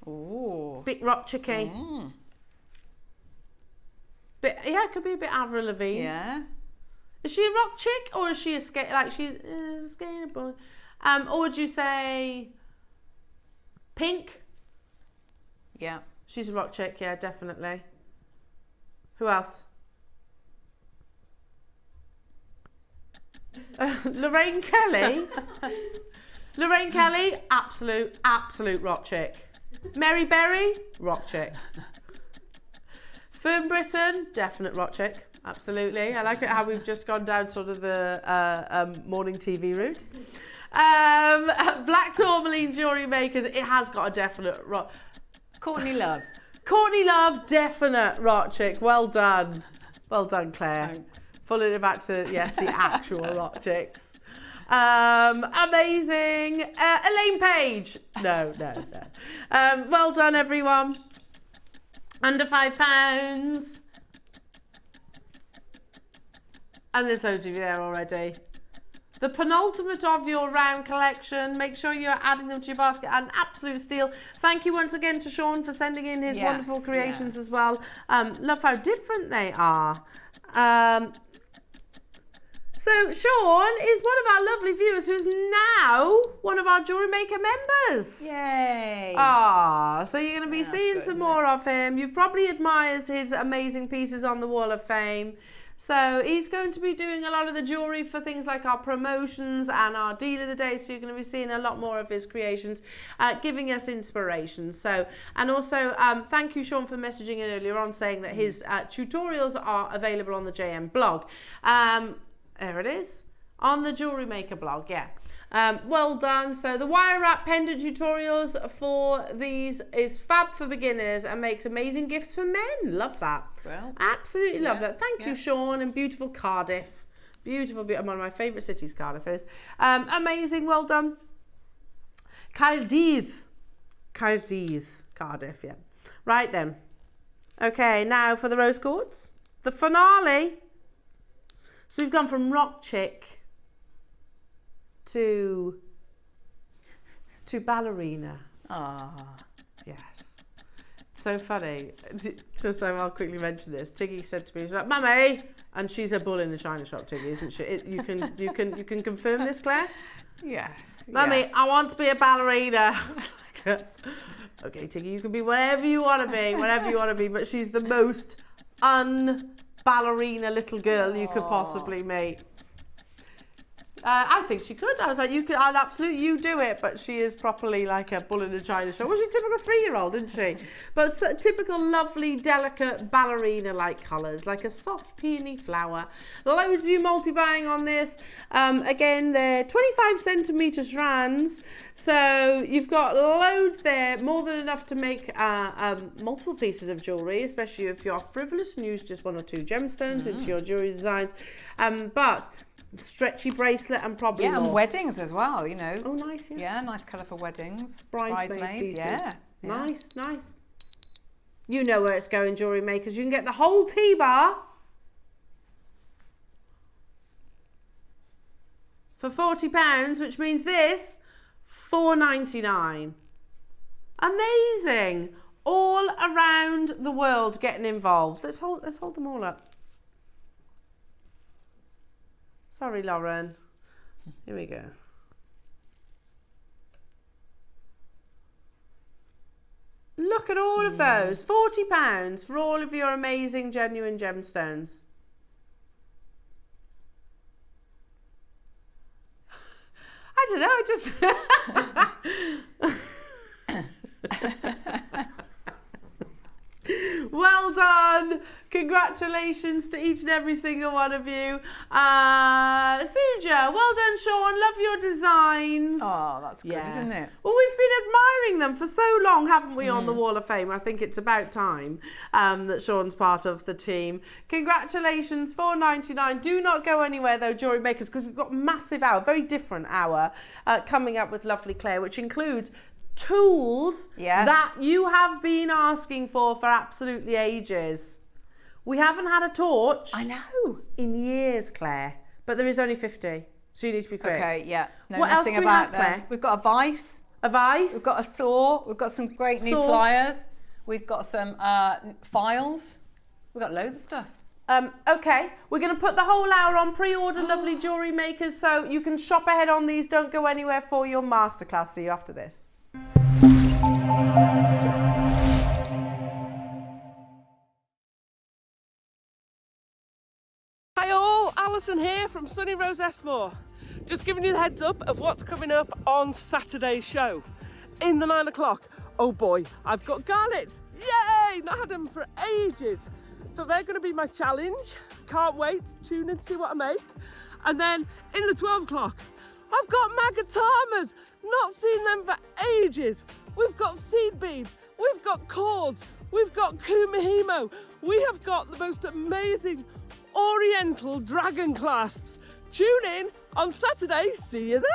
Speaker 2: Ooh.
Speaker 1: Bit rock chicky. But yeah, it could be a bit Avril Lavigne.
Speaker 2: Yeah.
Speaker 1: Is she a rock chick or is she a skate? Like she's a skater boy? Or would you say Pink?
Speaker 2: Yeah.
Speaker 1: She's a rock chick, yeah, definitely. Who else? Lorraine Kelly. Lorraine Kelly, absolute rock chick. Mary Berry, rock chick. Fern Britain, definite rock chick. Absolutely. I like it how we've just gone down sort of the morning TV route. Black Tourmaline Jewellery Makers, it has got a definite rock.
Speaker 2: Courtney Love.
Speaker 1: Courtney Love, definite rock chick. Well done. Well done, Claire.
Speaker 2: Thanks.
Speaker 1: Pulling it back to, yes, the actual rock chicks. Amazing. Elaine Page. No. Well done, everyone. Under £5. And there's loads of you there already. The penultimate of your round collection. Make sure you're adding them to your basket. An absolute steal. Thank you once again to Sean for sending in his wonderful creations as well. Love how different they are. So Sean is one of our lovely viewers who's now one of our Jewellery Maker members.
Speaker 2: Yay.
Speaker 1: Ah, so you're going to be seeing
Speaker 2: good,
Speaker 1: some more of him. You've probably admired his amazing pieces on the Wall of Fame. So he's going to be doing a lot of the jewellery for things like our promotions and our deal of the day. So you're going to be seeing a lot more of his creations, giving us inspiration. So, and also thank you, Sean, for messaging in earlier on saying that his tutorials are available on the JM blog. There it is, on the Jewellery Maker blog, yeah. Well done. So the wire wrap pendant tutorials for these is fab for beginners and makes amazing gifts for men. Love that.
Speaker 2: Well,
Speaker 1: absolutely love that. Thank you, Sean, and beautiful Cardiff. Beautiful, one of my favourite cities, Cardiff is. Amazing, well done. Cardiff, Cardiff, yeah. Right then. Okay, now for the rose quartz. The finale. So we've gone from rock chick to ballerina.
Speaker 2: Ah,
Speaker 1: yes. So funny. Just so I'll quickly mention this. Tiggy said to me, she's like, "Mummy," and she's a bull in the china shop, Tiggy, isn't she? You can confirm this, Claire?
Speaker 2: yes.
Speaker 1: Mummy, I want to be a ballerina. Okay, Tiggy, you can be whatever you want to be, but she's the most ballerina little girl you could possibly meet. I think she could. I was like, I'll absolutely, you do it. But she is properly like a bull in a china shop. Well, she's a typical 3-year-old, isn't she? But typical, lovely, delicate ballerina-like colours, like a soft peony flower. Loads of you multi-buying on this. Again, they're 25 centimetre strands. So you've got loads there, more than enough to make multiple pieces of jewellery, especially if you're frivolous and use just 1 or 2 gemstones into your jewellery designs. But stretchy bracelet and probably more.
Speaker 2: And weddings as well, you know.
Speaker 1: Oh, nice, yeah.
Speaker 2: Yeah, nice colour for weddings.
Speaker 1: Bridesmaids, pieces.
Speaker 2: Yeah.
Speaker 1: Nice. You know where it's going, Jewellery Makers. You can get the whole T-bar for £40, which means this, $4.99. Amazing. All around the world getting involved. Let's hold them all up. Sorry, Lauren. Here we go. Look at all of those. £40 for all of your amazing, genuine gemstones. I don't know, well done. Congratulations to each and every single one of you. Suja, well done, Sean. Love your designs.
Speaker 2: Oh, that's good, isn't it?
Speaker 1: Well, we've been admiring them for so long, haven't we, on the Wall of Fame? I think it's about time that Sean's part of the team. Congratulations, $4.99. Do not go anywhere, though, Jewellery Makers, because we've got a massive hour, very different hour, coming up with lovely Claire, which includes tools that you have been asking for absolutely ages. We haven't had a torch.
Speaker 2: I know.
Speaker 1: In years, Claire. But there is only 50. So you need to be quick.
Speaker 2: Okay, yeah. No
Speaker 1: what else do we have,
Speaker 2: there.
Speaker 1: Claire?
Speaker 2: We've got a vice.
Speaker 1: A vice.
Speaker 2: We've got a saw. We've got some great new pliers. We've got some files. We've got loads of stuff.
Speaker 1: Okay, we're going to put the whole hour on pre-order, lovely Jewellery Makers, so you can shop ahead on these. Don't go anywhere for your masterclass. See you after this.
Speaker 3: Hi all, Alison here from sunny Rose Esmore. Just giving you the heads up of what's coming up on Saturday's show. In the 9 o'clock, oh boy, I've got garnet. Yay! Not had them for ages. So they're going to be my challenge. Can't wait. Tune in to see what I make. And then in the 12 o'clock, I've got magatamas. Not seen them for ages. We've got seed beads. We've got cords. We've got kumihimo. We have got the most amazing Oriental dragon clasps. Tune in on Saturday. See you there.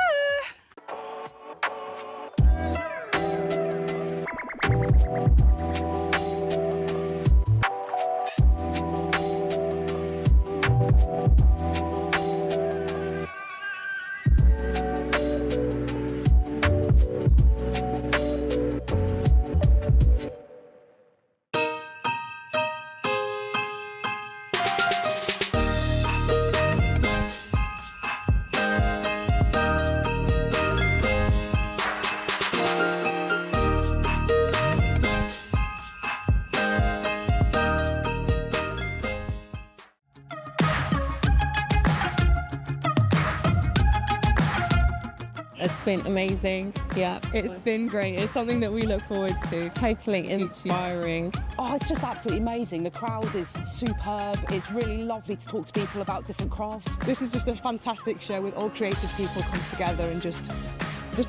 Speaker 5: It's been amazing. Yeah, it's been great. It's something that we look forward to. Totally inspiring.
Speaker 6: Oh, it's just absolutely amazing. The crowd is superb. It's really lovely to talk to people about different crafts.
Speaker 7: This is just a fantastic show with all creative people come together and just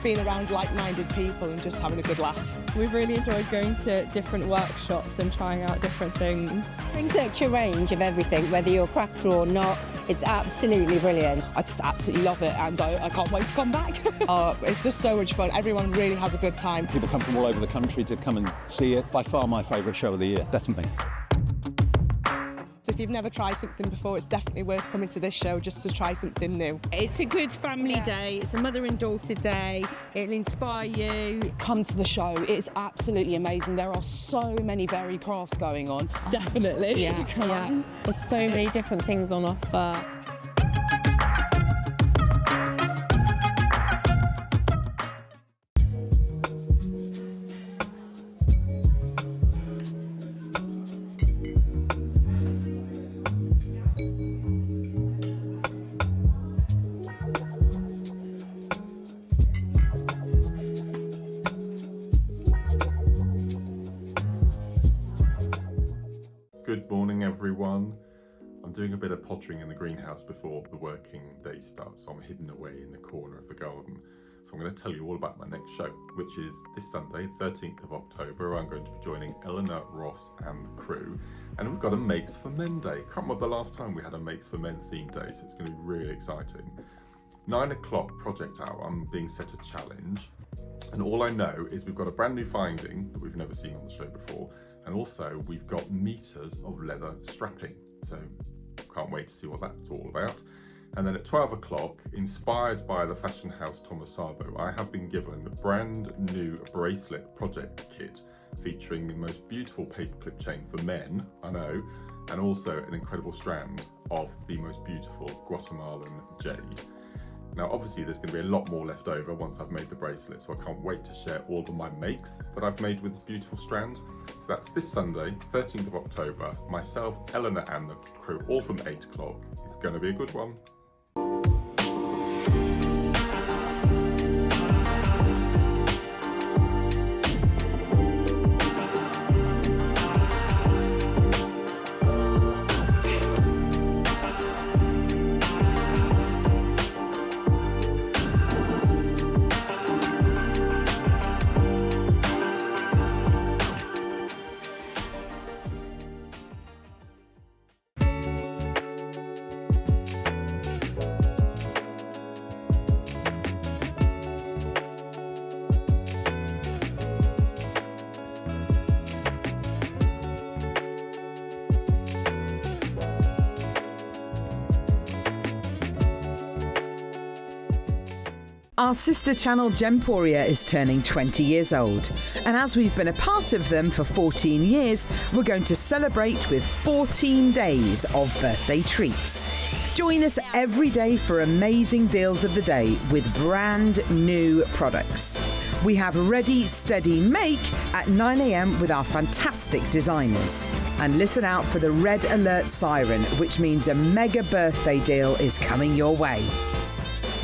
Speaker 7: being around like-minded people and just having a good laugh.
Speaker 5: We've really enjoyed going to different workshops and trying out different things.
Speaker 8: Such a range of everything, whether you're a crafter or not. It's absolutely brilliant.
Speaker 6: I just absolutely love it, and I can't wait to come back.
Speaker 7: It's just so much fun. Everyone really has a good time.
Speaker 9: People come from all over the country to come and see it. By far my favourite show of the year, definitely.
Speaker 7: So if you've never tried something before, it's definitely worth coming to this show just to try something new.
Speaker 12: It's a good family day. It's a mother and daughter day. It'll inspire you.
Speaker 6: Come to the show. It's absolutely amazing. There are so many varied crafts going on.
Speaker 5: Definitely.
Speaker 6: Yeah.
Speaker 5: There's so many different things on offer.
Speaker 4: Good morning, everyone. I'm doing a bit of pottering in the greenhouse before the working day starts, so I'm hidden away in the corner of the garden. So I'm going to tell you all about my next show, which is this Sunday, 13th of October. I'm going to be joining Elena, Ross and the crew, and we've got a Makes for Men day. Can't remember the last time we had a Makes for Men theme day, so it's going to be really exciting. 9 o'clock project hour, I'm being set a challenge, and all I know is we've got a brand new finding that we've never seen on the show before, and also we've got meters of leather strapping, so can't wait to see what that's all about. And then at 12 o'clock, inspired by the fashion house Tomasabo, I have been given a brand new bracelet project kit featuring the most beautiful paperclip chain for men, I know, and also an incredible strand of the most beautiful Guatemalan jade. Now obviously there's going to be a lot more left over once I've made the bracelet, so I can't wait to share all of my makes that I've made with this beautiful strand. So that's this Sunday, 13th of October, myself, Elena and the crew, all from 8 o'clock. It's going to be a good one.
Speaker 11: Our sister channel Gemporia is turning 20 years old, and as we've been a part of them for 14 years, we're going to celebrate with 14 days of birthday treats. Join us every day for amazing deals of the day with brand new products. We have Ready, Steady, Make at 9 a.m. with our fantastic designers. And listen out for the red alert siren, which means a mega birthday deal is coming your way.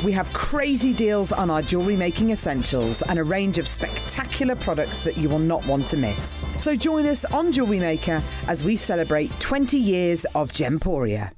Speaker 11: We have crazy deals on our jewellery making essentials and a range of spectacular products that you will not want to miss. So join us on Jewellery Maker as we celebrate 20 years of Gemporia.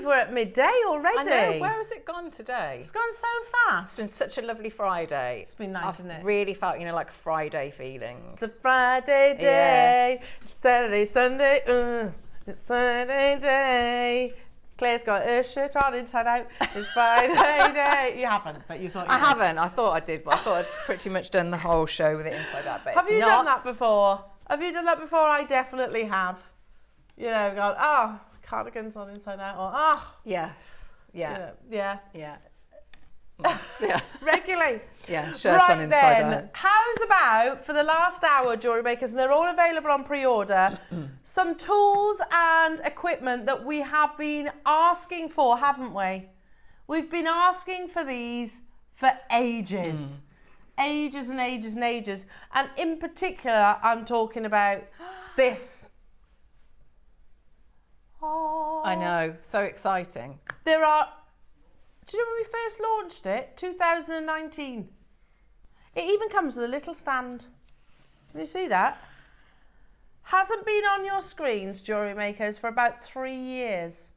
Speaker 1: We're at midday already.
Speaker 2: I know, where has it gone today?
Speaker 1: It's gone so fast.
Speaker 2: It's been such a lovely Friday.
Speaker 1: It's been nice, isn't it?
Speaker 2: Really felt, like a Friday feeling.
Speaker 1: It's a Friday day, Saturday, Sunday, it's Saturday day. Claire's got her shirt on inside out. It's Friday day. You haven't, but you thought you
Speaker 2: I haven't. I thought I did, but I thought I'd pretty much done the whole show with it inside out. But
Speaker 1: have you done that before? Have you done that before? I definitely have. Gone, cardigans on inside out, or
Speaker 2: yes, yeah.
Speaker 1: Regularly.
Speaker 2: Yeah, shirts on inside out.
Speaker 1: How's about for the last hour, jewellery makers, and they're all available on pre-order, some tools and equipment that we have been asking for, haven't we? We've been asking for these for ages. Ages and ages and ages. And in particular, I'm talking about this. Oh.
Speaker 2: I know, so exciting.
Speaker 1: Do you know when we first launched it? 2019. It even comes with a little stand. Can you see that? Hasn't been on your screens, jewellery makers, for about 3 years.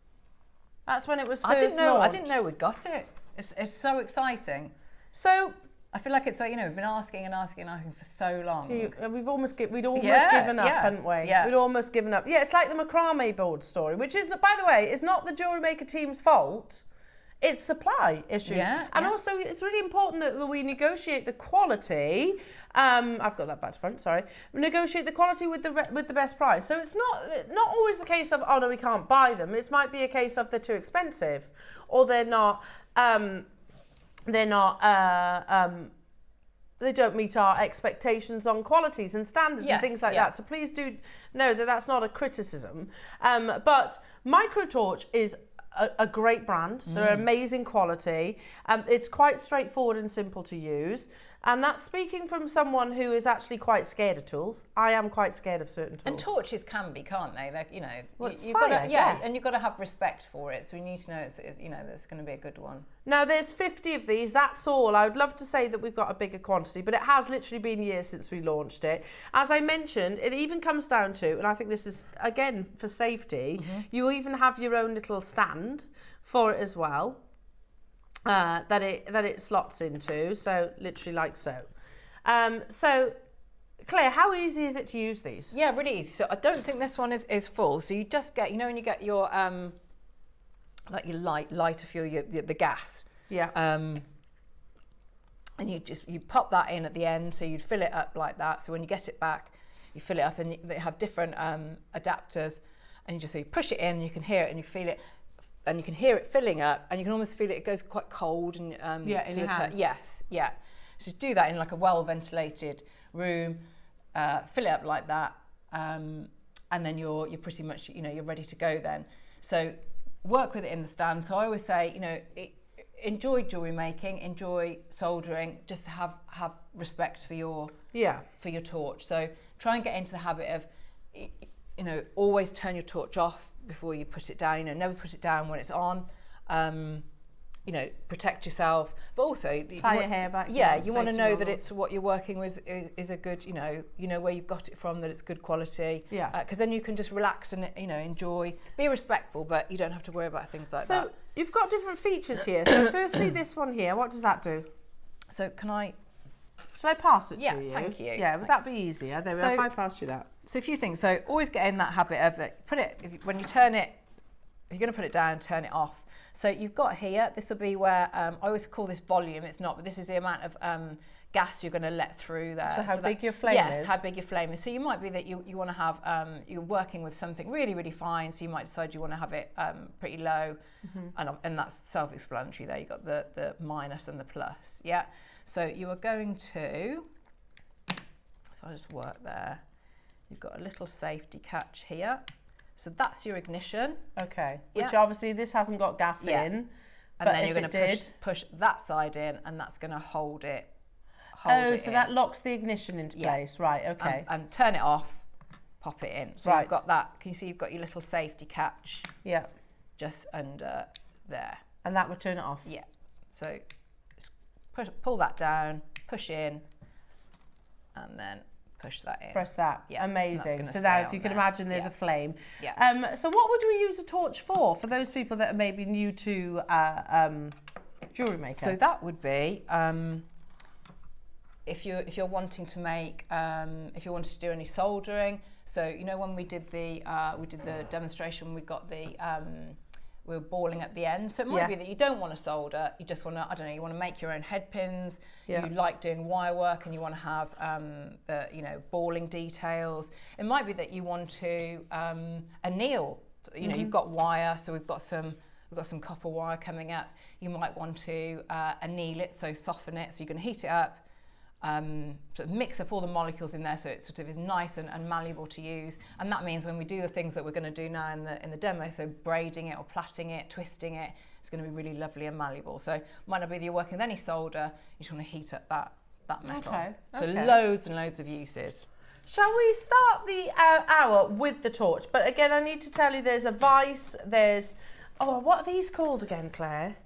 Speaker 1: That's when it was first launched.
Speaker 2: I didn't know we got it. It's so exciting.
Speaker 1: So
Speaker 2: I feel like it's like, we've been asking for so long.
Speaker 1: We'd almost given up, hadn't we?
Speaker 2: Yeah.
Speaker 1: We'd almost given up. Yeah, it's like the macrame board story, which is, by the way, is not the Jewellery Maker team's fault. It's supply issues. Also, it's really important that we negotiate the quality. I've got that back to front, sorry. We negotiate the quality with the best price. So it's not always the case of, oh no, we can't buy them. It might be a case of they're too expensive, or they don't meet our expectations on qualities and standards and things like that. So please do know that that's not a criticism. But Microtorch is a great brand. They're amazing quality. It's quite straightforward and simple to use. And that's speaking from someone who is actually quite scared of tools. I am quite scared of certain tools.
Speaker 2: And torches can be, can't they? They're,
Speaker 1: you've got to,
Speaker 2: and you've got to have respect for it. So we need to know it's that's going to be a good one.
Speaker 1: Now there's 50 of these. That's all. I would love to say that we've got a bigger quantity, but it has literally been years since we launched it. As I mentioned, it even comes down to, and I think this is again for safety, you even have your own little stand for it as well. That it slots into, so literally like so. So Claire, how easy is it to use these?
Speaker 2: Yeah, really easy. So I don't think this one is full. So you just get, when you get your like your lighter fuel, the gas.
Speaker 1: Yeah.
Speaker 2: And you pop that in at the end, so you'd fill it up like that. So when you get it back, you fill it up, and they have different adapters, and you push it in, and you can hear it, and you feel it. And you can hear it filling up, and you can almost feel it goes quite cold and
Speaker 1: in your hand.
Speaker 2: Yes, yeah. So do that in like a well ventilated room, fill it up like that, and then you're pretty much you're ready to go then. So work with it in the stand. So I always say enjoy jewellery making, enjoy soldering, just have respect for your torch. So try and get into the habit of always turn your torch off before you put it down. Never put it down when it's on. you know, protect yourself, but also
Speaker 1: tie your hair back.
Speaker 2: Yeah, you want to know that it's what you're working with is a good, you know where you've got it from, that it's good quality.
Speaker 1: Yeah.
Speaker 2: Because then you can just relax and, you know, enjoy, be respectful, but you don't have to worry about things like that.
Speaker 1: So you've got different features here. So firstly, this one here, what does that do?
Speaker 2: So can I?
Speaker 1: Shall I pass it
Speaker 2: Yeah,
Speaker 1: to you?
Speaker 2: thank you.
Speaker 1: Yeah, would that be easier? There we go. If I pass you that.
Speaker 2: So a few things. So always get in that habit of put it, when you turn it, if you're going to put it down, turn it off. So you've got here, this will be where, I always call this volume, it's not, but this is the amount of gas you're going to let through there.
Speaker 1: So how big your flame is?
Speaker 2: Yes, how big your flame is. So you might be that you want to have, you're working with something really, really fine, so you might decide you want to have it pretty low, and that's self-explanatory there. You've got the minus and the plus, yeah? So you are going to, if I just work there, you've got a little safety catch here. So that's your ignition.
Speaker 1: Okay.
Speaker 2: Yeah.
Speaker 1: Which obviously this hasn't got gas in.
Speaker 2: And then you're going to push that side in, and that's going to hold it.
Speaker 1: So that locks the ignition into place. Right, okay.
Speaker 2: And turn it off, pop it in. So
Speaker 1: right.
Speaker 2: you've got that. Can you see you've got your little safety catch?
Speaker 1: Yeah.
Speaker 2: Just under there.
Speaker 1: And that would turn it off?
Speaker 2: Yeah. So just pull that down, push in, and then push that in.
Speaker 1: Press that.
Speaker 2: Yeah.
Speaker 1: Amazing. So now if you can imagine there's a flame.
Speaker 2: Yeah.
Speaker 1: So what would we use a torch for those people that are maybe new to jewellery maker?
Speaker 2: So that would be if you're wanting to make if you wanted to do any soldering. So you know when we did the demonstration, we got the we were balling at the end. So it might be that you don't want to solder, you just want to, I don't know, you want to make your own head pins, you like doing wire work and you want to have the, you know, balling details. It might be that you want to anneal, you know, you've got wire, so we've got some copper wire coming up. You might want to anneal it, so soften it, so you can heat it up, sort of mix up all the molecules in there so it sort of is nice and malleable to use. And that means when we do the things that we're going to do now in the demo, so braiding it or plaiting it, twisting it, it's going to be really lovely and malleable. So it might not be that you're working with any solder, you just want to heat up that metal.
Speaker 1: Okay.
Speaker 2: So loads and loads of uses.
Speaker 1: Shall we start the hour with the torch? But again, I need to tell you there's a vise, there's, what are these called again, Claire?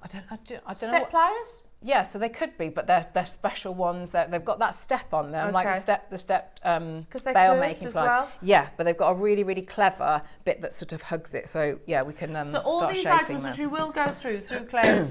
Speaker 2: I don't know.
Speaker 1: Step pliers?
Speaker 2: Yeah, so they could be, but they're special ones. They've got that step on them, like the stepped bail making pliers. Well? Yeah, but they've got a really, really clever bit that sort of hugs it. So yeah, we can
Speaker 1: so all
Speaker 2: start
Speaker 1: these
Speaker 2: shaping
Speaker 1: items,
Speaker 2: them.
Speaker 1: which we will go through Claire's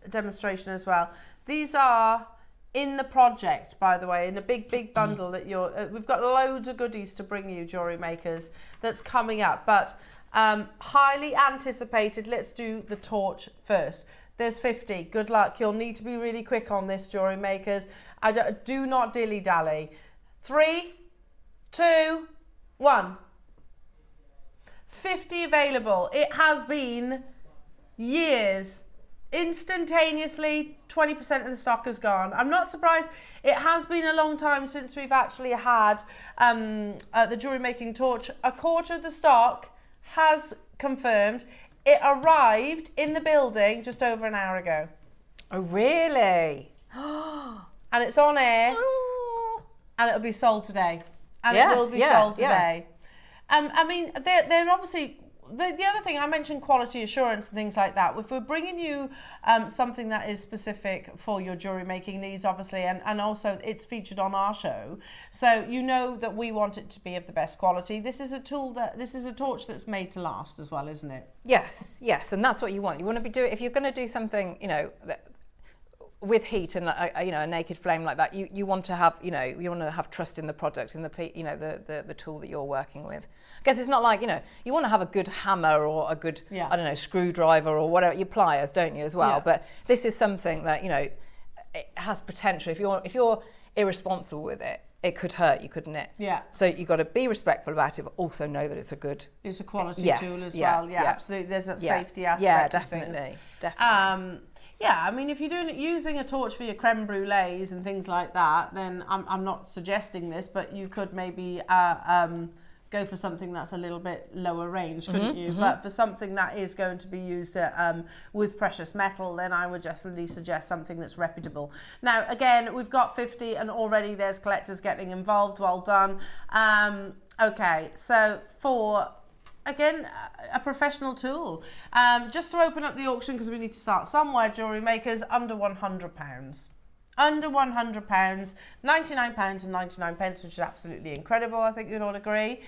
Speaker 1: demonstration as well. These are in the project, by the way, in a big bundle that we've got loads of goodies to bring you, jewellery makers, that's coming up. But highly anticipated. Let's do the torch first. There's 50. Good luck. You'll need to be really quick on this, jewellery makers. Do not dilly-dally. 3, 2, 1. 50 available. It has been years. Instantaneously, 20% of the stock has gone. I'm not surprised. It has been a long time since we've actually had the jewellery making torch. A quarter of the stock has confirmed. It arrived in the building just over an hour ago.
Speaker 2: Oh, really?
Speaker 1: And it's on air. And it'll be sold today. And it will be sold today. I mean, they're obviously... The other thing, I mentioned quality assurance and things like that. If we're bringing you something that is specific for your jewellery making needs, obviously, and also it's featured on our show, so you know that we want it to be of the best quality. This is a torch that's made to last as well, isn't it?
Speaker 2: Yes, and that's what you want. You want to be doing, if you're going to do something, you know, with heat and you know, a naked flame like that, you want to have, you know, you want to have trust in the product, in the, you know, the tool that you're working with. I guess it's not like, you know, you want to have a good hammer or a good, I don't know, screwdriver or whatever, your pliers, don't you, as well? But this is something that, you know, it has potential. If you're irresponsible with it, it could hurt you, couldn't it?
Speaker 1: Yeah.
Speaker 2: So you've got to be respectful about it, but also know that it's a quality
Speaker 1: tool as well. Yeah, absolutely. There's that safety aspect.
Speaker 2: Yeah, definitely.
Speaker 1: Yeah, I mean, if you're using a torch for your creme brulees and things like that, then I'm not suggesting this, but you could maybe go for something that's a little bit lower range, couldn't you? But for something that is going to be used with precious metal, then I would definitely suggest something that's reputable. Now, again, we've got 50 and already there's collectors getting involved. Well done. Okay, so for again, a professional tool. Just to open up the auction, because we need to start somewhere, Jewellery Makers, under £100. Under £100, £99.99, which is absolutely incredible. I think you'd all agree.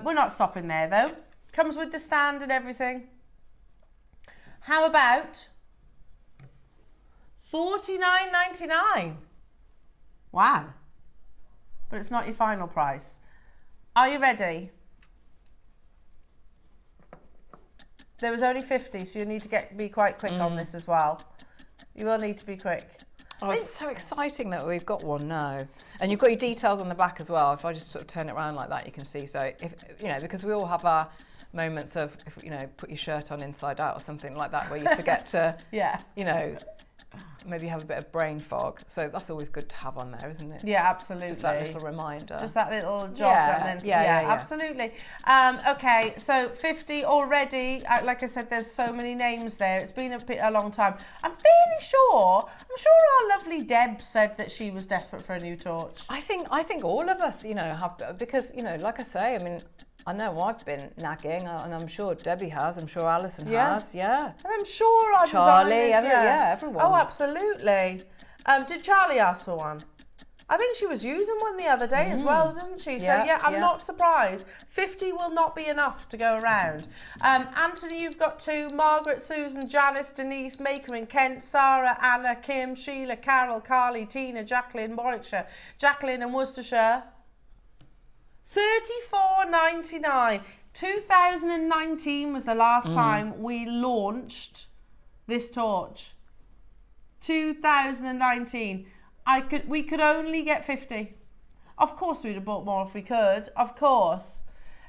Speaker 1: We're not stopping there though. Comes with the stand and everything. How about $49.99? Wow. But it's not your final price. Are you ready? There was only 50, so you need to be quite quick on this as well. You will need to be quick.
Speaker 2: Oh, it's so exciting that we've got one now. And you've got your details on the back as well. If I just sort of turn it around like that, you can see. So, if you know, because we all have our moments of, if, you know, put your shirt on inside out or something like that, where you forget to, you know, maybe have a bit of brain fog. So that's always good to have on there, isn't it?
Speaker 1: Yeah, absolutely.
Speaker 2: Just that little reminder.
Speaker 1: Just that little jog. And then, yeah, absolutely. Okay, so 50 already. Like I said, there's so many names there. It's been a long time. I'm sure our lovely Deb said that she was desperate for a new torch.
Speaker 2: I think all of us, you know, have, because, you know, like I say, I mean, I know I've been nagging, and I'm sure Debbie has. I'm sure Alison has. Yeah.
Speaker 1: And I'm sure our
Speaker 2: Charlie,
Speaker 1: designers,
Speaker 2: everyone.
Speaker 1: Oh, absolutely. Did Charlie ask for one? I think she was using one the other day as well, didn't she? So yeah, I'm not surprised. 50 will not be enough to go around. Anthony, you've got 2. Margaret, Susan, Janice, Denise, Maker and Kent, Sarah, Anna, Kim, Sheila, Carol, Carly, Tina, Jacqueline, Warwickshire, Jacqueline and Worcestershire. $34.99. 2019 was the last time we launched this torch. 2019. We could only get 50. Of course we'd have bought more if we could, of course.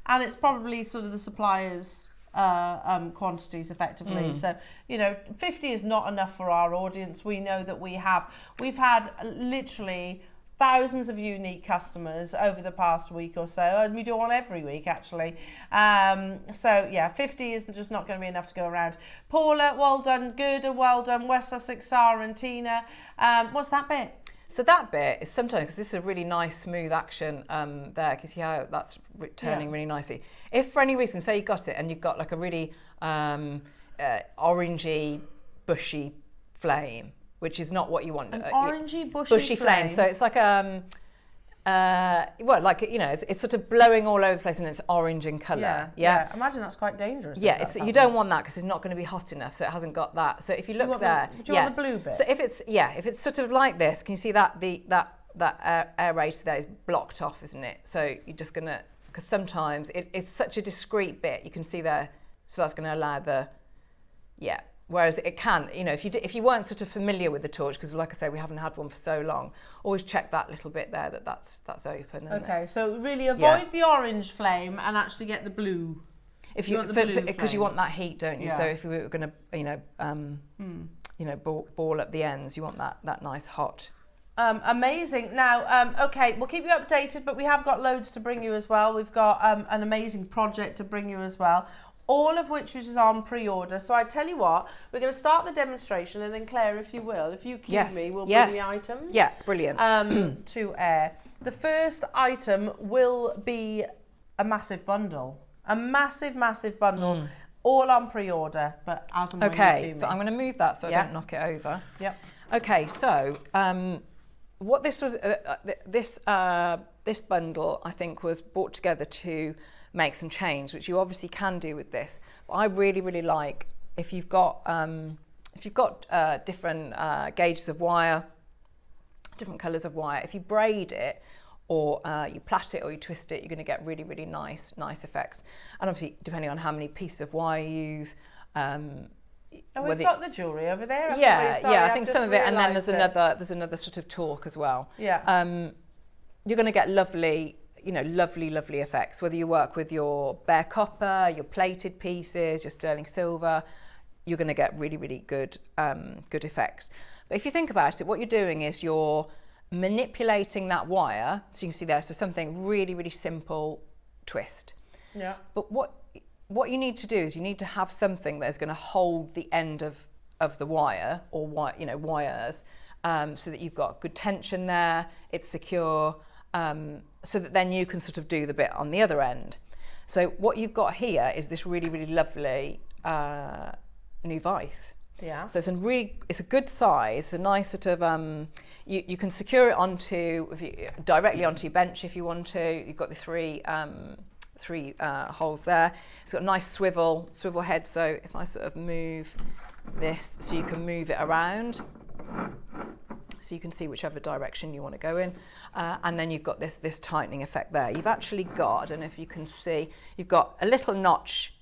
Speaker 1: And it's probably sort of the suppliers' quantities effectively. So, you know, 50 is not enough for our audience. We know that we've had literally thousands of unique customers over the past week or so, and we do one every week actually. So yeah, 50 is just not going to be enough to go around. Paula, well done. Gerda, well done. West Sussex, Sarah and Tina. What's that bit?
Speaker 2: So that bit is sometimes, because this is a really nice smooth action there, you see how that's turning really nicely. If for any reason, say you got it and you've got like a really orangey, bushy flame, which is not what you want.
Speaker 1: An orangey, bushy flame.
Speaker 2: So it's like well, like, you know, it's sort of blowing all over the place and it's orange in colour.
Speaker 1: Yeah. Imagine that's quite dangerous.
Speaker 2: Yeah, you don't want that because it's not going to be hot enough, so it hasn't got that. So if you look there,
Speaker 1: do you want the blue bit?
Speaker 2: So if it's sort of like this, can you see that that aerator there is blocked off, isn't it? So you're just gonna, because sometimes it's such a discreet bit, you can see there, so that's going to allow the Whereas it can, you know, if you weren't sort of familiar with the torch, because like I say, we haven't had one for so long, always check that little bit there that's open.
Speaker 1: Okay, so really avoid the orange flame and actually get the blue.
Speaker 2: If you because you want that heat, don't you? So if we were going to, ball up the ends, you want that nice hot.
Speaker 1: Amazing. Now, okay, we'll keep you updated, but we have got loads to bring you as well. We've got an amazing project to bring you as well. All of which is on pre-order. So I tell you what, we're going to start the demonstration, and then Claire, if you will, if you cue me, we'll bring the items.
Speaker 2: Yeah, brilliant.
Speaker 1: To air. The first item will be a massive bundle. A massive bundle, all on pre-order, but as and when you cue me.
Speaker 2: So I'm going to move that so I don't knock it over.
Speaker 1: Yep.
Speaker 2: Okay, so what this was, this bundle, I think, was brought together to make some change, which you obviously can do with this. But I really like if you've got different gauges of wire, different colours of wire. If you braid it, or you plait it, or you twist it, you're going to get really nice effects. And obviously, depending on how many pieces of wire you use.
Speaker 1: We've got the jewellery over there.
Speaker 2: I think some of it, and then there's another sort of torque as well.
Speaker 1: Yeah.
Speaker 2: You're going to get lovely effects, whether you work with your bare copper, your plated pieces, your sterling silver, you're going to get really good effects. But if you think about it, what you're doing is you're manipulating that wire, so you can see there, so something really simple twist.
Speaker 1: Yeah.
Speaker 2: But what you need to do is you need to have something that is going to hold the end of the wire, or wires, so that you've got good tension there, it's secure, so that then you can sort of do the bit on the other end. So what you've got here is this really, really lovely new vise.
Speaker 1: Yeah.
Speaker 2: So it's a good size, a nice sort of, you can secure it directly onto your bench if you want to. You've got the three holes there. It's got a nice swivel head. So if I sort of move this, so you can move it around, so you can see whichever direction you want to go in, and then you've got this tightening effect there. You've actually got, I don't know if you can see, you've got a little notch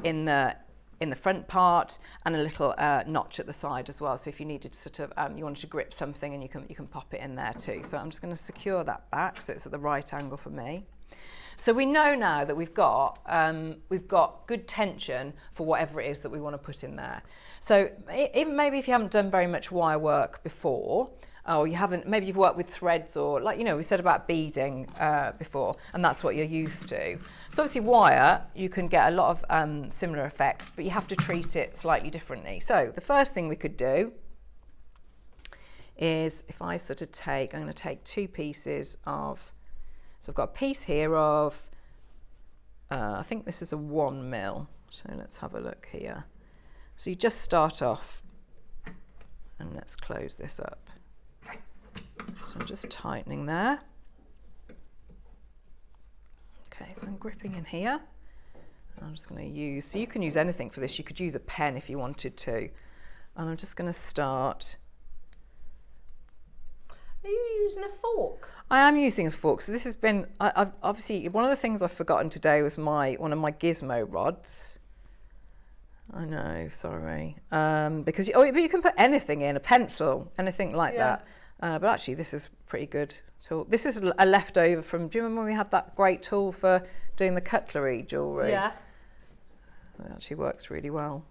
Speaker 2: in the front part and a little notch at the side as well. So if you needed to sort of, you wanted to grip something, and you can pop it in there too. So I'm just going to secure that back so it's at the right angle for me. So we know now that we've got good tension for whatever it is that we want to put in there. So even maybe if you haven't done very much wire work before, or maybe you've worked with threads, or like, we said about beading before, and that's what you're used to. So obviously wire, you can get a lot of similar effects, but you have to treat it slightly differently. So the first thing we could do is, if I sort of I'm going to take two pieces of, so I've got a piece here of, I think this is a 1 mil. So let's have a look here. So you just start off, and let's close this up. So I'm just tightening there. Okay, so I'm gripping in here. I'm just going to use, so you can use anything for this. You could use a pen if you wanted to. And I'm just going to start.
Speaker 1: Are you using a fork?
Speaker 2: I am using a fork. So this has been, I've obviously, one of the things I've forgotten today was one of my gizmo rods. I know, sorry. Because but you can put anything in, a pencil, anything like that. But actually this is pretty good tool. This is a leftover from, do you remember when we had that great tool for doing the cutlery jewellery?
Speaker 1: Yeah.
Speaker 2: It actually works really well.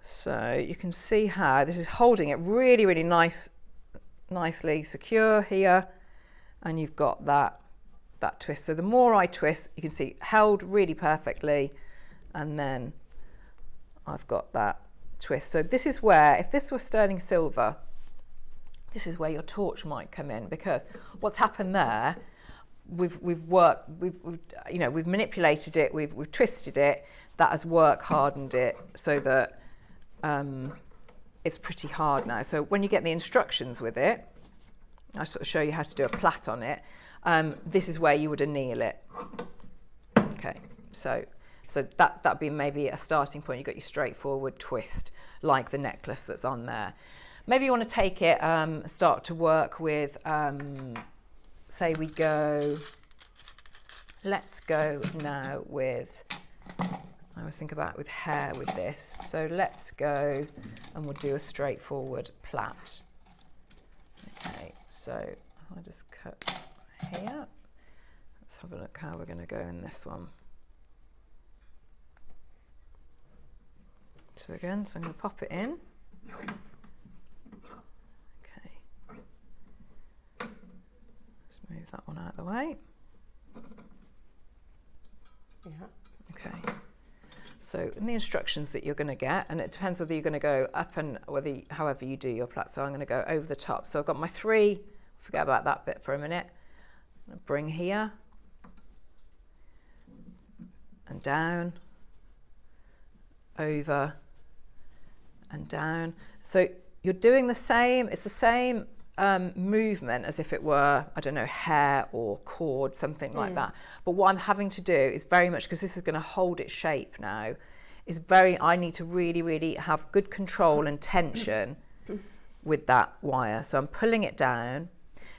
Speaker 2: So you can see how this is holding it really, really nicely secure here, and you've got that twist. So the more I twist, you can see held really perfectly, and then I've got that twist. So this is where, if this was sterling silver, this is where your torch might come in, because what's happened there, we've manipulated it, we've twisted it, that has hardened it so that it's pretty hard now. So when you get the instructions with it, I sort of show you how to do a plait on it. This is where you would anneal it. Okay, so that'd be maybe a starting point. You've got your straightforward twist, like the necklace that's on there. Maybe you want to take it, start to work with, say let's go now with, I always think about with hair with this. So let's go and we'll do a straightforward plait. Okay, so I'll just cut here. Let's have a look how we're going to go in this one. So again, so I'm going to pop it in. Okay. Let's move that one out of the way.
Speaker 1: Yeah.
Speaker 2: Okay. So in the instructions that you're going to get, and it depends whether you're going to go up and however you do your plait. So I'm going to go over the top. So I've got my 3, forget about that bit for a minute. I'm going to bring here and down, over and down. So you're doing the same, it's the same movement as if it were, I don't know, hair or cord, something like that. But what I'm having to do is very much, because this is going to hold its shape now, I need to really, really have good control and tension with that wire. So I'm pulling it down.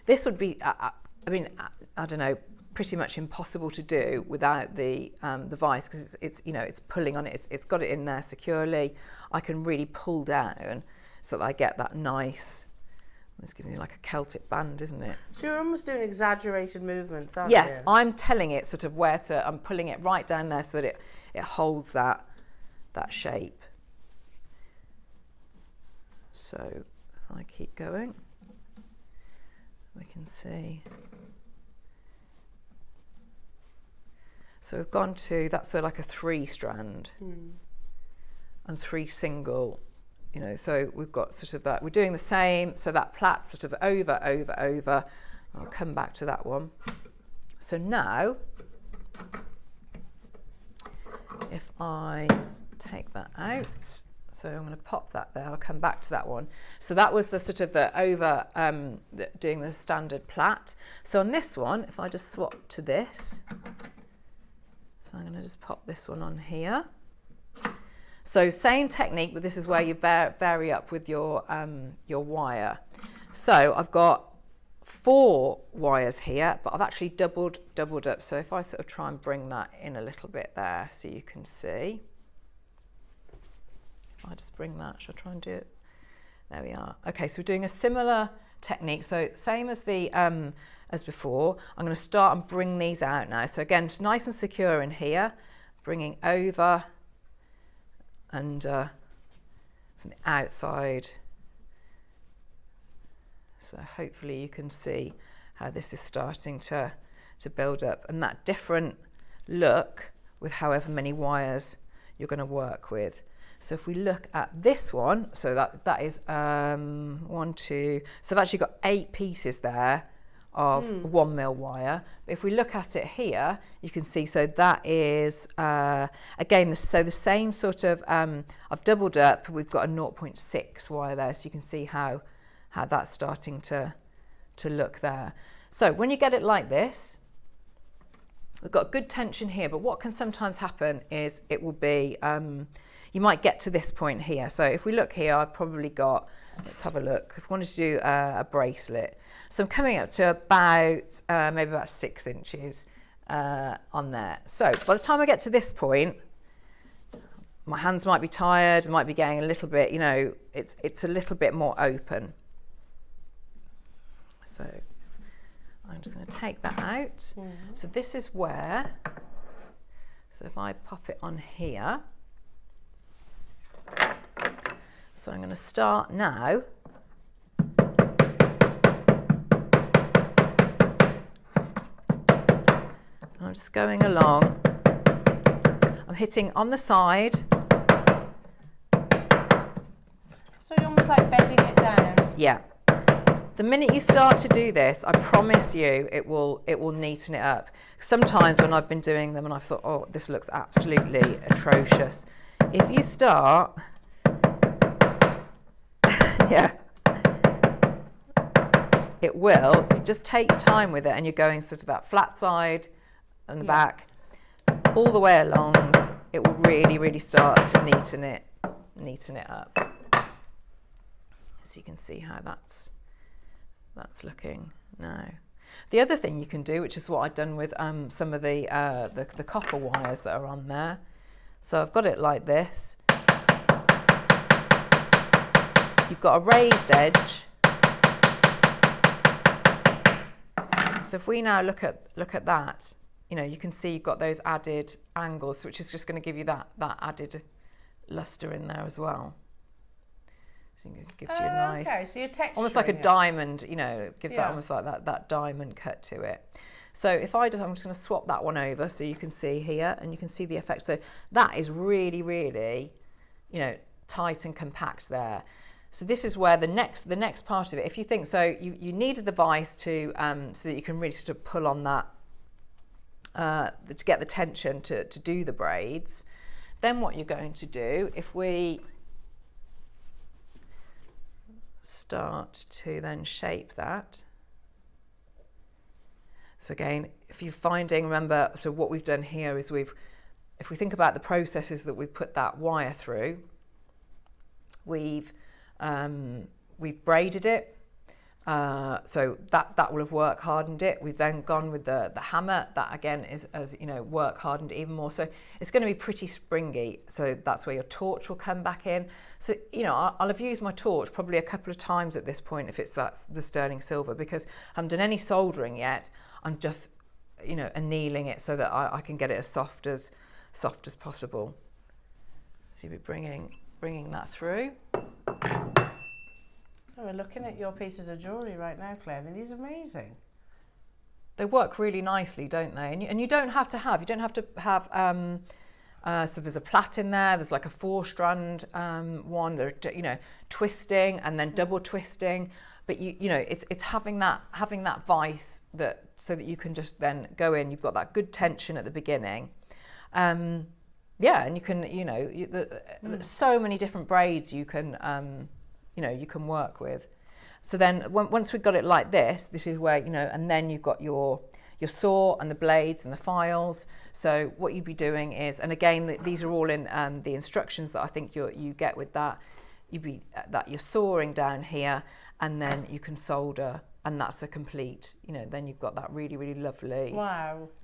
Speaker 2: This would be, I don't know, pretty much impossible to do without the vise, because it's pulling on it. It's got it in there securely. I can really pull down so that I get that nice. It's giving you like a Celtic band, isn't it?
Speaker 1: So you're almost doing exaggerated movements, aren't you?
Speaker 2: Yes, I'm telling it sort of where to. I'm pulling it right down there so that it holds that shape. So if I keep going, we can see. So we've gone to, that's like a 3-strand and 3 single, so we've got sort of that, we're doing the same, so that plait sort of over, I'll come back to that one. So now if I take that out, so I'm going to pop that there, I'll come back to that one. So that was the sort of the over, doing the standard plait. So on this one, if I just swap to this, so I'm going to just pop this one on here. So same technique, but this is where you vary up with your wire. So I've got 4 wires here, but I've actually doubled up. So if I sort of try and bring that in a little bit there so you can see. If I just bring that, shall I try and do it? There we are. Okay, so we're doing a similar technique. So same as the as before. I'm going to start and bring these out now. So again, it's nice and secure in here, bringing over and from the outside. So hopefully you can see how this is starting to build up, and that different look with however many wires you're going to work with. So if we look at this one, so that is 1, 2, so I've actually got 8 pieces there of 1mm wire. But if we look at it here, you can see, so that is again, so the same sort of, I've doubled up, we've got a 0.6 wire there, so you can see how that's starting to look there. So when you get it like this, we've got good tension here, but what can sometimes happen is it will be, you might get to this point here. So if we look here, I've probably got, let's have a look. If we wanted to do a bracelet, so I'm coming up to about, maybe about 6 inches on there. So by the time I get to this point, my hands might be tired, might be getting a little bit, you know, it's a little bit more open. So I'm just going to take that out. So this is where, so if I pop it on here, so I'm going to start now. I'm just going along. I'm hitting on the side.
Speaker 1: So you're almost like bedding it down.
Speaker 2: Yeah. The minute you start to do this, I promise you it will neaten it up. Sometimes when I've been doing them and I've thought, oh, this looks absolutely atrocious. If you start, yeah, it will. Just take your time with it, and you're going sort of that flat side and the back, all the way along. It will really, really start to neaten it up. So you can see how that's looking now. The other thing you can do, which is what I've done with some of the copper wires that are on there. So I've got it like this. You've got a raised edge. So if we now look at that, you know, you can see you've got those added angles, which is just going to give you that added luster in there as well. So it gives you a nice,
Speaker 1: okay, so you're texturing
Speaker 2: almost like a
Speaker 1: it.
Speaker 2: diamond, you know, it gives that almost like that diamond cut to it. So if I'm just going to swap that one over so you can see here, and you can see the effect. So that is really, really, you know, tight and compact there. So this is where the next part of it, if you think, so you need a device to, so that you can really sort of pull on that, to get the tension to do the braids. Then what you're going to do, if we start to then shape that. So again, if you're finding, remember, so what we've done here is if we think about the processes that we've put that wire through, we've braided it. So that will have work hardened it. We've then gone with the hammer. That again is, as you know, work hardened even more. So it's going to be pretty springy. So that's where your torch will come back in. So, you know, I'll have used my torch probably a couple of times at this point if that's the sterling silver, because I haven't done any soldering yet. I'm just, you know, annealing it so that I can get it as soft as possible. So you'll be bringing that through.
Speaker 1: Oh, we're looking at your pieces of jewellery right now, Claire. I mean, these are amazing.
Speaker 2: They work really nicely, don't they? And you don't have to have, so there's a plait in there, there's like a 4-strand one, there's, you know, twisting and then double twisting. but you know, it's having that vice that so that you can just then go in. You've got that good tension at the beginning. Yeah, and you can, you know, there's so many different braids you can, you know, you can work with. So then once we've got it like this is where, you know, and then you've got your saw and the blades and the files. So what you'd be doing is, and again, these are all in the instructions that I think you get with that. You're sawing down here, and then you can solder, and that's a complete, you know, then you've got that really, really lovely,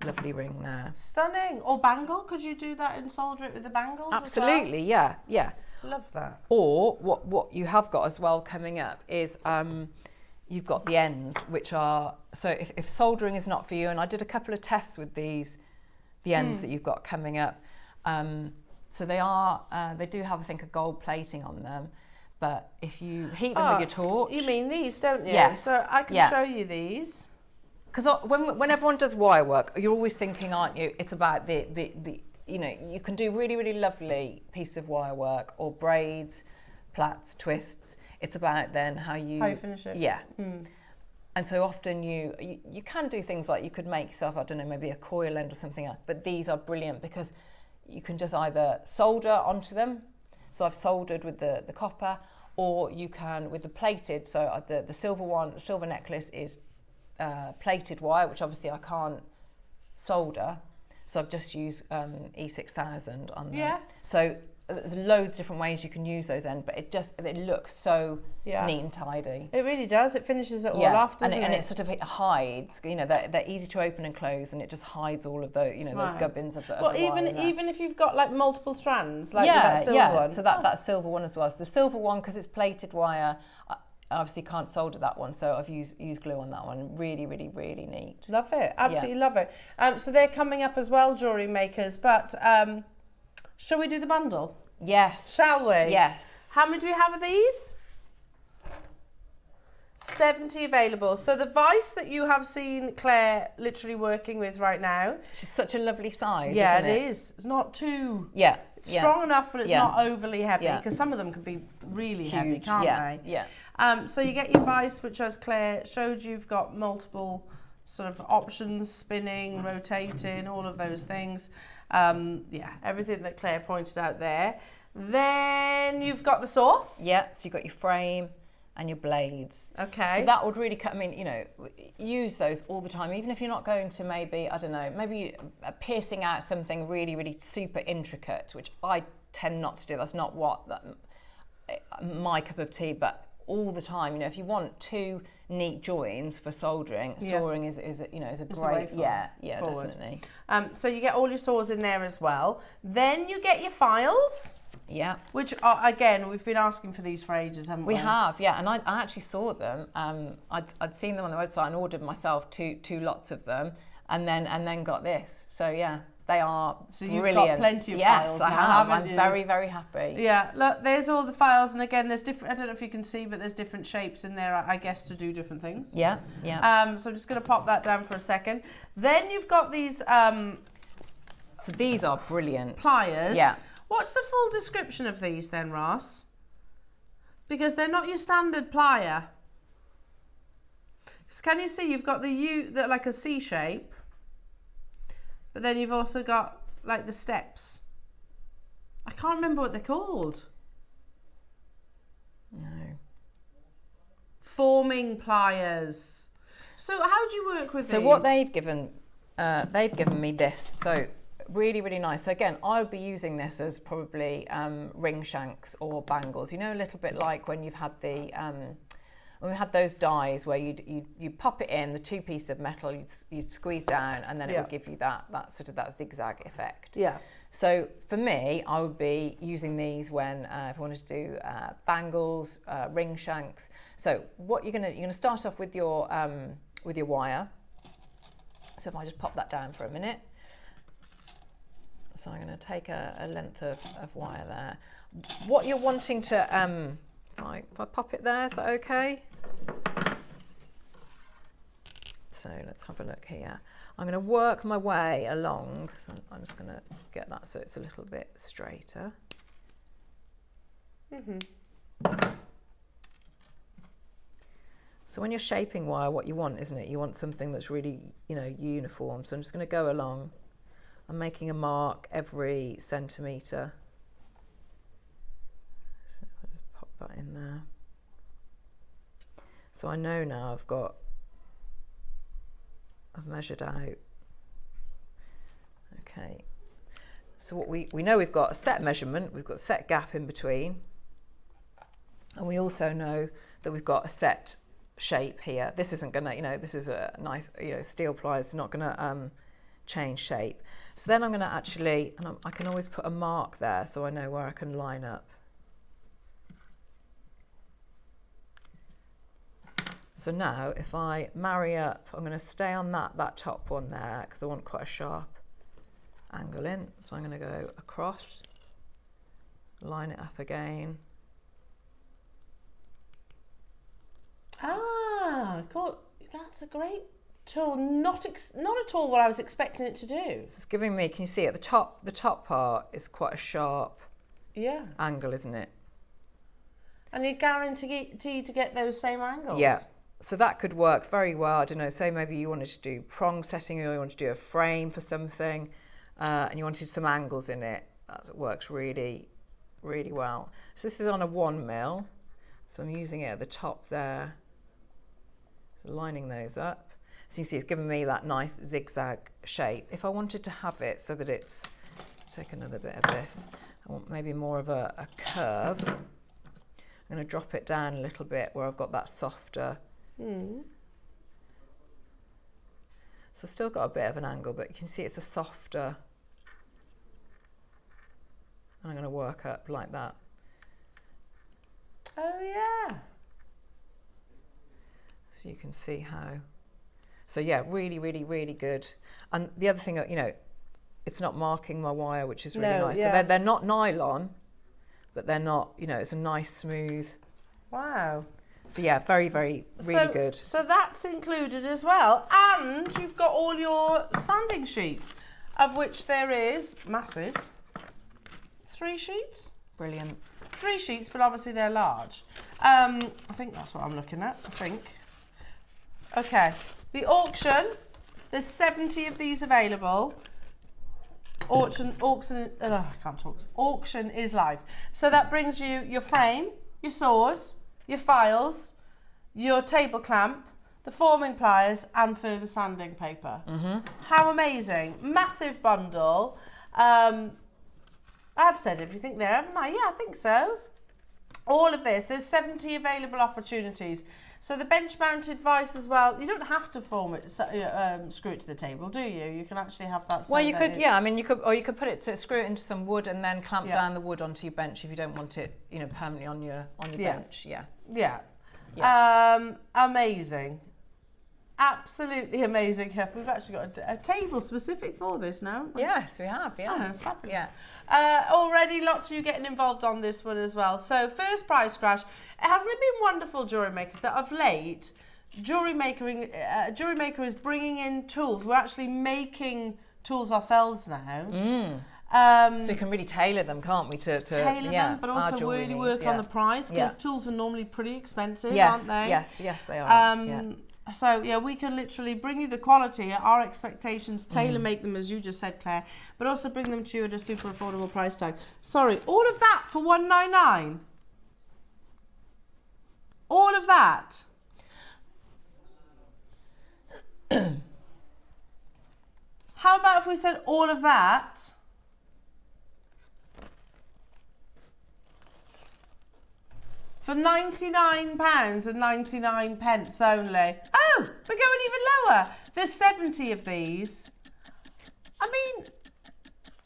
Speaker 2: lovely ring there.
Speaker 1: Stunning. Or bangle, could you do that and solder it with the bangles?
Speaker 2: Absolutely,
Speaker 1: as well?
Speaker 2: yeah.
Speaker 1: Love that.
Speaker 2: Or what you have got as well coming up is you've got the ends, which are, so if soldering is not for you, and I did a couple of tests with the ends that you've got coming up. So they do have, I think, a gold plating on them. But if you heat them with your torch... You
Speaker 1: mean these, don't you?
Speaker 2: Yes.
Speaker 1: So I can show you these.
Speaker 2: Because when everyone does wire work, you're always thinking, aren't you, it's about the you know, you can do really, really lovely pieces of wire work or braids, plaits, twists. It's about then how you
Speaker 1: finish it.
Speaker 2: Yeah. And so often you can do things like you could make yourself, I don't know, maybe a coil end or something else. But these are brilliant because you can just either solder onto them. So I've soldered with the copper, or you can with the plated. So the silver necklace is plated wire, which obviously I can't solder. So I've just used E6000 on them. Yeah. So there's loads of different ways you can use those ends, but it looks so neat and tidy.
Speaker 1: It really does. It finishes it all off, doesn't it?
Speaker 2: And it sort of hides. You know, they're easy to open and close, and it just hides all of those, you know, those gubbins of the.
Speaker 1: Well, even if you've got like multiple strands, like with that silver one.
Speaker 2: So that silver one as well. So the silver one, because it's plated wire, I obviously can't solder that one, so I've used glue on that one. Really, really, really neat.
Speaker 1: Love it. Absolutely love it. So they're coming up as well, jewellery makers. But shall we do the bundle?
Speaker 2: Yes.
Speaker 1: Shall we?
Speaker 2: Yes.
Speaker 1: How many do we have of these? 70 available. So the vice that you have seen Claire literally working with right now.
Speaker 2: Which is such a lovely size,
Speaker 1: yeah,
Speaker 2: isn't it?
Speaker 1: It is. It's not too...
Speaker 2: Yeah.
Speaker 1: It's strong enough, but it's not overly heavy, because some of them can be really heavy, can't they?
Speaker 2: Yeah.
Speaker 1: So you get your vice, which, as Claire showed you, you've got multiple sort of options, spinning, rotating, all of those things. Yeah, everything that Claire pointed out there. Then you've got the saw.
Speaker 2: Yeah, so you've got your frame and your blades.
Speaker 1: Okay.
Speaker 2: So that would really cut, I mean, you know, use those all the time, even if you're not going to maybe, I don't know, maybe piercing out something really, really super intricate, which I tend not to do. That's not my cup of tea, but all the time, you know, if you want two neat joins for soldering, sawing is you know, is a great, forward. Definitely.
Speaker 1: So you get all your saws in there as well. Then you get your files.
Speaker 2: Yeah.
Speaker 1: Which are, again, we've been asking for these for ages, haven't we?
Speaker 2: We have, yeah. And I actually saw them. I'd seen them on the website and ordered myself two lots of them, and then got this. So yeah, they are brilliant.
Speaker 1: You've got plenty of files now,
Speaker 2: I have.
Speaker 1: haven't
Speaker 2: I'm
Speaker 1: you?
Speaker 2: very, very happy.
Speaker 1: Yeah, look, there's all the files, and again, there's different. I don't know if you can see, but there's different shapes in there, I guess, to do different things.
Speaker 2: Yeah, yeah.
Speaker 1: So I'm just going to pop that down for a second. Then you've got these.
Speaker 2: So these are brilliant
Speaker 1: pliers.
Speaker 2: Yeah.
Speaker 1: What's the full description of these then, Ross? Because they're not your standard plier. So can you see you've got the like a C shape, but then you've also got like the steps. I can't remember what they're called.
Speaker 2: No.
Speaker 1: Forming pliers. So how do you work with these?
Speaker 2: So what they've given me this. So really, really nice. So again, I would be using this as probably ring shanks or bangles. You know, a little bit like when you've had the when we had those dies where you pop it in, the two pieces of metal, you'd squeeze down, and then it would give you that sort of that zigzag effect.
Speaker 1: Yeah.
Speaker 2: So for me, I would be using these when if I wanted to do bangles, ring shanks. So what you're gonna start off with your wire. So if I just pop that down for a minute. So I'm going to take a length of wire there. What you're wanting to, if I pop it there, is that okay? So let's have a look here. I'm going to work my way along. So I'm just going to get that so it's a little bit straighter.
Speaker 13: So when you're shaping wire, what you want, isn't it? You want something that's really, you know, uniform. So I'm just going to go along. I'm making a mark every centimetre. So I'll just pop that in there. So I know now I've measured out. Okay. So what we know, we've got a set measurement, we've got a set gap in between. And we also know that we've got a set shape here. This isn't gonna, you know, this is a nice, you know, steel pliers, it's not gonna change shape. So then I'm gonna actually, and I can always put a mark there so I know where I can line up. So now if I marry up, I'm gonna stay on that top one there because I want quite a sharp angle in. So I'm gonna go across, line it up again.
Speaker 1: Ah, cool. That's a great tool. Not at all what I was expecting it to do.
Speaker 13: It's giving me, can you see at the top part is quite a sharp angle, isn't it?
Speaker 1: And you're guaranteed to get those same angles.
Speaker 13: Yeah. So that could work very well. I don't know, say maybe you wanted to do prong setting or you wanted to do a frame for something and you wanted some angles in it. That works really, really well. So this is on a 1 mil. So I'm using it at the top there. So lining those up. So you see it's given me that nice zigzag shape. If I wanted to have it so that it's, take another bit of this, I want maybe more of a curve. I'm going to drop it down a little bit where I've got that softer. So still got a bit of an angle, but you can see it's a softer. And I'm going to work up like that.
Speaker 1: Oh yeah.
Speaker 13: So you can see how. So yeah, really, really, really good. And the other thing, you know, it's not marking my wire, which is really nice. So they're not nylon, but they're not, you know, it's a nice smooth.
Speaker 1: Wow.
Speaker 13: So yeah, very, very, really good.
Speaker 1: So that's included as well. And you've got all your sanding sheets, of which there is masses. 3 sheets?
Speaker 13: Brilliant.
Speaker 1: 3 sheets, but obviously they're large. I think that's what I'm looking at, I think. Okay, the auction, there's 70 of these available. Auction is live. So that brings you your frame, your saws, your files, your table clamp, the forming pliers and further sanding paper. How amazing. Massive bundle. I've said everything there, haven't I? Yeah, I think so. All of this, there's 70 available opportunities. So the bench mounted vise as well, you don't have to form it, screw it to the table, do you? You can actually have that.
Speaker 13: Well, you could, yeah, I mean, you could put it to screw it into some wood and then clamp down the wood onto your bench if you don't want it, you know, permanently on your bench.
Speaker 1: Amazing. Absolutely amazing. We've actually got a table specific for this now.
Speaker 13: Yes, we have. Yeah,
Speaker 1: oh, that's fabulous. Already lots of you getting involved on this one as well. So first prize crash. Hasn't it been wonderful, Jewellery Makers, that of late JewelleryMaker is bringing in tools. We're actually making tools ourselves now.
Speaker 13: So you can really tailor them, can't we? To
Speaker 1: tailor them, but also really work on the price, because tools are normally pretty expensive, aren't they?
Speaker 13: Yes, they are.
Speaker 1: So yeah, we can literally bring you the quality at our expectations, tailor make them as you just said, Claire, but also bring them to you at a super affordable price tag. Sorry, all of that for $199. All of that. How about if we said all of that? For £99.99 only. Oh, we're going even lower. There's 70 of these. I mean,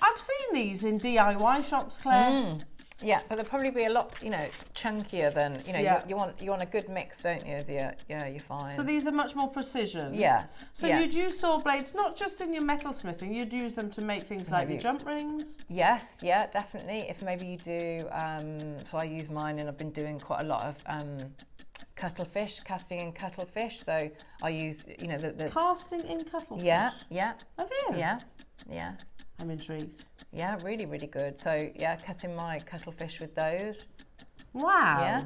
Speaker 1: I've seen these in DIY shops, Claire.
Speaker 13: Yeah, but they'll probably be a lot, you know, chunkier than, you know, you want a good mix, don't you? You're fine.
Speaker 1: So these are much more precision.
Speaker 13: Yeah.
Speaker 1: So you'd use saw blades not just in your metal smithing, you'd use them to make things like your jump rings.
Speaker 13: Yes, yeah, definitely. If maybe you do, so I use mine and I've been doing quite a lot of cuttlefish, casting in cuttlefish. So I use, you know, the
Speaker 1: casting in cuttlefish.
Speaker 13: Yeah.
Speaker 1: Have you?
Speaker 13: Yeah.
Speaker 1: I'm intrigued.
Speaker 13: Yeah, really, really good. So yeah, cutting my cuttlefish with those.
Speaker 1: Wow.
Speaker 13: Yeah.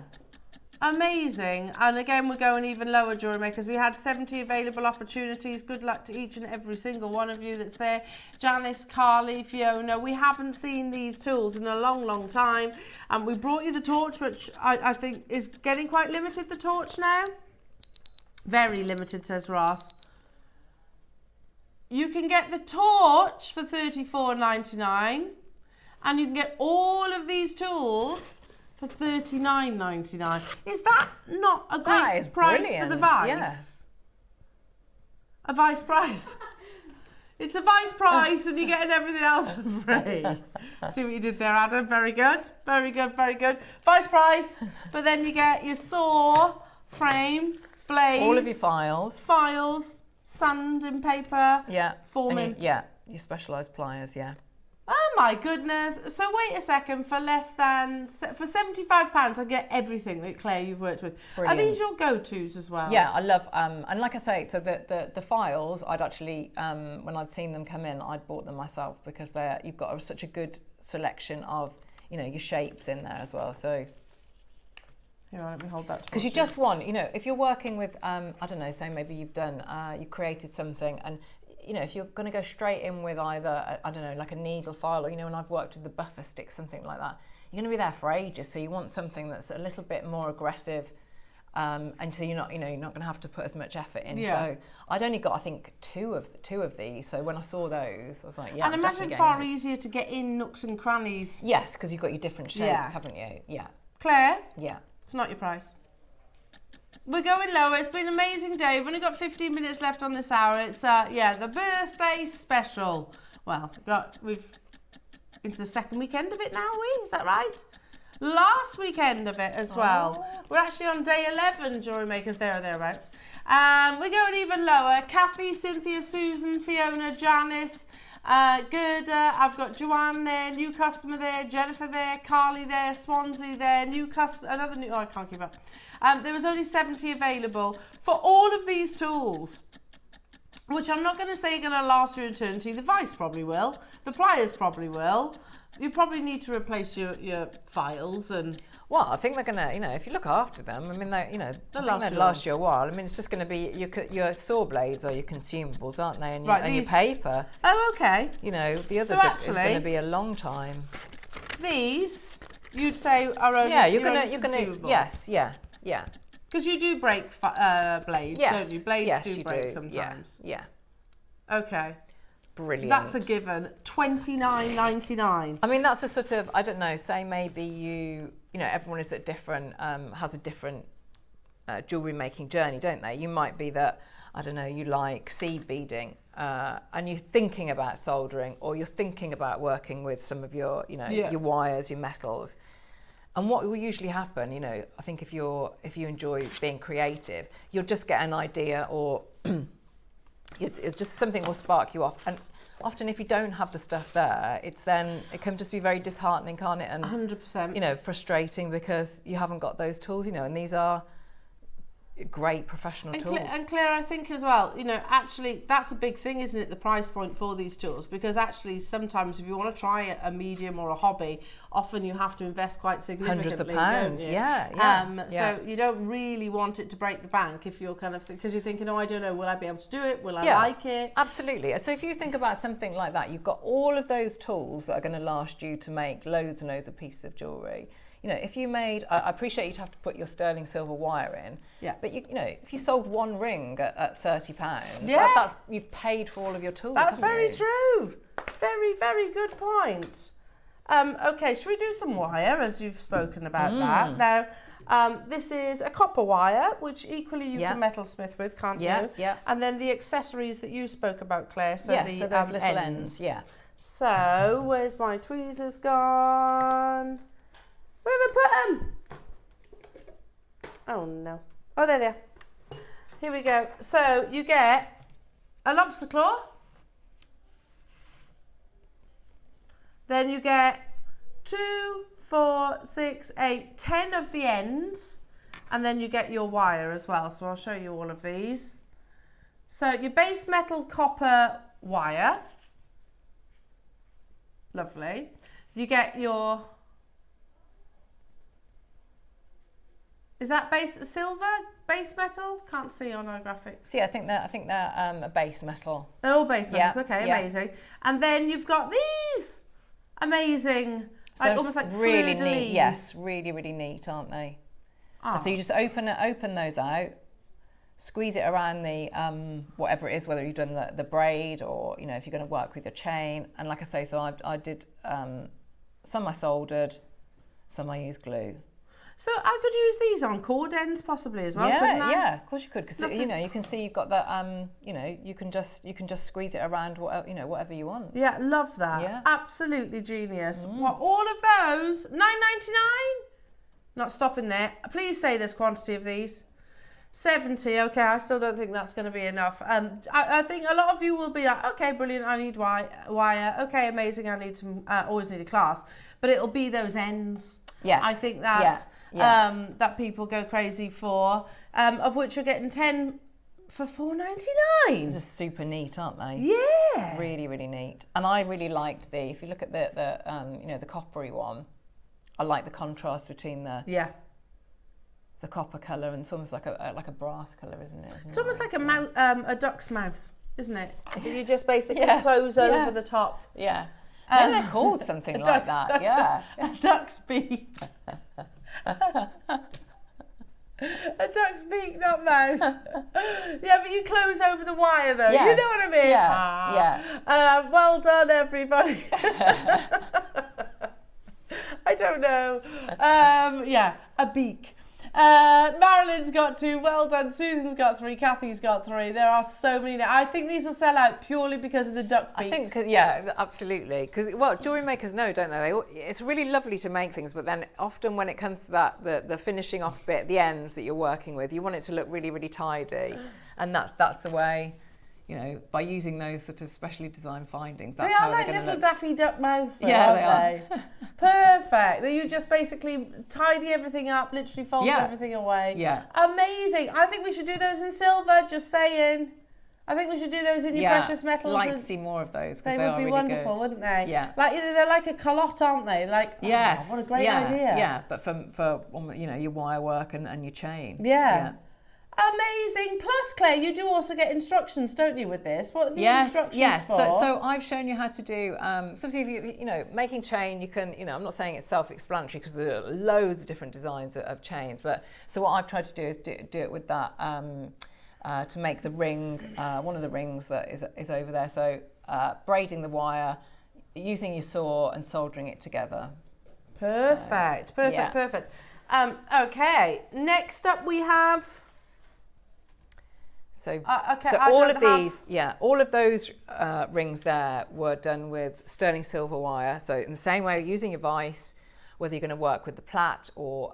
Speaker 1: Amazing. And again, we're going even lower, jewellery makers. We had 70 available opportunities. Good luck to each and every single one of you that's there. Janice, Carly, Fiona. We haven't seen these tools in a long, long time. And we brought you the torch, which I think is getting quite limited, the torch now. Very limited, says Ross. You can get the torch for $34.99. And you can get all of these tools for $39.99. Is that not a great price for the Vice?
Speaker 13: Yeah.
Speaker 1: A Vice price. It's a Vice price and you're getting everything else for free. See what you did there, Adam? Very good. Very good, very good. Vice price, but then you get your saw, frame, blades.
Speaker 13: All of your files.
Speaker 1: Files, sanding paper.
Speaker 13: Yeah.
Speaker 1: Forming.
Speaker 13: Your specialised pliers, yeah.
Speaker 1: Oh my goodness. So wait a second, for £75 I get everything that Claire you've worked with.
Speaker 13: Brilliant.
Speaker 1: Are these your go-tos as well?
Speaker 13: Yeah, I love, and like I say, so the files, I'd actually, when I'd seen them come in, I'd bought them myself because you've got such a good selection of, your shapes in there as well. So
Speaker 1: here, let me hold that.
Speaker 13: Because you just want, if you're working with, I don't know, say maybe you've done, you created something and if you're going to go straight in with either, I don't know, like a needle file, or, when I've worked with the buffer stick, something like that, you're going to be there for ages. So you want something that's a little bit more aggressive, and so you're not, you're not going to have to put as much effort in. Yeah. So I'd only got, I think, two of these. So when I saw those, I was like, yeah.
Speaker 1: And imagine far easier to get in nooks and crannies.
Speaker 13: Yes, because you've got your different shapes, haven't you? Yeah.
Speaker 1: Claire?
Speaker 13: Yeah.
Speaker 1: It's not your price. We're going lower. It's been an amazing day. We've only got 15 minutes left on this hour. It's the birthday special. Well, we've into the second weekend of it now. Is that right? Last weekend of it as well. We're actually on day 11, jewellery makers, there or thereabouts. We're going even lower. Kathy, Cynthia, Susan, Fiona, Janice, Gerda, I've got Joanne there, new customer there, Jennifer there, Carly there, Swansea there, new customer, another new, I can't keep up. There was only 70 available for all of these tools, which I'm not going to say are going to last you eternity. The Vice probably will. The pliers probably will. You probably need to replace your files and...
Speaker 13: Well, I think they're going to, if you look after them, I mean, they'd last you a while. I mean, it's just going to be your saw blades or your consumables, aren't they? And your paper.
Speaker 1: Oh, okay.
Speaker 13: The others is going to be a long time.
Speaker 1: These, you'd say, are only
Speaker 13: you're going to, yes, yeah.
Speaker 1: Because you do break blades, don't you? Blades do break sometimes.
Speaker 13: Yeah.
Speaker 1: Okay.
Speaker 13: Brilliant.
Speaker 1: That's a given. $29.99.
Speaker 13: I mean, that's a sort of, I don't know, say maybe everyone is at different, has a different jewellery making journey, don't they? You might be that, I don't know, you like seed beading and you're thinking about soldering, or you're thinking about working with some of your, your wires, your metals. And what will usually happen, I think if you enjoy being creative, you'll just get an idea, or it's just something will spark you off. And often if you don't have the stuff there, it can just be very disheartening, can't it? And
Speaker 1: 100%.
Speaker 13: Frustrating because you haven't got those tools, and these are great professional tools.
Speaker 1: And Claire, I think as well, actually that's a big thing, isn't it, the price point for these tools? Because actually sometimes if you want to try a medium or a hobby, often you have to invest quite significantly.
Speaker 13: Hundreds of pounds, yeah.
Speaker 1: So you don't really want it to break the bank if you're because you're thinking, I don't know, will I be able to do it? Will I like it?
Speaker 13: Absolutely. So if you think about something like that, you've got all of those tools that are going to last you to make loads and loads of pieces of jewellery. If you made, I appreciate you'd have to put your sterling silver wire in.
Speaker 1: Yeah.
Speaker 13: But if you sold one ring at £30, that's you've paid for all of your tools.
Speaker 1: That's very true. Very, very good point. Okay, should we do some wire as you've spoken about that? Now, this is a copper wire, which equally you can metalsmith with, can't you?
Speaker 13: Yeah.
Speaker 1: And then the accessories that you spoke about, Claire. So
Speaker 13: so those little ends. Yeah.
Speaker 1: So where's my tweezers gone? Where have I put them? Oh no. Oh, there they are. Here we go. So you get a lobster claw. Then you get 2, 4, 6, 8, 10 of the ends. And then you get your wire as well. So I'll show you all of these. So your base metal copper wire. Lovely. You get your Is that silver, base metal? Can't see on our graphics.
Speaker 2: See, I think they're a base metal.
Speaker 1: They're all base metals.
Speaker 2: Yeah,
Speaker 1: Okay,
Speaker 2: yeah.
Speaker 1: amazing. And then you've got these amazing,
Speaker 2: So
Speaker 1: almost like
Speaker 2: really
Speaker 1: fleur-de-lis.
Speaker 2: neat. Yes, really, really neat, aren't they?
Speaker 1: Oh.
Speaker 2: So you just open those out, squeeze it around the whatever it is, whether you've done the braid or if you're going to work with your chain. And like I say, so I did some I soldered, some I used glue.
Speaker 1: So I could use these on cord ends possibly as well, couldn't I?
Speaker 2: Yeah, of course you could, because you can see you've got that. You can just squeeze it around whatever you want.
Speaker 1: Yeah, love that.
Speaker 2: Yeah.
Speaker 1: Absolutely genius. What, all of those? $9.99? Not stopping there. Please say there's quantity of these. 70. Okay, I still don't think that's going to be enough. I think a lot of you will be like, okay, brilliant. I need wire. Okay, amazing. I need some. Always need a class, but it'll be those ends.
Speaker 2: Yes.
Speaker 1: I think that.
Speaker 2: Yeah.
Speaker 1: That people go crazy for, of which you're getting 10 for $4.99.
Speaker 2: Just super neat, aren't they?
Speaker 1: Yeah.
Speaker 2: Really, really neat. And I really liked if you look at the coppery one, I like the contrast between the copper colour, and it's almost like a brass colour, isn't it?
Speaker 1: It's almost like a duck's mouth, isn't it? You just basically close over the top.
Speaker 2: Yeah. Maybe they're called something like that. Yeah.
Speaker 1: A duck's beak. A duck's beak, not mouth. Yeah, but you close over the wire though.
Speaker 2: Yes.
Speaker 1: You know what I mean?
Speaker 2: Yeah.
Speaker 1: Well done, everybody. I don't know. A beak. Marilyn's got 2. Well done. Susan's got 3. Kathy's got 3. There are so many. I think these will sell out purely because of the duck beaks.
Speaker 13: I think, absolutely. Because jewellery makers know, don't they? It's really lovely to make things, but then often when it comes to that, the finishing off bit, the ends that you're working with, you want it to look really, really tidy, and that's the way. By using those sort of specially designed findings, that's how
Speaker 1: like
Speaker 13: they're
Speaker 1: little
Speaker 13: look.
Speaker 1: Daffy Duck mouths.
Speaker 13: Yeah,
Speaker 1: they are. Perfect. You just basically tidy everything up, literally fold everything away.
Speaker 13: Yeah.
Speaker 1: Amazing. I think we should do those in silver. Just saying. I think we should do those in your precious metals.
Speaker 13: I'd like to see more of those.
Speaker 1: They
Speaker 13: would
Speaker 1: would be
Speaker 13: really
Speaker 1: wonderful,
Speaker 13: good.
Speaker 1: wouldn't they?
Speaker 13: Yeah.
Speaker 1: They're like a calotte, aren't they? What a great idea.
Speaker 13: Yeah, but for your wire work and your chain.
Speaker 1: Yeah. Amazing. Plus, Claire, you do also get instructions, don't you, with this? What are the instructions for?
Speaker 13: So I've shown you how to do. So obviously, if you making chain, you can. I'm not saying it's self-explanatory because there are loads of different designs of chains. But so what I've tried to do is do it with that to make the ring. One of the rings that is over there. So braiding the wire, using your saw and soldering it together.
Speaker 1: Perfect. Perfect. Okay. Next up, we have.
Speaker 13: So all of those rings there were done with sterling silver wire. So in the same way, using your vise, whether you're going to work with the plait or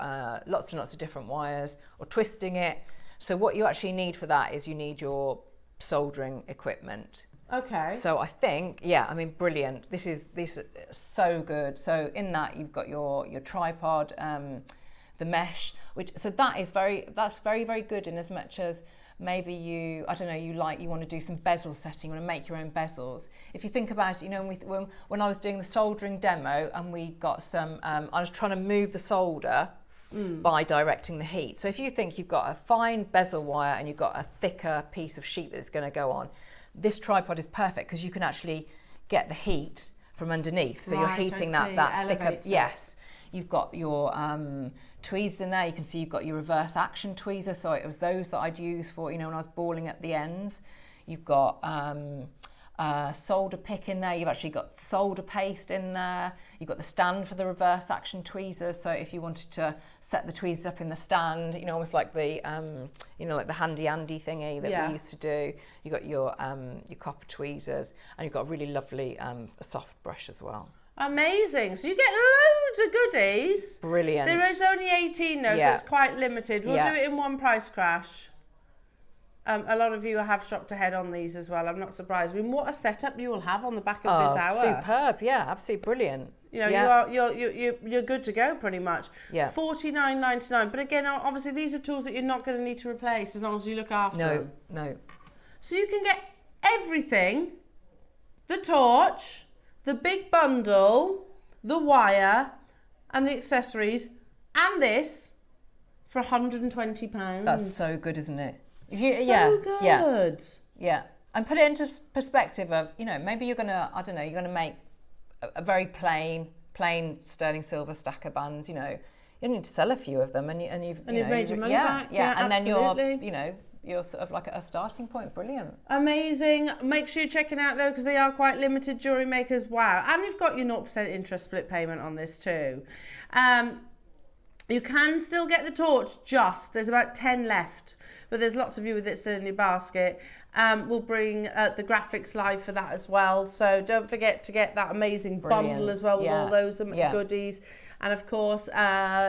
Speaker 13: lots and lots of different wires, or twisting it. So what you actually need for that is you need your soldering equipment.
Speaker 1: Okay.
Speaker 13: So I think, brilliant. This is so good. So in that you've got your tripod, the mesh, that's very, very good in as much as maybe you want to do some bezel setting, you want to make your own bezels. If you think about it, when I was doing the soldering demo and we got some, I was trying to move the solder by directing the heat. So if you think you've got a fine bezel wire and you've got a thicker piece of sheet that's going to go on, this tripod is perfect because you can actually get the heat from underneath. So you're heating that thicker. Yes. You've got your tweezers in there. You can see you've got your reverse action tweezer. So it was those that I'd use for, when I was balling at the ends. You've got solder pick in there. You've actually got solder paste in there. You've got the stand for the reverse action tweezers. So if you wanted to set the tweezers up in the stand, almost like the, like the handy Andy thingy that we used to do. You've got your copper tweezers, and you've got a really lovely soft brush as well.
Speaker 1: Amazing. So you get loads of goodies.
Speaker 13: Brilliant.
Speaker 1: There is only 18 though, so it's quite limited. We'll do it in one price crash. A lot of you have shopped ahead on these as well. I'm not surprised. What a setup you will have on the back of this hour.
Speaker 13: Superb. Yeah, absolutely brilliant.
Speaker 1: You're good to go pretty much.
Speaker 13: Yeah.
Speaker 1: $49.99. But again, obviously these are tools that you're not going to need to replace as long as you look after them.
Speaker 13: No.
Speaker 1: So you can get everything: the torch, the big bundle, the wire, and the accessories, and this for £120.
Speaker 2: That's so good, isn't it?
Speaker 1: So good.
Speaker 2: Yeah. And put it into perspective of, you know, maybe you're gonna, I don't know, you're gonna make a very plain sterling silver stacker bands. You know, you need to sell a few of them, and you've
Speaker 1: made your money back.
Speaker 2: Yeah, and
Speaker 1: absolutely.
Speaker 2: then you're sort of like at a starting point. Brilliant.
Speaker 1: Amazing. Make sure you're checking out though, because they are quite limited. Jewellery Makers. Wow. And you've got your 0% interest split payment on this too. You can still get the torch. There's about 10 left, but there's lots of you with it still in your basket. We'll bring the graphics live for that as well. So don't forget to get that amazing bundle as well with all those goodies. And of course,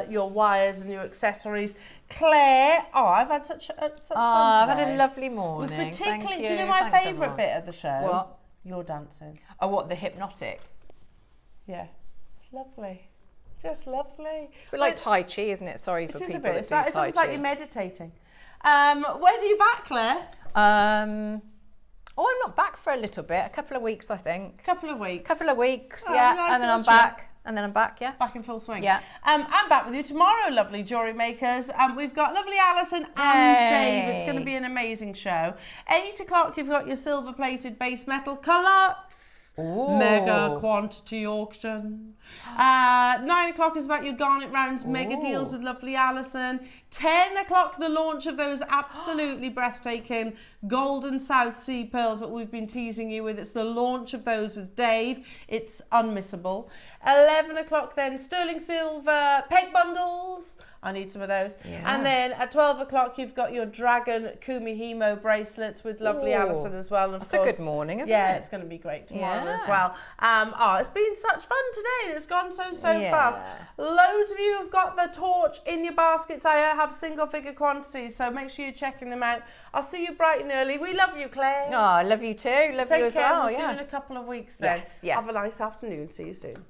Speaker 1: your wires and your accessories. Claire, I've had such fun today.
Speaker 2: I've had a lovely morning.
Speaker 1: Particularly, do you know my favourite bit of the show?
Speaker 2: What?
Speaker 1: Your dancing.
Speaker 2: Oh, what, the hypnotic?
Speaker 1: Yeah, it's lovely. Just lovely.
Speaker 2: It's a bit like Tai Chi, isn't it? Sorry for people that do Tai Chi.
Speaker 1: It's almost like you're meditating. When are you back, Claire?
Speaker 2: I'm not back for a little bit. A couple of weeks, I think.
Speaker 1: Couple of weeks,
Speaker 2: yeah.
Speaker 1: Nice,
Speaker 2: and then I'm back. And then I'm back, yeah.
Speaker 1: Back in full swing.
Speaker 2: Yeah.
Speaker 1: I'm back with you tomorrow, lovely Jewellery Makers. We've got lovely Alison and Dave. It's going to be an amazing show. 8 o'clock, you've got your silver-plated base metal collars.
Speaker 2: Ooh.
Speaker 1: Mega quantity auction. 9 o'clock is about your garnet rounds, mega deals with lovely Alison. 10 o'clock, the launch of those absolutely breathtaking golden South Sea pearls that we've been teasing you with. It's the launch of those with Dave. It's unmissable. 11 o'clock then, sterling silver peg bundles. I need some of those. Yeah. And then at 12 o'clock, you've got your Dragon Kumihimo bracelets with lovely Alison as well. And of
Speaker 2: That's
Speaker 1: course,
Speaker 2: a good morning, isn't it?
Speaker 1: Yeah, it's going to be great tomorrow as well. It's been such fun today. It's gone so fast. Loads of you have got the torch in your baskets. I have single figure quantities, so make sure you're checking them out. I'll see you bright and early. We love you, Claire.
Speaker 2: Oh, I love you too. Love you as well.
Speaker 1: We'll see you in a couple of weeks then.
Speaker 2: Yes, yeah.
Speaker 1: Have a nice afternoon. See you soon.